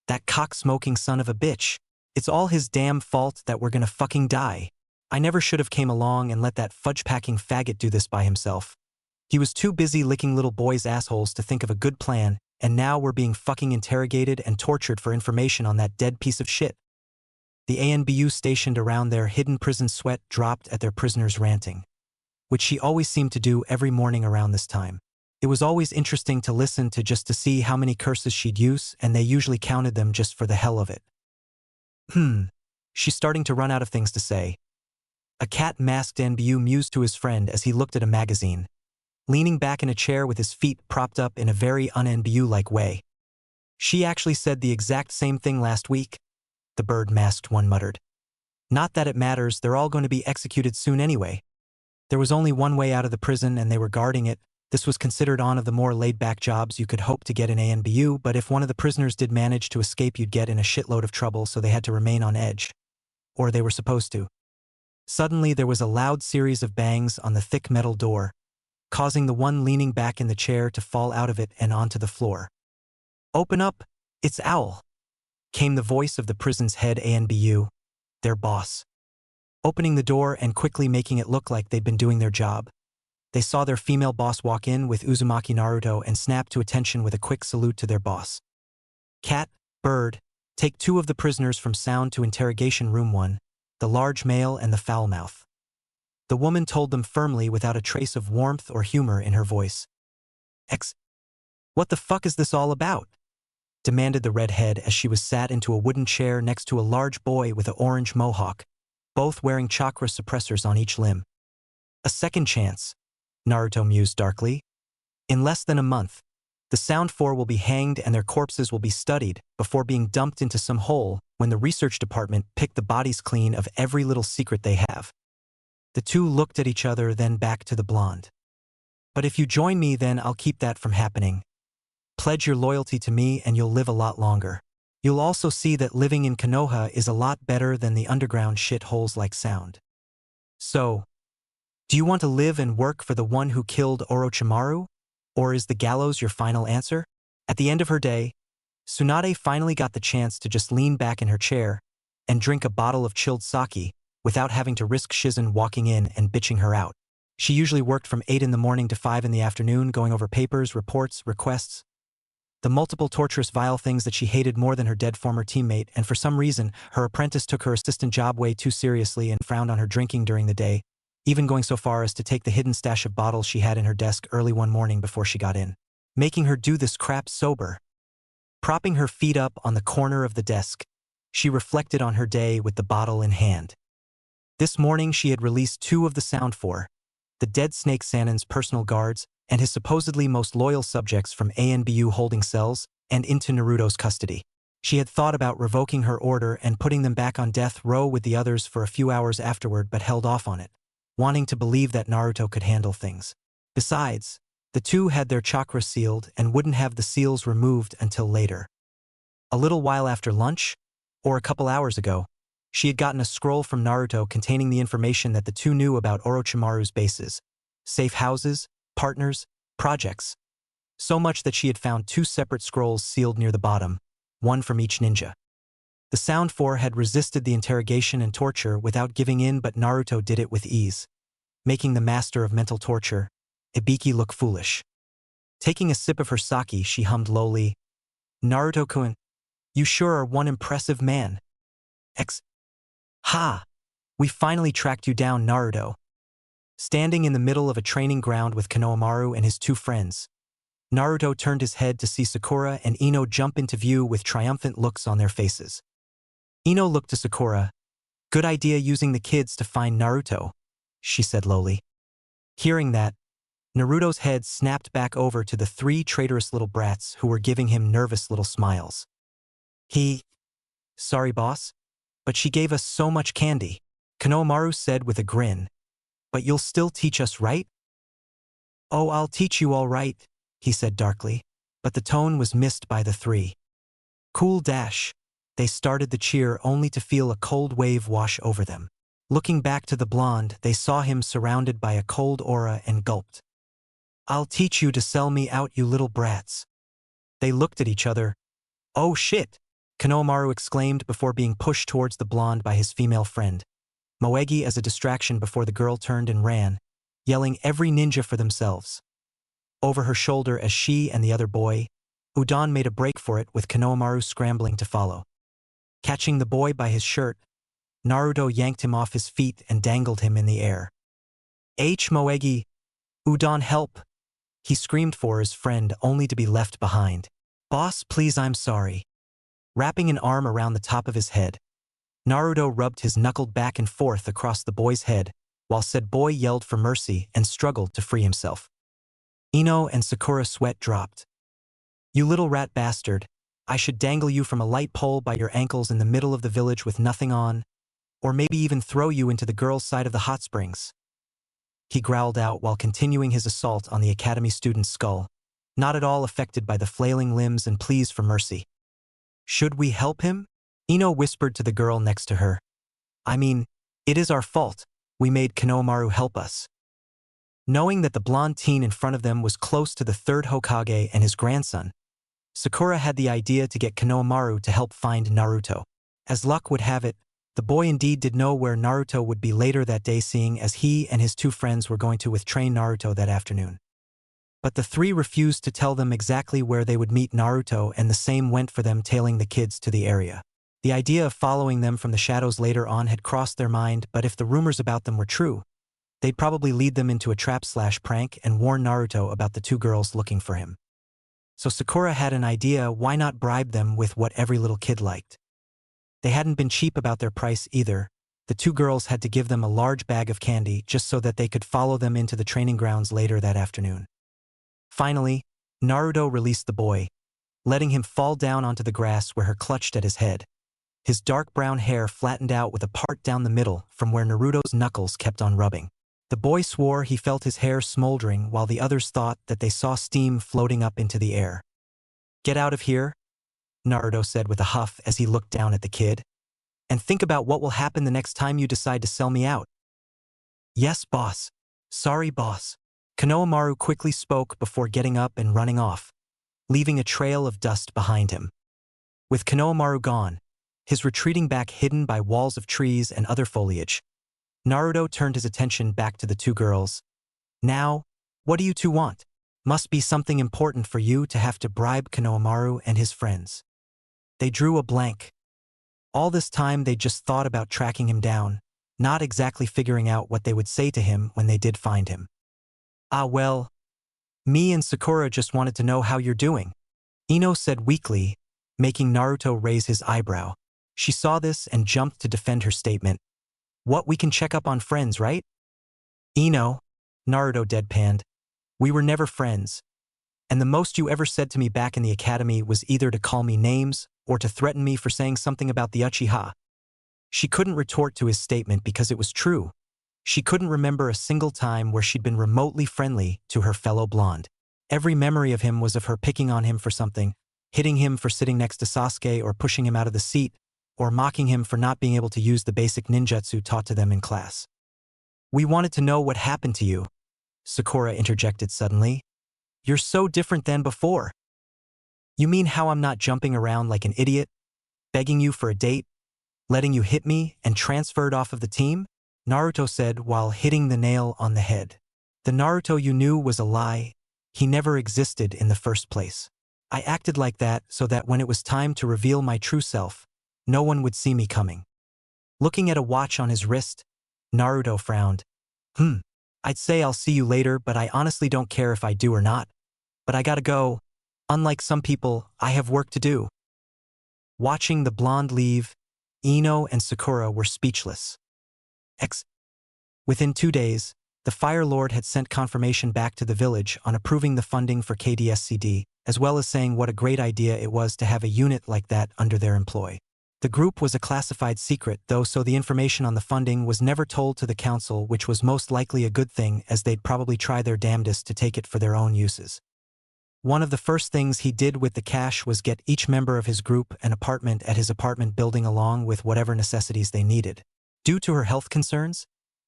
That cock-smoking son of a bitch. It's all his damn fault that we're gonna fucking die. I never should have came along and let that fudge-packing faggot do this by himself. He was too busy licking little boys' assholes to think of a good plan, and now we're being fucking interrogated and tortured for information on that dead piece of shit. The ANBU stationed around their hidden prison sweat dropped at their prisoners ranting, which she always seemed to do every morning around this time. It was always interesting to listen to just to see how many curses she'd use, and they usually counted them just for the hell of it. She's starting to run out of things to say. A cat-masked NBU mused to his friend as he looked at a magazine, leaning back in a chair with his feet propped up in a very un-NBU-like way. She actually said the exact same thing last week, the bird-masked one muttered. Not that it matters, they're all going to be executed soon anyway. There was only one way out of the prison and they were guarding it. This was considered one of the more laid-back jobs you could hope to get in ANBU, but if one of the prisoners did manage to escape, you'd get in a shitload of trouble, so they had to remain on edge. Or they were supposed to. Suddenly there was a loud series of bangs on the thick metal door, causing the one leaning back in the chair to fall out of it and onto the floor. Open up, it's Owl, came the voice of the prison's head ANBU, their boss. Opening the door and quickly making it look like they'd been doing their job. They saw their female boss walk in with Uzumaki Naruto and snapped to attention with a quick salute to their boss. Cat, Bird, take 2 of the prisoners from sound to interrogation room 1, the large male and the foul mouth. The woman told them firmly without a trace of warmth or humor in her voice. What the fuck is this all about? Demanded the redhead as she was sat into a wooden chair next to a large boy with an orange mohawk, both wearing chakra suppressors on each limb. A second chance, Naruto mused darkly. In less than a month, the Sound Four will be hanged and their corpses will be studied before being dumped into some hole when the research department picked the bodies clean of every little secret they have. The two looked at each other, then back to the blonde. But if you join me, then I'll keep that from happening. Pledge your loyalty to me and you'll live a lot longer. You'll also see that living in Konoha is a lot better than the underground shitholes like Sound. So, do you want to live and work for the one who killed Orochimaru? Or is the gallows your final answer? At the end of her day, Tsunade finally got the chance to just lean back in her chair and drink a bottle of chilled sake without having to risk Shizen walking in and bitching her out. She usually worked from 8 in the morning to 5 in the afternoon, going over papers, reports, requests, the multiple torturous vile things that she hated more than her dead former teammate, and for some reason, her apprentice took her assistant job way too seriously and frowned on her drinking during the day, even going so far as to take the hidden stash of bottles she had in her desk early one morning before she got in, making her do this crap sober. Propping her feet up on the corner of the desk, she reflected on her day with the bottle in hand. This morning she had released 2 of the Sound Four, the dead Snake Sannin's personal guards and his supposedly most loyal subjects from ANBU holding cells and into Naruto's custody. She had thought about revoking her order and putting them back on death row with the others for a few hours afterward, but held off on it, wanting to believe that Naruto could handle things. Besides, the 2 had their chakra sealed and wouldn't have the seals removed until later. A little while after lunch, or a couple hours ago, she had gotten a scroll from Naruto containing the information that the 2 knew about Orochimaru's bases, safe houses, partners, projects. So much that she had found 2 separate scrolls sealed near the bottom, one from each ninja. The Sound Four had resisted the interrogation and torture without giving in, but Naruto did it with ease, making the master of mental torture, Ibiki, look foolish. Taking a sip of her sake, she hummed lowly, "Naruto-kun, you sure are one impressive man. Ha! We finally tracked you down, Naruto." Standing in the middle of a training ground with Konohamaru and his 2 friends, Naruto turned his head to see Sakura and Ino jump into view with triumphant looks on their faces. Ino looked to Sakura. "Good idea using the kids to find Naruto," she said lowly. Hearing that, Naruto's head snapped back over to the 3 traitorous little brats who were giving him nervous little smiles. "Sorry, boss, but she gave us so much candy," Konohamaru said with a grin. "But you'll still teach us, right?" "Oh, I'll teach you all right," he said darkly, but the tone was missed by the 3. Cool dash. They started the cheer only to feel a cold wave wash over them. Looking back to the blonde, they saw him surrounded by a cold aura and gulped. "I'll teach you to sell me out, you little brats." They looked at each other. "Oh shit!" Konohamaru exclaimed before being pushed towards the blonde by his female friend, Moegi as a distraction before the girl turned and ran, yelling every ninja for themselves. Over her shoulder as she and the other boy, Udon made a break for it with Konohamaru scrambling to follow. Catching the boy by his shirt, Naruto yanked him off his feet and dangled him in the air. Moegi! Udon, help!" He screamed for his friend only to be left behind. "Boss, please, I'm sorry." Wrapping an arm around the top of his head, Naruto rubbed his knuckled back and forth across the boy's head, while said boy yelled for mercy and struggled to free himself. Ino and Sakura sweat dropped. "You little rat bastard, I should dangle you from a light pole by your ankles in the middle of the village with nothing on, or maybe even throw you into the girls' side of the hot springs," he growled out while continuing his assault on the academy student's skull, not at all affected by the flailing limbs and pleas for mercy. "Should we help him?" Ino whispered to the girl next to her. "I mean, it is our fault. We made Konohamaru help us." Knowing that the blonde teen in front of them was close to the 3rd Hokage and his grandson, Sakura had the idea to get Konohamaru to help find Naruto. As luck would have it, the boy indeed did know where Naruto would be later that day, seeing as he and his 2 friends were going to with-train Naruto that afternoon. But the 3 refused to tell them exactly where they would meet Naruto, and the same went for them tailing the kids to the area. The idea of following them from the shadows later on had crossed their mind, but if the rumors about them were true, they'd probably lead them into a trap/prank and warn Naruto about the 2 girls looking for him. So Sakura had an idea, why not bribe them with what every little kid liked? They hadn't been cheap about their price either. The 2 girls had to give them a large bag of candy just so that they could follow them into the training grounds later that afternoon. Finally, Naruto released the boy, letting him fall down onto the grass where her clutched at his head. His dark brown hair flattened out with a part down the middle from where Naruto's knuckles kept on rubbing. The boy swore he felt his hair smoldering, while the others thought that they saw steam floating up into the air. "Get out of here," Naruto said with a huff as he looked down at the kid. "And think about what will happen the next time you decide to sell me out." "Yes, boss. Sorry, boss." Konohamaru quickly spoke before getting up and running off, leaving a trail of dust behind him. With Konohamaru gone, his retreating back hidden by walls of trees and other foliage, Naruto turned his attention back to the 2 girls. "Now, what do you 2 want? Must be something important for you to have to bribe Konohamaru and his friends." They drew a blank. All this time they just thought about tracking him down, not exactly figuring out what they would say to him when they did find him. Well, me and Sakura just wanted to know how you're doing," Ino said weakly, making Naruto raise his eyebrow. She saw this and jumped to defend her statement. What, we can check up on friends, right? Ino, Naruto deadpanned. We were never friends. And the most you ever said to me back in the academy was either to call me names or to threaten me for saying something about the Uchiha. She couldn't retort to his statement because it was true. She couldn't remember a single time where she'd been remotely friendly to her fellow blonde. Every memory of him was of her picking on him for something, hitting him for sitting next to Sasuke or pushing him out of the seat, or mocking him for not being able to use the basic ninjutsu taught to them in class. We wanted to know what happened to you, Sakura interjected suddenly. You're so different than before. You mean how I'm not jumping around like an idiot, begging you for a date, letting you hit me and transferred off of the team? Naruto said while hitting the nail on the head. The Naruto you knew was a lie. He never existed in the first place. I acted like that so that when it was time to reveal my true self, no one would see me coming. Looking at a watch on his wrist, Naruto frowned. I'd say I'll see you later, but I honestly don't care if I do or not. But I gotta go. Unlike some people, I have work to do. Watching the blonde leave, Ino and Sakura were speechless. Within 2 days, the Fire Lord had sent confirmation back to the village on approving the funding for KDSCD, as well as saying what a great idea it was to have a unit like that under their employ. The group was a classified secret, though, so the information on the funding was never told to the council, which was most likely a good thing, as they'd probably try their damnedest to take it for their own uses. One of the first things he did with the cash was get each member of his group an apartment at his apartment building along with whatever necessities they needed. Due to her health concerns,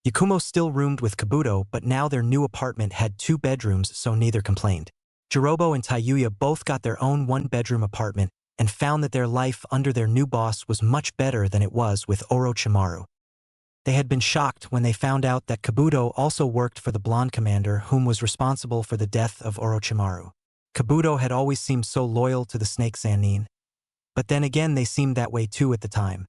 Yakumo still roomed with Kabuto, but now their new apartment had 2 bedrooms, so neither complained. Jirobo and Tayuya both got their own 1-bedroom apartment and found that their life under their new boss was much better than it was with Orochimaru. They had been shocked when they found out that Kabuto also worked for the blonde commander whom was responsible for the death of Orochimaru. Kabuto had always seemed so loyal to the Snake Sannin, but then again they seemed that way too at the time.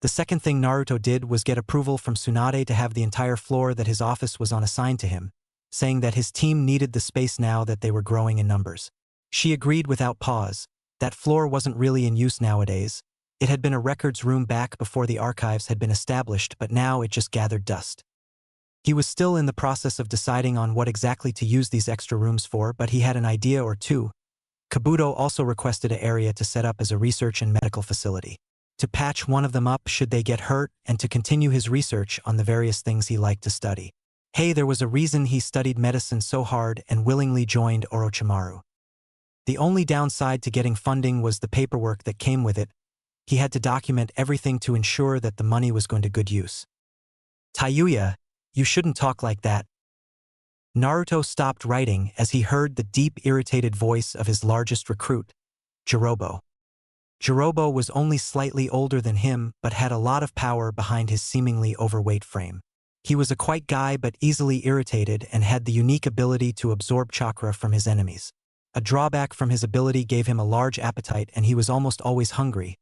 The second thing Naruto did was get approval from Tsunade to have the entire floor that his office was on assigned to him, saying that his team needed the space now that they were growing in numbers. She agreed without pause. That floor wasn't really in use nowadays. It had been a records room back before the archives had been established, but now it just gathered dust. He was still in the process of deciding on what exactly to use these extra rooms for, but he had an idea or two. Kabuto also requested an area to set up as a research and medical facility, to patch one of them up should they get hurt, and to continue his research on the various things he liked to study. Hey, there was a reason he studied medicine so hard and willingly joined Orochimaru. The only downside to getting funding was the paperwork that came with it. He had to document everything to ensure that the money was going to good use. Tayuya, you shouldn't talk like that. Naruto stopped writing as he heard the deep, irritated voice of his largest recruit, Jirobo. Jirobo was only slightly older than him, but had a lot of power behind his seemingly overweight frame. He was a quiet guy but easily irritated and had the unique ability to absorb chakra from his enemies. A drawback from his ability gave him a large appetite and he was almost always hungry.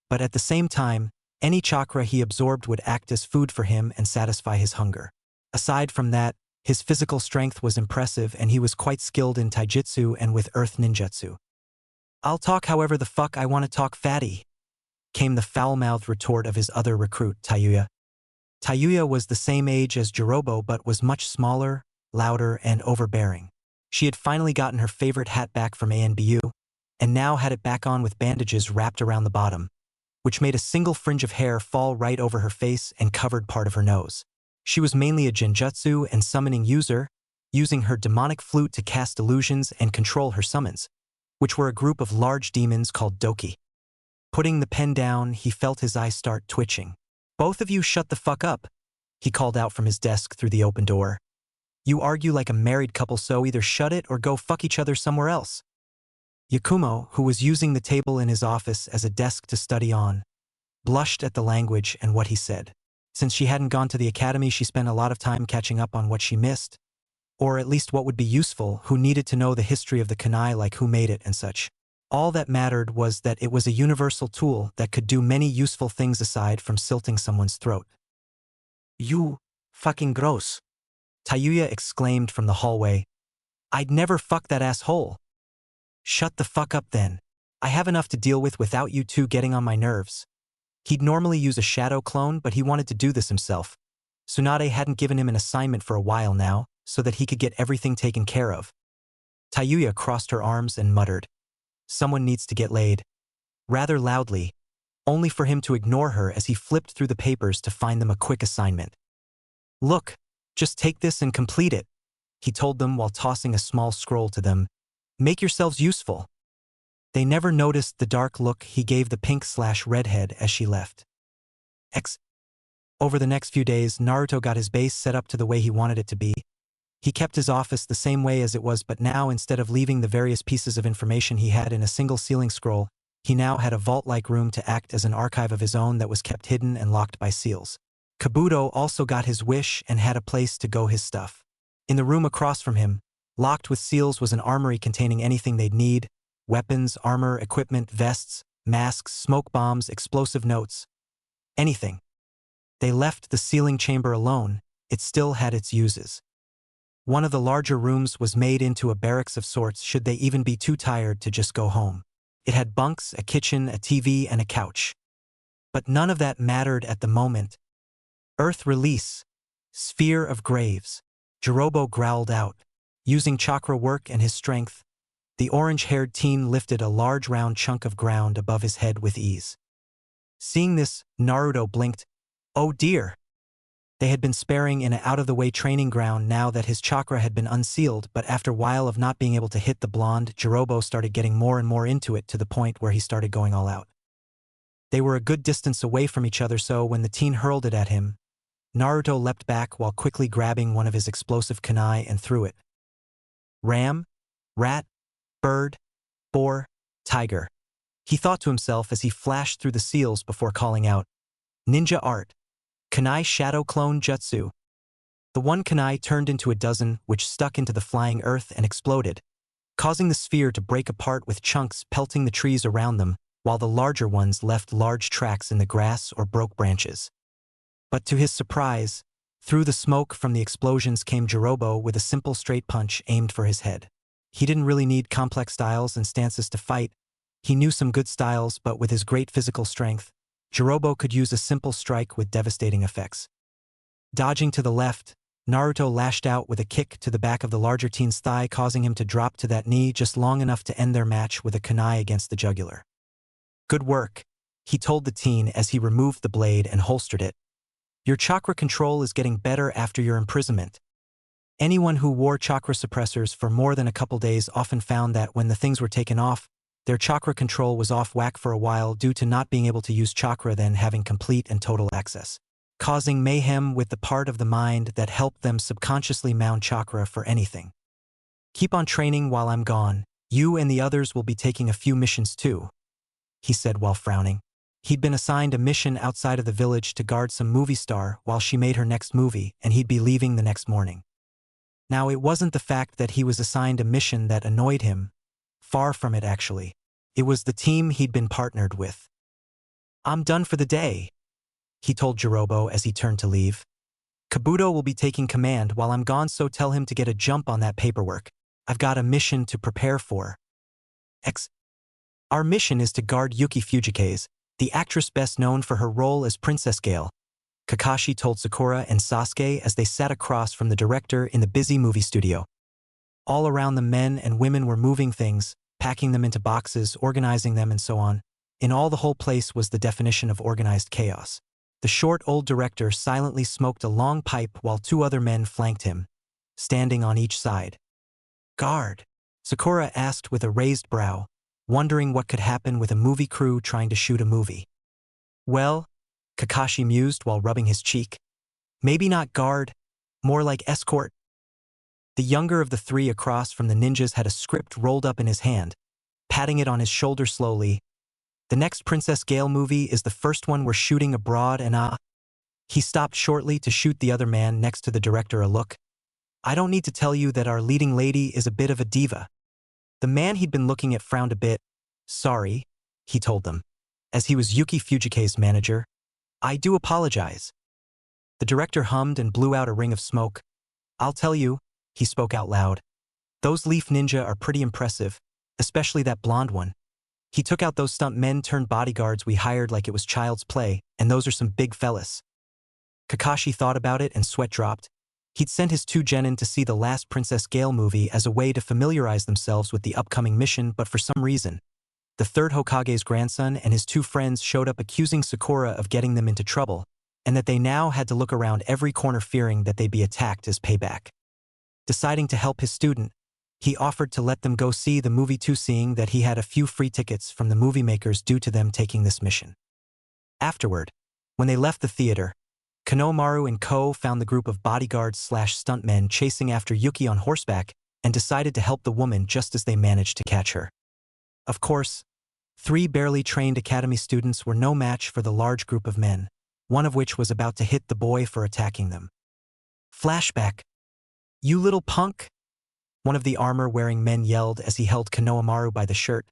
But at the same time, any chakra he absorbed would act as food for him and satisfy his hunger. Aside from that, his physical strength was impressive and he was quite skilled in taijutsu and with earth ninjutsu. I'll talk however the fuck I want to talk, fatty, came the foul-mouthed retort of his other recruit, Tayuya. Tayuya was the same age as Jirobo but was much smaller, louder, and overbearing. She had finally gotten her favorite hat back from ANBU, and now had it back on with bandages wrapped around the bottom, which made a single fringe of hair fall right over her face and covered part of her nose. She was mainly a genjutsu and summoning user, using her demonic flute to cast illusions and control her summons, which were a group of large demons called Doki. Putting the pen down, he felt his eyes start twitching. Both of you shut the fuck up, he called out from his desk through the open door. You argue like a married couple, so either shut it or go fuck each other somewhere else. Yakumo, who was using the table in his office as a desk to study on, blushed at the language and what he said. Since she hadn't gone to the academy, she spent a lot of time catching up on what she missed, or at least what would be useful, who needed to know the history of the kunai, like who made it and such. All that mattered was that it was a universal tool that could do many useful things aside from silting someone's throat. You fucking gross, Tayuya exclaimed from the hallway. I'd never fuck that asshole. Shut the fuck up then. I have enough to deal with without you two getting on my nerves. He'd normally use a shadow clone, but he wanted to do this himself. Tsunade hadn't given him an assignment for a while now, so that he could get everything taken care of. Tayuya crossed her arms and muttered, "Someone needs to get laid," rather loudly, only for him to ignore her as he flipped through the papers to find them a quick assignment. "Look, just take this and complete it," he told them while tossing a small scroll to them. "Make yourselves useful." They never noticed the dark look he gave the pink/redhead as she left. Over the next few days, Naruto got his base set up to the way he wanted it to be. He kept his office the same way as it was, but now instead of leaving the various pieces of information he had in a single ceiling scroll, he now had a vault-like room to act as an archive of his own that was kept hidden and locked by seals. Kabuto also got his wish and had a place to go his stuff. In the room across from him, locked with seals, was an armory containing anything they'd need: weapons, armor, equipment, vests, masks, smoke bombs, explosive notes. Anything. They left the sealing chamber alone. It still had its uses. One of the larger rooms was made into a barracks of sorts should they even be too tired to just go home. It had bunks, a kitchen, a TV, and a couch. But none of that mattered at the moment. Earth release. Sphere of graves. Jirobo growled out. Using chakra work and his strength, the orange-haired teen lifted a large round chunk of ground above his head with ease. Seeing this, Naruto blinked. Oh dear! They had been sparing in an out-of-the-way training ground now that his chakra had been unsealed, but after a while of not being able to hit the blonde, Jirobo started getting more and more into it to the point where he started going all out. They were a good distance away from each other, so when the teen hurled it at him, Naruto leapt back while quickly grabbing one of his explosive kunai and threw it. Ram, rat, bird, boar, tiger. He thought to himself as he flashed through the seals before calling out, "Ninja art. Kunai shadow clone jutsu." The one kunai turned into a dozen, which stuck into the flying earth and exploded, causing the sphere to break apart with chunks pelting the trees around them, while the larger ones left large tracks in the grass or broke branches. But to his surprise, through the smoke from the explosions came Jirobo with a simple straight punch aimed for his head. He didn't really need complex styles and stances to fight. He knew some good styles, but with his great physical strength, Jirobo could use a simple strike with devastating effects. Dodging to the left, Naruto lashed out with a kick to the back of the larger teen's thigh, causing him to drop to that knee just long enough to end their match with a kunai against the jugular. "Good work," he told the teen as he removed the blade and holstered it. "Your chakra control is getting better after your imprisonment." Anyone who wore chakra suppressors for more than a couple days often found that when the things were taken off, their chakra control was off whack for a while due to not being able to use chakra then having complete and total access, causing mayhem with the part of the mind that helped them subconsciously mount chakra for anything. "Keep on training while I'm gone. You and the others will be taking a few missions too," he said while frowning. He'd been assigned a mission outside of the village to guard some movie star while she made her next movie, and he'd be leaving the next morning. Now, it wasn't the fact that he was assigned a mission that annoyed him. Far from it, actually. It was the team he'd been partnered with. "I'm done for the day," he told Jirobo as he turned to leave. "Kabuto will be taking command while I'm gone, so tell him to get a jump on that paperwork. I've got a mission to prepare for." Our mission is to guard Yuki Fujikaze, the actress best known for her role as Princess Gale, Kakashi told Sakura and Sasuke as they sat across from the director in the busy movie studio. All around them, men and women were moving things, packing them into boxes, organizing them, and so on. In all, the whole place was the definition of organized chaos. The short old director silently smoked a long pipe while two other men flanked him, standing on each side. "Guard?" Sakura asked with a raised brow, wondering what could happen with a movie crew trying to shoot a movie. "Well," Kakashi mused while rubbing his cheek, "maybe not guard, more like escort." The younger of the three across from the ninjas had a script rolled up in his hand, patting it on his shoulder slowly. "The next Princess Gale movie is the first one we're shooting abroad, and He stopped shortly to shoot the other man next to the director a look. "I don't need to tell you that our leading lady is a bit of a diva." The man he'd been looking at frowned a bit. "Sorry," he told them, as he was Yuki Fujika's manager. "I do apologize." The director hummed and blew out a ring of smoke. "I'll tell you," he spoke out loud. "Those leaf ninja are pretty impressive, especially that blonde one." He took out those stunt men turned bodyguards we hired like it was child's play, and those are some big fellas. Kakashi thought about it and sweat dropped. He'd sent his 2 genin to see the last Princess Gale movie as a way to familiarize themselves with the upcoming mission, but for some reason, the 3rd Hokage's grandson and his 2 friends showed up accusing Sakura of getting them into trouble, and that they now had to look around every corner fearing that they'd be attacked as payback. Deciding to help his student, he offered to let them go see the movie too, seeing that he had a few free tickets from the movie makers due to them taking this mission. Afterward, when they left the theater, Konohamaru and Ko found the group of bodyguards/stuntmen chasing after Yuki on horseback and decided to help the woman just as they managed to catch her. Of course, 3 barely trained academy students were no match for the large group of men, one of which was about to hit the boy for attacking them. Flashback. "You little punk!" one of the armor-wearing men yelled as he held Konohamaru by the shirt.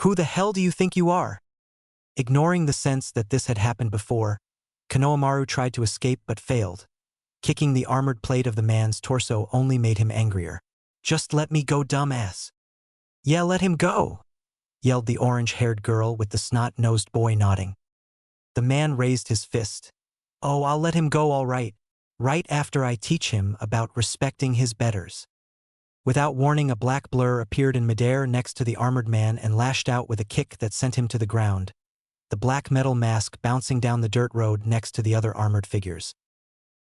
"Who the hell do you think you are?" Ignoring the sense that this had happened before, Konohamaru tried to escape but failed. Kicking the armored plate of the man's torso only made him angrier. "Just let me go, dumbass." "Yeah, let him go," yelled the orange-haired girl with the snot-nosed boy nodding. The man raised his fist. "Oh, I'll let him go all right after I teach him about respecting his betters." Without warning, a black blur appeared in midair next to the armored man and lashed out with a kick that sent him to the ground, the black metal mask bouncing down the dirt road next to the other armored figures.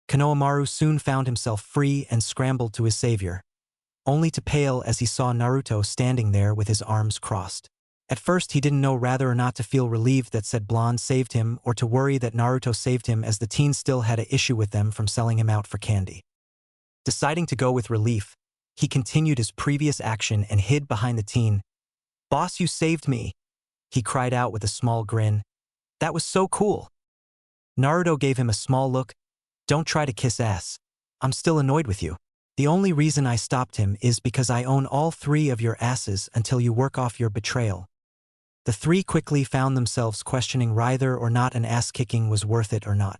Konohamaru soon found himself free and scrambled to his savior, only to pale as he saw Naruto standing there with his arms crossed. At first he didn't know whether or not to feel relieved that said blonde saved him or to worry that Naruto saved him, as the teen still had an issue with them from selling him out for candy. Deciding to go with relief, he continued his previous action and hid behind the teen. "Boss, you saved me," he cried out with a small grin. "That was so cool." Naruto gave him a small look. "Don't try to kiss ass. I'm still annoyed with you. The only reason I stopped him is because I own all 3 of your asses until you work off your betrayal." The 3 quickly found themselves questioning whether or not an ass-kicking was worth it or not.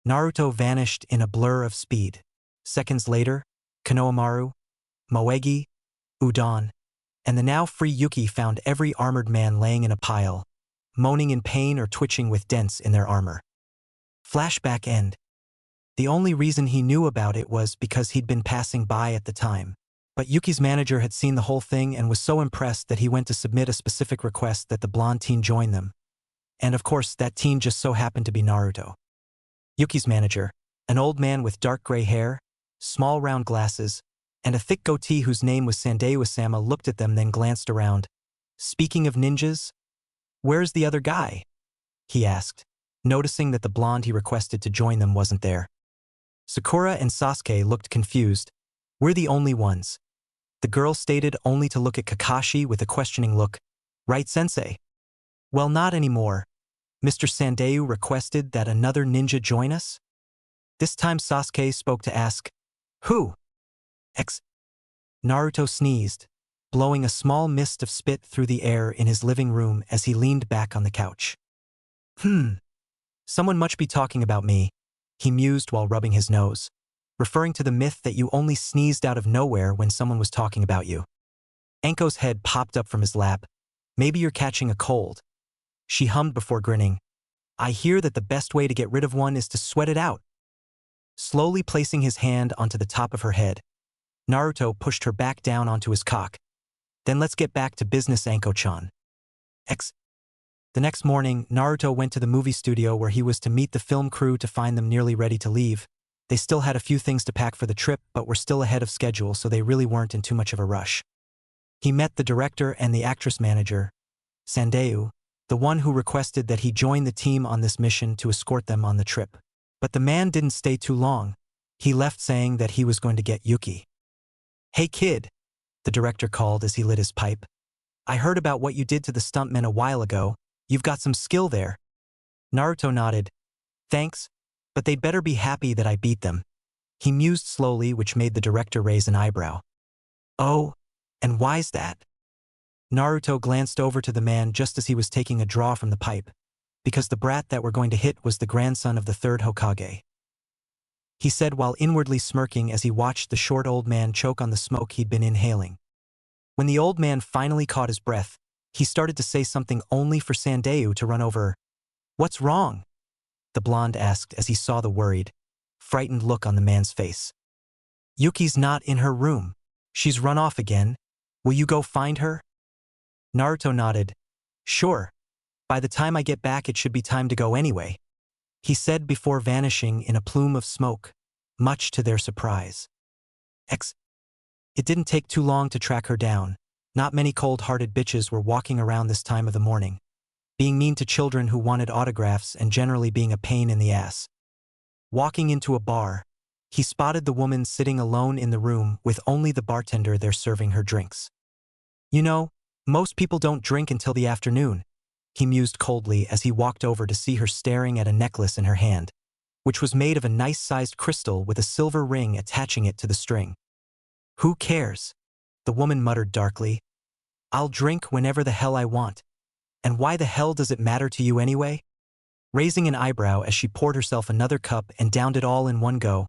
Naruto vanished in a blur of speed. Seconds later, Konohamaru, Moegi, Udon, and the now free Yuki found every armored man laying in a pile, moaning in pain or twitching with dents in their armor. Flashback end. The only reason he knew about it was because he'd been passing by at the time. But Yuki's manager had seen the whole thing and was so impressed that he went to submit a specific request that the blonde teen join them. And of course, that teen just so happened to be Naruto. Yuki's manager, an old man with dark gray hair, small round glasses, and a thick goatee whose name was Sandeu-sama, looked at them then glanced around. "Speaking of ninjas, where's the other guy?" he asked, noticing that the blonde he requested to join them wasn't there. Sakura and Sasuke looked confused. "We're the only ones," the girl stated, only to look at Kakashi with a questioning look. "Right, sensei?" "Well, not anymore. Mr. Sandeu requested that another ninja join us." This time Sasuke spoke to ask, "Who?" X. Naruto sneezed, blowing a small mist of spit through the air in his living room as he leaned back on the couch. "Someone must be talking about me," he mused while rubbing his nose, referring to the myth that you only sneezed out of nowhere when someone was talking about you. Anko's head popped up from his lap. "Maybe you're catching a cold," she hummed before grinning. "I hear that the best way to get rid of one is to sweat it out." Slowly placing his hand onto the top of her head, Naruto pushed her back down onto his cock. "Then let's get back to business, Anko-chan." The next morning, Naruto went to the movie studio where he was to meet the film crew to find them nearly ready to leave. They still had a few things to pack for the trip, but were still ahead of schedule, so they really weren't in too much of a rush. He met the director and the actress manager, Sandeu, the one who requested that he join the team on this mission to escort them on the trip. But the man didn't stay too long. He left saying that he was going to get Yuki. "Hey kid," the director called as he lit his pipe. "I heard about what you did to the stuntmen a while ago. You've got some skill there." Naruto nodded. "Thanks, but they'd better be happy that I beat them." He mused slowly, which made the director raise an eyebrow. "Oh, and why's that?" Naruto glanced over to the man just as he was taking a draw from the pipe. "Because the brat that we're going to hit was the grandson of the 3rd Hokage," he said while inwardly smirking as he watched the short old man choke on the smoke he'd been inhaling. When the old man finally caught his breath, He started to say something only for Sandayu to run over. "What's wrong?" the blonde asked as he saw the worried, frightened look on the man's face. "Yuki's not in her room. She's run off again. Will you go find her?" Naruto nodded. "Sure. By the time I get back it should be time to go anyway," he said before vanishing in a plume of smoke, much to their surprise. It didn't take too long to track her down. Not many cold-hearted bitches were walking around this time of the morning, being mean to children who wanted autographs and generally being a pain in the ass. Walking into a bar, he spotted the woman sitting alone in the room with only the bartender there serving her drinks. "You know, most people don't drink until the afternoon," he mused coldly as he walked over to see her staring at a necklace in her hand, which was made of a nice-sized crystal with a silver ring attaching it to the string. "Who cares?" the woman muttered darkly. "I'll drink whenever the hell I want. And why the hell does it matter to you anyway?" Raising an eyebrow as she poured herself another cup and downed it all in one go,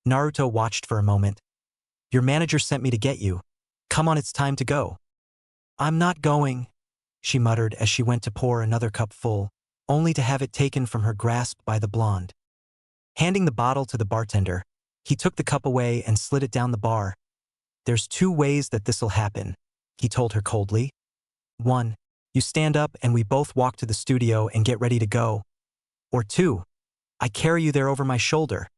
Naruto watched for a moment. "Your manager sent me to get you. Come on, it's time to go." "I'm not going," she muttered as she went to pour another cup full, only to have it taken from her grasp by the blonde. Handing the bottle to the bartender, he took the cup away and slid it down the bar. "There's two ways that this'll happen," he told her coldly. "One, you stand up and we both walk to the studio and get ready to go. Or two, I carry you there over my shoulder."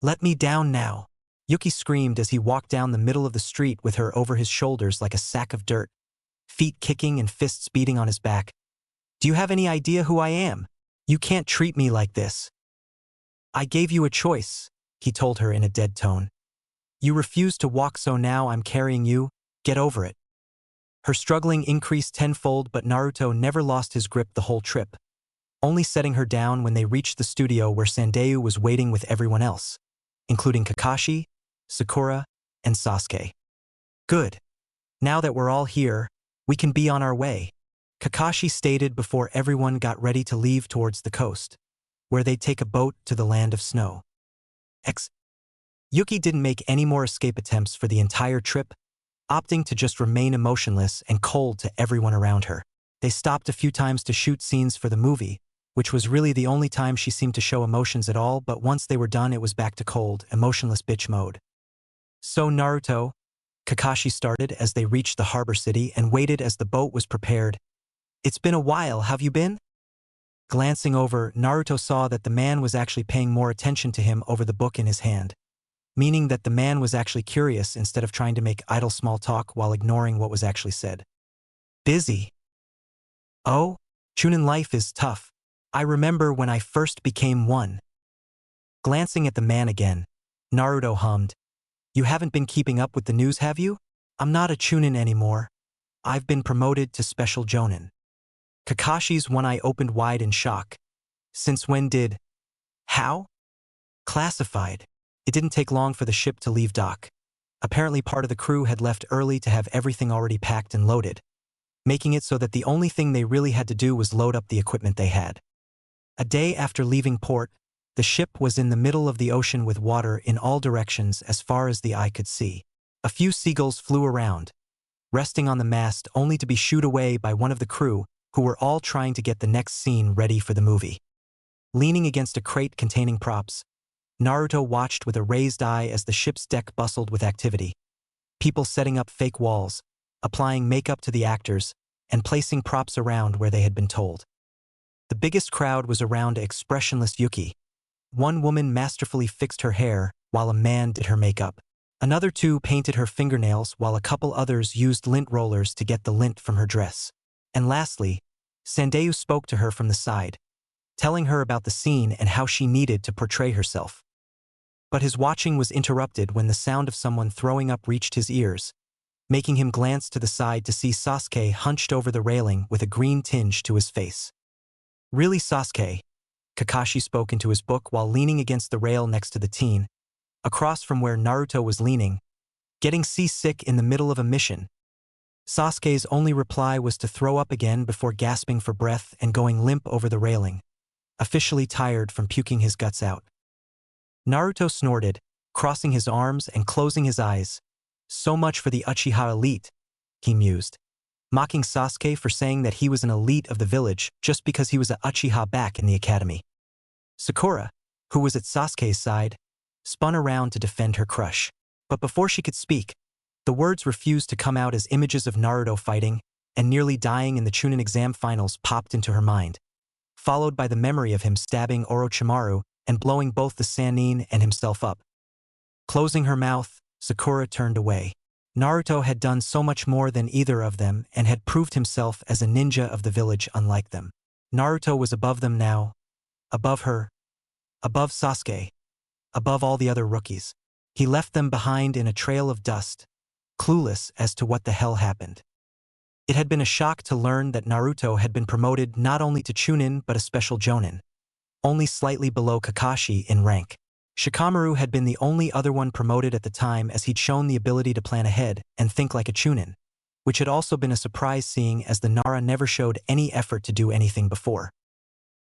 "Let me down now," Yuki screamed as he walked down the middle of the street with her over his shoulders like a sack of dirt, feet kicking and fists beating on his back. "Do you have any idea who I am? You can't treat me like this." "I gave you a choice," he told her in a dead tone. "You refused to walk, so now I'm carrying you. Get over it." Her struggling increased tenfold, but Naruto never lost his grip the whole trip, only setting her down when they reached the studio where Sandayu was waiting with everyone else, including Kakashi, Sakura, and Sasuke. "Good. Now that we're all here, we can be on our way," Kakashi stated before everyone got ready to leave towards the coast, where they'd take a boat to the land of snow. Yuki didn't make any more escape attempts for the entire trip, opting to just remain emotionless and cold to everyone around her. They stopped a few times to shoot scenes for the movie, which was really the only time she seemed to show emotions at all, but once they were done it was back to cold, emotionless bitch mode. "So Naruto," Kakashi started as they reached the harbor city and waited as the boat was prepared. "It's been a while, have you been?" Glancing over, Naruto saw that the man was actually paying more attention to him over the book in his hand, meaning that the man was actually curious instead of trying to make idle small talk while ignoring what was actually said. "Busy." "Oh, Chūnin life is tough. I remember when I first became one." Glancing at the man again, Naruto hummed, "You haven't been keeping up with the news, have you? I'm not a Chūnin anymore. I've been promoted to special Jonin." Kakashi's one eye opened wide in shock. "Since when did... How?" "Classified. It didn't take long for the ship to leave dock. Apparently part of the crew had left early to have everything already packed and loaded, making it so that the only thing they really had to do was load up the equipment they had. A day after leaving port, the ship was in the middle of the ocean with water in all directions as far as the eye could see. A few seagulls flew around, resting on the mast only to be shooed away by one of the crew who were all trying to get the next scene ready for the movie. Leaning against a crate containing props, Naruto watched with a raised eye as the ship's deck bustled with activity. People setting up fake walls, applying makeup to the actors, and placing props around where they had been told. The biggest crowd was around expressionless Yuki. One woman masterfully fixed her hair while a man did her makeup. Another two painted her fingernails while a couple others used lint rollers to get the lint from her dress. And lastly, Sandayu spoke to her from the side, telling her about the scene and how she needed to portray herself. But his watching was interrupted when the sound of someone throwing up reached his ears, making him glance to the side to see Sasuke hunched over the railing with a green tinge to his face. "Really, Sasuke?" Kakashi spoke into his book while leaning against the rail next to the teen, across from where Naruto was leaning, getting seasick in the middle of a mission. Sasuke's only reply was to throw up again before gasping for breath and going limp over the railing, officially tired from puking his guts out. Naruto snorted, crossing his arms and closing his eyes. "So much for the Uchiha elite," he mused. mocking Sasuke for saying that he was an elite of the village just because he was a Uchiha back in the academy. Sakura, who was at Sasuke's side, spun around to defend her crush. But before she could speak, the words refused to come out as images of Naruto fighting and nearly dying in the Chūnin exam finals popped into her mind, followed by the memory of him stabbing Orochimaru and blowing both the Sannin and himself up. Closing her mouth, Sakura turned away. Naruto had done so much more than either of them and had proved himself as a ninja of the village unlike them. Naruto was above them now, above her, above Sasuke, above all the other rookies. He left them behind in a trail of dust, clueless as to what the hell happened. It had been a shock to learn that Naruto had been promoted not only to Chūnin but a special Jonin, only slightly below Kakashi in rank. Shikamaru had been the only other one promoted at the time as he'd shown the ability to plan ahead and think like a Chūnin, which had also been a surprise seeing as the Nara never showed any effort to do anything before.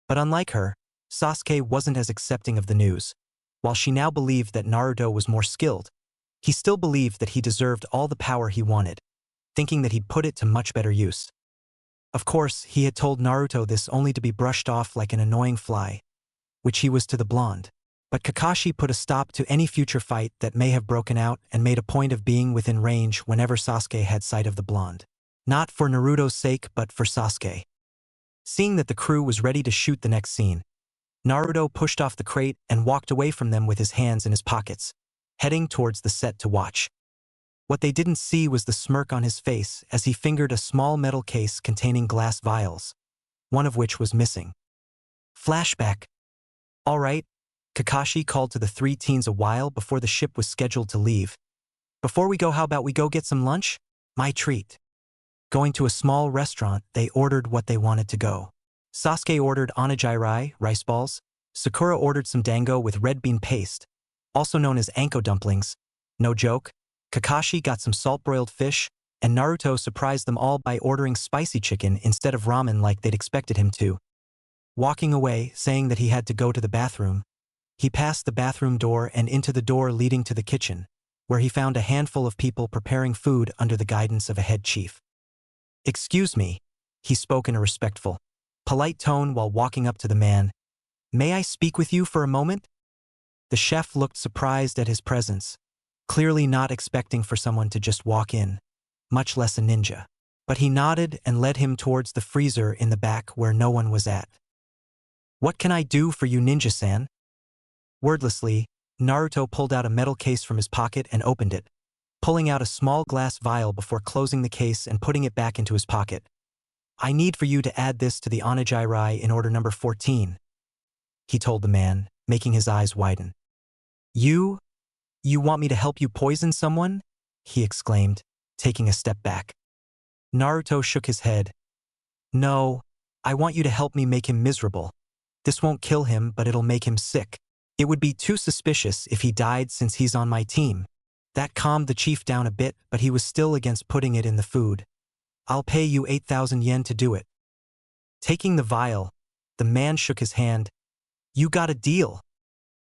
But unlike her, Sasuke wasn't as accepting of the news. While she now believed that Naruto was more skilled, he still believed that he deserved all the power he wanted, thinking that he'd put it to much better use. Of course, he had told Naruto this only to be brushed off like an annoying fly, which he was to the blonde. But Kakashi put a stop to any future fight that may have broken out and made a point of being within range whenever Sasuke had sight of the blonde. Not for Naruto's sake, but for Sasuke. Seeing that the crew was ready to shoot the next scene, Naruto pushed off the crate and walked away from them with his hands in his pockets, heading towards the set to watch. What they didn't see was the smirk on his face as he fingered a small metal case containing glass vials, one of which was missing. Flashback. All right, Kakashi called to the three teens a while before the ship was scheduled to leave. Before we go, how about we go get some lunch? My treat. Going to a small restaurant, they ordered what they wanted to go. Sasuke ordered onigiri, rice balls. Sakura ordered some dango with red bean paste, also known as anko dumplings. No joke. Kakashi got some salt-broiled fish, and Naruto surprised them all by ordering spicy chicken instead of ramen like they'd expected him to. Walking away, saying that he had to go to the bathroom, he passed the bathroom door and into the door leading to the kitchen, where he found a handful of people preparing food under the guidance of a head chief. "Excuse me," he spoke in a respectful, polite tone while walking up to the man. "May I speak with you for a moment?" The chef looked surprised at his presence, clearly not expecting for someone to just walk in, much less a ninja. But he nodded and led him towards the freezer in the back where no one was at. "What can I do for you, ninja-san?" Wordlessly, Naruto pulled out a metal case from his pocket and opened it, pulling out a small glass vial before closing the case and putting it back into his pocket. "I need for you to add this to the onigiri in order number 14, he told the man, making his eyes widen. You want me to help you poison someone?" he exclaimed, taking a step back. Naruto shook his head. "No, I want you to help me make him miserable. This won't kill him, but it'll make him sick. It would be too suspicious if he died since he's on my team." That calmed the chief down a bit, but he was still against putting it in the food. "I'll pay you 8,000 yen to do it." Taking the vial, the man shook his hand. "You got a deal."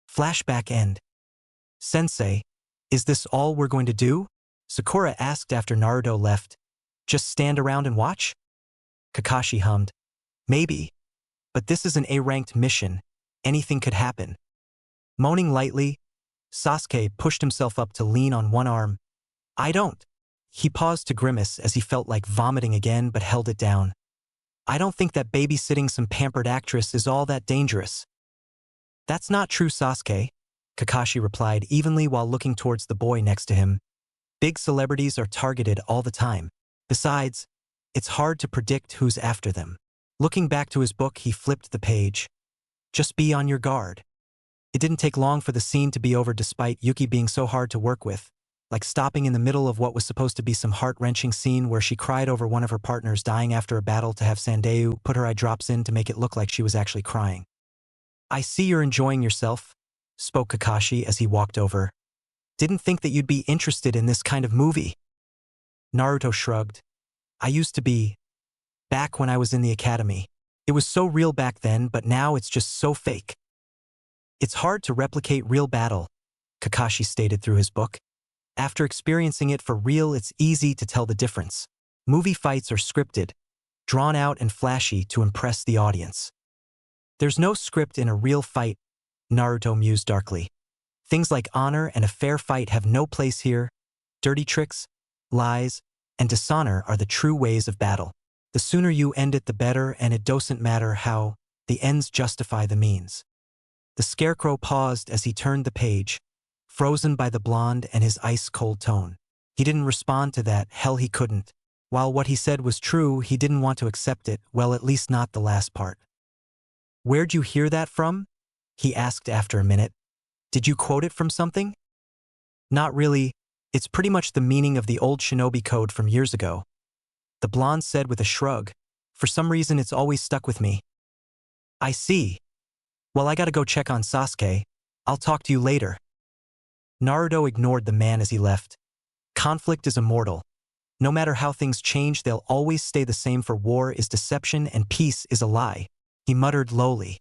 Flashback end. "Sensei, is this all we're going to do?" Sakura asked after Naruto left. "Just stand around and watch?" Kakashi hummed. "Maybe. But this is an A-ranked mission. Anything could happen." Moaning lightly, Sasuke pushed himself up to lean on one arm. "I don't." He paused to grimace as he felt like vomiting again but held it down. "I don't think that babysitting some pampered actress is all that dangerous." "That's not true, Sasuke," Kakashi replied evenly while looking towards the boy next to him. "Big celebrities are targeted all the time. Besides, it's hard to predict who's after them." Looking back to his book, he flipped the page. "Just be on your guard." It didn't take long for the scene to be over despite Yuki being so hard to work with, like stopping in the middle of what was supposed to be some heart-wrenching scene where she cried over one of her partners dying after a battle to have Sandeu put her eye drops in to make it look like she was actually crying. "I see you're enjoying yourself," spoke Kakashi as he walked over. "Didn't think that you'd be interested in this kind of movie." Naruto shrugged. "I used to be. Back when I was in the academy. It was so real back then, but now it's just so fake." "It's hard to replicate real battle," Kakashi stated through his book. "After experiencing it for real, it's easy to tell the difference. Movie fights are scripted, drawn out and flashy to impress the audience. There's no script in a real fight, Naruto mused darkly. Things like honor and a fair fight have no place here. Dirty tricks, lies, and dishonor are the true ways of battle. The sooner you end it, the better, and it doesn't matter how, the ends justify the means. The scarecrow paused as he turned the page, frozen by the blonde and his ice-cold tone. He didn't respond to that, hell he couldn't. While what he said was true, he didn't want to accept it, well, at least not the last part. Where'd you hear that from? He asked after a minute. Did you quote it from something? Not really. It's pretty much the meaning of the old shinobi code from years ago. The blonde said with a shrug. For some reason it's always stuck with me. I see. Well, I gotta go check on Sasuke. I'll talk to you later. Naruto ignored the man as he left. Conflict is immortal. No matter how things change, they'll always stay the same, for war is deception and peace is a lie. He muttered lowly.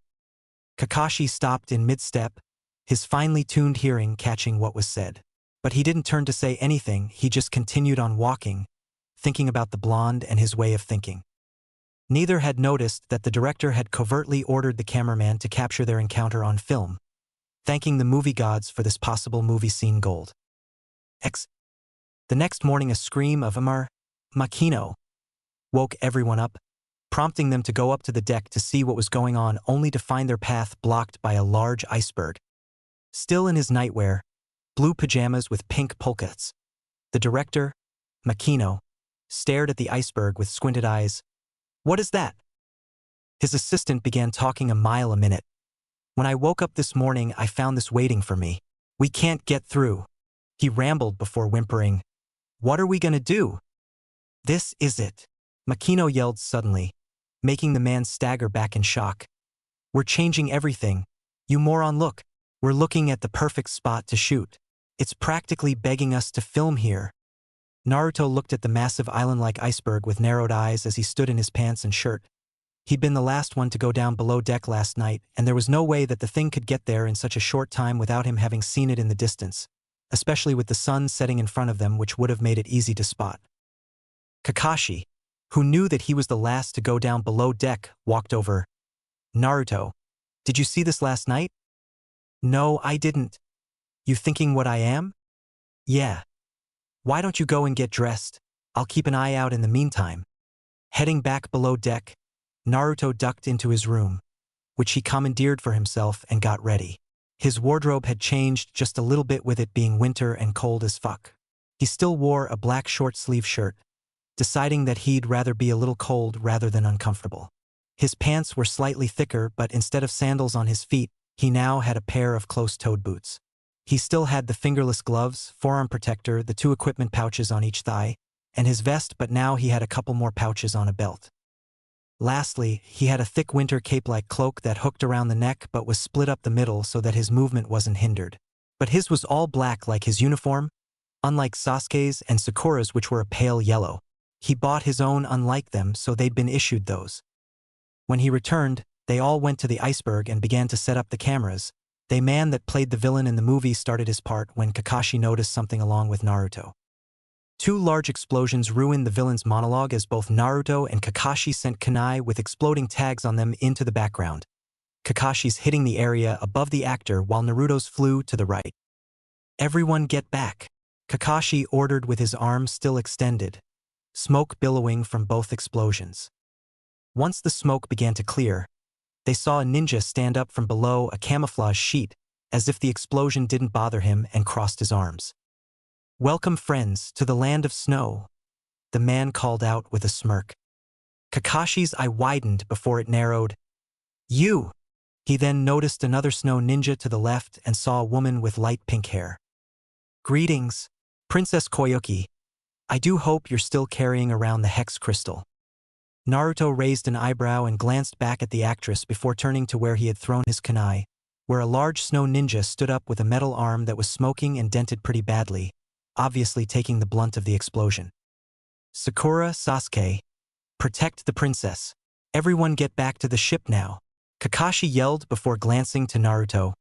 Kakashi stopped in mid-step, his finely tuned hearing catching what was said. But he didn't turn to say anything, he just continued on walking, thinking about the blonde and his way of thinking. Neither had noticed that the director had covertly ordered the cameraman to capture their encounter on film, thanking the movie gods for this possible movie scene gold. The next morning a scream of Makino woke everyone up, prompting them to go up to the deck to see what was going on, only to find their path blocked by a large iceberg. Still in his nightwear, blue pajamas with pink polkas, the director, Makino, stared at the iceberg with squinted eyes. What is that? His assistant began talking a mile a minute. When I woke up this morning, I found this waiting for me. We can't get through. He rambled before whimpering. What are we gonna do? This is it. Makino yelled suddenly, making the man stagger back in shock. We're changing everything. You moron, look. We're looking at the perfect spot to shoot. It's practically begging us to film here. Naruto looked at the massive island-like iceberg with narrowed eyes as he stood in his pants and shirt. He'd been the last one to go down below deck last night, and there was no way that the thing could get there in such a short time without him having seen it in the distance, especially with the sun setting in front of them, which would have made it easy to spot. Kakashi, who knew that he was the last to go down below deck, walked over. Naruto, did you see this last night? No, I didn't. You thinking what I am? Yeah. Why don't you go and get dressed? I'll keep an eye out in the meantime. Heading back below deck, Naruto ducked into his room, which he commandeered for himself, and got ready. His wardrobe had changed just a little bit with it being winter and cold as fuck. He still wore a black short-sleeve shirt, deciding that he'd rather be a little cold rather than uncomfortable. His pants were slightly thicker, but instead of sandals on his feet, he now had a pair of close-toed boots. He still had the fingerless gloves, forearm protector, the 2 equipment pouches on each thigh, and his vest, but now he had a couple more pouches on a belt. Lastly, he had a thick winter cape-like cloak that hooked around the neck but was split up the middle so that his movement wasn't hindered. But his was all black like his uniform, unlike Sasuke's and Sakura's, which were a pale yellow. He bought his own unlike them, so they'd been issued those. When he returned, they all went to the iceberg and began to set up the cameras. The man that played the villain in the movie started his part when Kakashi noticed something along with Naruto. 2 large explosions ruined the villain's monologue as both Naruto and Kakashi sent kunai with exploding tags on them into the background. Kakashi's hitting the area above the actor while Naruto's flew to the right. Everyone get back, Kakashi ordered with his arms still extended, smoke billowing from both explosions. Once the smoke began to clear, they saw a ninja stand up from below a camouflage sheet, as if the explosion didn't bother him, and crossed his arms. Welcome, friends, to the land of snow, the man called out with a smirk. Kakashi's eye widened before it narrowed. You! He then noticed another snow ninja to the left and saw a woman with light pink hair. Greetings, Princess Koyuki. I do hope you're still carrying around the hex crystal. Naruto raised an eyebrow and glanced back at the actress before turning to where he had thrown his kunai, where a large snow ninja stood up with a metal arm that was smoking and dented pretty badly, obviously taking the blunt of the explosion. Sakura, Sasuke, protect the princess. Everyone get back to the ship now, Kakashi yelled before glancing to Naruto.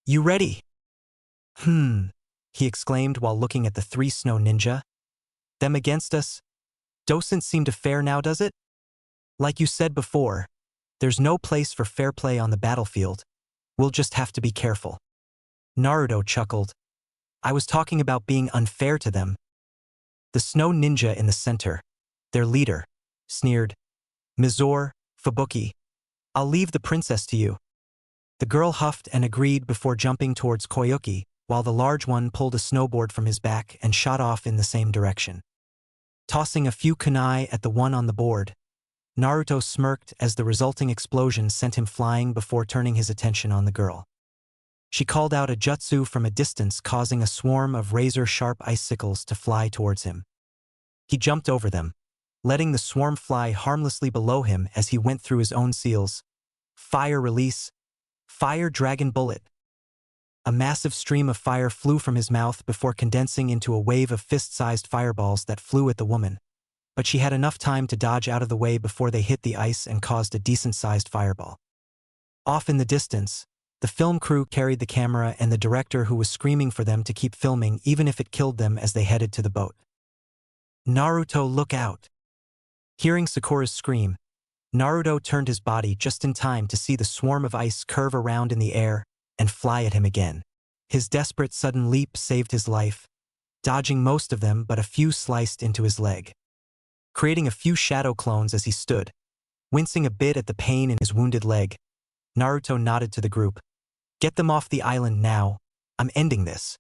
You ready? He exclaimed while looking at the 3 snow ninja. Them against us? Doesn't seem to fair now, does it? Like you said before, there's no place for fair play on the battlefield. We'll just have to be careful. Naruto chuckled. I was talking about being unfair to them. The snow ninja in the center, their leader, sneered. Mizore, Fubuki, I'll leave the princess to you. The girl huffed and agreed before jumping towards Koyuki, while the large one pulled a snowboard from his back and shot off in the same direction. Tossing a few kunai at the one on the board, Naruto smirked as the resulting explosion sent him flying before turning his attention on the girl. She called out a jutsu from a distance, causing a swarm of razor-sharp icicles to fly towards him. He jumped over them, letting the swarm fly harmlessly below him as he went through his own seals. Fire release. Fire dragon bullet. A massive stream of fire flew from his mouth before condensing into a wave of fist-sized fireballs that flew at the woman, but she had enough time to dodge out of the way before they hit the ice and caused a decent-sized fireball. Off in the distance, the film crew carried the camera and the director, who was screaming for them to keep filming even if it killed them, as they headed to the boat. Naruto, look out! Hearing Sakura's scream, Naruto turned his body just in time to see the swarm of ice curve around in the air and fly at him again. His desperate sudden leap saved his life, dodging most of them, but a few sliced into his leg, creating a few shadow clones as he stood, wincing a bit at the pain in his wounded leg. Naruto nodded to the group. Get them off the island now. I'm ending this.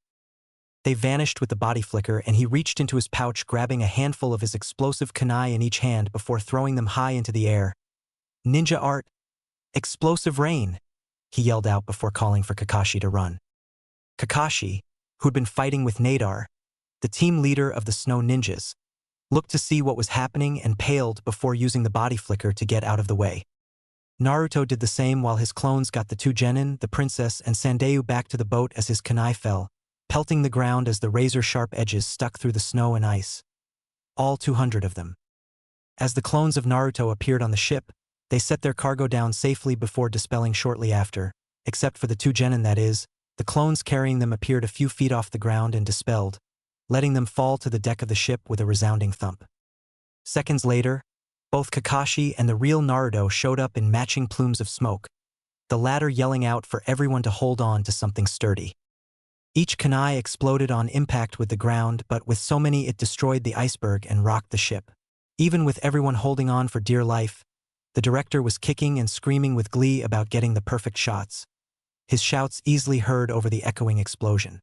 They vanished with the body flicker, and he reached into his pouch, grabbing a handful of his explosive kunai in each hand before throwing them high into the air. Ninja art. Explosive rain, he yelled out before calling for Kakashi to run. Kakashi, who'd been fighting with Nadar, the team leader of the snow ninjas, looked to see what was happening and paled before using the body flicker to get out of the way. Naruto did the same while his clones got the two genin, the princess, and Sandayu back to the boat as his kunai fell, pelting the ground as the razor-sharp edges stuck through the snow and ice. All 200 of them. As the clones of Naruto appeared on the ship, they set their cargo down safely before dispelling shortly after, except for the two genin, that is. The clones carrying them appeared a few feet off the ground and dispelled, letting them fall to the deck of the ship with a resounding thump. Seconds later, both Kakashi and the real Naruto showed up in matching plumes of smoke, the latter yelling out for everyone to hold on to something sturdy. Each kunai exploded on impact with the ground, but with so many it destroyed the iceberg and rocked the ship. Even with everyone holding on for dear life, the director was kicking and screaming with glee about getting the perfect shots, his shouts easily heard over the echoing explosion.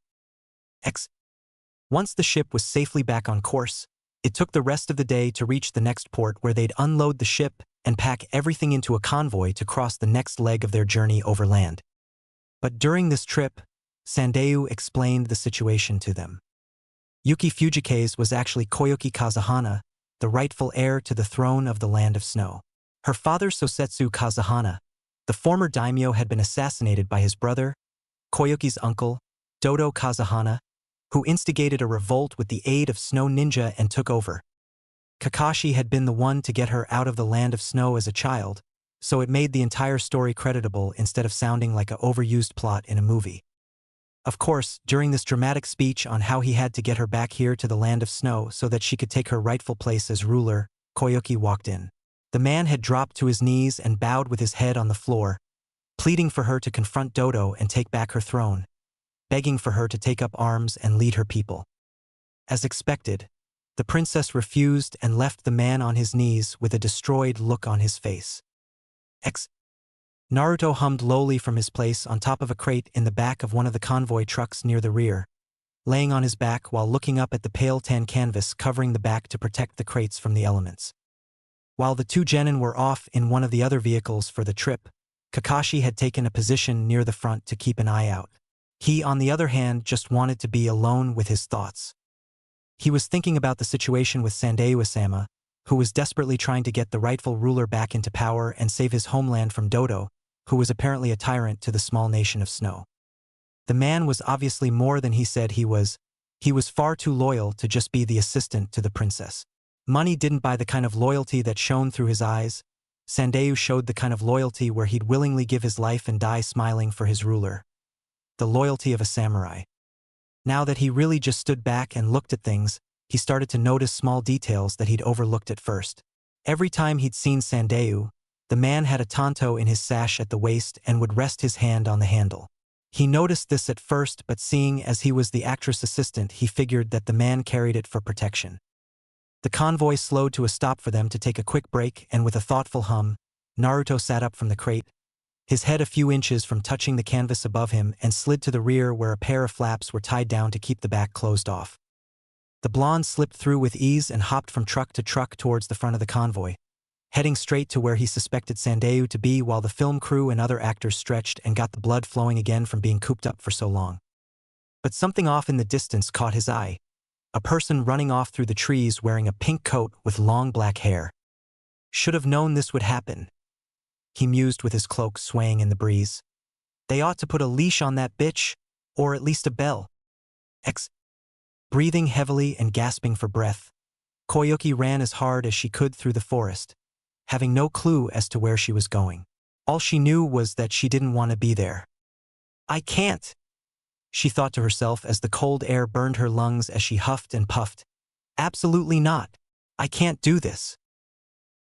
Once the ship was safely back on course, it took the rest of the day to reach the next port, where they'd unload the ship and pack everything into a convoy to cross the next leg of their journey overland. But during this trip, Sandayu explained the situation to them. Yuki Fujikaze was actually Koyuki Kazuhana, the rightful heir to the throne of the Land of Snow. Her father, Sosetsu Kazuhana, the former daimyo, had been assassinated by his brother, Koyuki's uncle, Dodo Kazuhana, who instigated a revolt with the aid of Snow Ninja and took over. Kakashi had been the one to get her out of the Land of Snow as a child, so it made the entire story creditable instead of sounding like an overused plot in a movie. Of course, during this dramatic speech on how he had to get her back here to the Land of Snow so that she could take her rightful place as ruler, Koyuki walked in. The man had dropped to his knees and bowed with his head on the floor, pleading for her to confront Dodo and take back her throne, begging for her to take up arms and lead her people. As expected, the princess refused and left the man on his knees with a destroyed look on his face. Naruto hummed lowly from his place on top of a crate in the back of one of the convoy trucks near the rear, laying on his back while looking up at the pale tan canvas covering the back to protect the crates from the elements. While the two genin were off in one of the other vehicles for the trip, Kakashi had taken a position near the front to keep an eye out. He, on the other hand, just wanted to be alone with his thoughts. He was thinking about the situation with Sandayu-sama, who was desperately trying to get the rightful ruler back into power and save his homeland from Dodo, who was apparently a tyrant to the small nation of Snow. The man was obviously more than he said he was. He was far too loyal to just be the assistant to the princess. Money didn't buy the kind of loyalty that shone through his eyes. Sandayu showed the kind of loyalty where he'd willingly give his life and die smiling for his ruler. The loyalty of a samurai. Now that he really just stood back and looked at things, he started to notice small details that he'd overlooked at first. Every time he'd seen Sandeu, the man had a tanto in his sash at the waist and would rest his hand on the handle. He noticed this at first, but seeing as he was the actress' assistant, he figured that the man carried it for protection. The convoy slowed to a stop for them to take a quick break, and with a thoughtful hum, Naruto sat up from the crate, his head a few inches from touching the canvas above him, and slid to the rear where a pair of flaps were tied down to keep the back closed off. The blonde slipped through with ease and hopped from truck to truck towards the front of the convoy, heading straight to where he suspected Sandeu to be, while the film crew and other actors stretched and got the blood flowing again from being cooped up for so long. But something off in the distance caught his eye. A person running off through the trees wearing a pink coat with long black hair. Should have known this would happen, he mused with his cloak swaying in the breeze. They ought to put a leash on that bitch, or at least a bell. Breathing heavily and gasping for breath, Koyuki ran as hard as she could through the forest, having no clue as to where she was going. All she knew was that she didn't want to be there. I can't, she thought to herself as the cold air burned her lungs as she huffed and puffed. Absolutely not. I can't do this.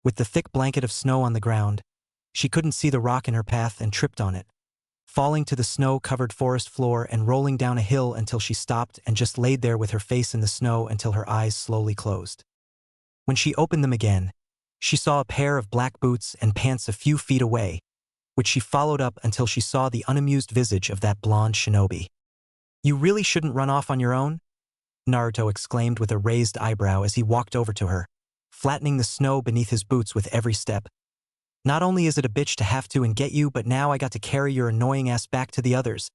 With the thick blanket of snow on the ground, she couldn't see the rock in her path and tripped on it, falling to the snow-covered forest floor and rolling down a hill until she stopped and just laid there with her face in the snow until her eyes slowly closed. When she opened them again, she saw a pair of black boots and pants a few feet away, which she followed up until she saw the unamused visage of that blonde shinobi. You really shouldn't run off on your own? Naruto exclaimed with a raised eyebrow as he walked over to her, flattening the snow beneath his boots with every step. Not only is it a bitch to have to and get you, but now I got to carry your annoying ass back to the others.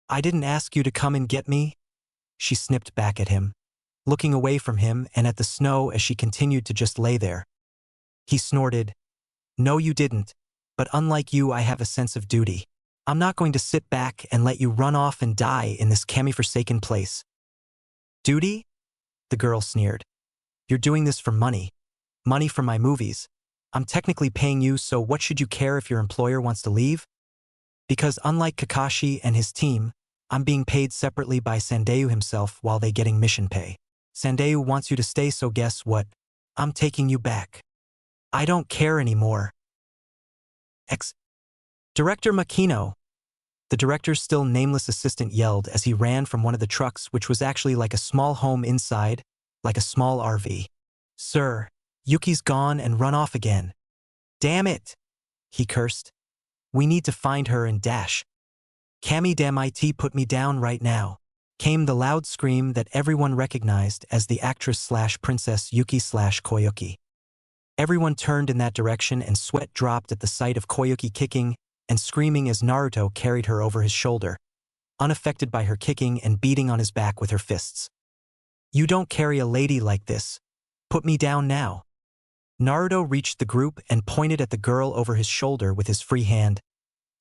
I didn't ask you to come and get me, she snipped back at him, looking away from him and at the snow as she continued to just lay there. He snorted, No, you didn't, but unlike you, I have a sense of duty. I'm not going to sit back and let you run off and die in this kami-forsaken place. Duty? The girl sneered. You're doing this for money. Money from my movies. I'm technically paying you, so what should you care if your employer wants to leave? Because unlike Kakashi and his team, I'm being paid separately by Sandeu himself while they getting mission pay. Sandeu wants you to stay, so guess what? I'm taking you back. I don't care anymore. Director Makino. The director's still nameless assistant yelled as he ran from one of the trucks, which was actually like a small home inside, like a small RV. Sir, Yuki's gone and run off again. Damn it, he cursed. We need to find her and dash. Kami damn it, put me down right now, came the loud scream that everyone recognized as the actress/princess Yuki/Koyuki. Everyone turned in that direction and sweat dropped at the sight of Koyuki kicking and screaming as Naruto carried her over his shoulder, unaffected by her kicking and beating on his back with her fists. You don't carry a lady like this. Put me down now. Naruto reached the group and pointed at the girl over his shoulder with his free hand.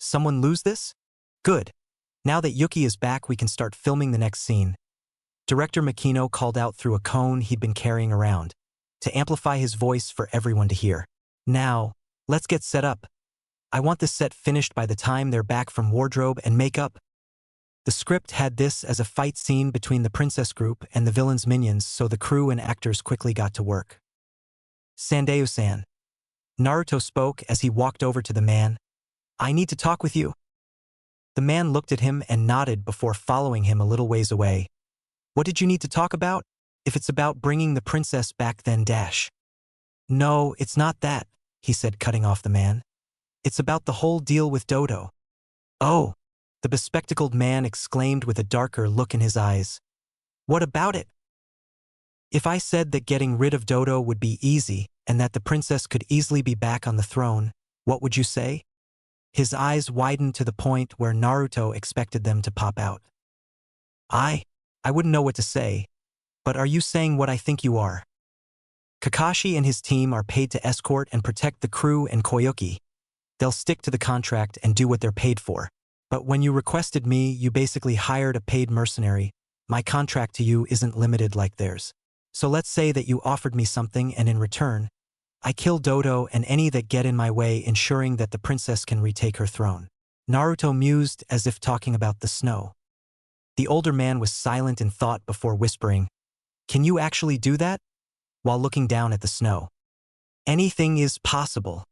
Someone lose this? Good. Now that Yuki is back, we can start filming the next scene. Director Makino called out through a cone he'd been carrying around, to amplify his voice for everyone to hear. Now, let's get set up. I want this set finished by the time they're back from wardrobe and makeup. The script had this as a fight scene between the princess group and the villain's minions, so the crew and actors quickly got to work. Sandeu-san. Naruto spoke as he walked over to the man. I need to talk with you. The man looked at him and nodded before following him a little ways away. What did you need to talk about? If it's about bringing the princess back, then dash. No, it's not that, he said, cutting off the man. It's about the whole deal with Dodo. Oh, the bespectacled man exclaimed with a darker look in his eyes. What about it? If I said that getting rid of Dodo would be easy and that the princess could easily be back on the throne, what would you say? His eyes widened to the point where Naruto expected them to pop out. I wouldn't know what to say, but are you saying what I think you are? Kakashi and his team are paid to escort and protect the crew and Koyuki. They'll stick to the contract and do what they're paid for. But when you requested me, you basically hired a paid mercenary. My contract to you isn't limited like theirs. So let's say that you offered me something and in return, I kill Dodo and any that get in my way, ensuring that the princess can retake her throne. Naruto mused as if talking about the snow. The older man was silent in thought before whispering, Can you actually do that? While looking down at the snow. Anything is possible.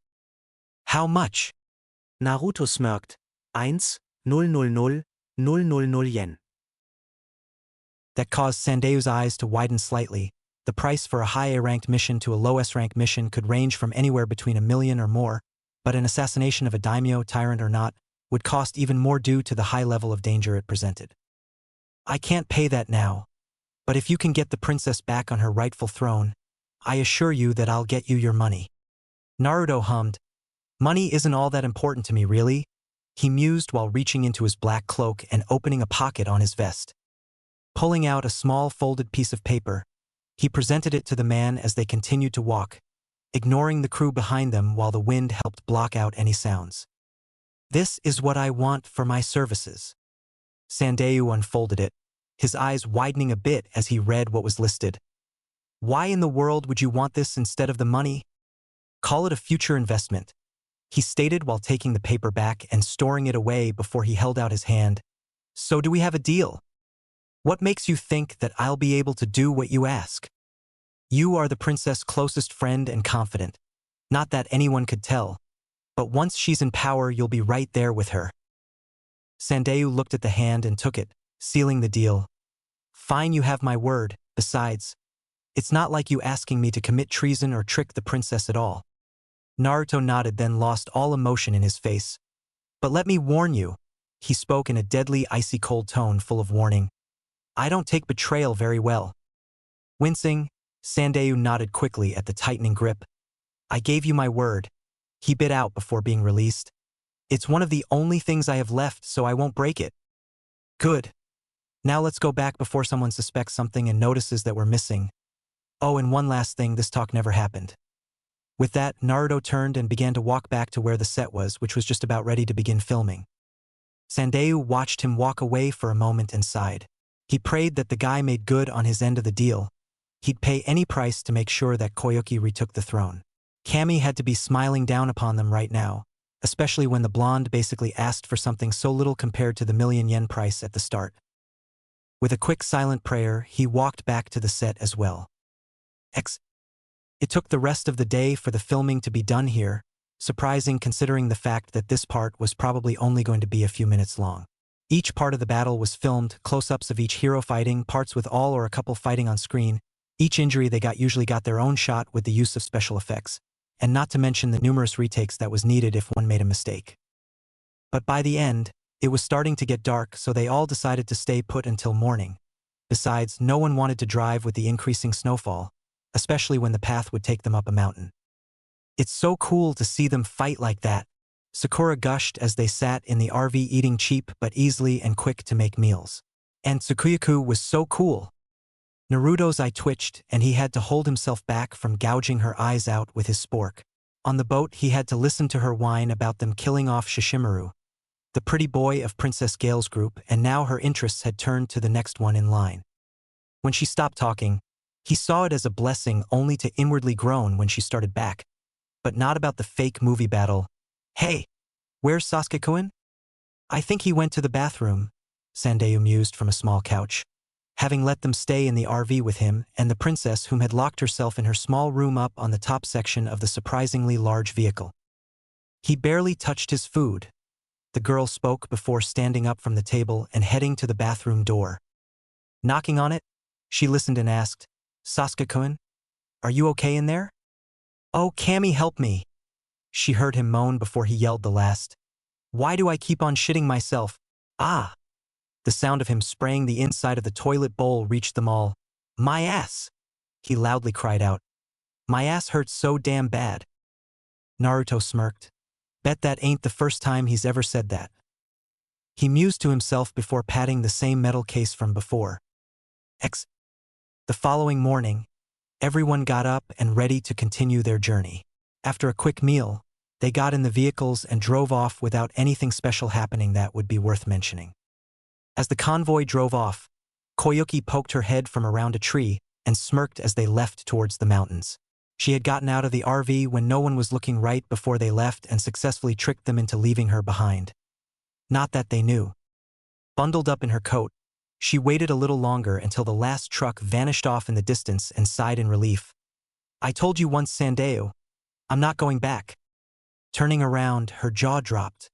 How much? Naruto smirkt. 1,000,000 Yen. That caused Sandayu's eyes to widen slightly. The price for a high A-ranked mission to a low S-rank mission could range from anywhere between 1,000,000 or more, but an assassination of a daimyo, tyrant or not, would cost even more due to the high level of danger it presented. I can't pay that now, but if you can get the princess back on her rightful throne, I assure you that I'll get you your money. Naruto hummed. Money isn't all that important to me, really, he mused while reaching into his black cloak and opening a pocket on his vest. Pulling out a small folded piece of paper, he presented it to the man as they continued to walk, ignoring the crew behind them while the wind helped block out any sounds. This is what I want for my services. Sandayu unfolded it, his eyes widening a bit as he read what was listed. Why in the world would you want this instead of the money? Call it a future investment, he stated while taking the paper back and storing it away before he held out his hand. So do we have a deal? What makes you think that I'll be able to do what you ask? You are the princess' closest friend and confidant. Not that anyone could tell, but once she's in power, you'll be right there with her. Sandayu looked at the hand and took it, sealing the deal. Fine, you have my word. Besides, it's not like you asking me to commit treason or trick the princess at all. Naruto nodded, then lost all emotion in his face. But let me warn you, he spoke in a deadly, icy cold tone full of warning. I don't take betrayal very well. Wincing, Sandayu nodded quickly at the tightening grip. I gave you my word, he bit out before being released. It's one of the only things I have left, so I won't break it. Good. Now let's go back before someone suspects something and notices that we're missing. Oh, and one last thing, this talk never happened. With that, Naruto turned and began to walk back to where the set was, which was just about ready to begin filming. Sandayu watched him walk away for a moment and sighed. He prayed that the guy made good on his end of the deal. He'd pay any price to make sure that Koyuki retook the throne. Kami had to be smiling down upon them right now, especially when the blonde basically asked for something so little compared to the 1,000,000 yen price at the start. With a quick silent prayer, he walked back to the set as well. It took the rest of the day for the filming to be done here, surprising considering the fact that this part was probably only going to be a few minutes long. Each part of the battle was filmed, close-ups of each hero fighting, parts with all or a couple fighting on screen. Each injury they got usually got their own shot with the use of special effects, and not to mention the numerous retakes that was needed if one made a mistake. But by the end, it was starting to get dark, so they all decided to stay put until morning. Besides, no one wanted to drive with the increasing snowfall, especially when the path would take them up a mountain. It's so cool to see them fight like that, Sakura gushed as they sat in the RV eating cheap but easily and quick to make meals. And Tsukuyaku was so cool. Naruto's eye twitched and he had to hold himself back from gouging her eyes out with his spork. On the boat, he had to listen to her whine about them killing off Shishimaru, the pretty boy of Princess Gale's group, and now her interests had turned to the next one in line. When she stopped talking, he saw it as a blessing only to inwardly groan when she started back. But not about the fake movie battle. Hey, where's Sasuke-kun? I think he went to the bathroom, Sandayu mused from a small couch. Having let them stay in the RV with him and the princess, whom had locked herself in her small room up on the top section of the surprisingly large vehicle. He barely touched his food, the girl spoke before standing up from the table and heading to the bathroom door. Knocking on it, she listened and asked, Sasuke-kun, are you okay in there? Oh, Kami, help me. She heard him moan before he yelled the last. Why do I keep on shitting myself? Ah! The sound of him spraying the inside of the toilet bowl reached them all. My ass! He loudly cried out. My ass hurts so damn bad. Naruto smirked. Bet that ain't the first time he's ever said that. He mused to himself before patting the same metal case from before. The following morning, everyone got up and ready to continue their journey. After a quick meal, they got in the vehicles and drove off without anything special happening that would be worth mentioning. As the convoy drove off, Koyuki poked her head from around a tree and smirked as they left towards the mountains. She had gotten out of the RV when no one was looking right before they left and successfully tricked them into leaving her behind. Not that they knew. Bundled up in her coat, She waited a little longer until the last truck vanished off in the distance and sighed in relief. I told you once, Sandeo. I'm not going back. Turning around, her jaw dropped.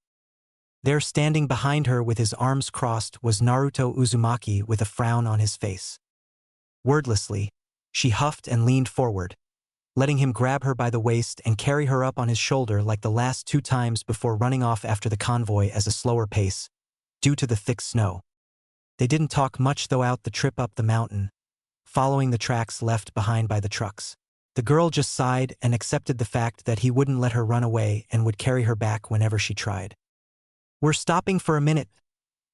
There, standing behind her with his arms crossed, was Naruto Uzumaki with a frown on his face. Wordlessly, she huffed and leaned forward, letting him grab her by the waist and carry her up on his shoulder like the last 2 times before running off after the convoy at a slower pace, due to the thick snow. They didn't talk much throughout the trip up the mountain, following the tracks left behind by the trucks. The girl just sighed and accepted the fact that he wouldn't let her run away and would carry her back whenever she tried. We're stopping for a minute,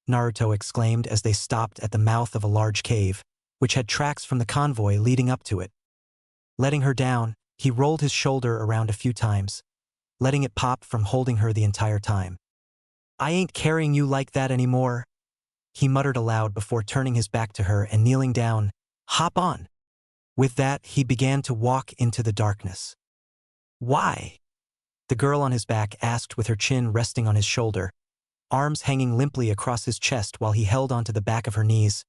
Naruto exclaimed as they stopped at the mouth of a large cave, which had tracks from the convoy leading up to it. Letting her down, he rolled his shoulder around a few times, letting it pop from holding her the entire time. I ain't carrying you like that anymore, he muttered aloud before turning his back to her and kneeling down. Hop on. With that, he began to walk into the darkness. Why? The girl on his back asked with her chin resting on his shoulder, arms hanging limply across his chest while he held onto the back of her knees.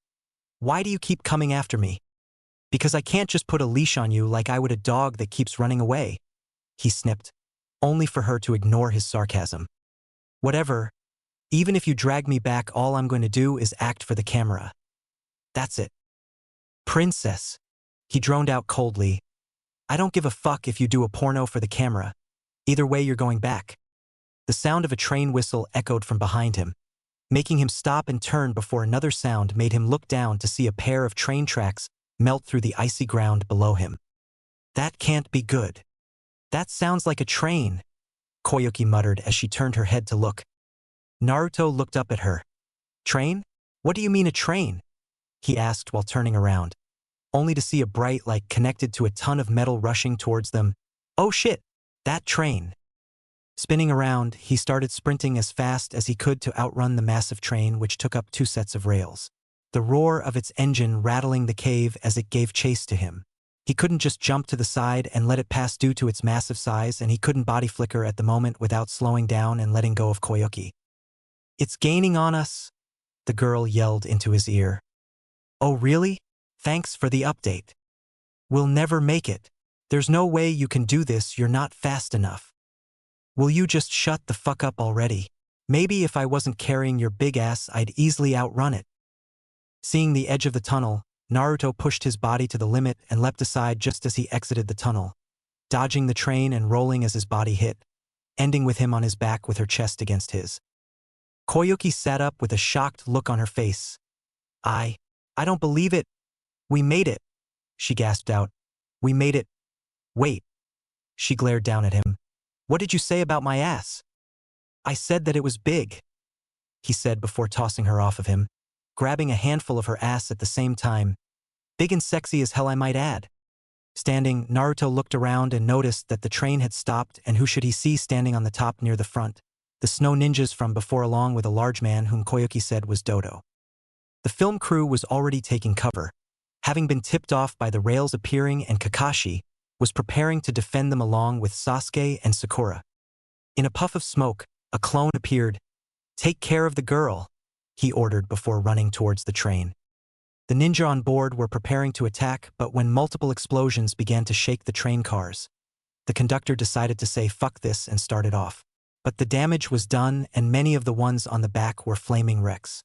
Why do you keep coming after me? Because I can't just put a leash on you like I would a dog that keeps running away, he snipped, only for her to ignore his sarcasm. Whatever. Even if you drag me back, all I'm going to do is act for the camera. That's it. Princess, he droned out coldly. I don't give a fuck if you do a porno for the camera. Either way, you're going back. The sound of a train whistle echoed from behind him, making him stop and turn before another sound made him look down to see a pair of train tracks melt through the icy ground below him. That can't be good. That sounds like a train, Koyuki muttered as she turned her head to look. Naruto looked up at her. Train? What do you mean a train? He asked while turning around, only to see a bright light connected to a ton of metal rushing towards them. Oh shit, that train. Spinning around, he started sprinting as fast as he could to outrun the massive train which took up 2 sets of rails, the roar of its engine rattling the cave as it gave chase to him. He couldn't just jump to the side and let it pass due to its massive size, and he couldn't body flicker at the moment without slowing down and letting go of Koyuki. It's gaining on us, the girl yelled into his ear. Oh really? Thanks for the update. We'll never make it. There's no way you can do this, you're not fast enough. Will you just shut the fuck up already? Maybe if I wasn't carrying your big ass, I'd easily outrun it. Seeing the edge of the tunnel, Naruto pushed his body to the limit and leapt aside just as he exited the tunnel, dodging the train and rolling as his body hit, ending with him on his back with her chest against his. Koyuki sat up with a shocked look on her face. I don't believe it. We made it, she gasped out. We made it. Wait. She glared down at him. What did you say about my ass? I said that it was big, he said before tossing her off of him, grabbing a handful of her ass at the same time. Big and sexy as hell, I might add. Standing, Naruto looked around and noticed that the train had stopped, and who should he see standing on the top near the front? The snow ninjas from before, along with a large man whom Koyuki said was Dodo. The film crew was already taking cover, having been tipped off by the rails appearing, and Kakashi was preparing to defend them along with Sasuke and Sakura. In a puff of smoke, a clone appeared. Take care of the girl, he ordered before running towards the train. The ninja on board were preparing to attack, but when multiple explosions began to shake the train cars, the conductor decided to say fuck this and started off. But the damage was done, and many of the ones on the back were flaming wrecks.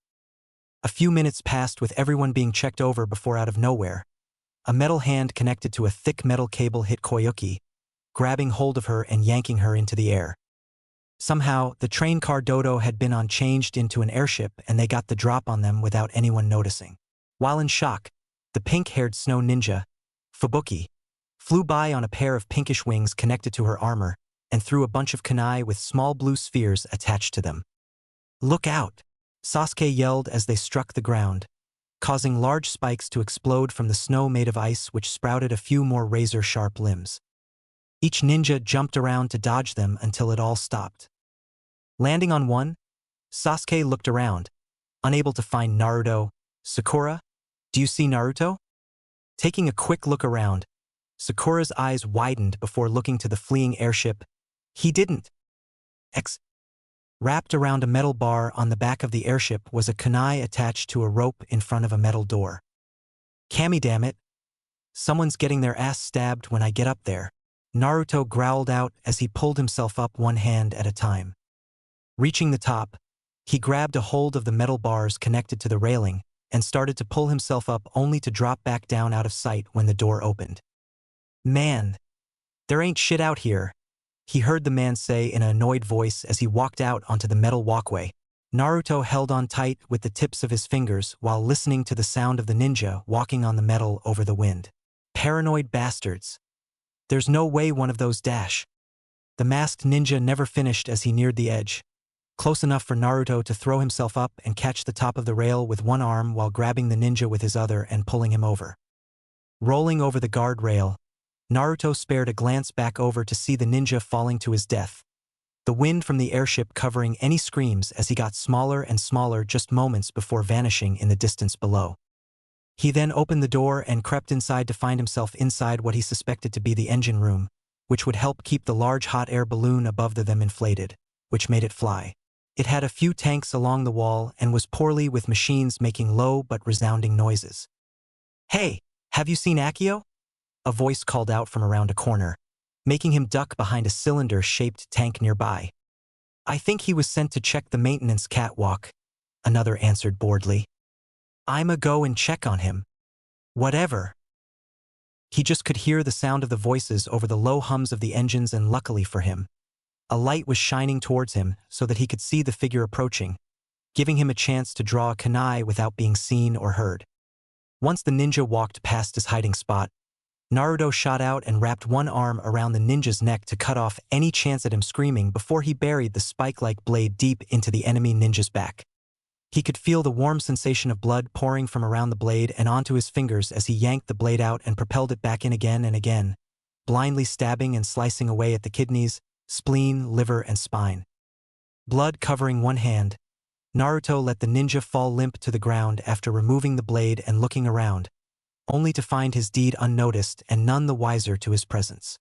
A few minutes passed with everyone being checked over before, out of nowhere, a metal hand connected to a thick metal cable hit Koyuki, grabbing hold of her and yanking her into the air. Somehow, the train car Dodo had been on changed into an airship, and they got the drop on them without anyone noticing. While in shock, the pink-haired snow ninja, Fubuki, flew by on a pair of pinkish wings connected to her armor and threw a bunch of kunai with small blue spheres attached to them. Look out! Sasuke yelled as they struck the ground, causing large spikes to explode from the snow made of ice, which sprouted a few more razor-sharp limbs. Each ninja jumped around to dodge them until it all stopped. Landing on one, Sasuke looked around, unable to find Naruto. Sakura? Do you see Naruto? Taking a quick look around, Sakura's eyes widened before looking to the fleeing airship. He didn't. Wrapped around a metal bar on the back of the airship was a kunai attached to a rope in front of a metal door. "Kami, damn it! Someone's getting their ass stabbed when I get up there," Naruto growled out as he pulled himself up one hand at a time. Reaching the top, he grabbed a hold of the metal bars connected to the railing and started to pull himself up only to drop back down out of sight when the door opened. "Man, there ain't shit out here," he heard the man say in an annoyed voice as he walked out onto the metal walkway. Naruto held on tight with the tips of his fingers while listening to the sound of the ninja walking on the metal over the wind. Paranoid bastards. There's no way one of those dash. The masked ninja never finished as he neared the edge, close enough for Naruto to throw himself up and catch the top of the rail with one arm while grabbing the ninja with his other and pulling him over. Rolling over the guardrail, Naruto spared a glance back over to see the ninja falling to his death, the wind from the airship covering any screams as he got smaller and smaller just moments before vanishing in the distance below. He then opened the door and crept inside to find himself inside what he suspected to be the engine room, which would help keep the large hot air balloon above them inflated, which made it fly. It had a few tanks along the wall and was poorly with machines making low but resounding noises. "Hey, have you seen Akio?" A voice called out from around a corner, making him duck behind a cylinder-shaped tank nearby. "I think he was sent to check the maintenance catwalk," another answered boredly. "I'ma go and check on him." "Whatever." He just could hear the sound of the voices over the low hums of the engines, and luckily for him, a light was shining towards him so that he could see the figure approaching, giving him a chance to draw a kunai without being seen or heard. Once the ninja walked past his hiding spot, Naruto shot out and wrapped one arm around the ninja's neck to cut off any chance at him screaming before he buried the spike-like blade deep into the enemy ninja's back. He could feel the warm sensation of blood pouring from around the blade and onto his fingers as he yanked the blade out and propelled it back in again and again, blindly stabbing and slicing away at the kidneys, spleen, liver, and spine. Blood covering one hand, Naruto let the ninja fall limp to the ground after removing the blade and looking around, only to find his deed unnoticed and none the wiser to his presence.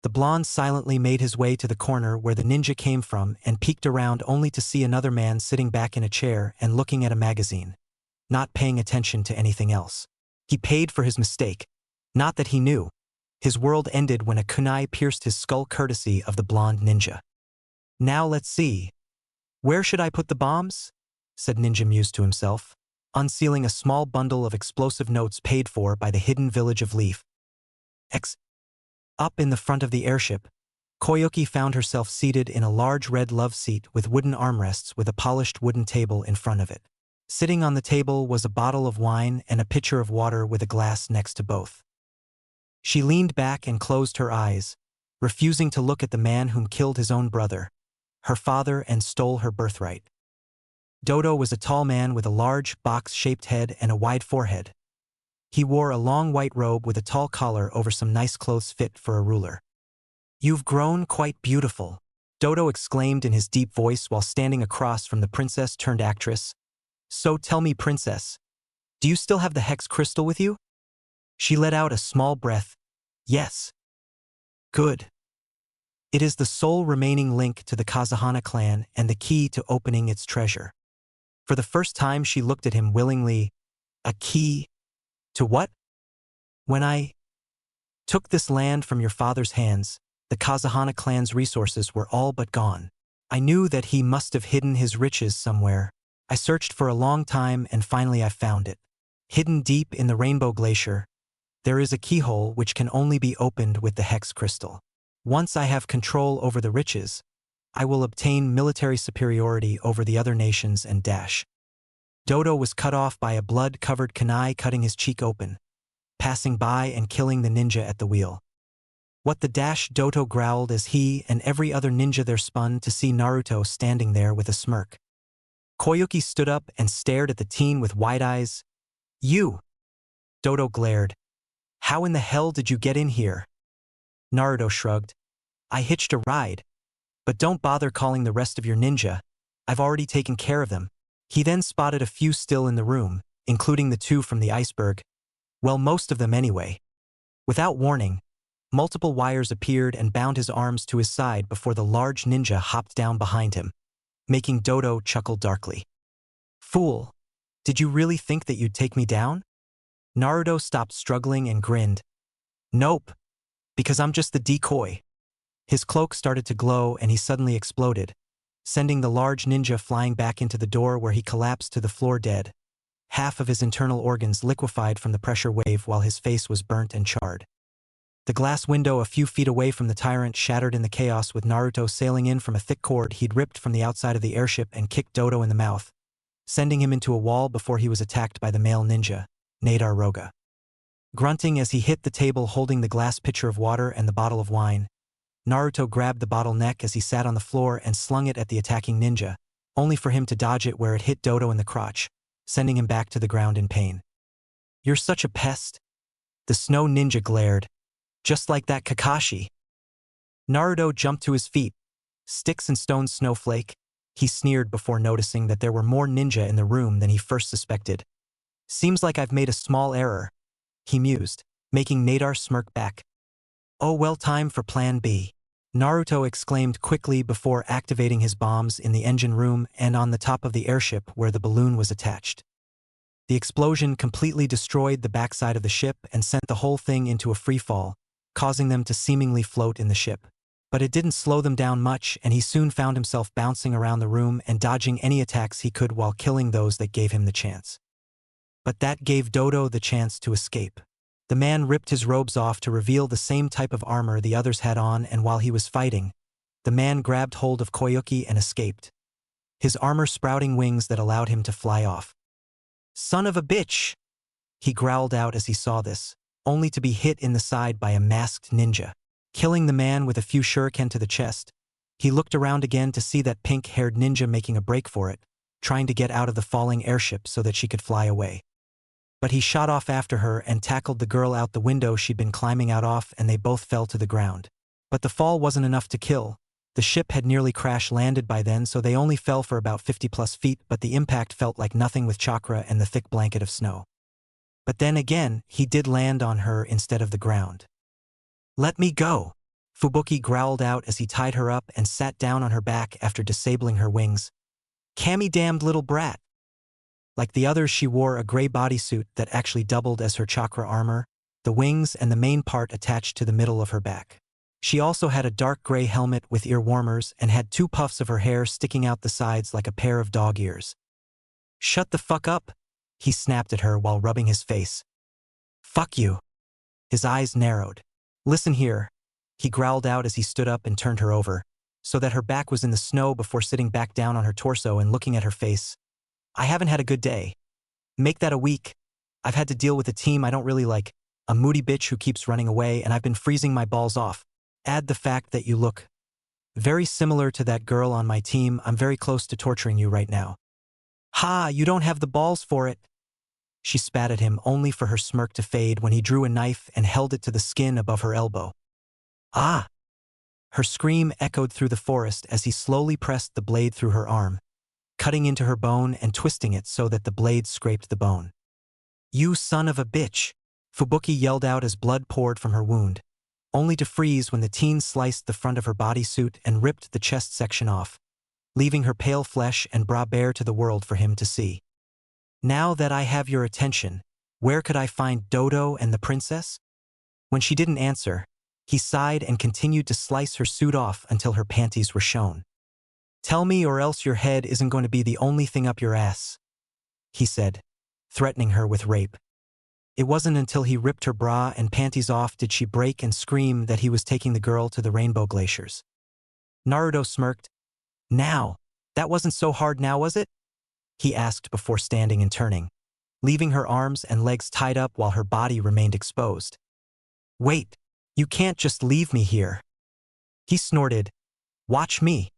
The blonde silently made his way to the corner where the ninja came from and peeked around only to see another man sitting back in a chair and looking at a magazine, not paying attention to anything else. He paid for his mistake. Not that he knew. His world ended when a kunai pierced his skull courtesy of the blonde ninja. "Now let's see. Where should I put the bombs?" said Ninja Muse to himself, unsealing a small bundle of explosive notes paid for by the hidden village of Leaf. Up in the front of the airship, Koyuki found herself seated in a large red love seat with wooden armrests with a polished wooden table in front of it. Sitting on the table was a bottle of wine and a pitcher of water with a glass next to both. She leaned back and closed her eyes, refusing to look at the man whom killed his own brother, her father, and stole her birthright. Dodo was a tall man with a large, box-shaped head and a wide forehead. He wore a long white robe with a tall collar over some nice clothes fit for a ruler. "You've grown quite beautiful," Dodo exclaimed in his deep voice while standing across from the princess-turned-actress. "So tell me, princess, do you still have the hex crystal with you?" She let out a small breath. "Yes." "Good. It is the sole remaining link to the Kazahana clan and the key to opening its treasure." For the first time she looked at him willingly. "A key? To what?" "When I took this land from your father's hands, the Kazahana clan's resources were all but gone. I knew that he must have hidden his riches somewhere. I searched for a long time and finally I found it. Hidden deep in the Rainbow Glacier, there is a keyhole which can only be opened with the hex crystal. Once I have control over the riches, I will obtain military superiority over the other nations and dash." Dodo was cut off by a blood-covered kunai cutting his cheek open, passing by and killing the ninja at the wheel. "What the dash?" Dodo growled as he and every other ninja there spun to see Naruto standing there with a smirk. Koyuki stood up and stared at the teen with wide eyes. "You!" Dodo glared. "How in the hell did you get in here?" Naruto shrugged. "I hitched a ride. But don't bother calling the rest of your ninja. I've already taken care of them." He then spotted a few still in the room, including the two from the iceberg. Well, most of them anyway. Without warning, multiple wires appeared and bound his arms to his side before the large ninja hopped down behind him. making Dodo chuckle darkly. Fool, did you really think that you'd take me down? Naruto stopped struggling and grinned. Nope, because I'm just the decoy. His cloak started to glow and he suddenly exploded, sending the large ninja flying back into the door where he collapsed to the floor dead. Half of his internal organs liquefied from the pressure wave while his face was burnt and charred. The glass window a few feet away from the tyrant shattered in the chaos with Naruto sailing in from a thick cord he'd ripped from the outside of the airship and kicked Dodo in the mouth, sending him into a wall before he was attacked by the male ninja, Naruto. Grunting as he hit the table holding the glass pitcher of water and the bottle of wine, Naruto grabbed the bottleneck as he sat on the floor and slung it at the attacking ninja, only for him to dodge it where it hit Dodo in the crotch, sending him back to the ground in pain. You're such a pest. The snow ninja glared. Just like that Kakashi. Naruto jumped to his feet. Sticks and stones snowflake. He sneered before noticing that there were more ninja in the room than he first suspected. Seems like I've made a small error, he mused, making Nadar smirk back. Oh well, time for plan B. Naruto exclaimed quickly before activating his bombs in the engine room and on the top of the airship where the balloon was attached. The explosion completely destroyed the backside of the ship and sent the whole thing into a freefall, causing them to seemingly float in the ship. But it didn't slow them down much and he soon found himself bouncing around the room and dodging any attacks he could while killing those that gave him the chance. But that gave Dodo the chance to escape. The man ripped his robes off to reveal the same type of armor the others had on, and while he was fighting, the man grabbed hold of Koyuki and escaped, his armor sprouting wings that allowed him to fly off. Son of a bitch! He growled out as he saw this, only to be hit in the side by a masked ninja, killing the man with a few shuriken to the chest. He looked around again to see that pink-haired ninja making a break for it, trying to get out of the falling airship so that she could fly away. But he shot off after her and tackled the girl out the window she'd been climbing out of, and they both fell to the ground. But the fall wasn't enough to kill. The ship had nearly crash-landed by then, so they only fell for about 50+ feet, but the impact felt like nothing with chakra and the thick blanket of snow. But then again, he did land on her instead of the ground. Let me go! Fubuki growled out as he tied her up and sat down on her back after disabling her wings. Cammy damned little brat! Like the others, she wore a gray bodysuit that actually doubled as her chakra armor, the wings and the main part attached to the middle of her back. She also had a dark gray helmet with ear warmers and had 2 puffs of her hair sticking out the sides like a pair of dog ears. Shut the fuck up, he snapped at her while rubbing his face. Fuck you. His eyes narrowed. Listen here, he growled out as he stood up and turned her over, so that her back was in the snow before sitting back down on her torso and looking at her face. I haven't had a good day. Make that a week. I've had to deal with a team I don't really like, a moody bitch who keeps running away, and I've been freezing my balls off. Add the fact that you look very similar to that girl on my team. I'm very close to torturing you right now. Ha, you don't have the balls for it. She spat at him only for her smirk to fade when he drew a knife and held it to the skin above her elbow. Ah! Her scream echoed through the forest as he slowly pressed the blade through her arm, cutting into her bone and twisting it so that the blade scraped the bone. You son of a bitch! Fubuki yelled out as blood poured from her wound, only to freeze when the teen sliced the front of her bodysuit and ripped the chest section off, leaving her pale flesh and bra bare to the world for him to see. Now that I have your attention, where could I find Dodo and the princess? When she didn't answer, he sighed and continued to slice her suit off until her panties were shown. Tell me or else your head isn't going to be the only thing up your ass, he said, threatening her with rape. It wasn't until he ripped her bra and panties off did she break and scream that he was taking the girl to the rainbow glaciers. Naruto smirked. Now, that wasn't so hard now, was it? He asked before standing and turning, leaving her arms and legs tied up while her body remained exposed. Wait, you can't just leave me here. He snorted. Watch me.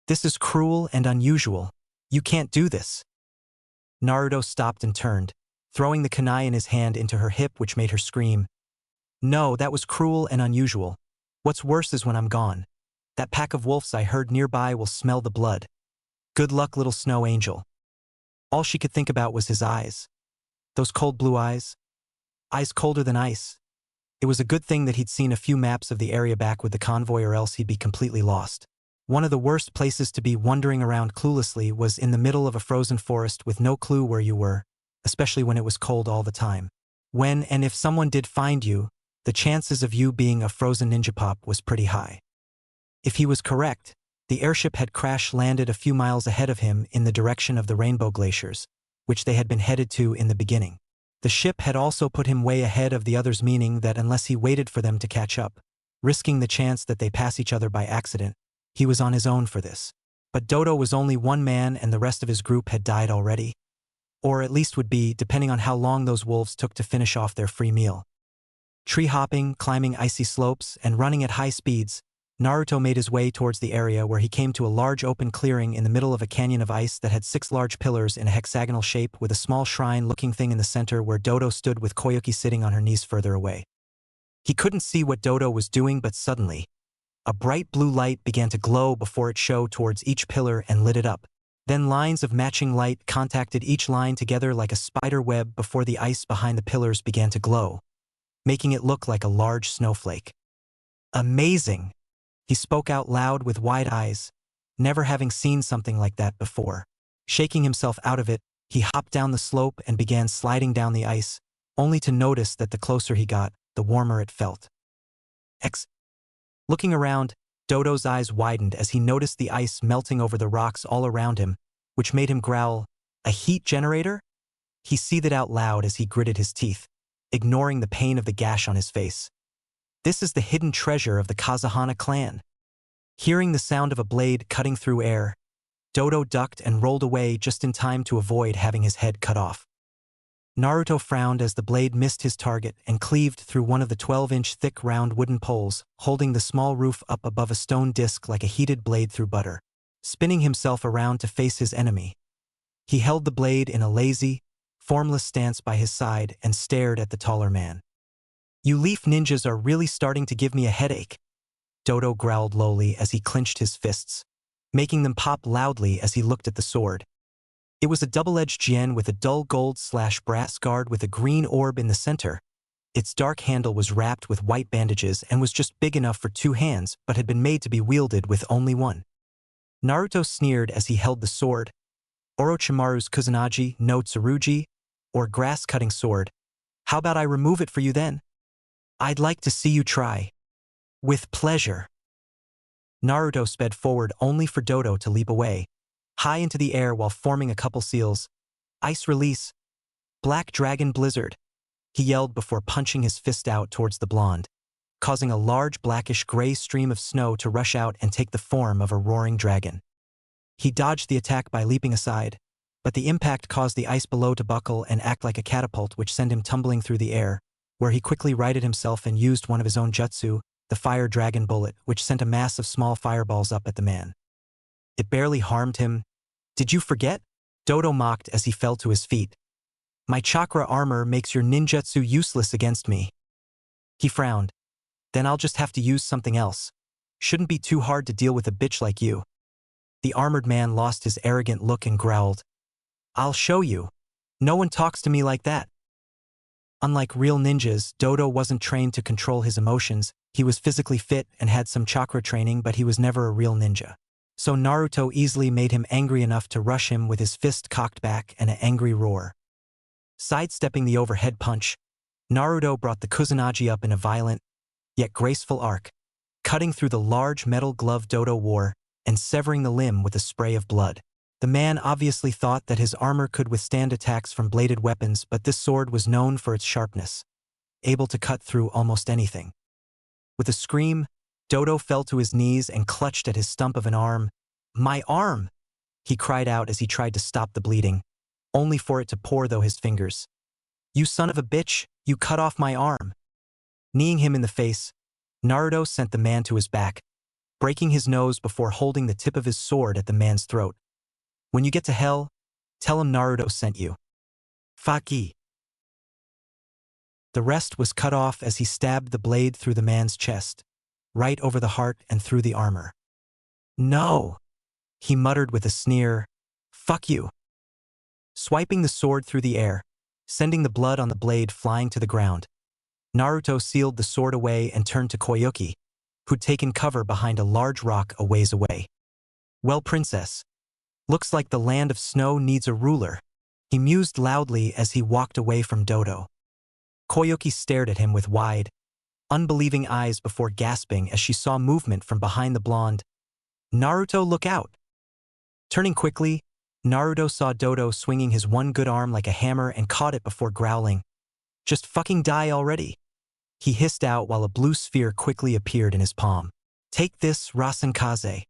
This is cruel and unusual. You can't do this. Naruto stopped and turned, throwing the kunai in his hand into her hip, which made her scream. No, that was cruel and unusual. What's worse is when I'm gone. That pack of wolves I heard nearby will smell the blood. Good luck, little snow angel. All she could think about was his eyes. Those cold blue eyes. Eyes colder than ice. It was a good thing that he'd seen a few maps of the area back with the convoy, or else he'd be completely lost. One of the worst places to be wandering around cluelessly was in the middle of a frozen forest with no clue where you were, especially when it was cold all the time. When and if someone did find you, the chances of you being a frozen ninja pop was pretty high. If he was correct, the airship had crash-landed a few miles ahead of him in the direction of the Rainbow Glaciers, which they had been headed to in the beginning. The ship had also put him way ahead of the others, meaning that unless he waited for them to catch up, risking the chance that they pass each other by accident, he was on his own for this. But Dodo was only one man and the rest of his group had died already. Or at least would be, depending on how long those wolves took to finish off their free meal. Tree hopping, climbing icy slopes, and running at high speeds, Naruto made his way towards the area where he came to a large open clearing in the middle of a canyon of ice that had 6 large pillars in a hexagonal shape with a small shrine-looking thing in the center where Dodo stood with Koyuki sitting on her knees further away. He couldn't see what Dodo was doing, but suddenly, a bright blue light began to glow before it showed towards each pillar and lit it up. Then lines of matching light contacted each line together like a spider web before the ice behind the pillars began to glow, making it look like a large snowflake. Amazing! He spoke out loud with wide eyes, never having seen something like that before. Shaking himself out of it, he hopped down the slope and began sliding down the ice, only to notice that the closer he got, the warmer it felt. Looking around, Dodo's eyes widened as he noticed the ice melting over the rocks all around him, which made him growl, "A heat generator?" He seethed out loud as he gritted his teeth, ignoring the pain of the gash on his face. This is the hidden treasure of the Kazahana clan. Hearing the sound of a blade cutting through air, Dodo ducked and rolled away just in time to avoid having his head cut off. Naruto frowned as the blade missed his target and cleaved through one of the 12-inch thick round wooden poles, holding the small roof up above a stone disc like a heated blade through butter. Spinning himself around to face his enemy, he held the blade in a lazy, formless stance by his side and stared at the taller man. "You leaf ninjas are really starting to give me a headache," Dodo growled lowly as he clenched his fists, making them pop loudly as he looked at the sword. It was a double-edged jian with a dull gold/brass guard with a green orb in the center. Its dark handle was wrapped with white bandages and was just big enough for 2 hands but had been made to be wielded with only one. Naruto sneered as he held the sword. Orochimaru's Kusanagi no Tsurugi, or grass-cutting sword. "How about I remove it for you then? I'd like to see you try." "With pleasure." Naruto sped forward only for Dodo to leap away, high into the air while forming a couple seals. "Ice release. Black dragon blizzard," he yelled before punching his fist out towards the blonde, causing a large blackish-gray stream of snow to rush out and take the form of a roaring dragon. He dodged the attack by leaping aside, but the impact caused the ice below to buckle and act like a catapult, which sent him tumbling through the air, where he quickly righted himself and used one of his own jutsu, the fire dragon bullet, which sent a mass of small fireballs up at the man. It barely harmed him. "Did you forget?" Dodo mocked as he fell to his feet. "My chakra armor makes your ninjutsu useless against me." He frowned. "Then I'll just have to use something else. Shouldn't be too hard to deal with a bitch like you." The armored man lost his arrogant look and growled, "I'll show you. No one talks to me like that." Unlike real ninjas, Dodo wasn't trained to control his emotions. He was physically fit and had some chakra training, but he was never a real ninja. So Naruto easily made him angry enough to rush him with his fist cocked back and an angry roar. Sidestepping the overhead punch, Naruto brought the Kusanagi up in a violent, yet graceful arc, cutting through the large metal glove Dodo wore and severing the limb with a spray of blood. The man obviously thought that his armor could withstand attacks from bladed weapons, but this sword was known for its sharpness, able to cut through almost anything. With a scream, Dodo fell to his knees and clutched at his stump of an arm. "My arm!" he cried out as he tried to stop the bleeding, only for it to pour through his fingers. "You son of a bitch, you cut off my arm!" Kneeing him in the face, Naruto sent the man to his back, breaking his nose before holding the tip of his sword at the man's throat. "When you get to hell, tell him Naruto sent you." Faki. The rest was cut off as he stabbed the blade through the man's chest, right over the heart and through the armor. "No!" he muttered with a sneer. "Fuck you." Swiping the sword through the air, sending the blood on the blade flying to the ground, Naruto sealed the sword away and turned to Koyuki, who'd taken cover behind a large rock a ways away. Well, princess, looks like the land of snow needs a ruler, he mused loudly as he walked away from Dodo. Koyuki stared at him with wide, unbelieving eyes before gasping as she saw movement from behind the blonde. Naruto, look out! Turning quickly, Naruto saw Dodo swinging his one good arm like a hammer and caught it before growling. Just fucking die already! He hissed out while a blue sphere quickly appeared in his palm. Take this, Rasenkaze.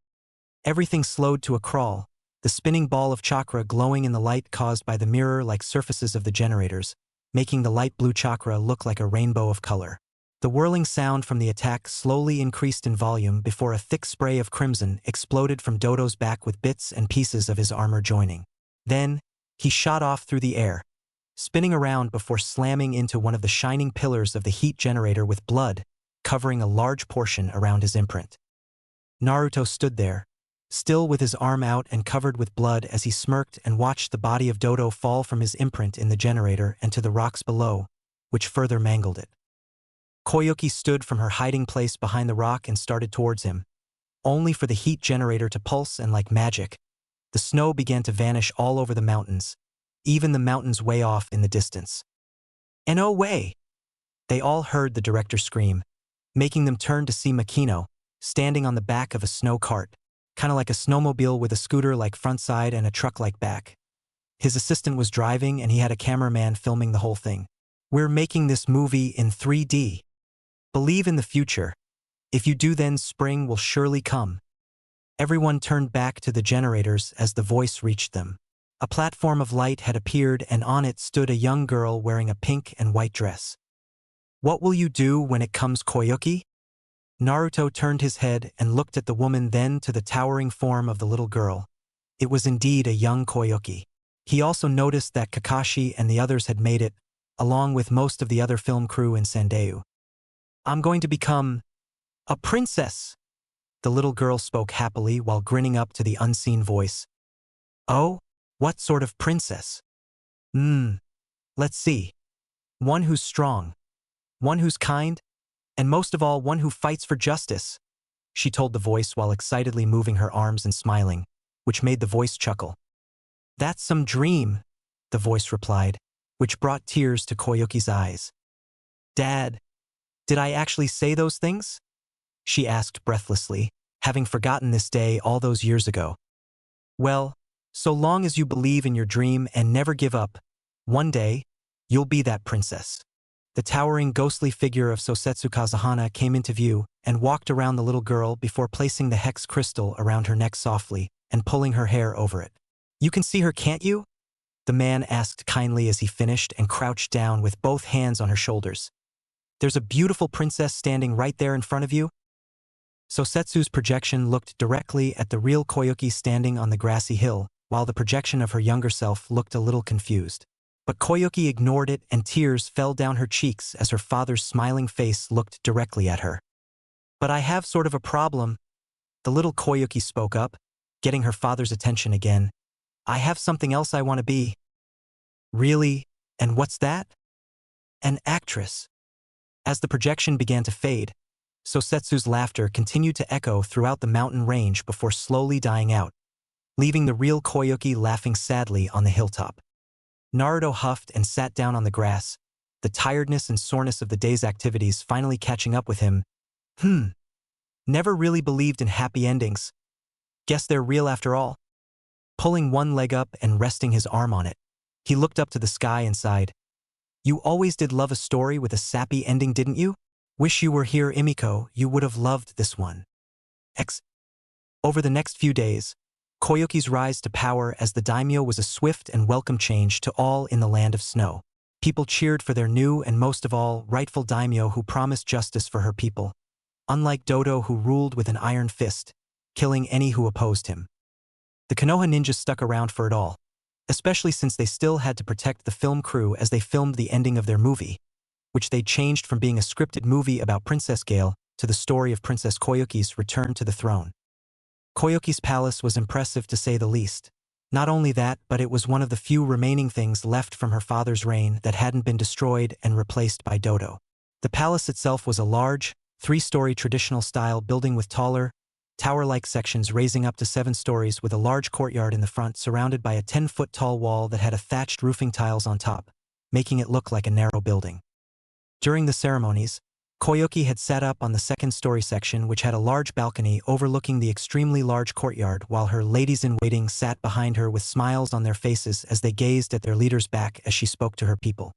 Everything slowed to a crawl, the spinning ball of chakra glowing in the light caused by the mirror-like surfaces of the generators, making the light blue chakra look like a rainbow of color. The whirling sound from the attack slowly increased in volume before a thick spray of crimson exploded from Dodo's back with bits and pieces of his armor joining. Then, he shot off through the air, spinning around before slamming into one of the shining pillars of the heat generator with blood, covering a large portion around his imprint. Naruto stood there, still with his arm out and covered with blood as he smirked and watched the body of Dodo fall from his imprint in the generator and to the rocks below, which further mangled it. Koyuki stood from her hiding place behind the rock and started towards him, only for the heat generator to pulse and like magic, the snow began to vanish all over the mountains, even the mountains way off in the distance. No way! They all heard the director scream, making them turn to see Makino, standing on the back of a snow cart, kind of like a snowmobile with a scooter-like front side and a truck-like back. His assistant was driving and he had a cameraman filming the whole thing. We're making this movie in 3D. Believe in the future. If you do, then spring will surely come. Everyone turned back to the generators as the voice reached them. A platform of light had appeared and on it stood a young girl wearing a pink and white dress. What will you do when it comes, Koyuki? Naruto turned his head and looked at the woman, then to the towering form of the little girl. It was indeed a young Koyuki. He also noticed that Kakashi and the others had made it, along with most of the other film crew in Sandayu. I'm going to become a princess, the little girl spoke happily while grinning up to the unseen voice. Oh, what sort of princess? Let's see. One who's strong, one who's kind, and most of all, one who fights for justice, she told the voice while excitedly moving her arms and smiling, which made the voice chuckle. That's some dream, the voice replied, which brought tears to Koyuki's eyes. Dad, did I actually say those things? She asked breathlessly, having forgotten this day all those years ago. Well, so long as you believe in your dream and never give up, one day, you'll be that princess. The towering ghostly figure of Sosetsu Kazahana came into view and walked around the little girl before placing the hex crystal around her neck softly and pulling her hair over it. You can see her, can't you? The man asked kindly as he finished and crouched down with both hands on her shoulders. There's a beautiful princess standing right there in front of you. Sosetsu's projection looked directly at the real Koyuki standing on the grassy hill, while the projection of her younger self looked a little confused. But Koyuki ignored it and tears fell down her cheeks as her father's smiling face looked directly at her. But I have sort of a problem. The little Koyuki spoke up, getting her father's attention again. I have something else I want to be. Really? And what's that? An actress. As the projection began to fade, Sosetsu's laughter continued to echo throughout the mountain range before slowly dying out, leaving the real Koyuki laughing sadly on the hilltop. Naruto huffed and sat down on the grass, the tiredness and soreness of the day's activities finally catching up with him. Never really believed in happy endings. Guess they're real after all. Pulling one leg up and resting his arm on it, he looked up to the sky and sighed. You always did love a story with a sappy ending, didn't you? Wish you were here, Imiko, you would have loved this one. Over the next few days, Koyuki's rise to power as the daimyo was a swift and welcome change to all in the land of snow. People cheered for their new and most of all, rightful daimyo who promised justice for her people, unlike Dodo who ruled with an iron fist, killing any who opposed him. The Konoha ninjas stuck around for it all, especially since they still had to protect the film crew as they filmed the ending of their movie, which they changed from being a scripted movie about Princess Gale to the story of Princess Koyuki's return to the throne. Koyuki's palace was impressive to say the least. Not only that, but it was one of the few remaining things left from her father's reign that hadn't been destroyed and replaced by Dodo. The palace itself was a large, three-story traditional-style building with taller, tower-like sections raising up to 7 stories with a large courtyard in the front surrounded by a 10-foot-tall wall that had a thatched roofing tiles on top, making it look like a narrow building. During the ceremonies, Koyuki had sat up on the second-story section which had a large balcony overlooking the extremely large courtyard while her ladies-in-waiting sat behind her with smiles on their faces as they gazed at their leader's back as she spoke to her people.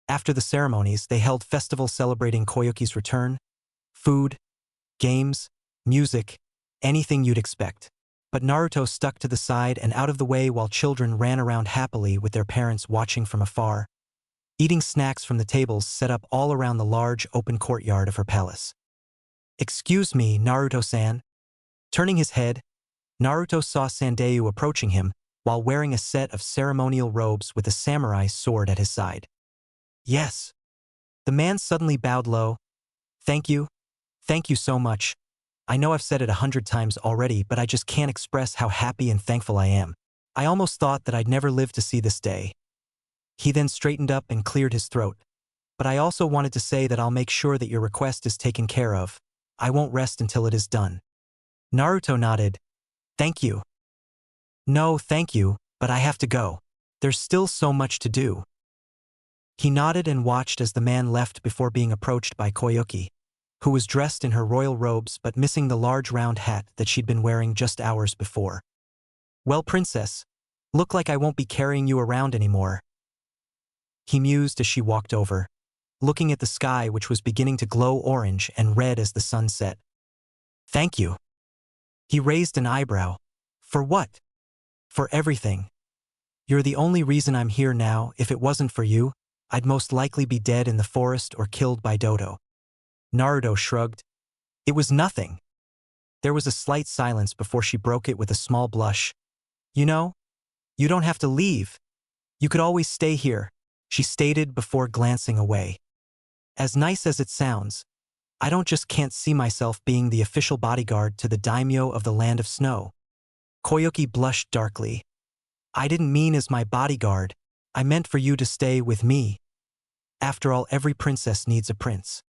After the ceremonies, they held festivals celebrating Koyuki's return, food, games, music, anything you'd expect. But Naruto stuck to the side and out of the way while children ran around happily with their parents watching from afar, eating snacks from the tables set up all around the large open courtyard of her palace. "Excuse me, Naruto-san." Turning his head, Naruto saw Sandayu approaching him while wearing a set of ceremonial robes with a samurai sword at his side. "Yes." The man suddenly bowed low. Thank you so much. I know I've said it 100 times already, but I just can't express how happy and thankful I am. I almost thought that I'd never live to see this day." He then straightened up and cleared his throat. "But I also wanted to say that I'll make sure that your request is taken care of. I won't rest until it is done." Naruto nodded. "Thank you." "No, thank you, but I have to go. There's still so much to do." He nodded and watched as the man left before being approached by Koyuki, who was dressed in her royal robes but missing the large round hat that she'd been wearing just hours before. "Well, princess, look like I won't be carrying you around anymore," he mused as she walked over, looking at the sky which was beginning to glow orange and red as the sun set. "Thank you." He raised an eyebrow. "For what?" "For everything. You're the only reason I'm here now. If it wasn't for you, I'd most likely be dead in the forest or killed by Dodo." Naruto shrugged. "It was nothing." There was a slight silence before she broke it with a small blush. "You know, you don't have to leave. You could always stay here," she stated before glancing away. "As nice as it sounds, I can't see myself being the official bodyguard to the daimyo of the Land of Snow." Koyuki blushed darkly. "I didn't mean as my bodyguard. I meant for you to stay with me. After all, every princess needs a prince."